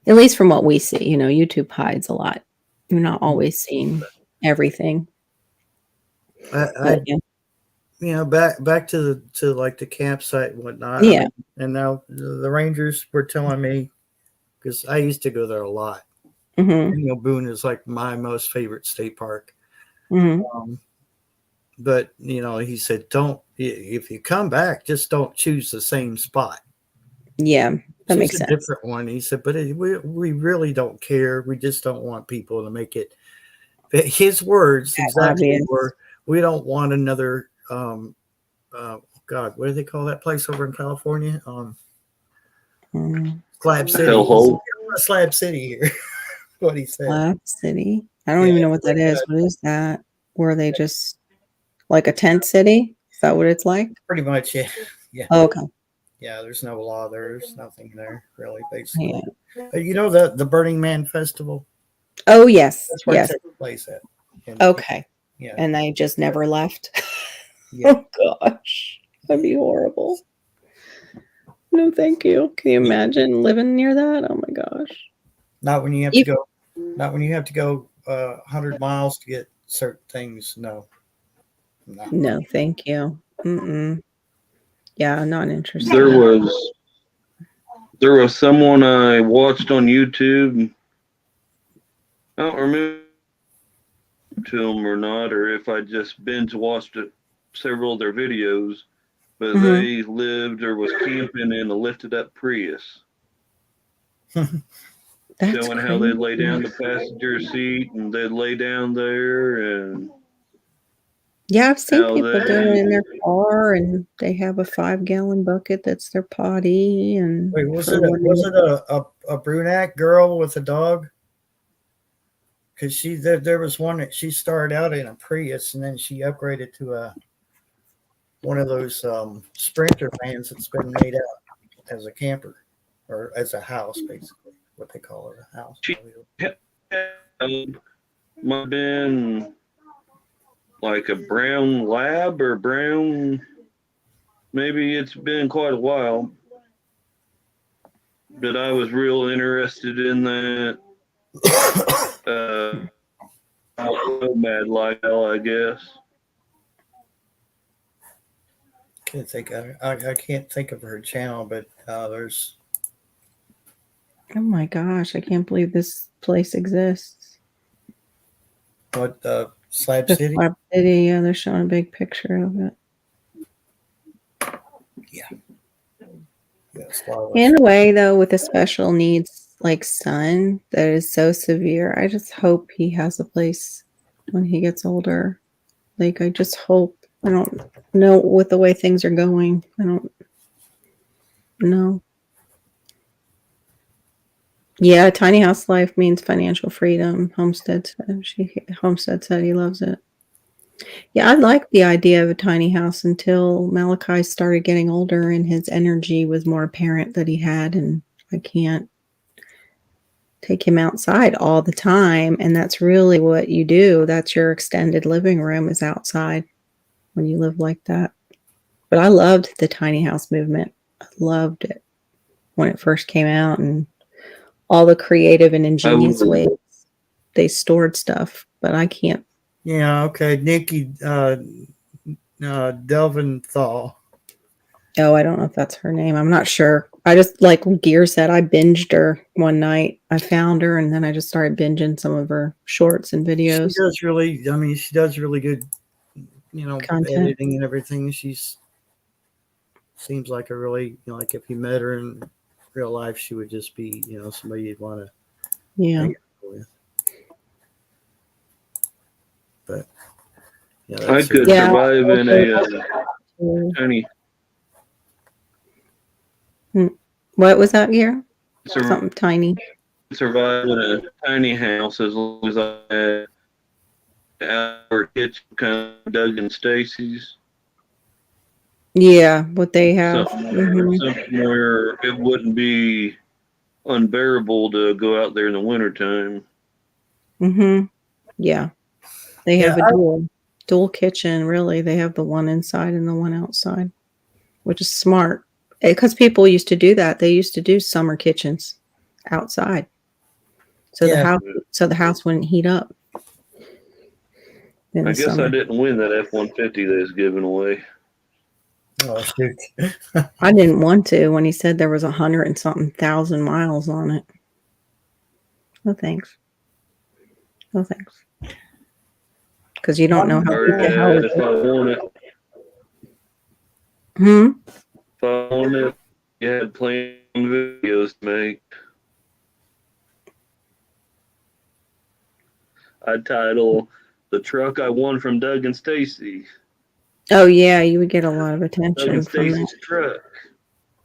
At least from what we see, YouTube hides a lot. You're not always seeing everything. I Yeah. back to like the campsite and whatnot. Yeah. And now the Rangers were telling me, because I used to go there a lot. Mhm. Daniel Boone is like my most favorite state park. Mhm. But he said, don't, if you come back, just don't choose the same spot. Yeah, that makes Choose a sense. different one. He said, but we really don't care. We just don't want people to make it. His words exactly Obvious. were, we don't want another. God, what do they call that place over in California? Mm. Slab City. Hellhole. Slab City here. What he said. Slab City. I don't Yeah, even know what that is. What is that? Were they just like a tent city? Is that what it's like? Pretty much, yeah. Yeah. Oh, okay. Yeah, there's no law there. There's nothing there, really, basically. Yeah. You know the Burning Man Festival? Oh, yes. That's where Yes. it takes place at. And, Okay. Yeah. And they just never left. Yeah. Oh gosh, that'd be horrible. No, thank you. Can you imagine living near that? Oh my gosh. Not when you have to go. Not when you have to go 100 miles to get certain things. No. No, thank you. Mm-mm. Yeah, not interested. There was someone I watched on YouTube. I don't remember to them or not, or if I just binge watched several of their videos, but they lived or was camping in a lifted up Prius. That's showing how they'd lay crazy. down the passenger seat and they'd lay down there and Yeah, I've seen how people do it they- in their car and they have a 5-gallon bucket that's their potty and Wait, was for it when a brunette girl with a dog? Because there was one that she started out in a Prius and then she upgraded to one of those Sprinter vans that's been made out as a camper or as a house, basically what they call it, a house. might have been like a brown lab or brown. Maybe it's been quite a while, but I was real interested in that. Nomad lifestyle, I guess. I can't think of her channel, but there's. Oh my gosh, I can't believe this place exists. What Slab The City? Slab City, yeah, they're showing a big picture of it. Yeah, Slab. In a way, though, with a special needs like son that is so severe, I just hope he has a place when he gets older. Like, I just hope. I don't know with the way things are going. I don't know. Yeah, tiny house life means financial freedom. Homestead said he loves it. Yeah, I liked the idea of a tiny house until Malachi started getting older and his energy was more apparent that he had, and I can't take him outside all the time. And that's really what you do. That's your extended living room is outside when you live like that. But I loved the tiny house movement. I loved it when it first came out and all the creative and ingenious ways they stored stuff. But I can't. Yeah, okay. Nikki Delventhal. Oh, I don't know if that's her name. I'm not sure. I just, like Gear said, I binged her one night. I found her and then I just started binging some of her shorts and videos. She does really, I mean, she does really good, Content. editing and everything. She's seems like a really, like if you met her in real life, she would just be, somebody you'd want to hang out with. But yeah, I could survive in a tiny. What was that, Gear? Something tiny. Survive in a tiny house as long as I had our kitchen, kind of Doug and Stacy's. Yeah, what they have. Something where it wouldn't be unbearable to go out there in the wintertime. Yeah. They have a dual kitchen, really. They have the one inside and the one outside, which is smart. Because people used to do that. They used to do summer kitchens outside. So the house wouldn't heat up. I guess I didn't win that F-150 they was giving away. Oh, shoot. I didn't want to when he said there was 100 and something thousand miles on it. No thanks. No thanks. Because you don't know how if I want it. If I want it, you had plenty of videos to make. I'd title the truck I won from Doug and Stacy. Oh yeah, you would get a lot of attention Doug and from Stacy's that. truck.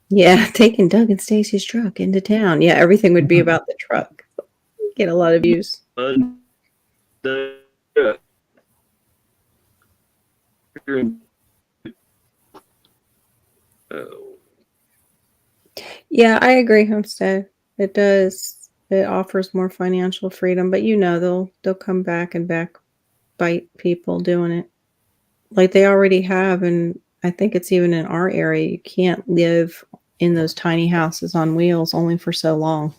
Yeah, taking Doug and Stacy's truck into town. Yeah, everything would be about the truck. Get a lot of views. Yeah, I agree, Homestead. It does. It offers more financial freedom, but they'll come back and backbite people doing it. Like they already have, and I think it's even in our area. You can't live in those tiny houses on wheels only for so long.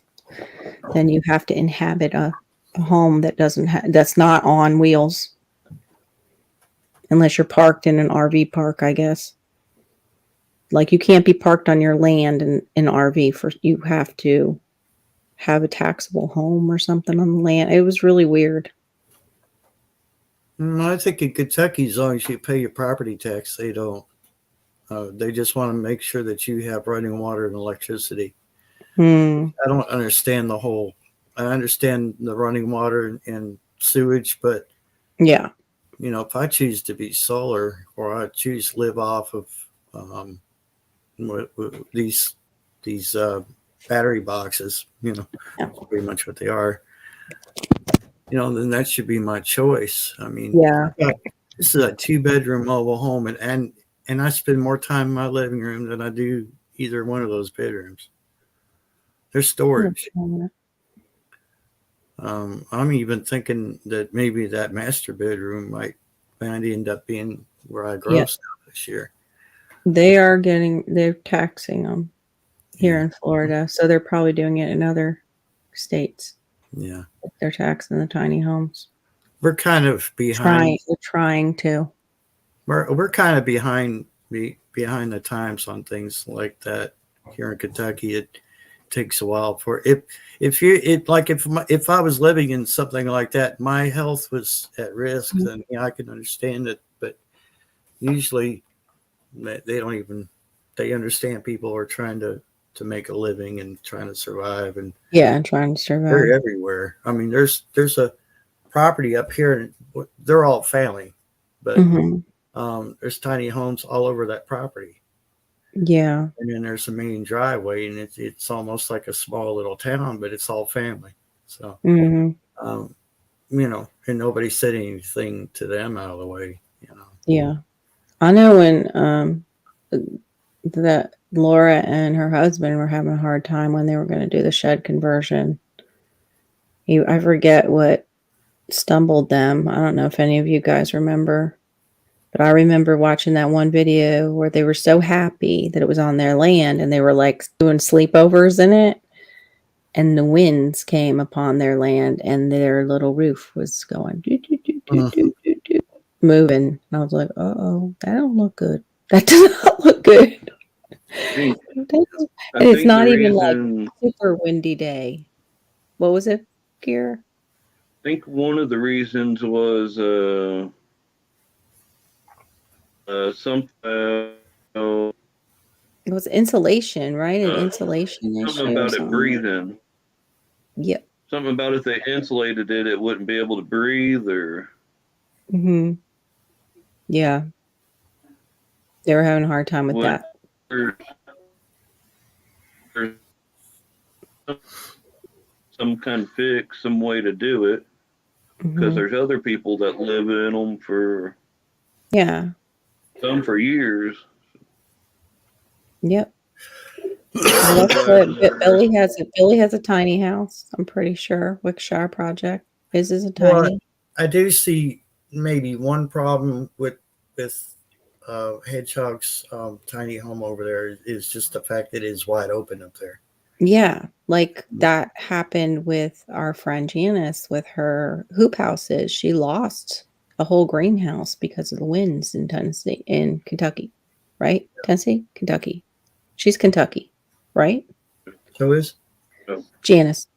Then you have to inhabit a home that that's not on wheels, unless you're parked in an RV park, I guess. Like you can't be parked on your land in an RV you have to have a taxable home or something on the land. It was really weird. I think in Kentucky, as long as you pay your property tax, they don't. They just want to make sure that you have running water and electricity. I don't understand I understand the running water and sewage, but yeah, if I choose to be solar or I choose to live off of these battery boxes, pretty much what they are, then that should be my choice. I mean, this is a 2-bedroom mobile home, and I spend more time in my living room than I do either one of those bedrooms. There's storage. I'm even thinking that maybe that master bedroom might end up being where I grow stuff this year. They're taxing them here in Florida, so they're probably doing it in other states. Yeah, they're taxing the tiny homes. We're kind of behind. We're trying to. We're kind of behind the times on things like that here in Kentucky. It takes a while for if I was living in something like that, my health was at risk, then I can understand it. But usually they understand people are trying to make a living and trying to survive, and trying to survive. They're everywhere. I mean, there's a property up here, and they're all family, but there's tiny homes all over that property. Yeah. And then there's the main driveway, and it's almost like a small little town, but it's all family. So, Hmm. and nobody said anything to them out of the way. Yeah. I know when that Laura and her husband were having a hard time when they were going to do the shed conversion. I forget what stumbled them. I don't know if any of you guys remember, but I remember watching that one video where they were so happy that it was on their land and they were like doing sleepovers in it. And the winds came upon their land and their little roof was going doo, doo, doo, doo, doo, doo, doo, moving. And I was like, oh, that don't look good. That does not look good. I think, And I it's think not the even like reason, super windy day. What was it, Kier? I think one of the reasons was It was insulation, right? An uh, insulation something issue or about it something. breathing. Yep. Something about if they insulated it, it wouldn't be able to breathe, or Mm-hmm. Yeah. They were having a hard time with what. that. There's some kind of fix, some way to do it, because Mhm. there's other people that live in them for Yeah. some for years. Yep. Well, that's what Billy has a tiny house. I'm pretty sure Wickshire project. His is a Well, tiny. I do see maybe one problem with Hedgehog's tiny home over there is just the fact that it is wide open up there. Yeah, like that happened with our friend Janice with her hoop houses. She lost a whole greenhouse because of the winds in Kentucky, right? Tennessee, Kentucky. She's Kentucky, right? So is Janice.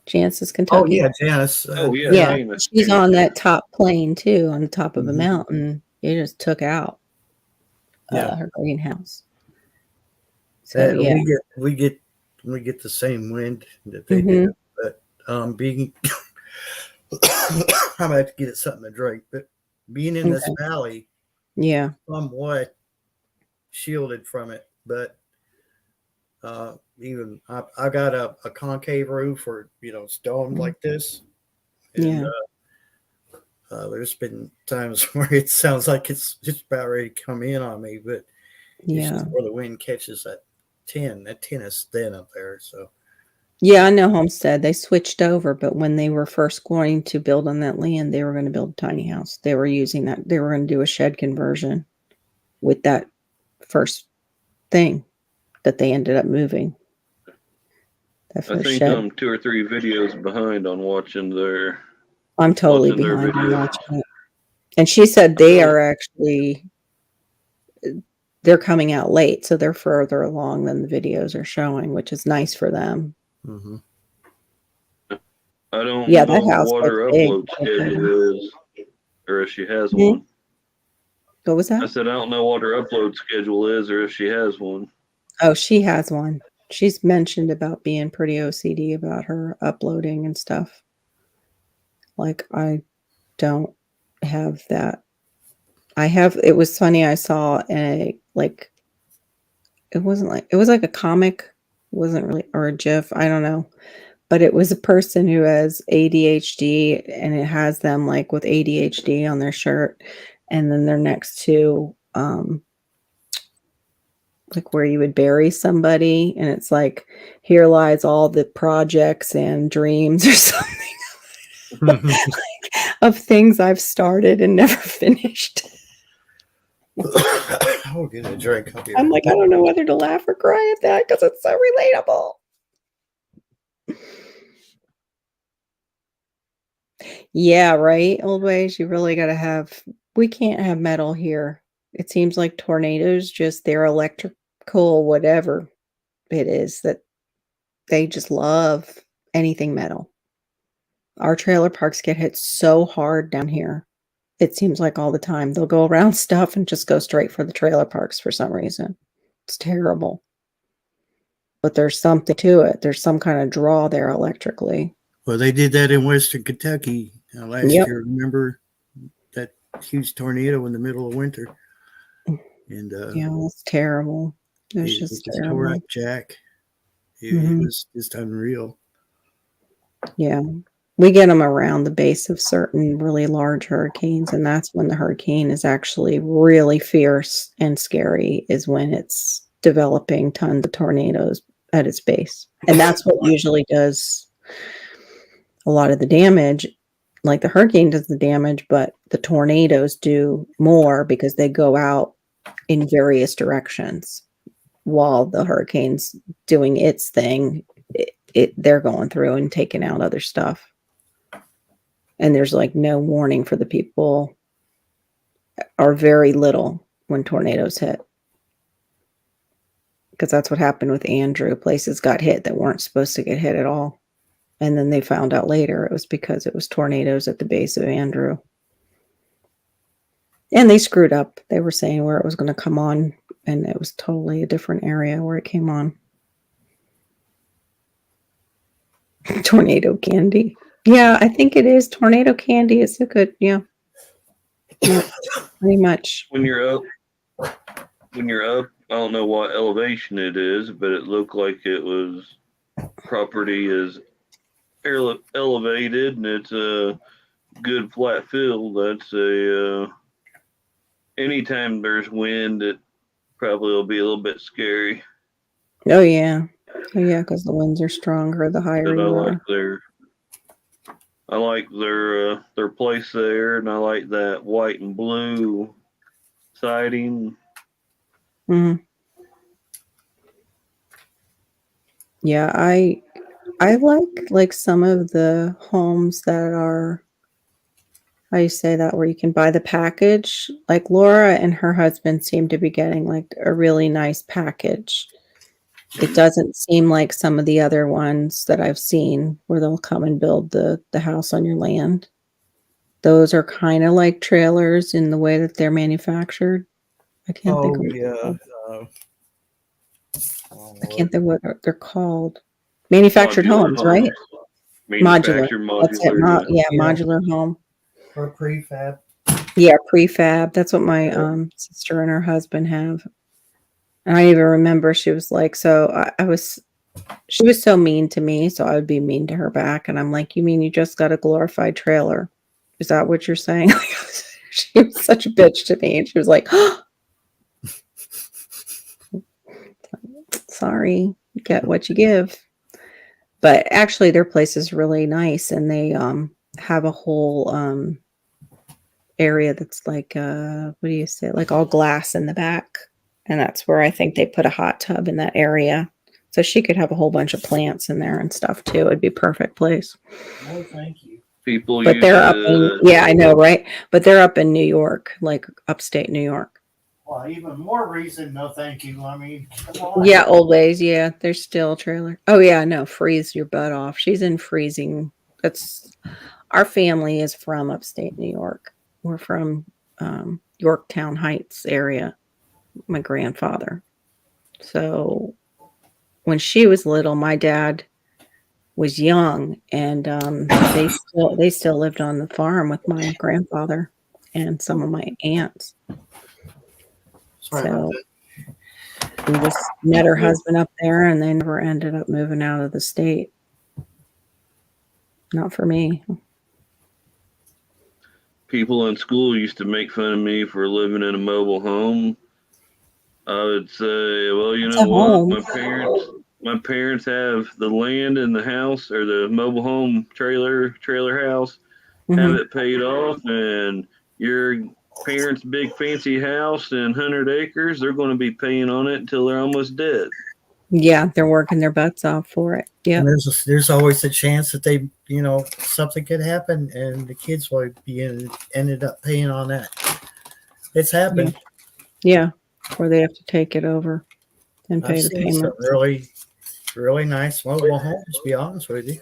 Janice is oh Kentucky. yeah, Janice. Oh yeah, Yeah, Janice. she's on that top plane too, on the top of a Mhm. mountain. It just took out Yeah. her greenhouse. So That yeah. we get the same wind that they Mhm. do, but being I'm about to get something to drink, but being in this Okay. valley, Yeah. somewhat shielded from it, but even I got a concave roof or stone like this, and Yeah. there's been times where it sounds like it's just about ready to come in on me, but it's Yeah. just where the wind catches that tin. That tin is thin up there, so Yeah, I know Homestead. They switched over, but when they were first going to build on that land, they were going to build a tiny house. They were using that. They were going to do a shed conversion with that first thing that they ended up moving. That I first think shed. I'm 2 or 3 videos behind on watching their I'm totally their behind on videos. watching it. And she said they are actually they're coming out late, so they're further along than the videos are showing, which is nice for them. mhm. I don't Yeah, know that house what was her big. upload schedule is, or if she has Mhm. one. What was I that? said I don't know what her upload schedule is, or if she has one. Oh, she has one. She's mentioned about being pretty OCD about her uploading and stuff. Like, I don't have that. It was funny. I saw it was like a comic. It wasn't really, or a GIF. I don't know. But it was a person who has ADHD and it has them like with ADHD on their shirt. And then they're next to, like where you would bury somebody. And it's like, here lies all the projects and dreams or something of things I've started and never finished. I'll get a drink. I'm like, I don't know whether to laugh or cry at that because it's so relatable. Yeah, right. Old ways. You really got to have, we can't have metal here. It seems like tornadoes, just their electrical, whatever it is, that they just love anything metal. Our trailer parks get hit so hard down here. It seems like all the time. They'll go around stuff and just go straight for the trailer parks for some reason. It's terrible. But there's something to it. There's some kind of draw there electrically. Well, they did that in Western Kentucky last Yep. year. Remember that huge tornado in the middle of winter? And Yeah, it's terrible. It was It just just tore terrible. up Jack. It Mhm. was just unreal. Yeah. We get them around the base of certain really large hurricanes, and that's when the hurricane is actually really fierce and scary, is when it's developing tons of tornadoes at its base. And that's what usually does a lot of the damage. Like the hurricane does the damage, but the tornadoes do more because they go out in various directions while the hurricane's doing its thing. They're going through and taking out other stuff. And there's like no warning for the people, or very little, when tornadoes hit. Because that's what happened with Andrew. Places got hit that weren't supposed to get hit at all. And then they found out later it was because it was tornadoes at the base of Andrew. And they screwed up. They were saying where it was going to come on, and it was totally a different area where it came on. Tornado candy. Yeah, I think it is. Tornado candy is a good, yeah. Yeah, pretty much. When you're up, I don't know what elevation it is, but it looked like it was property is elevated and it's a good flat field. That's a anytime there's wind, it probably will be a little bit scary. Oh, yeah. Oh, yeah, because the winds are stronger the higher But you are. I like their place there, and I like that white and blue siding. Mhm. Yeah, I like some of the homes that are, how you say that, where you can buy the package. Like Laura and her husband seem to be getting like a really nice package. It doesn't seem like some of the other ones that I've seen where they'll come and build the house on your land. Those are kind of like trailers in the way that they're manufactured. I can't think of I can't think what they're called. Manufactured homes, right? Modular. Manufactured That's it. modular. Yeah, Yeah. modular home. Or prefab. Yeah, prefab. That's what my Yeah. sister and her husband have. And I even remember she was like, so she was so mean to me, so I would be mean to her back. And I'm like, you mean you just got a glorified trailer? Is that what you're saying? She was such a bitch to me. And she was like, sorry, you get what you give. But actually their place is really nice, and they have a whole area that's like what do you say, like all glass in the back, and that's where I think they put a hot tub in that area, so she could have a whole bunch of plants in there and stuff too. It'd be a perfect place. Oh, thank you. People But use they're up in, yeah, I know, right? But they're up in New York, like upstate New York. Well, even more reason, no thank you. I mean, come on. Yeah, old ways. Yeah, there's still a trailer. Oh yeah, no, freeze your butt off. She's in freezing. That's, our family is from upstate New York. We're from Yorktown Heights area. My grandfather. So when she was little, my dad was young, and they still lived on the farm with my grandfather and some of my aunts. Sorry about So that. we just met her husband up there, and they never ended up moving out of the state. Not for me. People in school used to make fun of me for living in a mobile home. I would say, well, you It's know a what? home. My parents have the land and the house, or the mobile home trailer house, have Mhm. it paid off, and your parents' big fancy house and 100 acres, they're going to be paying on it until they're almost dead. Yeah, they're working their butts off for it. Yeah. And there's always a chance that they, something could happen and the kids will be ended up paying on that. It's happened. Yeah. Or they have to take it over and I've pay the seen some payment. really, really nice mobile homes, to be honest with you.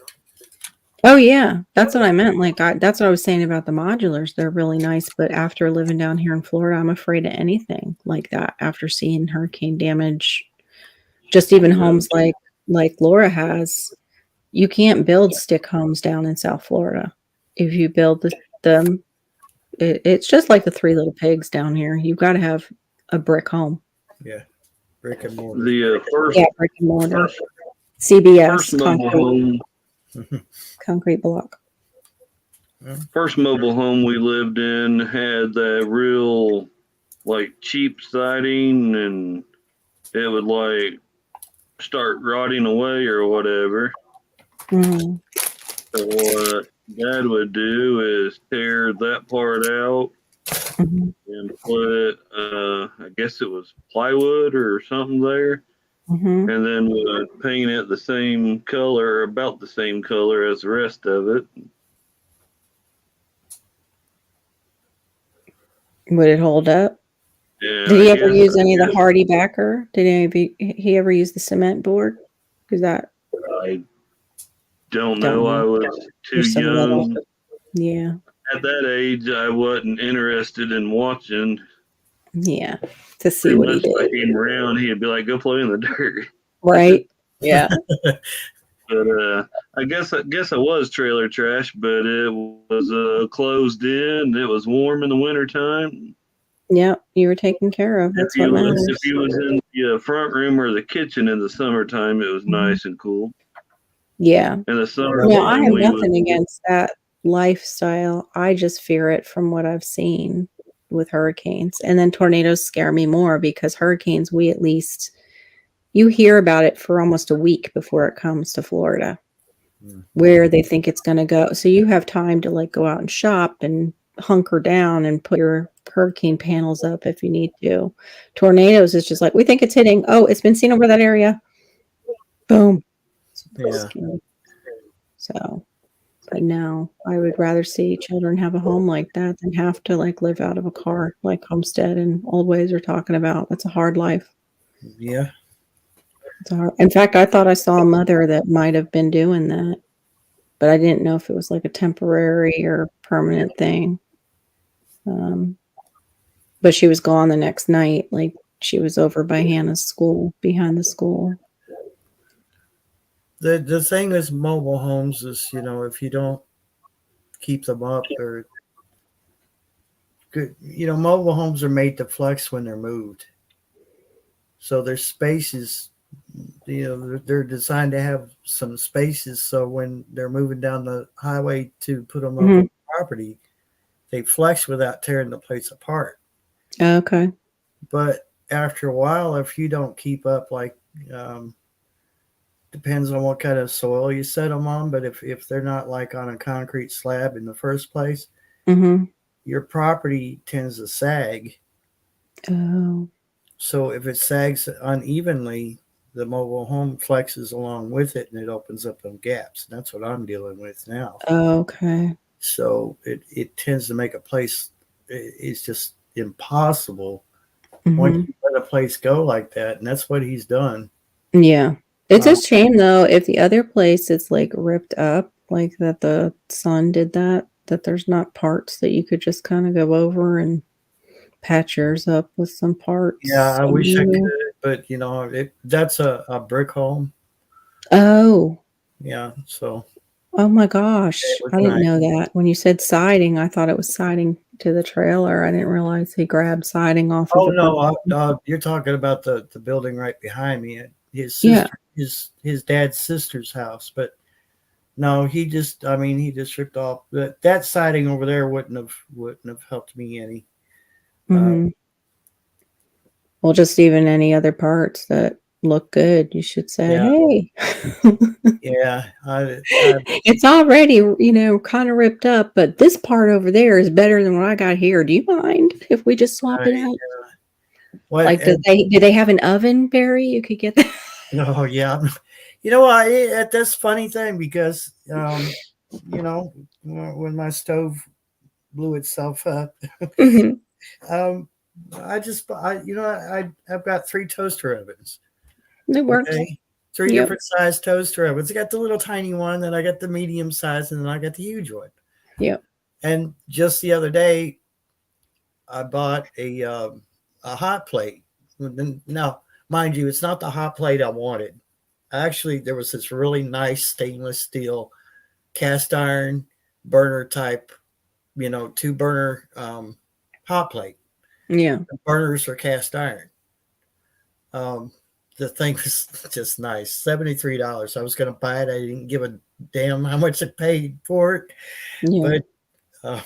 Oh yeah, that's what I meant. Like that's what I was saying about the modulars. They're really nice, but after living down here in Florida, I'm afraid of anything like that. After seeing hurricane damage, just even homes like Laura has, you can't build stick homes down in South Florida. If you build them, it's just like the Three Little Pigs down here. You've got to have a brick home. Yeah. Brick and mortar. The first Yeah, brick and mortar. first CBS, first mobile concrete block. first mobile home we lived in had that real like cheap siding, and it would like start rotting away or whatever. Mhm. So what Dad would do is tear that part out Mhm. and put I guess it was plywood or something there, Mhm. and then would paint it the same color, about the same color as the rest of it. Would it hold up? Yeah, Did I he ever guess use any of the hardy backer? Did he ever use the cement board? Is that I don't Don't know. I know. was too You're so little. young. Yeah. At that age, I wasn't interested in watching. Yeah. To see Pretty what he much if I did. came around, he'd be like, go play in the dirt. Right? Yeah. But I guess I was trailer trash, but it was closed in. It was warm in the wintertime. Yeah. You were taken care of. That's what matters. If you was in the front room or the kitchen in the summertime, it was nice and cool. Yeah. In the summer, No, I have nothing against that lifestyle. I just fear it from what I've seen with hurricanes. And then tornadoes scare me more because hurricanes, we at least, you hear about it for almost a week before it comes to Florida, where they think it's going to go. So you have time to like go out and shop and hunker down and put your hurricane panels up if you need to. Tornadoes is just like, we think it's hitting. Oh, it's been seen over that area. Boom. Yeah. So, but no, I would rather see children have a home like that than have to like live out of a car like Homestead and Old Ways are talking about. That's a hard life. Yeah. It's hard. In fact, I thought I saw a mother that might have been doing that, but I didn't know if it was like a temporary or permanent thing. But she was gone the next night. Like she was over by Hannah's school, behind the school. The thing with mobile homes is, if you don't keep them up, or good, mobile homes are made to flex when they're moved. So their spaces, they're designed to have some spaces. So when they're moving down the highway to put them up on the property, they flex without tearing the place apart. Okay. But after a while, if you don't keep up, like, depends on what kind of soil you set them on. But if they're not like on a concrete slab in the first place, your property tends to sag. Oh. So if it sags unevenly, the mobile home flexes along with it, and it opens up them gaps. And that's what I'm dealing with now. Okay. So it tends to make a place, it's just impossible once you let a place go like that. And that's what he's done. Yeah. It's a shame though, if the other place is like ripped up, like that the son did that there's not parts that you could just kind of go over and patch yours up with some parts. Yeah, I wish I could, but that's a brick home. Oh. Yeah, so. Oh my gosh. I didn't know that. When you said siding, I thought it was siding to the trailer. I didn't realize he grabbed siding off of the no, you're talking about the building right behind me. His sister, his dad's sister's house. But no, he just ripped off that siding over there. Wouldn't have helped me any. Well, just even any other parts that look good, you should say, hey. Yeah. It's already, kind of ripped up, but this part over there is better than what I got here. Do you mind if we just swap it out? What, like, do they have an oven, Barry? You could get that. Oh, yeah. You know what? That's a funny thing because, when my stove blew itself up, I've got 3 toaster ovens. It works. Okay? 3 different size toaster ovens. I got the little tiny one, then I got the medium size, and then I got the huge one. Yep. And just the other day, I bought a hot plate. Now, mind you, it's not the hot plate I wanted. Actually, there was this really nice stainless steel cast iron burner type, 2 burner hot plate. Yeah. The burners are cast iron. The thing was just nice. $73. I was going to buy it. I didn't give a damn how much I paid for it. Yeah. But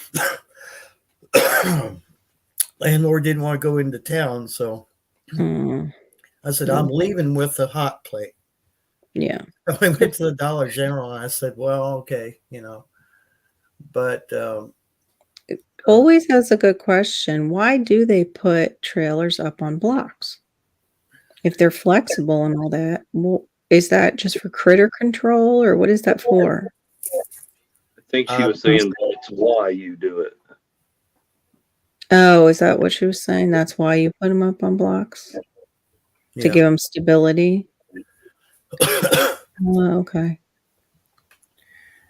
landlord didn't want to go into town, so I said, I'm leaving with the hot plate. Yeah. So I went to the Dollar General and I said, well, okay, but Always has a good question. Why do they put trailers up on blocks? If they're flexible and all that, well, is that just for critter control or what is that for? I think she was saying that's why you do it. Oh, is that what she was saying? That's why you put them up on blocks? To give them stability? Oh, okay.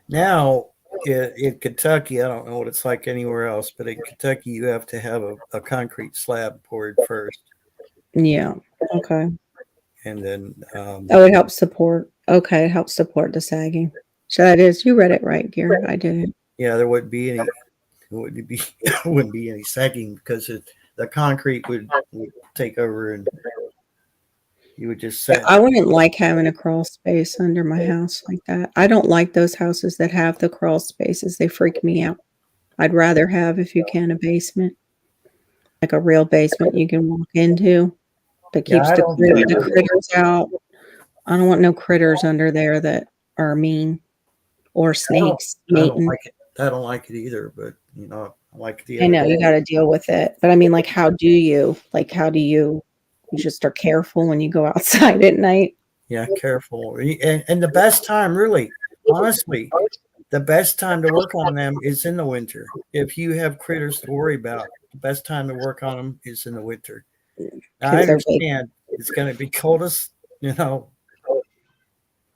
Now, in Kentucky, I don't know what it's like anywhere else, but in Kentucky, you have to have a concrete slab poured first. Yeah. Okay. And then it helps support. Okay, it helps support the sagging. So that is, you read it right, Gear. I didn't. Yeah, there wouldn't be any sagging because the concrete would take over and you would just set. I wouldn't like having a crawl space under my house like that. I don't like those houses that have the crawl spaces. They freak me out. I'd rather have, if you can, a basement, like a real basement you can walk into that keeps the critters out. I don't want no critters under there that are mean or snakes. I don't like it either, but I like the. I know you got to deal with it, but I mean, like, how do you you just are careful when you go outside at night? Yeah, careful. And the best time, really, honestly, the best time to work on them is in the winter. If you have critters to worry about, the best time to work on them is in the winter. Now, I understand it's going to be coldest,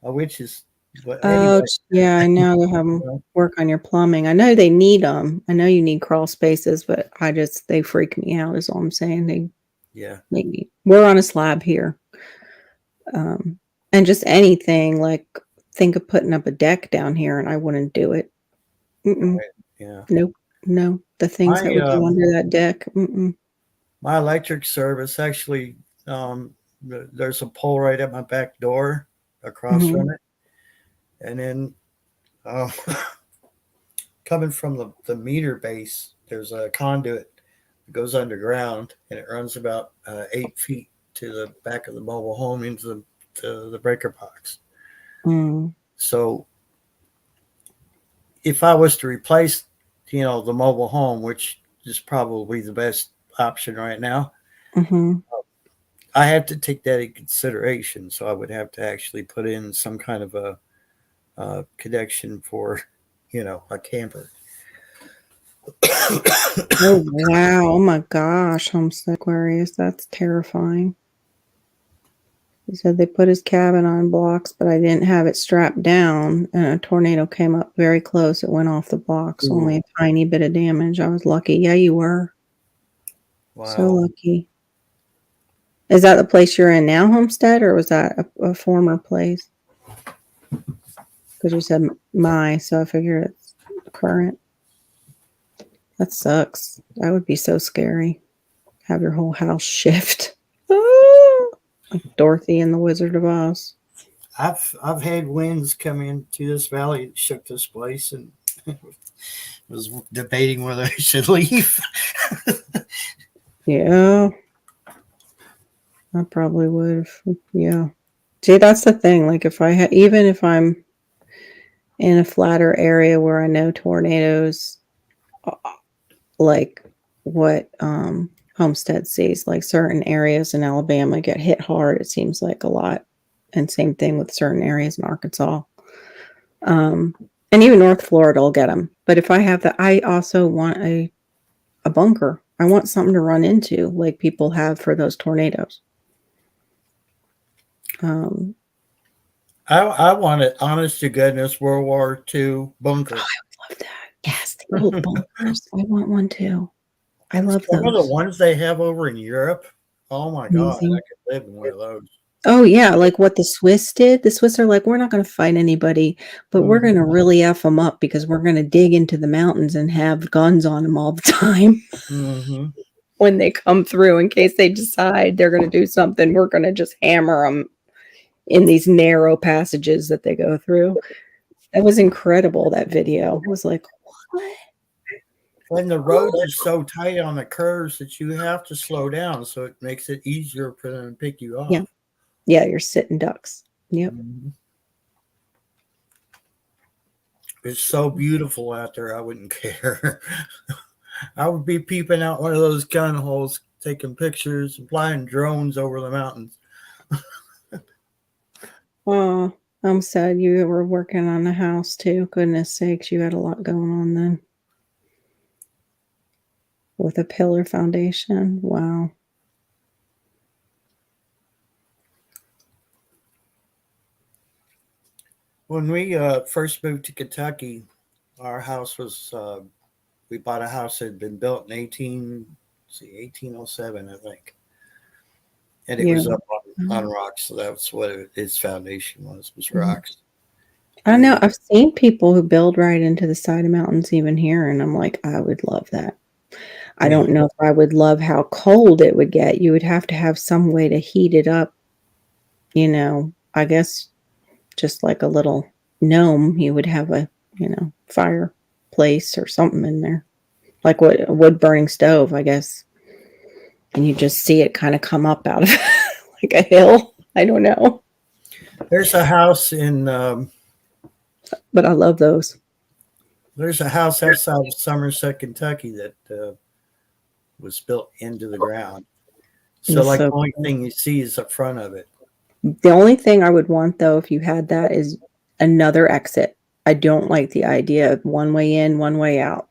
which is. But anyway. Yeah, I know they have them work on your plumbing. I know they need them. I know you need crawl spaces, but they freak me out. Is all I'm saying. We're on a slab here, and just anything like think of putting up a deck down here, and I wouldn't do it. Right. Yeah. Nope. No, the things that would go under that deck. My electric service actually, there's a pole right at my back door across from it. And then coming from the meter base, there's a conduit that goes underground, and it runs about 8 feet to the back of the mobile home into the breaker box. So if I was to replace, the mobile home, which is probably the best option right now, I have to take that in consideration. So I would have to actually put in some kind of a connection for a camper. Oh wow, oh my gosh, Homestead Aquarius, that's terrifying. He said they put his cabin on blocks, but I didn't have it strapped down, and a tornado came up very close. It went off the blocks. Only a tiny bit of damage. I was lucky. Yeah, you were. Wow. So lucky. Is that the place you're in now, Homestead, or was that a former place? Because you said so I figure it's current. That sucks. That would be so scary. Have your whole house shift. Like Dorothy and the Wizard of Oz. I've had winds come into this valley that shook this place, and was debating whether I should leave. Yeah. I probably would have. Yeah. See, that's the thing. Like even if I'm in a flatter area where I know tornadoes, like what Homestead sees, like certain areas in Alabama get hit hard, it seems like a lot. And same thing with certain areas in Arkansas. And even North Florida will get them. But if I have that, I also want a bunker. I want something to run into like people have for those tornadoes. I want it, honest to goodness, World War II bunker. Oh, I love that. Yes, the little bunkers. I want one too. I love Some those. of the ones they have over in Europe. Oh my God, I could live in one of those. Oh yeah, like what the Swiss did. The Swiss are like, we're not going to fight anybody, but we're going to really F them up because we're going to dig into the mountains and have guns on them all the time. when they come through in case they decide they're going to do something. We're going to just hammer them in these narrow passages that they go through. That was incredible. That video. I was like, what? And the roads are so tight on the curves that you have to slow down, so it makes it easier for them to pick you up. Yeah. Yeah, you're sitting ducks. Yep. Mhm. It's so beautiful out there. I wouldn't care. I would be peeping out one of those gun holes, taking pictures, and flying drones over the mountains. Oh, I'm sad you were working on the house too. Goodness sakes, you had a lot going on then. With a pillar foundation. Wow. When we first moved to Kentucky, our house was, we bought a house that had been built in 1807, I think. And it was Yeah. up on rocks. So that's what its foundation was rocks. I know. I've seen people who build right into the side of mountains even here, and I'm like, I would love that. I don't know if I would love how cold it would get. You would have to have some way to heat it up. You know, I guess just like a little gnome, you would have a, fireplace or something in there. Like what a wood burning stove, I guess. And you just see it kind of come up out of like a hill. I don't know. There's a house in But I love those. there's a house outside of Somerset, Kentucky that was built into the ground. So It's like so the only thing you see is the front of it. The only thing I would want, though, if you had that, is another exit. I don't like the idea of one way in, one way out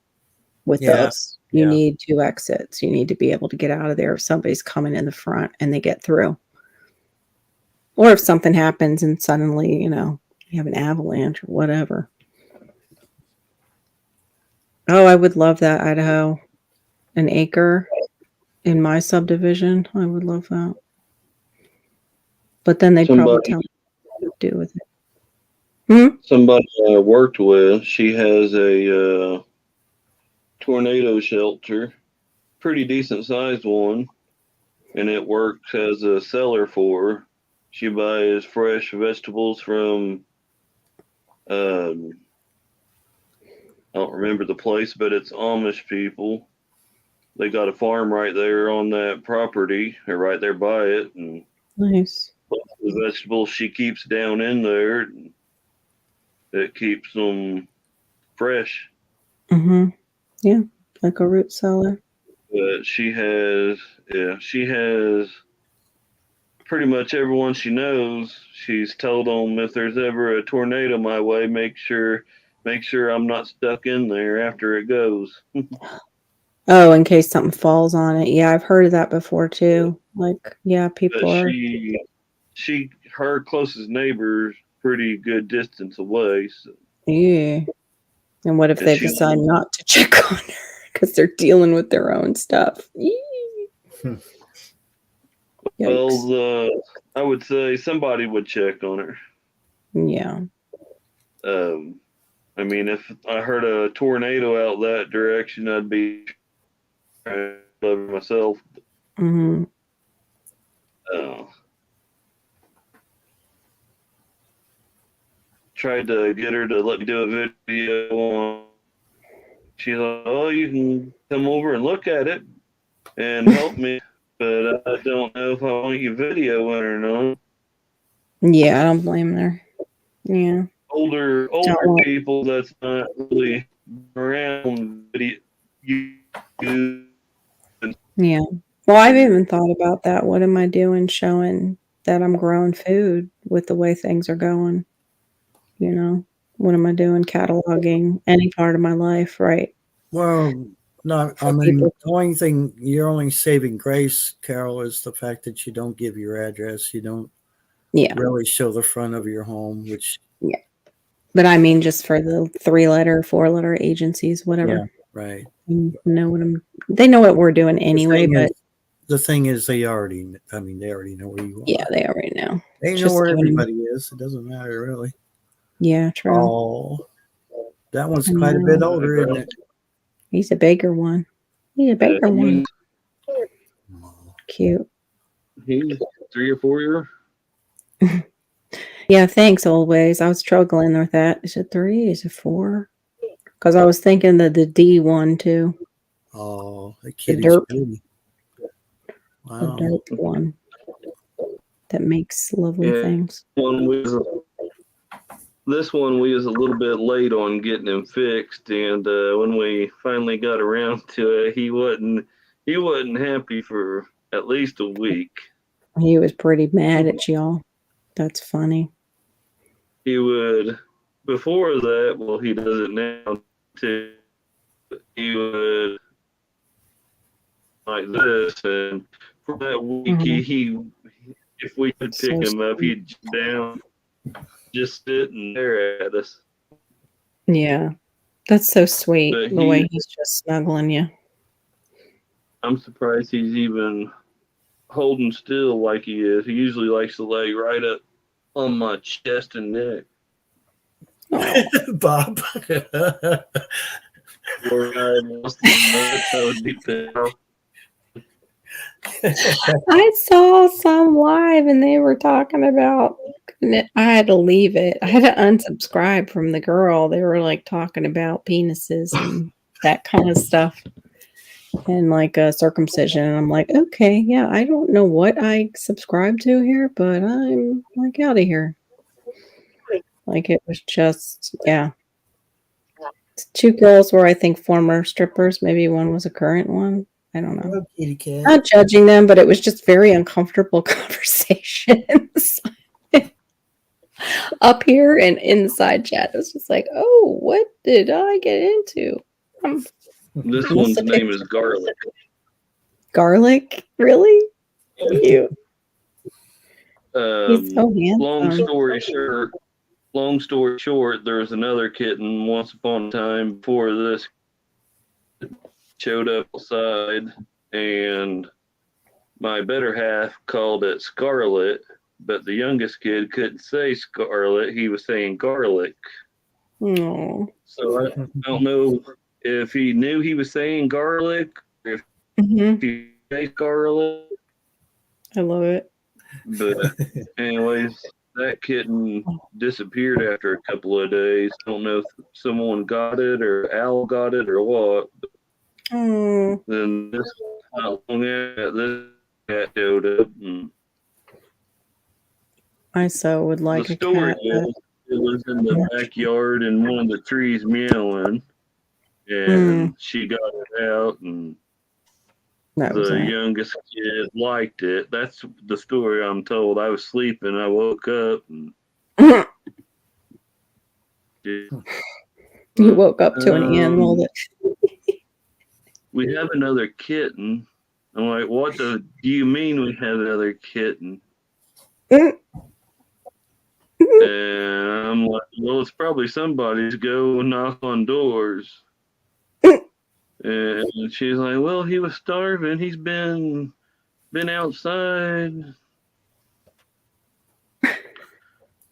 with Yeah, those. You yeah. need two exits. You need to be able to get out of there if somebody's coming in the front and they get through. Or if something happens and suddenly, you have an avalanche or whatever. Oh, I would love that, Idaho. An acre in my subdivision. I would love that. But then they'd probably tell me what to do with it. Somebody I worked with, she has a tornado shelter, pretty decent sized one, and it works as a cellar for her. She buys fresh vegetables from, I don't remember the place, but it's Amish people. They got a farm right there on that property, or right there by it, and Nice. the vegetables she keeps down in there, it keeps them fresh. Mm-hmm. Yeah, like a root cellar. But she has pretty much everyone she knows. She's told them if there's ever a tornado my way, make sure I'm not stuck in there after it goes. Oh, in case something falls on it. Yeah, I've heard of that before too. Like, yeah, people But are. her closest neighbor's pretty good distance away. So. Yeah. And what if they decide not to check on her because they're dealing with their own stuff? Well, I would say somebody would check on her. Yeah. I mean, if I heard a tornado out that direction, I'd be loving myself. Mm-hmm. Tried to get her to let me do a video on. She's like, "Oh, you can come over and look at it and help me, but I don't know if I want you videoing or not." Yeah, I don't blame her. Yeah. Older people that's not really around video. Yeah. Well, I've even thought about that. What am I doing showing that I'm growing food with the way things are going? What am I doing cataloging any part of my life, right? Well, no, I mean, the only thing you're only saving grace, Carol, is the fact that you don't give your address. You don't really show the front of your home, which. Yeah. But I mean, just for the 3-letter, 4-letter agencies, whatever. Yeah, right. They know what we're doing anyway, but. The thing is, they already know where you are. Yeah, they already know. They know where everybody is. It doesn't matter, really. Yeah, true. Oh, that one's quite a bit older, isn't it? He's a bigger one. cute. He's 3 or 4 years. Yeah, thanks always. I was struggling with that. Is it 3? Is it 4? Because I was thinking that the D one too. Oh, the The kitty's derp. pretty. The Wow. derp one. That makes lovely Yeah. things. This one we was a little bit late on getting him fixed, and when we finally got around to it, he wasn't happy for at least a week. He was pretty mad at y'all. That's funny. He would, before that, well, he does it now too. He would like this, and for that week, Mhm. he if we could pick So him up, he'd jump down, just sit and stare at us. Yeah. That's so sweet. But The way he's just snuggling you. I'm surprised he's even holding still like he is. He usually likes to lay right up on my chest and neck. Oh. Bob. Or I lost his nuts, that would be bad. I saw some live and they were talking about I had to leave it. I had to unsubscribe from the girl. They were like talking about penises and that kind of stuff and like circumcision. And I'm like, okay, yeah, I don't know what I subscribe to here, but I'm like out of here. Like it was just, yeah. 2 girls were, I think, former strippers. Maybe one was a current one. I don't know. Oh, kitty cat. Not judging them, but it was just very uncomfortable conversations up here and inside chat. It was just like, oh, what did I get into? This one's name is Garlic. Garlic? Really? Cute. He's so handsome. Long story short, there was another kitten once upon a time before this showed up outside, and my better half called it Scarlet, but the youngest kid couldn't say Scarlet. He was saying Garlic. Oh. So I don't know if he knew he was saying garlic, or if he said garlic. I love it. But anyways, that kitten disappeared after a couple of days. Don't know if someone got it or Al got it or what. Oh. Then this not long after this cat showed up, and I so would like the a story cat. is it was in the backyard in one of the trees meowing, and she got it out, and the youngest kid liked it. That's the story I'm told. I was sleeping. I woke up. And you woke up to an animal that. We have another kitten. I'm like, what do you mean we have another kitten? And I'm like, well, it's probably somebody's go knock on doors. And she's like, well, he was starving. He's been outside.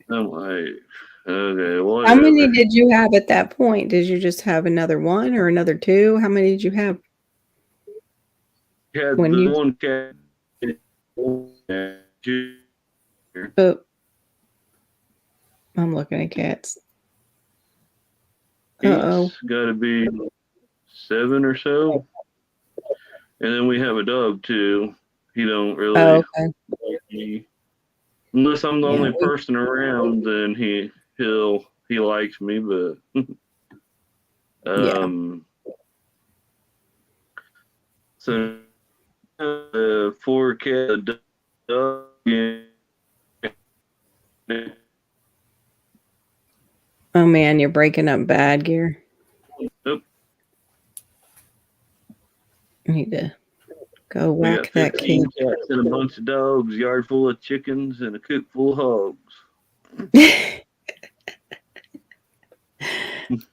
I'm like, okay, whatever. How many did you have at that point? Did you just have another one or another 2? How many did you have? Had when the you... one cat. Oh. I'm looking at cats. Uh-oh. It's got to be 7 or so. And then we have a dog, too. He don't really like me. Unless I'm the only person around, then he likes me, but so 4 cat dog. Oh man, you're breaking up bad, Gear. Nope. I need to go whack that kid. Cats and a bunch of dogs, yard full of chickens, and a coop full of hogs.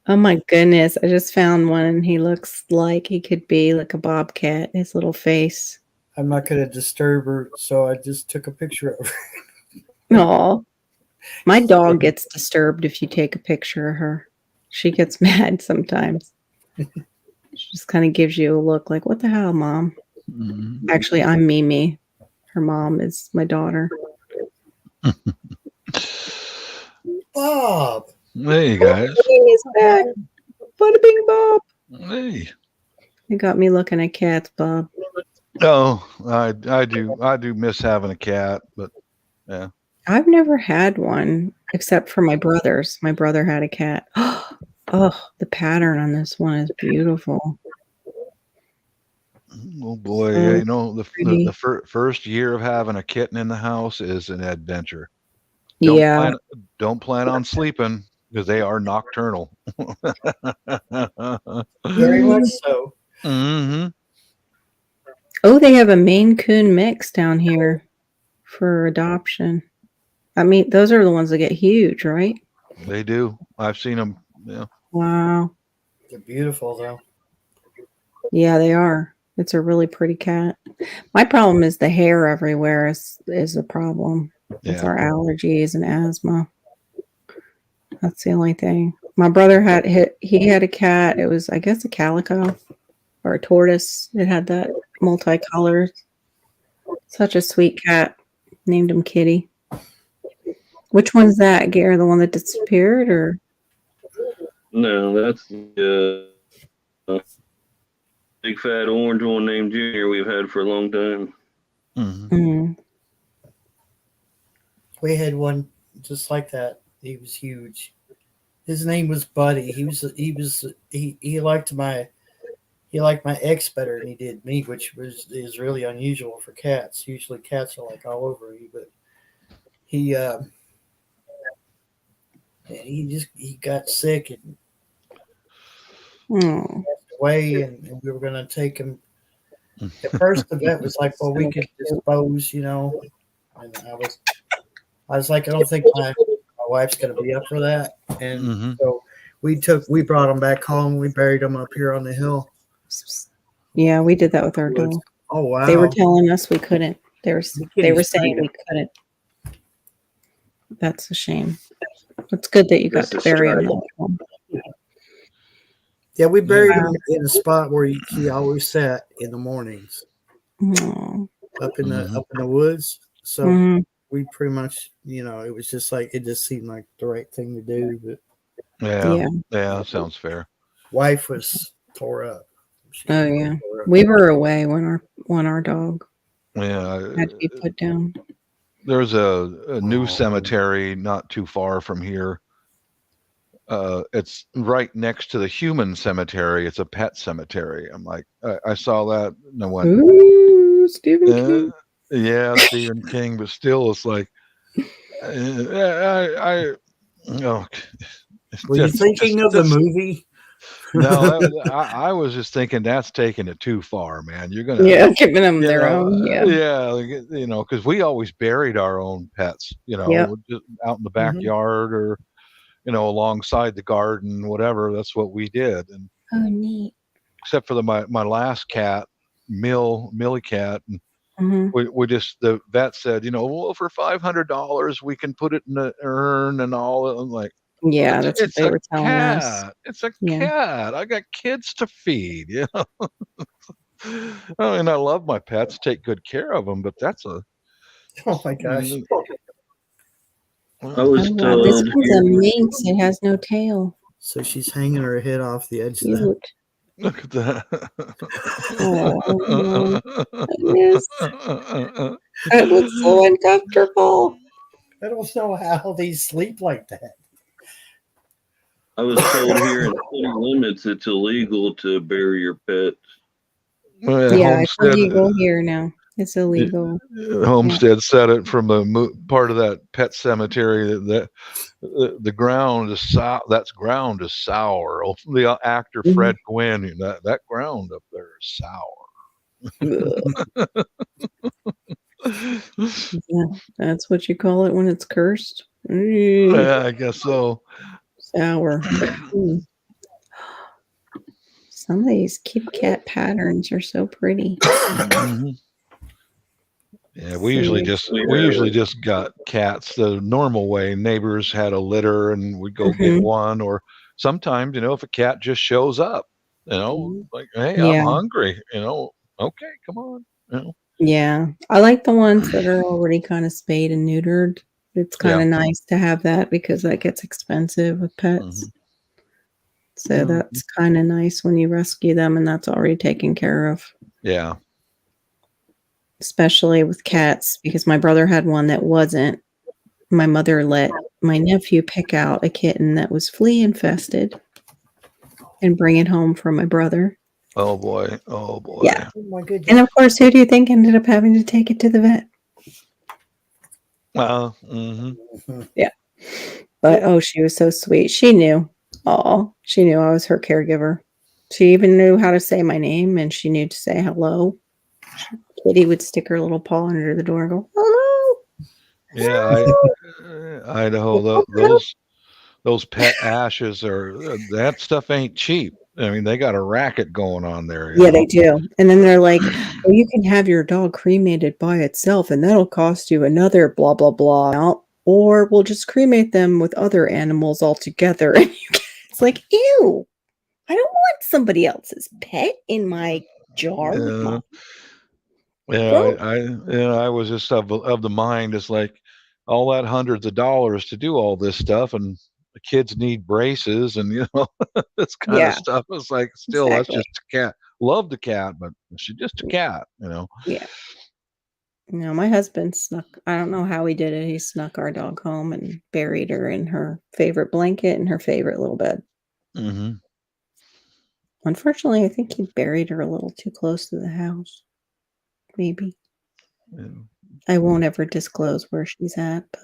Oh my goodness, I just found one and he looks like he could be like a bobcat, his little face. I'm not going to disturb her, so I just took a picture of her. Aw. My dog gets disturbed if you take a picture of her. She gets mad sometimes. She just kind of gives you a look like, what the hell, Mom? Mhm. Actually, I'm Mimi. Her mom is my daughter. Bob. Hey guys. Mimi's back. Bada bing Bob. Hey. You got me looking at cats, Bob. Oh, I do miss having a cat, but I've never had one except for my brother's. My brother had a cat. Oh, the pattern on this one is beautiful. oh boy, So yeah, you know pretty. first year of having a kitten in the house is an adventure. Don't Yeah. don't plan on sleeping because they are nocturnal. Very much so. Hmm. Oh, they have a Maine Coon mix down here for adoption. I mean, those are the ones that get huge, right? They do. I've seen them. Yeah. Wow. They're beautiful, though. Yeah, they are. It's a really pretty cat. My problem is the hair everywhere is a problem. It's Yeah. our allergies and asthma. That's the only thing. My brother he had a cat. It was, I guess, a calico or a tortoise. It had that multicolored. Such a sweet cat. Named him Kitty. Which one's that, Gary? The one that disappeared, or? No, that's the big fat orange one named Junior we've had for a long time. Mhm. Mm. We had one just like that. He was huge. His name was Buddy. He liked my ex better than he did me, which is really unusual for cats. Usually cats are like all over you, but he got sick and Oh. passed away, and we were gonna take him. At first, the vet was like, "Well, we could dispose," and I was like, "I don't think my wife's gonna be up for that," and Mhm. so we brought him back home. We buried him up here on the hill. Yeah, we did that with our dog. Oh wow! They were telling us we couldn't. They were kitty's saying pretty. we couldn't. That's a shame. It's good that you got to bury him. Yeah, we buried Wow. him in a spot where he always sat in the mornings, Oh. up in Mhm. the woods. So Mhm. we pretty much, it was just like it just seemed like the right thing to do. But Yeah. Yeah, that sounds fair. wife was tore up. She Oh was yeah. tore up. We were away when our dog Yeah. had to be put down. There's a new cemetery not too far from here. It's right next to the human cemetery. It's a pet cemetery. I'm like, I saw that and I went, Ooh, Stephen King. yeah, Stephen King, but still, it's like, I oh, Were you thinking of the movie? No, I was just thinking that's taking it too far, man. You're gonna, Giving them their own. Yeah. yeah, because we always buried our own pets, Yep. just out in the backyard or, alongside the garden, whatever. That's what we did, and Oh, neat. except for my last cat, Millie cat, and Mhm. we just the vet said, well, for $500 we can put it in an urn and all. I'm like, Yeah, that's what it's they a were telling us. cat. It's a Yeah. cat. I got kids to feed. I mean, I love my pets, take good care of them, but that's a. Oh my gosh! I was Oh, wow. This told one's here, a minx. It has no tail. So she's hanging her head off the edge of the. Cute. Look at that. Oh, goodness. It was so uncomfortable. I don't know how they sleep like that. I was told here in city limits it's illegal to bury your pets. Yeah, it's illegal here now. It's illegal. Homestead said it from the part of that pet cemetery that the ground is that ground is sour. The actor Fred Gwynn, that ground up there is sour. Yeah, that's what you call it when it's cursed. Yeah, I guess so. Sour. Some of these Kit Kat patterns are so pretty. Mm-hmm. Yeah, we usually just got cats the normal way. Neighbors had a litter and we'd go get one, or sometimes, if a cat just shows up, like, hey, I'm hungry, Okay, come on. You know? Yeah, I like the ones that are already kind of spayed and neutered. It's kind Yeah. of nice to have that because that gets expensive with pets. Mhm. So that's kind of nice when you rescue them and that's already taken care of. Yeah. Especially with cats, because my brother had one that wasn't. My mother let my nephew pick out a kitten that was flea infested and bring it home for my brother. Oh boy. Oh boy. Yeah. Oh my goodness. And of course, who do you think ended up having to take it to the vet? Mm-hmm. But oh, she was so sweet. She knew. Oh, she knew I was her caregiver. She even knew how to say my name and she knew to say hello. Kitty would stick her little paw under the door and go, hello. Yeah, Idaho. Those pet ashes are that stuff ain't cheap. I mean, they got a racket going on there. You Yeah, know? they do. And then they're like, well, you can have your dog cremated by itself and that'll cost you another blah, blah, blah amount. Or we'll just cremate them with other animals altogether. And it's like, ew, I don't want somebody else's pet in my jar with my Yeah, I was just of the mind. It's like all that hundreds of dollars to do all this stuff, and the kids need braces, and this kind of Yeah, stuff. It's like still that's exactly. just a cat. Love the cat, but she's just a cat. Yeah. No, my husband snuck, I don't know how he did it. He snuck our dog home and buried her in her favorite blanket and her favorite little bed. Mm-hmm. Unfortunately, I think he buried her a little too close to the house. Maybe. Yeah. I won't ever disclose where she's at, but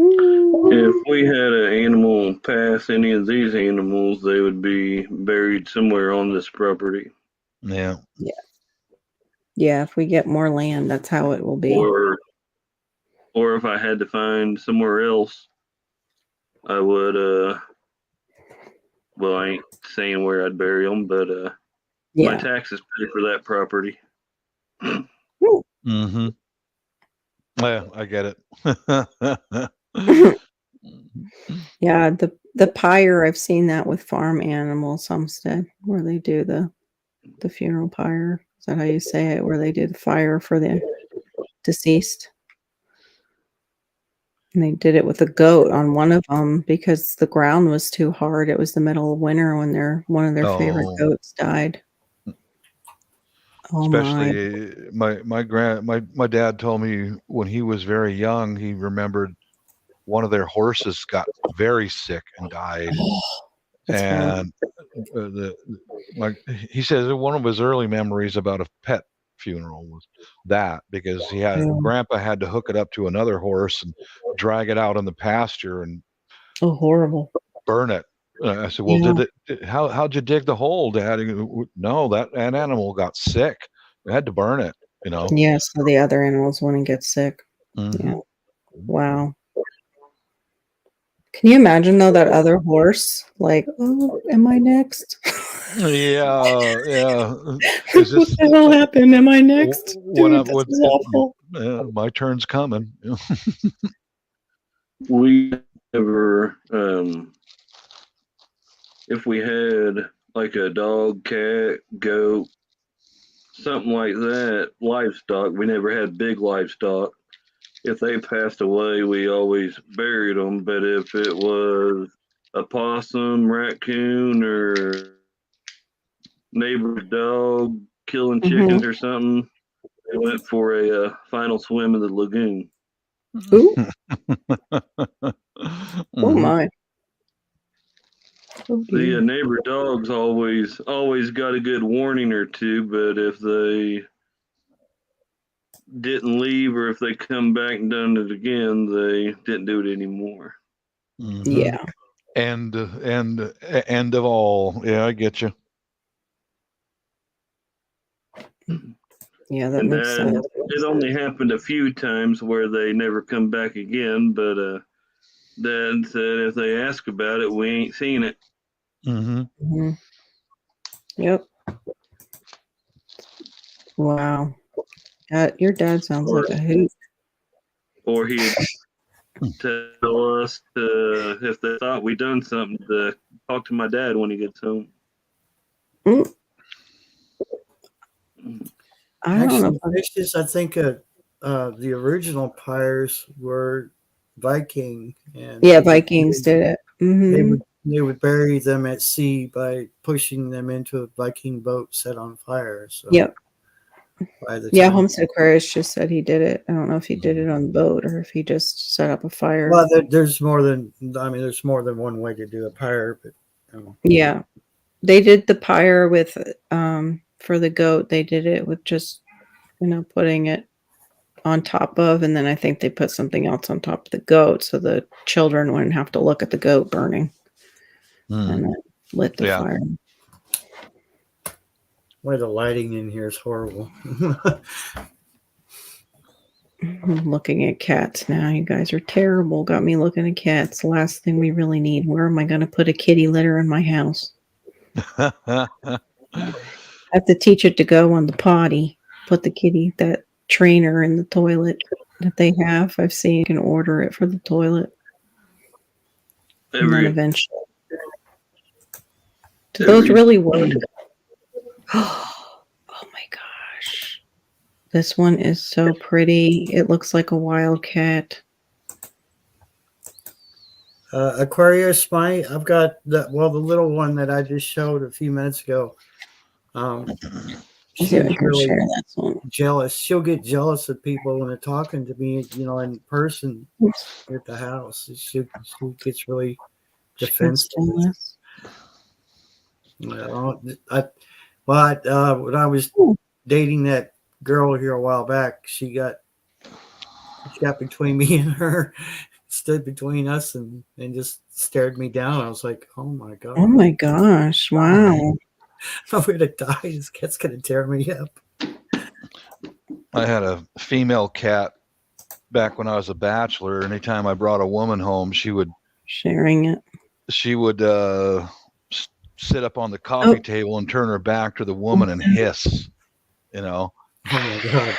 If we had an animal pass any of these animals, they would be buried somewhere on this property. Yeah. yeah, if we get more land, that's how it will be. Or if I had to find somewhere else, I would well, I ain't saying where I'd bury them, but my Yeah. taxes pay for that property. Mm-hmm. Yeah, I get it. Yeah, the pyre, I've seen that with farm animals, Homestead, where they do the funeral pyre. Is that how you say it? Where they do the fire for the deceased. And they did it with a goat on one of them because the ground was too hard. It was the middle of winter when one of their favorite Oh. goats died. Oh my. Especially my dad told me when he was very young, he remembered one of their horses got very sick and died. That's horrible. And he says one of his early memories about a pet funeral was that because grandpa had to hook it up to another horse and drag it out on the pasture and Oh, horrible. burn it. I said, well, how'd you dig the hole, Dad? No, that animal got sick. We had to burn it, Yeah, so the other animals wouldn't get sick. Mm-hmm. Yeah. Wow. Can you imagine though that other horse? Like, oh, am I next? Yeah. What the hell happened? Am I next? Dude, this is awful. My turn's coming. We never, if we had like a dog, cat, goat, something like that, livestock, we never had big livestock. If they passed away, we always buried them. But if it was a possum, raccoon, or neighbor's dog killing chickens or something, they went for a final swim in the lagoon. Ooh. Mm-hmm. Oh my. Oh, The neighbor dogs always got a good warning or two, but if they didn't leave or if they come back and done it again, they didn't do it anymore. Mm-hmm. Yeah. End of all. Yeah, I get you. Yeah, that makes sense. It only happened a few times where they never come back again, but Dad said if they ask about it, we ain't seen it. Mm-hmm. Mm-hmm. Yep. Wow. Your dad sounds like a hoot. Or he'd tell us if they thought we done something to talk to my dad when he gets home. I don't know. Actually, fishes. I think the original pyres were Viking, and Yeah, Vikings did it. They Hmm. would bury them at sea by pushing them into a Viking boat set on fire. So Yep. by the Yeah, time, Homestead Aquarius just said he did it. I don't know if he did it on the boat or if he just set up a fire. well, there's more than there's more than one way to do a pyre, but Yeah. They did the pyre with for the goat. They did it with just, putting it on top of, and then I think they put something else on top of the goat so the children wouldn't have to look at the goat burning, and then lit the Yeah. fire. boy, the lighting in here is horrible. I'm looking at cats now. You guys are terrible. Got me looking at cats. The last thing we really need. Where am I going to put a kitty litter in my house? I have to teach it to go on the potty. Put the kitty, that trainer in the toilet that they have. I've seen you can order it for the toilet. And then eventually. Do those really work? Oh my gosh. This one is so pretty. It looks like a wildcat. Aquarius, I've got the little one that I just showed a few minutes ago. She's really share that one. jealous. She'll get jealous of people when they're talking to me, in person at the house. She gets really defensive. When I was dating that girl here a while back, she got between me and her, stood between us, and just stared me down. I was like, oh my god. Oh my gosh. Wow. I'm going to die. This cat's going to tear me up. I had a female cat back when I was a bachelor. Anytime I brought a woman home, she would sharing it. She would sit up on the coffee table and turn her back to the woman and hiss, Oh my god.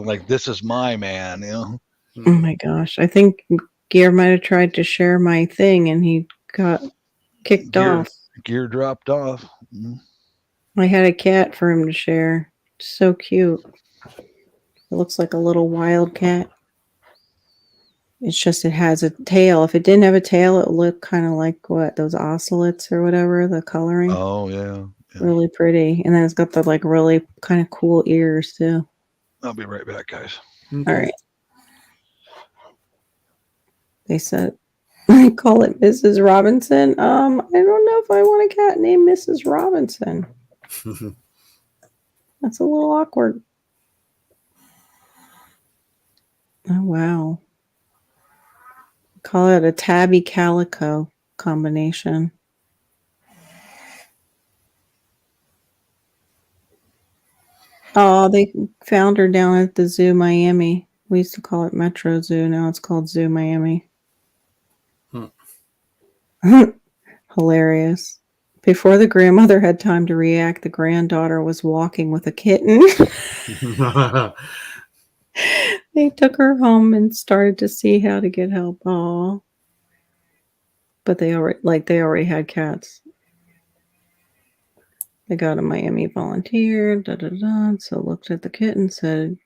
Like, this is my man, Oh my gosh. I think Gear might have tried to share my thing and he got kicked off. Gear dropped off. I had a cat for him to share. So cute. It looks like a little wild cat. It's just it has a tail. If it didn't have a tail, it would look kind of like those ocelots or whatever, the coloring. Oh, yeah. Really pretty. And then it's got the really kind of cool ears too. I'll be right back, guys. Okay. All right. They said, I call it Mrs. Robinson. I don't know if I want a cat named Mrs. Robinson. That's a little awkward. Oh, wow. Call it a tabby calico combination. Oh, they found her down at the Zoo Miami. We used to call it Metro Zoo. Now it's called Zoo Miami. Hilarious. Before the grandmother had time to react, the granddaughter was walking with a kitten. They took her home and started to see how to get help. Oh, but they already had cats. They got a Miami volunteer. So looked at the kitten, said,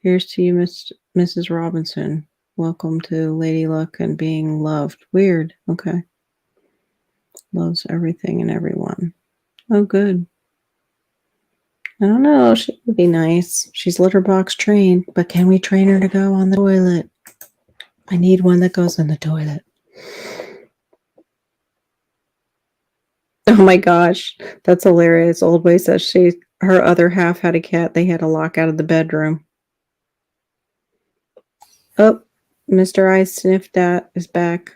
"Here's to you, Mrs. Robinson. Welcome to Lady Luck and being loved." Weird. Okay. Loves everything and everyone. Oh, good. I don't know. She would be nice. She's litter box trained, but can we train her to go on the toilet? I need one that goes in the toilet. Oh my gosh. That's hilarious. Old Way says her other half had a cat they had to lock out of the bedroom. Oh, Mr. I Sniffed At is back.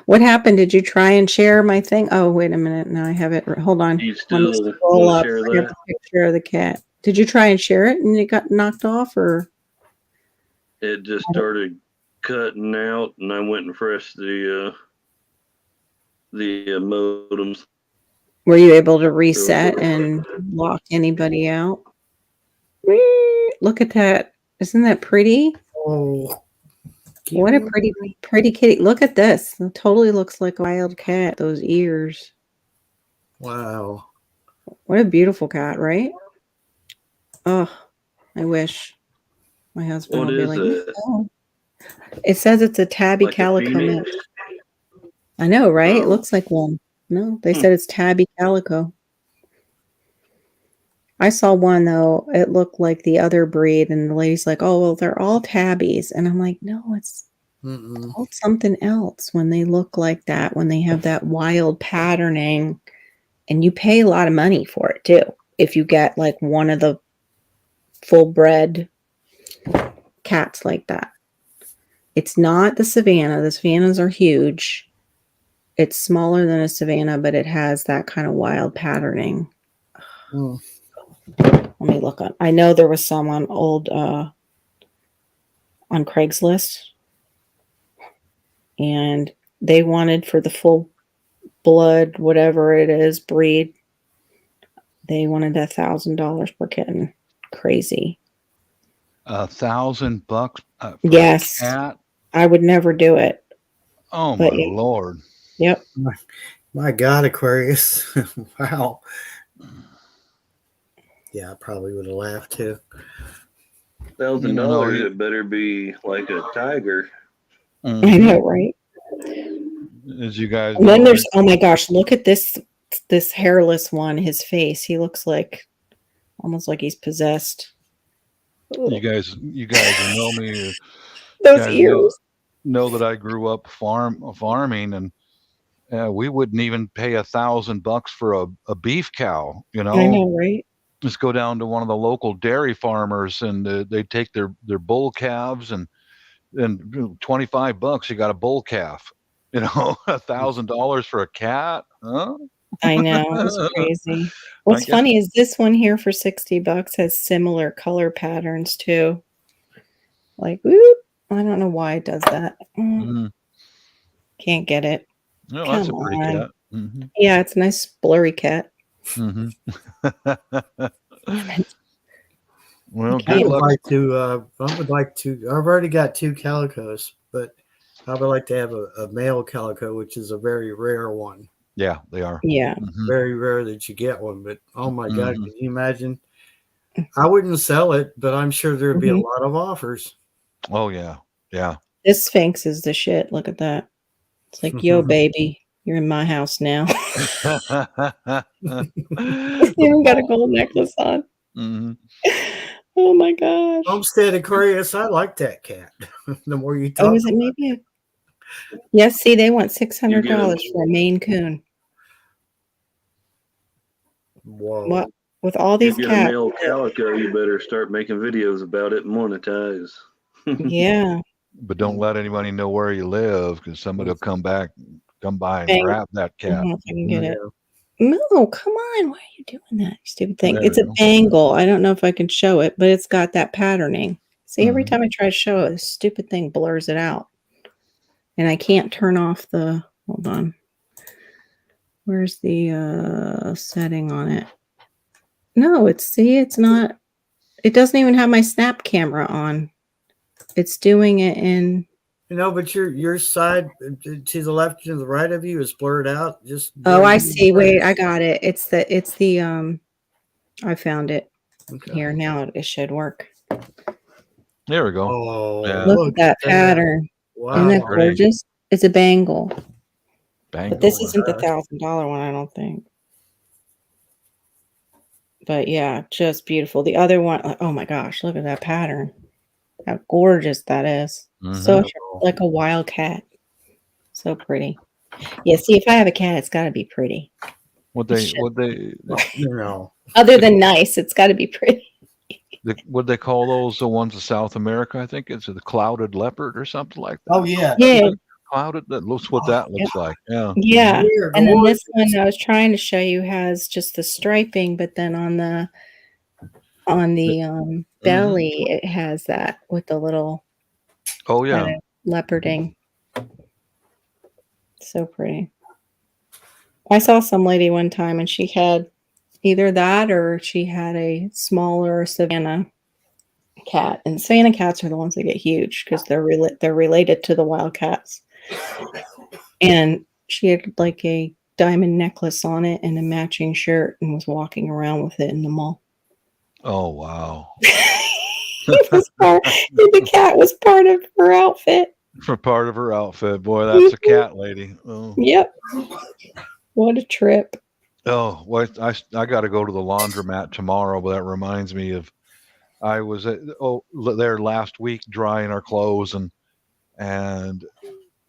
What happened? Did you try and share my thing? Oh, wait a minute. Now I have it. Hold on. You still want to share I have that? the picture of the cat. Did you try and share it and it got knocked off, or? It just started cutting out, and I went and refreshed the modems. Were you able to reset and lock anybody out? Look at that. Isn't that pretty? Oh. What a pretty kitty. Look at this. It totally looks like a wild cat, those ears. Wow. What a beautiful cat, right? Oh, I wish my husband What would be is like, it? oh. It says it's a tabby Like a calico phoenix? mix. I know, right? It Oh. looks like one. No, they Hmm. said it's tabby calico. I saw one though. It looked like the other breed, and the lady's like, "Oh, well, they're all tabbies," and I'm like, "No, it's Mm-mm. called something else when they look like that. When they have that wild patterning, and you pay a lot of money for it too. If you get like one of the full bred cats like that, it's not the Savannah. The Savannahs are huge. It's smaller than a Savannah, but it has that kind of wild patterning. Mm. Let me look on. I know there was some on old on Craigslist, and they wanted for the full blood, whatever it is, breed. They wanted $1,000 per kitten. Crazy. $1,000 for Yes, a cat. I would never do it. Oh But my yeah. lord! Yep. My God, Aquarius. Wow. Yeah, I probably would have laughed too. $1,000. you- It better be like a tiger. I Mhm. know, right? As you guys And then know, there's, oh my gosh, look at this hairless one. His face. He looks like almost like he's possessed. you guys who know me, Those guys ears. know that I grew up farming, and we wouldn't even pay $1,000 for a beef cow. You I know, know, right? just go down to one of the local dairy farmers, and they take their bull calves, and $25 you got a bull calf. You know, $1,000 for a cat, huh? I know. It's crazy. I What's guess. funny is this one here for $60 has similar color patterns too. Like, whoop. I don't know why it does that. Mhm. Can't get it. No, that's a Come pretty on. cat. Hmm. Yeah, it's a nice blurry cat. Hmm. Damn it. Well, Okay. I good would luck. like to. I've already got 2 calicos, but I would like to have a male calico, which is a very rare one. Yeah, they are. Yeah. Mhm. Very rare that you get one. But oh my God, Mhm. can you imagine? I wouldn't sell it, but I'm sure there'd be a Mhm. lot of offers. Oh yeah, yeah. This Sphinx is the shit. Look at that. It's like, yo, baby, you're in my house now. It's even got a gold necklace on. Mhm. Oh my gosh. Homestead Aquarius, I like that cat. The more you Oh, talk, is it maybe a... Yes, see, they want You $600 get a for a Maine Coon. whoa. What? With all you these get a cats. male calico, you better start making videos about it and monetize. Yeah. But don't let anybody know where you live, because somebody will come by and Bang. grab that I don't cat. know if I can get Mhm. it. No, come on. Why are you doing that, you stupid thing? There It's we a go. bangle. I don't know if I can show it, but it's got that patterning. See, every Mhm. time I try to show it, this stupid thing blurs it out. And I can't turn off the, hold on. Where's the setting on it? No, it's not, it doesn't even have my snap camera on. It's doing it in, But your side to the left and the right of you is blurred out. Just oh, go I to see. Wait, I got it. It's the I found it. Okay. Here, now it should work. There we go. Oh, Yeah. Look at that pattern. Isn't that Wow. Pretty. gorgeous? It's a bangle. Bangle. But this isn't the gosh. $1,000 one, I don't think. But yeah, just beautiful. The other one, oh my gosh, look at that pattern. How gorgeous that is. Mhm. Such like a wild cat. So pretty. Yeah, see, if I have a cat, it's got to be pretty. What Shit. Other than nice, it's got to be pretty. what they call those, the ones in South America? I think it's the clouded leopard or something like that. Oh yeah. Yeah, Clouded. That looks what that looks like. Yeah. yeah. They're And then this gorgeous. one I was trying to show you has just the striping, but then on the belly it has that with the little Oh yeah. kind of leoparding. So pretty. I saw some lady one time and she had either that or she had a smaller Savannah cat. And Savannah cats are the ones that get huge because they're related to the wild cats. And she had like a diamond necklace on it and a matching shirt and was walking around with it in the mall. Oh wow! The cat was part of her outfit. For part of her outfit, boy, that's a cat lady. Oh, Yep. What a trip. oh, well, I got to go to the laundromat tomorrow, but that reminds me of I was there last week drying our clothes and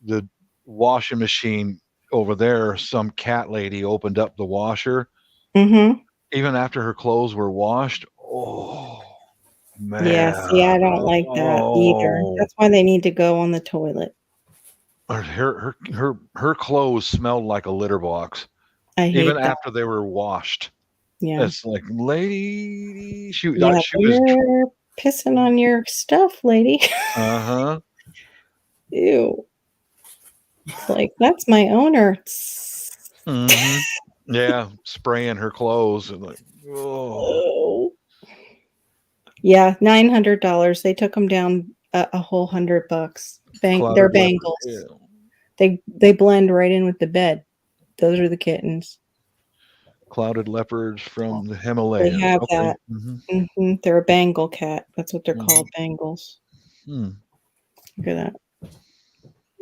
the washing machine over there. Some cat lady opened up the washer Mm-hmm. even after her clothes were washed. Oh man! Yeah, see, I don't like that either. That's why they need to go on the toilet. Her clothes smelled like a litter box, I hate even that. after they were washed. Yeah. It's like, lady, she Yeah, was. you're pissing on your stuff, lady. Uh-huh. Ew. It's like, that's my owner. Mhm. Yeah, spraying her clothes and like, oh, Oh. Yeah, $900. They took them down a whole $100. They're clouded leopard. bangles. Yeah. They blend right in with the bed. Those are the kittens. Clouded leopards from the They Himalayas. have Okay. that. Mhm. They're a Bengal cat. That's what they're Mhm. called, Bengals. Hmm. Look at that.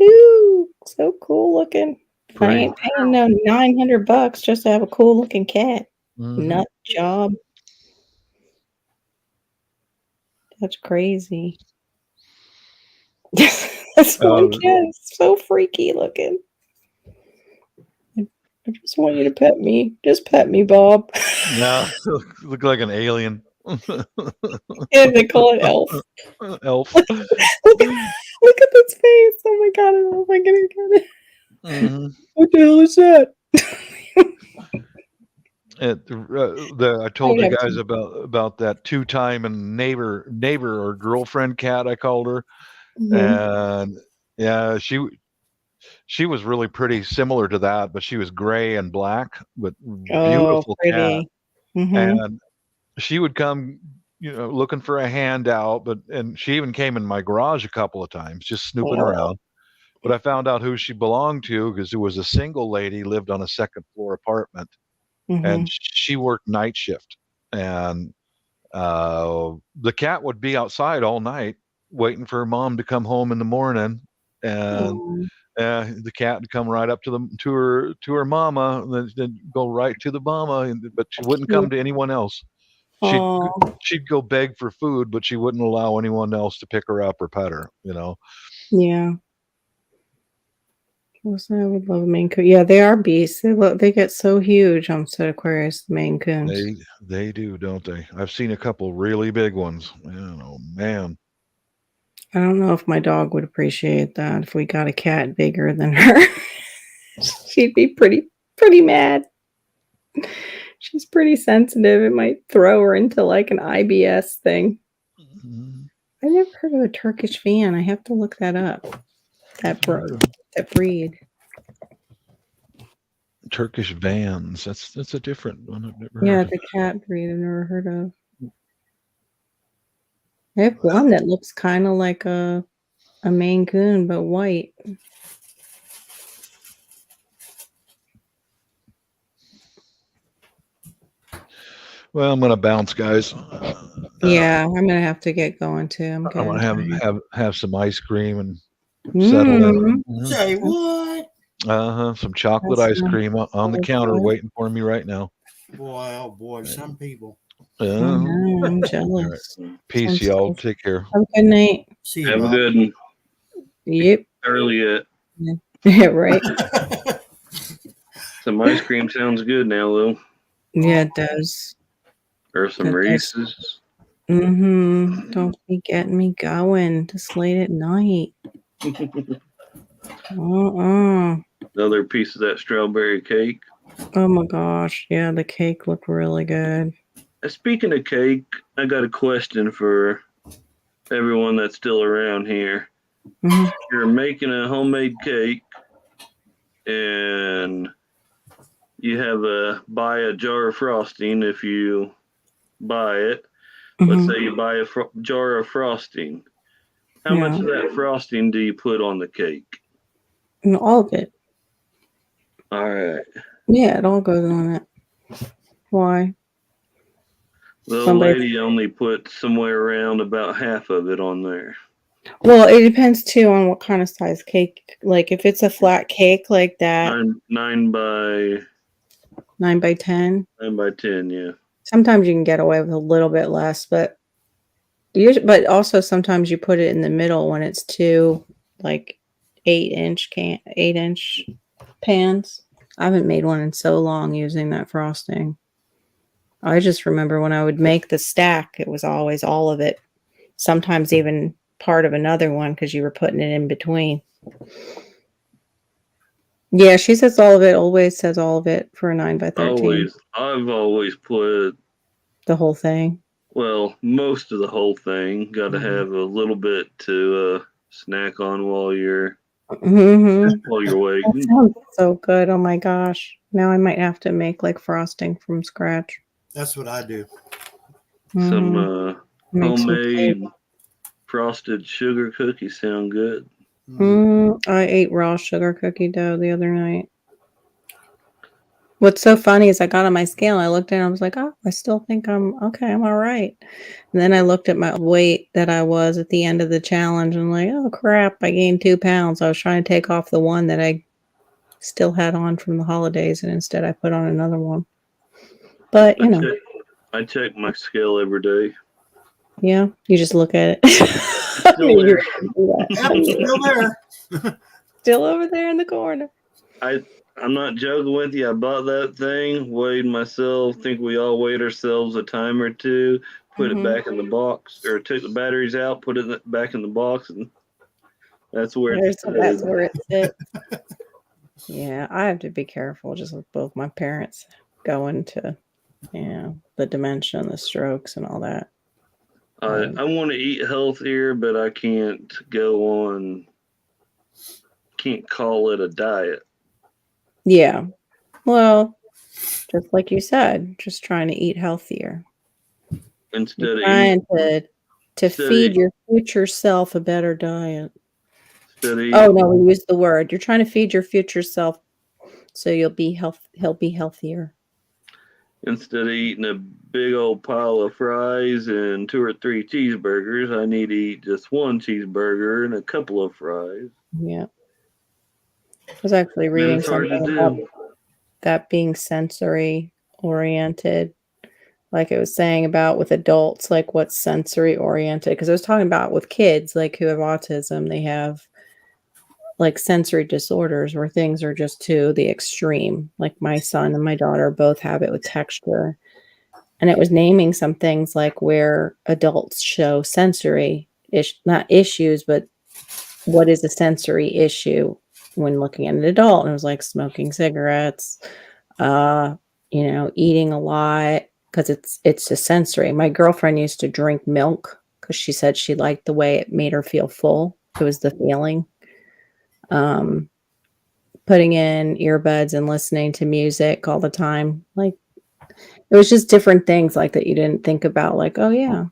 Ooh, so cool looking. I Pretty. ain't paying no $900 just to have a cool looking cat. Mhm. Nut job. That's crazy. This one cat is so freaky looking. I just want you to pet me. Just pet me, Bob. Yeah, look like an alien. Yeah, they call it Elf. Elf. Look at its face. Oh my god, I don't know if I'm gonna get it. Mhm. What the hell is that? I told I you have guys to- about that two-time and neighbor or girlfriend cat I called her, Mhm. and yeah, she was really pretty similar to that, but she was gray and black, but Oh, beautiful cat. pretty. Mm-hmm. And she would come, looking for a handout, and she even came in my garage a couple of times, just snooping Oh. around. But I found out who she belonged to because it was a single lady lived on a second floor apartment, Mm-hmm. and she worked night shift, and the cat would be outside all night waiting for her mom to come home in the morning, and the cat would come right up to her mama, and then go right to the mama, but she wouldn't come to anyone else. She'd go beg for food, but she wouldn't allow anyone else to pick her up or pet her. Yeah. I would love a Maine Coon. Yeah, they are beasts. They get so huge on Set Aquarius, the Maine Coons. They do, don't they? I've seen a couple really big ones. Oh man. I don't know if my dog would appreciate that if we got a cat bigger than her. She'd be pretty mad. She's pretty sensitive. It might throw her into like an IBS thing. Mhm. I never heard of a Turkish fan. I have to look that up. That breed. Turkish vans. That's a different one. I've never Yeah, heard of. the cat breed I've never heard of. I have one that looks kind of like a Maine Coon, but white. Well, I'm gonna bounce, guys. Yeah, I'm gonna have to get going too. I'm gonna have some ice cream and Mm. settle in. Mhm. Say what? Some chocolate That's ice cream on the that's counter nice. waiting for me right now. Boy, oh boy, some people. I know, I'm jealous. Peace, Sounds y'all. good. Take care. Have a good night. See you, Have a Bob. good one. Yep. Early yet. Yeah, right. Some ice cream sounds good now, though. Yeah, it does. Or some That does. Reese's. Mm-hmm. Don't be getting me going this late at night. Another piece of that strawberry cake. Oh my gosh. Yeah, the cake looked really good. Speaking of cake, I got a question for everyone that's still around here. Mhm. You're making a homemade cake and you have buy a jar of frosting if you buy it. Let's Mhm. say you buy a jar of frosting. How Yeah. much of that frosting do you put on the cake? And all of it. All right. Yeah, it all goes on it. Why? The Somebody- lady only put somewhere around about half of it on there. Well, it depends too on what kind of size cake. Like if it's a flat cake like that, 9 by 9 by 10, 9 by 10, yeah. sometimes you can get away with a little bit less, but also sometimes you put it in the middle when it's two like 8-inch pans. I haven't made one in so long using that frosting. I just remember when I would make the stack, it was always all of it. Sometimes even part of another one because you were putting it in between. Yeah, she says all of it, always says all of it for a 9 by 13. I've always put, The whole thing. well, most of the whole thing. Got to have a little bit to snack on while you're Mm-hmm. while you're That waiting. sounds so good. Oh my gosh. Now I might have to make like frosting from scratch. That's what I do. Some Mhm. Make some homemade cake. frosted sugar cookies sound good. I ate raw sugar cookie dough the other night. What's so funny is I got on my scale and I looked at it and I was like, oh, I still think I'm okay. I'm all right. And then I looked at my weight that I was at the end of the challenge and like, oh crap, I gained 2 pounds. I was trying to take off the one that I still had on from the holidays and instead I put on another one. But you know, I check my scale every day. yeah, you just look at it. I Still knew you there. were gonna do that. Yep, still there. Still over there in the corner. I'm not joking with you. I bought that thing, weighed myself. Think we all weighed ourselves a time or two. Put it back in the box, or took the batteries out, put it back in the box, and that's where That's where it sits. Yeah, I have to be careful just with both my parents going to, the dementia and the strokes and all that. I want to eat healthier, but I can't can't call it a diet. Yeah. Well, just like you said, just trying to eat healthier. Instead You're of trying eating, to feed your future self a better diet. instead of Oh eating, no, we used the word. You're trying to feed your future self so he'll be healthier. instead of eating a big old pile of fries and 2 or 3 cheeseburgers, I need to eat just 1 cheeseburger and a couple of fries. Yeah. I was actually reading It's hard to something about do. that being sensory oriented. Like it was saying about with adults, like what's sensory oriented. Because I was talking about with kids, like who have autism, they have like sensory disorders where things are just to the extreme. Like my son and my daughter both have it with texture. And it was naming some things like where adults show sensory not issues, but what is a sensory issue when looking at an adult? And it was like smoking cigarettes, eating a lot because it's just sensory. My girlfriend used to drink milk because she said she liked the way it made her feel full. It was the feeling. Putting in earbuds and listening to music all the time. Like it was just different things like that you didn't think about. Like, oh yeah,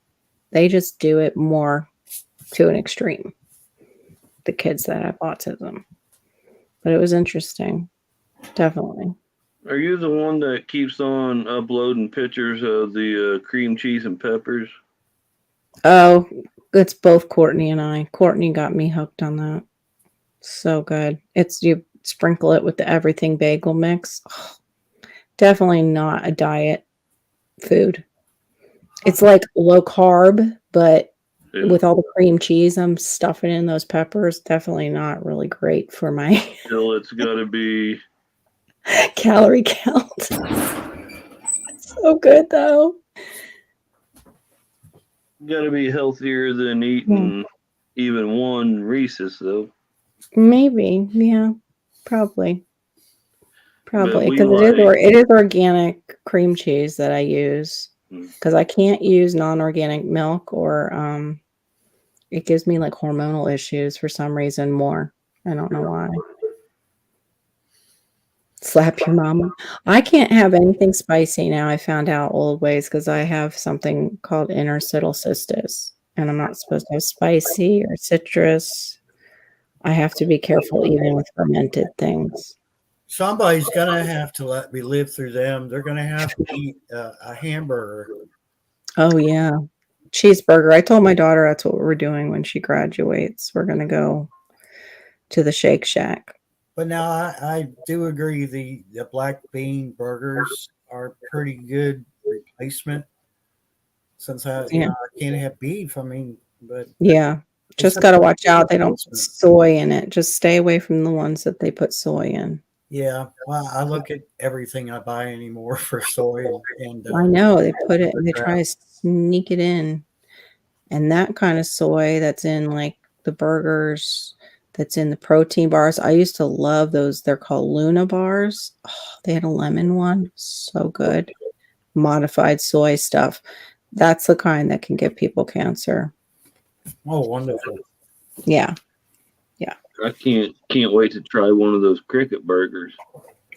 they just do it more to an extreme. The kids that have autism. But it was interesting. Definitely. Are you the one that keeps on uploading pictures of the cream cheese and peppers? Oh, it's both Courtney and I. Courtney got me hooked on that. So good. It's you sprinkle it with the everything bagel mix. Oh, definitely not a diet food. It's like low carb, but with all the cream cheese I'm stuffing in those peppers, definitely not really great for my Still, it's got to be calorie count. So good though. got to be healthier than eating even one Reese's, though. Maybe, yeah, probably But we because it is organic cream cheese that I use because I can't use non-organic milk or it gives me like hormonal issues for some reason more. I don't know why. Slap your mama. I can't have anything spicy now. I found out old ways because I have something called interstitial cystis, and I'm not supposed to have spicy or citrus. I have to be careful even with fermented things. Somebody's gonna have to let me live through them. They're gonna have to eat a hamburger. Oh yeah, cheeseburger. I told my daughter that's what we're doing when she graduates. We're gonna go to the Shake Shack. But now I do agree the black bean burgers are pretty good replacement. Since Yeah. I can't have beef, I mean, but Yeah, just a got to watch out. They don't put replacement. soy in it. Just stay away from the ones that they put soy in. Yeah, well, I look at everything I buy anymore for soy and I know they put it. other They crap. try to sneak it in, and that kind of soy that's in like the burgers, that's in the protein bars. I used to love those. They're called Luna bars. Oh, they had a lemon one, so good. Modified soy stuff. That's the kind that can give people cancer. Oh, wonderful. Yeah. I can't wait to try one of those cricket burgers.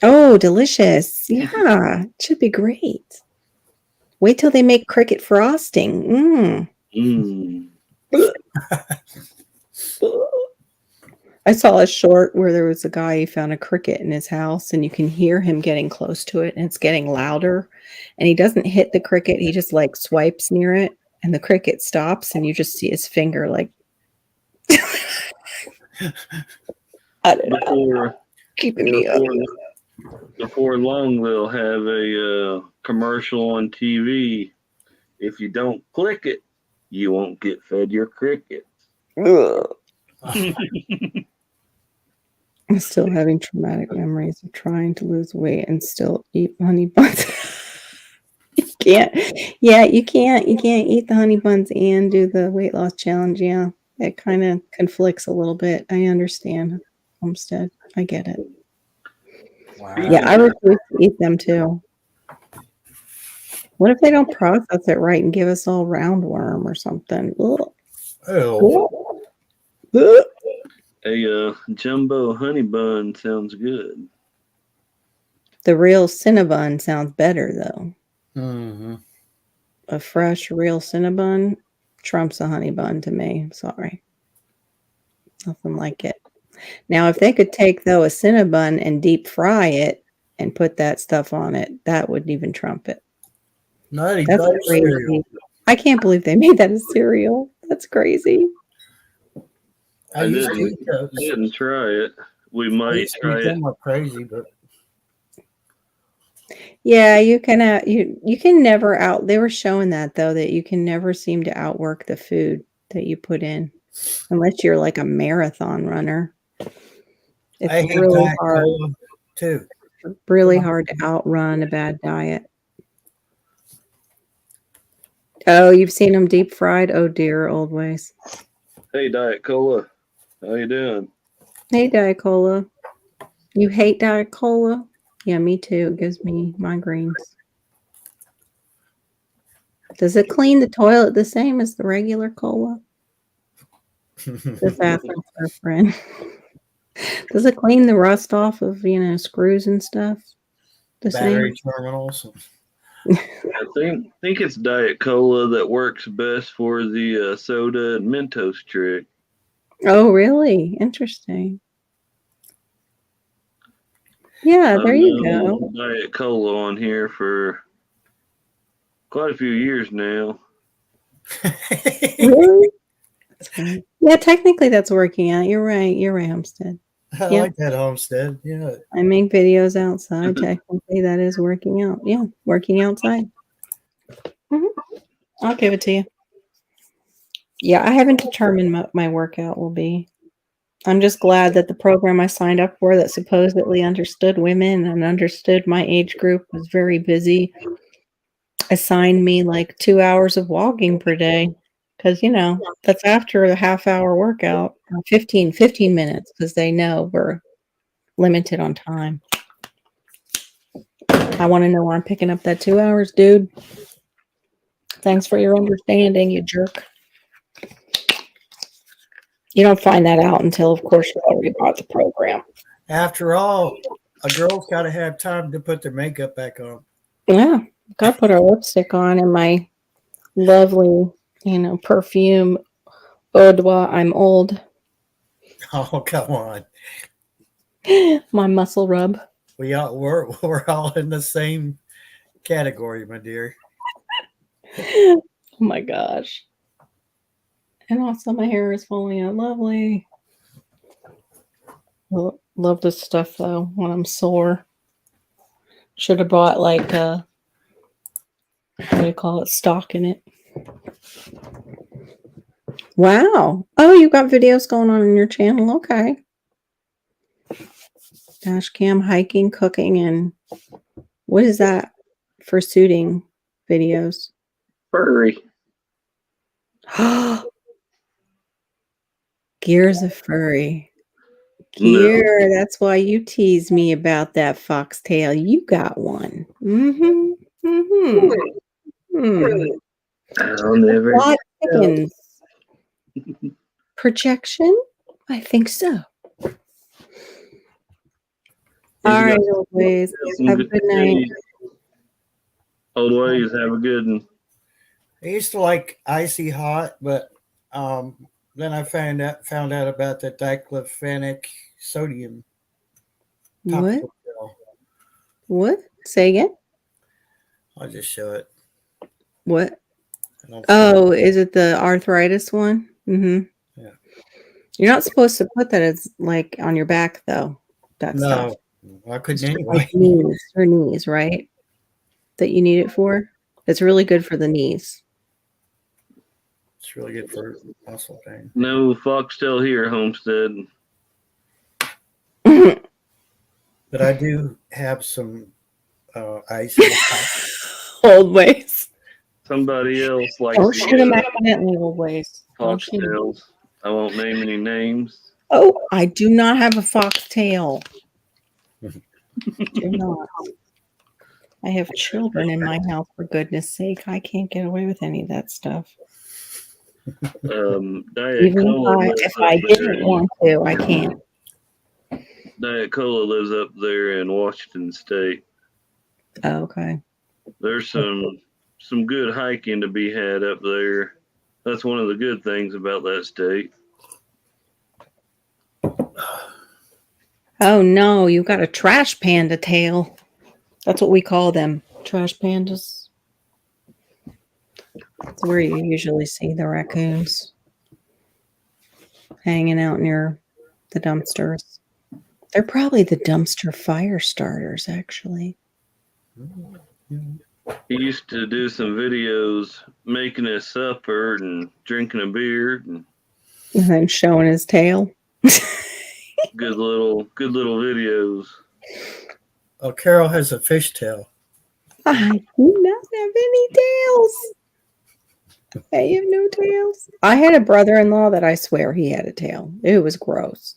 Oh, delicious. Yeah, it should be great. Wait till they make cricket frosting. Mm. I saw a short where there was a guy who found a cricket in his house and you can hear him getting close to it and it's getting louder. And he doesn't hit the cricket, he just like swipes near it and the cricket stops and you just see his finger like I don't know, keeping me up. Before long, they'll have a commercial on TV. If you don't click it, you won't get fed your crickets. Ugh. I'm still having traumatic memories of trying to lose weight and still eat honey buns. You can't eat the honey buns and do the weight loss challenge. Yeah, it kind of conflicts a little bit. I understand, Homestead. I get it. Wow. Yeah, I refuse to eat them too. What if they don't process it right and give us all roundworm or something? Ugh. Oh, Ugh. A jumbo honey bun sounds good. The real Cinnabon sounds better though. mhm. A fresh, real Cinnabon trumps a honey bun to me. Sorry. Nothing like it. Now, if they could take, though, a Cinnabon and deep fry it and put that stuff on it, that would even trump it. Nutty That's Buddy crazy. cereal. I can't believe they made that a cereal. That's crazy. I used to eat those. Didn't try it. We I might used to try eat it. them like crazy, but Yeah, you can you can never out. They were showing that though, that you can never seem to outwork the food that you put in, unless you're like a marathon runner. I It's hate really Diet hard, Cola too. really hard to outrun a bad diet. Oh, you've seen them deep fried? Oh dear, old ways. Hey, Diet Cola, how you doing? Hey, Diet Cola. You hate Diet Cola? Yeah, me too. It gives me migraines. Does it clean the toilet the same as the regular cola? Just asking for a friend. Does it clean the rust off of, screws and stuff? The Battery same? terminals. I think it's Diet Cola that works best for the soda and Mentos trick. Oh, really? Interesting. Yeah, there you go. Diet Cola on here for quite a few years now. Really? Yeah, technically that's working out. You're right. You're right, Homestead. I Yeah. like that Homestead. Yeah. I make videos outside. Technically, that is working out. Yeah, working outside. I'll give it to you. Yeah, I haven't determined what my workout will be. I'm just glad that the program I signed up for that supposedly understood women and understood my age group was very busy. Assigned me like 2 hours of walking per day. Because, that's after a half-hour workout, or 15 minutes, because they know we're limited on time. I want to know where I'm picking up that 2 hours, dude. Thanks for your understanding, you jerk. You don't find that out until, of course, you already bought the program. After all, a girl's got to have time to put their makeup back on. Yeah, got to put our lipstick on and my lovely, perfume, Eau de Bois, I'm old. Oh, come on. My muscle rub. we're all in the same category, my dear. Oh my gosh. And also my hair is falling out lovely. Love this stuff though when I'm sore. Should have bought like what do you call it? Stock in it. Wow. Oh, you got videos going on your channel. Okay. Dash cam, hiking, cooking, and what is that for suiting videos? Furry. Gear's a furry. No. Gear, that's why you tease me about that foxtail. You got one. Mm-hmm. Mm-hmm. Hmm. I'll never. Lot of chickens. Projection? I think so. All right, old ways. Have a good night. Old ways. Have a good one. I used to like icy hot, but then I found out about the diclofenac sodium. What? topical pill. What? Say again? I'll just show it. What? I don't Oh, is it the arthritis one? Mm-hmm. Yeah. You're not supposed to put that as like on your back though. That stuff. No, I couldn't It's anyway. like knees, for knees, right? That you need it for. It's really good for the knees. It's really good for muscle pain. No foxtail here, Homestead. But I do have some icy hot. Old ways. Somebody else likes Oh, to shoot him get accidentally, old ways. Oh, shoot 'em. foxtails. I won't name any names. Oh, I do not have a foxtail. Do not. I have children in my house, for goodness sake. I can't get away with any of that stuff. Diet Even Cola lives if up I there. didn't want to, I can't. Diet Cola lives up there in Washington State. Oh, okay. There's some good hiking to be had up there. That's one of the good things about that state. Oh no, you got a trash panda tail. That's what we call them. Trash pandas. That's where you usually see the raccoons hanging out near the dumpsters. They're probably the dumpster fire starters, actually. He used to do some videos making his supper and drinking a beer and And then showing his tail. good little videos. Oh, Carol has a fishtail. I do not have any tails. I have no tails. I had a brother-in-law that I swear he had a tail. It was gross.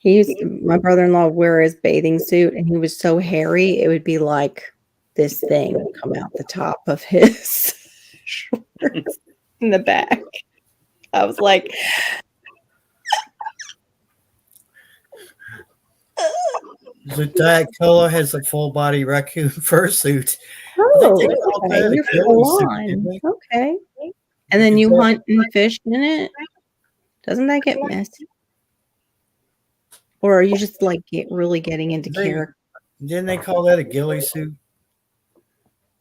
My brother-in-law would wear his bathing suit, and he was so hairy, it would be like this thing would come out the top of his shorts in the back. I was like, The Diet Cola has a full body raccoon fursuit. oh, They call okay, that a you're ghillie full suit, on. didn't they? Okay. And then you hunt and fish in it? Doesn't that get messy? Or are you just like really getting into They- character? Didn't they call that a ghillie suit?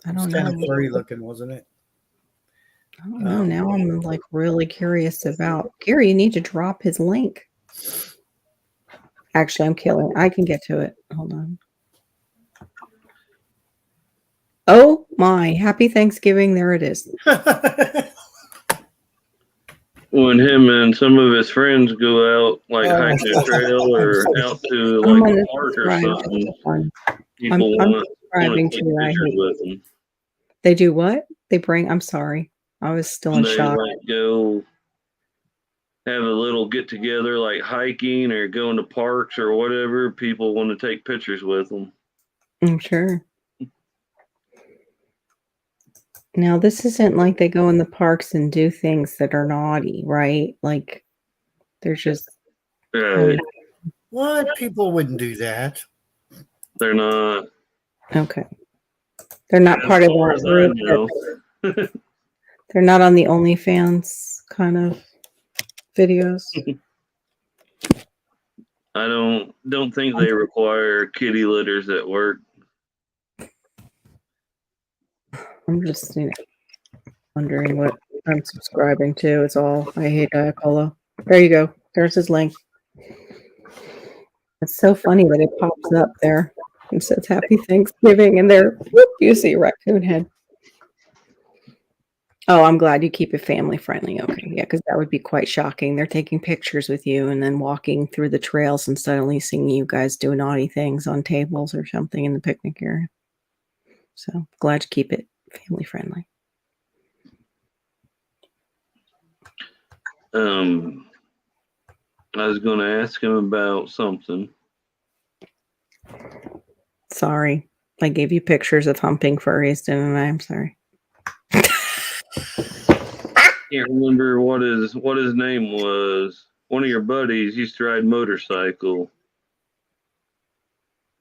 I It's don't kind of know. furry looking, wasn't it? I don't know. Now I'm like really curious about Gary. You need to drop his link. Actually, I'm killing. I can get to it. Hold on. Oh my! Happy Thanksgiving! There it is. When him and some of his friends go out, like Oh. hiking a trail or out to I'm like on a this park or subscribe to something, this one. people I'm want subscribing to to take it. I pictures hate. with them. They do what? They bring. I'm sorry. I was still in They shock. like go have a little get together, like hiking or going to parks or whatever. People want to take pictures with them. I'm sure. Now, this isn't like they go in the parks and do things that are naughty, right? Like, they're just. Right. What? People wouldn't do that. They're not. Okay. They're not As part of far that as I group. know. They're not on the OnlyFans kind of videos. I don't think they require kitty litters at work. I'm just wondering what I'm subscribing to. It's all I hate Diacola. There you go. There's his link. It's so funny that it pops up there and says Happy Thanksgiving, and there, whoop, you see Raccoon Head. Oh, I'm glad you keep it family friendly. Okay, yeah, because that would be quite shocking. They're taking pictures with you and then walking through the trails and suddenly seeing you guys do naughty things on tables or something in the picnic area. So glad to keep it family friendly. I was going to ask him about something. Sorry, I gave you pictures of humping furries, didn't I? I'm sorry. Can't remember what his name was. One of your buddies used to ride motorcycle.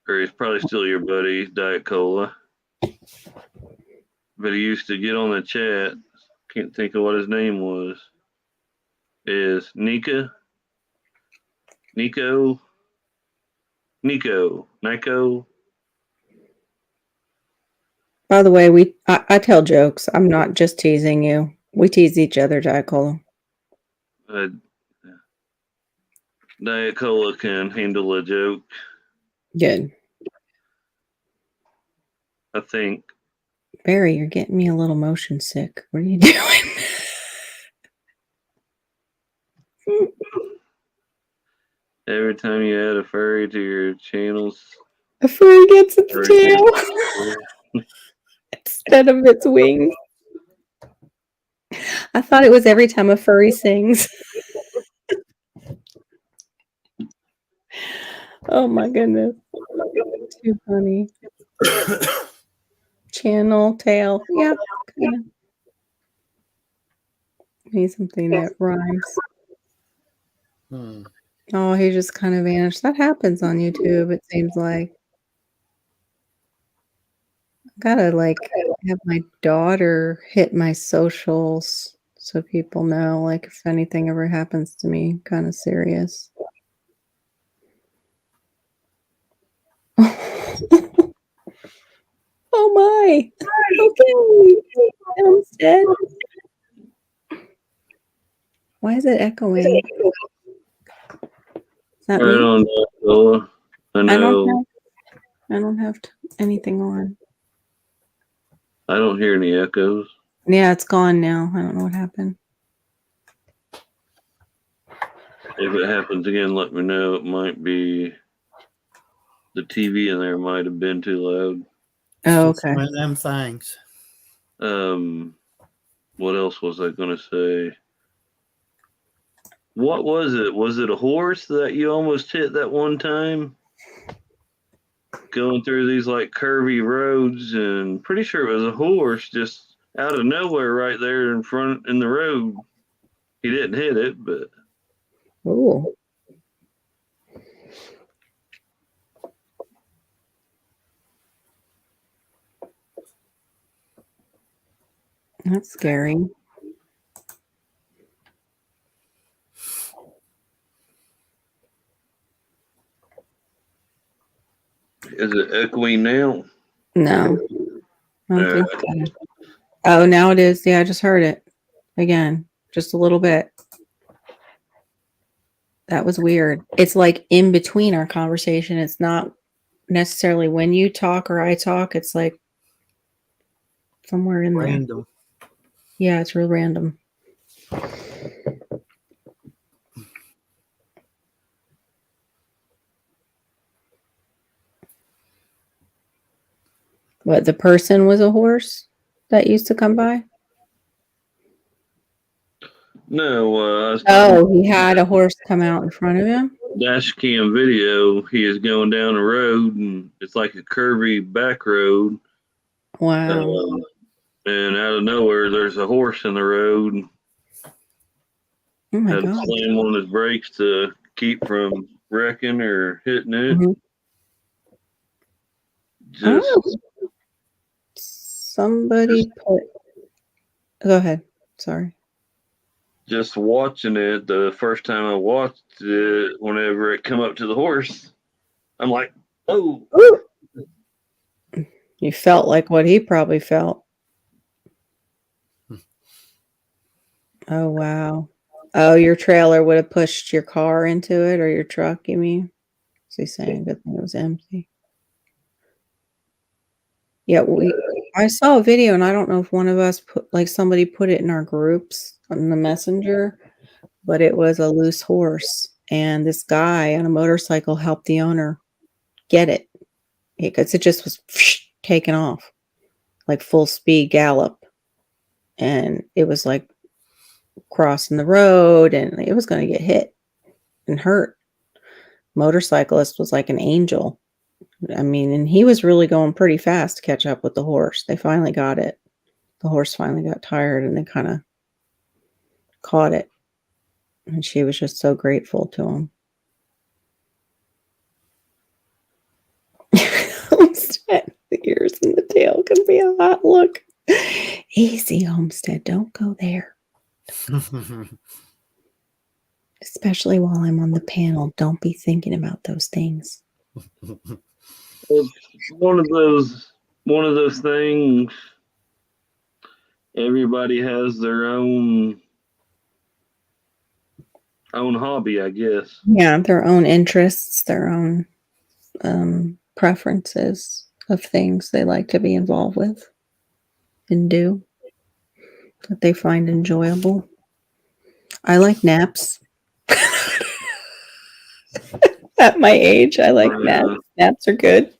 Or he's probably still your buddy, Diet Cola. But he used to get on the chat. Can't think of what his name was. Is Nico? By the way, I tell jokes. I'm not just teasing you. We tease each other, Diet Cola. Diet Cola can handle a joke. Good. I think. Barry, you're getting me a little motion sick. What are you doing? Every time you add a furry to your channels, A furry gets its tail instead of its wings. I thought it was every time a furry sings. Oh my goodness. Too funny. Channel, tail. Yeah. Kind of. Need something that rhymes. Oh, he just kind of vanished. That happens on YouTube, it seems like. Gotta have my daughter hit my socials so people know, like, if anything ever happens to me, kind of serious. Oh my! Okay, Elm's dead. Why is it echoing? Is that I me? don't know. I don't have anything on. I don't hear any echoes. Yeah, it's gone now. I don't know what happened. If it happens again, let me know. It might be the TV in there might have been too loud. Oh, okay. One of them things. What else was I going to say? What was it? Was it a horse that you almost hit that one time? Going through these like curvy roads, and pretty sure it was a horse just out of nowhere right there in front in the road. He didn't hit it, but Ooh. That's scary. is it echoing now? No. I don't think so. Oh, now it is. Yeah, I just heard it again. Just a little bit. That was weird. It's like in between our conversation. It's not necessarily when you talk or I talk. It's like somewhere in there. Random. Yeah, it's real random. What, the person was a horse that used to come by? No, Oh, he had a horse come out in front of him? dash cam video. He is going down a road, and it's like a curvy back road. Wow. And out of nowhere, there's a horse in the road. Oh my Had to God. slam on his brakes to keep from wrecking or hitting it. Mhm. Just Oh. Somebody put. Go ahead. Sorry. just watching it, the first time I watched it, whenever it come up to the horse, I'm like, oh, You felt like what he probably felt. Oh, wow. Oh, your trailer would have pushed your car into it, or your truck, you mean? Is he saying good thing it was empty? Yeah, I saw a video, and I don't know if one of us somebody put it in our groups on the messenger, but it was a loose horse, and this guy on a motorcycle helped the owner get it because it just was taken off, like full speed gallop, and it was like crossing the road, and it was going to get hit and hurt. Motorcyclist was like an angel. I mean, and he was really going pretty fast to catch up with the horse. They finally got it. The horse finally got tired, and they kind of caught it. And she was just so grateful to him. Homestead, the ears and the tail can be a hot look. Easy, Homestead. Don't go there. Especially while I'm on the panel. Don't be thinking about those things. it's one of those things. Everybody has their own hobby, I guess. Yeah, their own interests, their own preferences of things they like to be involved with and do that they find enjoyable. I like naps. At my age, I like naps. Naps are good.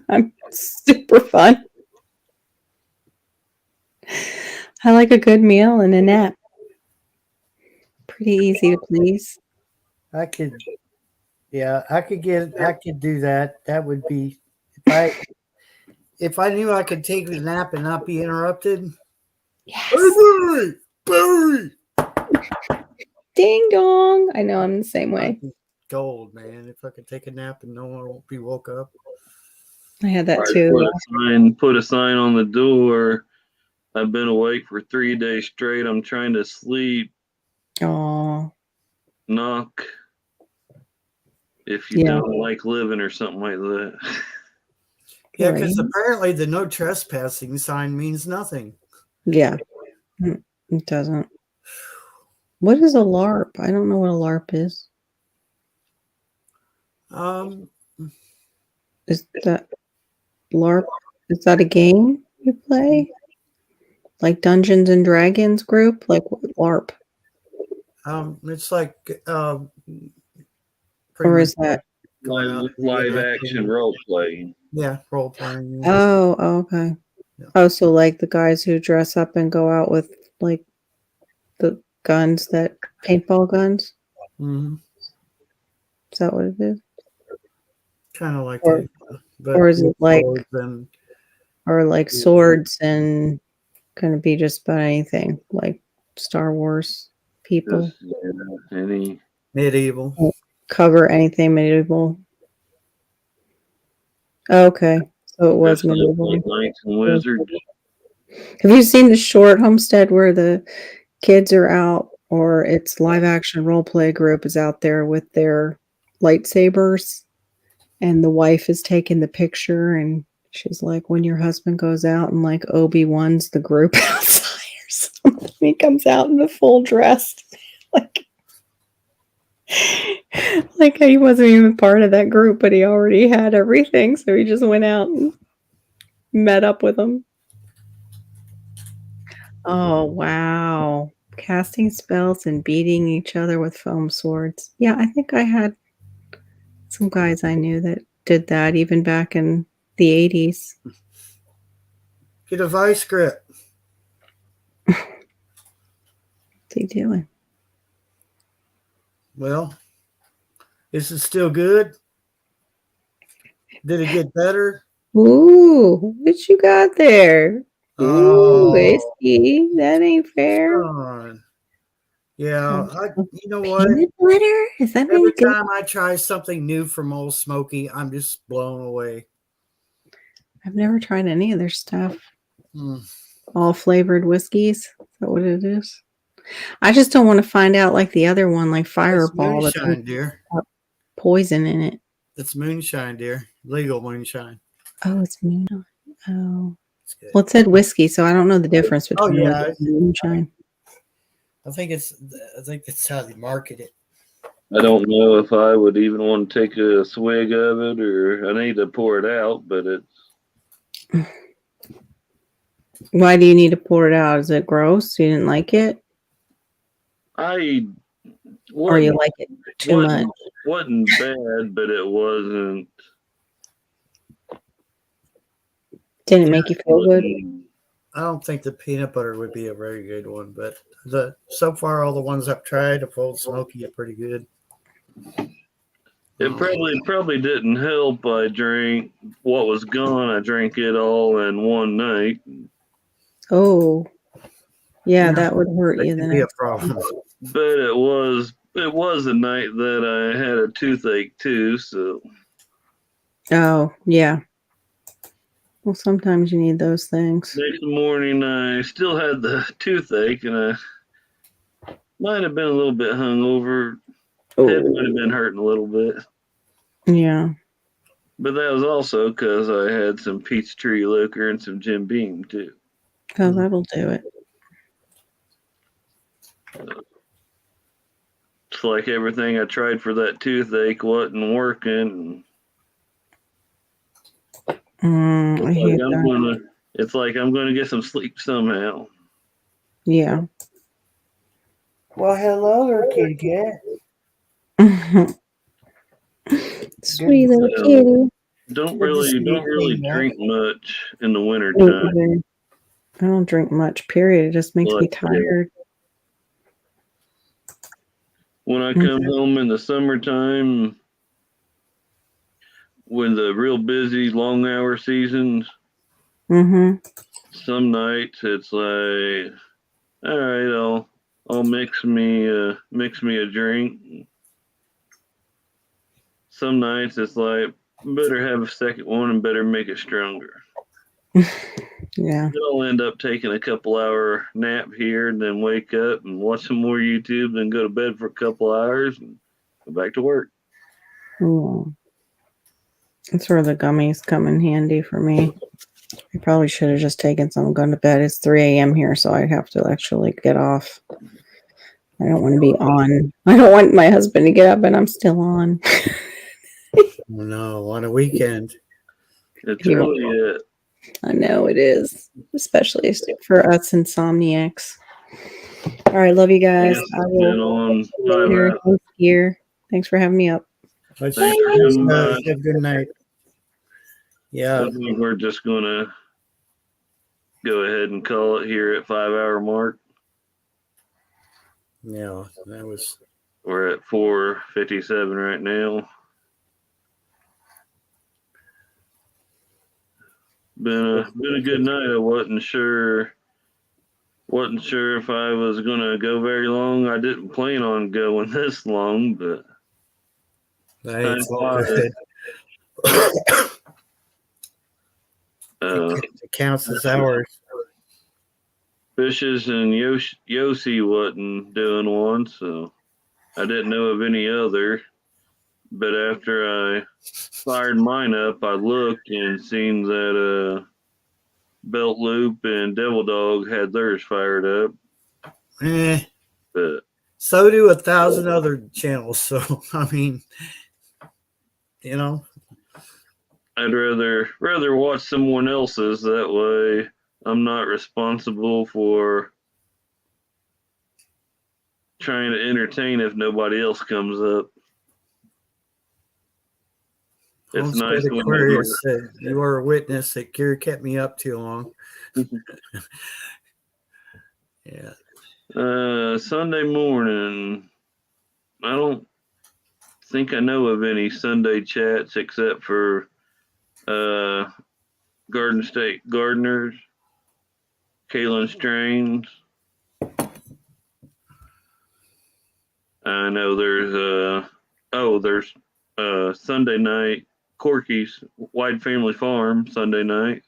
I'm super fun. I like a good meal and a nap. Pretty easy to please. I could do that. That would be if I knew I could take a nap and not be interrupted. Yes. Barry. Ding dong. I know, I'm the same way. Gold, man. If I could take a nap and no one will be woke up. I had that too. Put a sign on the door. I've been awake for 3 days straight. I'm trying to sleep. Oh. Knock. If you don't like living or something like that. Yeah, because apparently the no trespassing sign means nothing. Yeah. It doesn't. What is a LARP? I don't know what a LARP is. Is that LARP? Is that a game you play? Like Dungeons and Dragons group? Like LARP? It's like or is that live action role playing? Yeah, role playing. Oh, okay. Yeah. Oh, so like the guys who dress up and go out with like the guns, that paintball guns? Mm-hmm. Is that what it is? Kind of like or, that. Or is it like or like swords and kind of be just about anything like Star Wars people? Any medieval. Cover anything medieval. Okay. So it was medieval. Like knights and wizards. Have you seen the short Homestead where the kids are out, or it's live action role play group is out there with their lightsabers, and the wife is taking the picture, and she's like, when your husband goes out and like Obi-Wan's the group outside or something, he comes out in the full dress, like he wasn't even part of that group, but he already had everything, so he just went out and met up with them. Oh, wow. Casting spells and beating each other with foam swords. Yeah, I think I had some guys I knew that did that even back in the 80s. Get a vice grip. What's he doing? Well, is it still good? Did it get better? Ooh, what you got there? Ooh, whiskey. That ain't fair. Yeah, you know what? Peanut butter? Is that every time I try something new from Old Smoky, I'm just blown away. I've never tried any of their stuff. All flavored whiskeys. Is that what it is? I just don't want to find out like the other one, like It's Fireball, that moonshine, dear. poison in it. It's moonshine, dear. Legal moonshine. Oh, it's moonshine. Oh, It's good. well, it said whiskey, so I don't know the difference Oh, between yeah. whiskey and moonshine. I think it's how they market it. I don't know if I would even want to take a swig of it, or I need to pour it out. But it's Why do you need to pour it out? Is it gross? You didn't like it, I or you wasn't like it too much? wasn't bad, but it wasn't. Didn't make you feel good? I don't think the peanut butter would be a very good one, but so far all the ones I've tried of Old Smoky are pretty good. It probably didn't help. I drank what was gone. I drank it all in one night. Oh, yeah, Yeah, that would hurt That you. could Then be a problem. But it was a night that I had a toothache too. So oh, yeah. Well, sometimes you need those things. next morning I still had the toothache, and I might have been a little bit hungover. Head might have been hurting a little bit. Yeah. But that was also because I had some Peachtree liquor and some Jim Beam too. Oh, that'll do it. It's like everything I tried for that toothache wasn't working. I hate that. It's like I'm gonna get some sleep somehow. Yeah. Well, hello there, kitty cat. Sweet little So, kitty. Don't Good to see you, really King, man. drink much in the winter Me time. either. I don't drink much, period. It just makes me Like, tired. When I come home in the summertime, when the real busy long hour seasons, Mm-hmm. some nights it's like, all right, I'll mix me a drink. Some nights it's like, better have a second one and better make it stronger. Yeah. I'll end up taking a couple hour nap here and then wake up and watch some more YouTube, then go to bed for a couple hours and go back to work. Ooh. That's where the gummies come in handy for me. I probably should have just taken some and gone to bed. It's 3 a.m. here, so I have to actually get off. I don't want to be on. I don't want my husband to get up and I'm still on. No, on a weekend. It's Yeah. really it. I know it is, especially for us insomniacs. All right, love you guys. I Been will on later. 5 hours. Thanks for having me up. Let's Thanks for coming by. have a good night. Yeah, I think we're just gonna go ahead and call it here at 5 hour mark. yeah, that was. We're at 4:57 right now. Been a good night. I wasn't sure if I was gonna go very long. I didn't plan on going this long, but Hey, it's all Time good. uh, It counts as hours. Fishes and Yossi wasn't doing one, so I didn't know of any other. But after I fired mine up, I looked and seen that Belt Loop and Devil Dog had theirs fired up. But So do 1,000 other channels. So I mean, you know, I'd rather watch someone else's. That way, I'm not responsible for trying to entertain if nobody else comes up. It's nice when Aquarius said you are a witness that Gary kept me up too long. Yeah. Sunday morning, I don't think I know of any Sunday chats except for Garden State Gardeners, Kaylin Strains. I know there's Sunday night, Corky's Wide Family Farm Sunday night.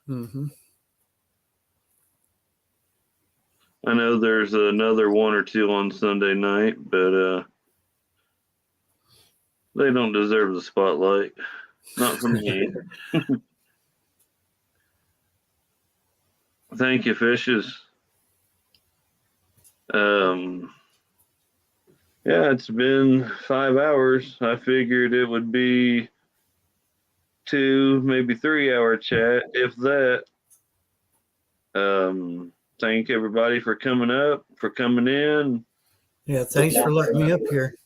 Mm-hmm. I know there's another one or two on Sunday night, but they don't deserve the spotlight. Not from me. Thank you, Fishes. Yeah, it's been 5 hours. I figured it would be 2, maybe 3 hour chat, if that. Thank everybody for coming up, for coming in. Yeah, thanks for letting me up here.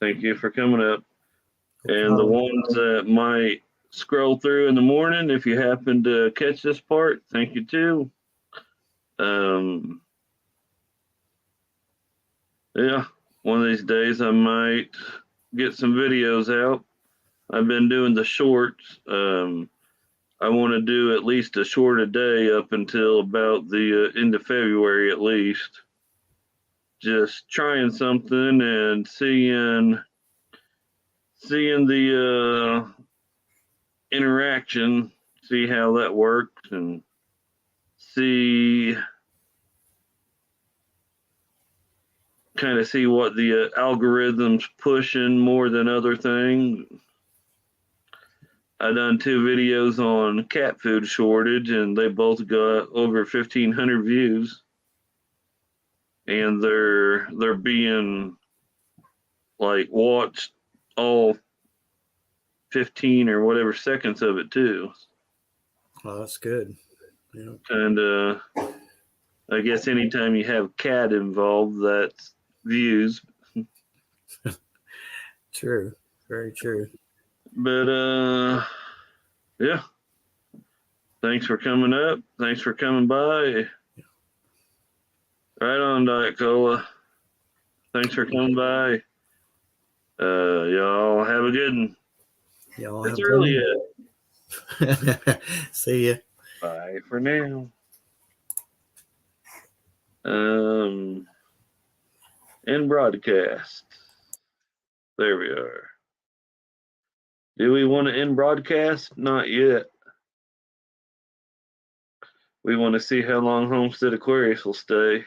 Thank you for coming up. And the ones that might scroll through in the morning, if you happen to catch this part, thank you too. Yeah, one of these days I might get some videos out. I've been doing the shorts. I want to do at least a short a day up until about the end of February at least. Just trying something and seeing the interaction, see how that works, and see what the algorithm's pushing more than other things. I done 2 videos on cat food shortage, and they both got over 1,500 views, and they're being like watched all 15 or whatever seconds of it too. Oh, that's good. Yeah. And I guess anytime you have cat involved, that's views. True. Very true. But yeah. Thanks for coming up. Thanks for coming by. Right on, Diet Cola. Thanks for coming by. Y'all have a good one. Y'all It's have early yet. See ya. Bye for now. End broadcast. There we are. Do we want to end broadcast? Not yet. We want to see how long Homestead Aquarius will stay.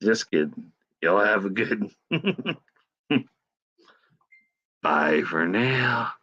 Just kidding. Y'all have a good one. Bye for now.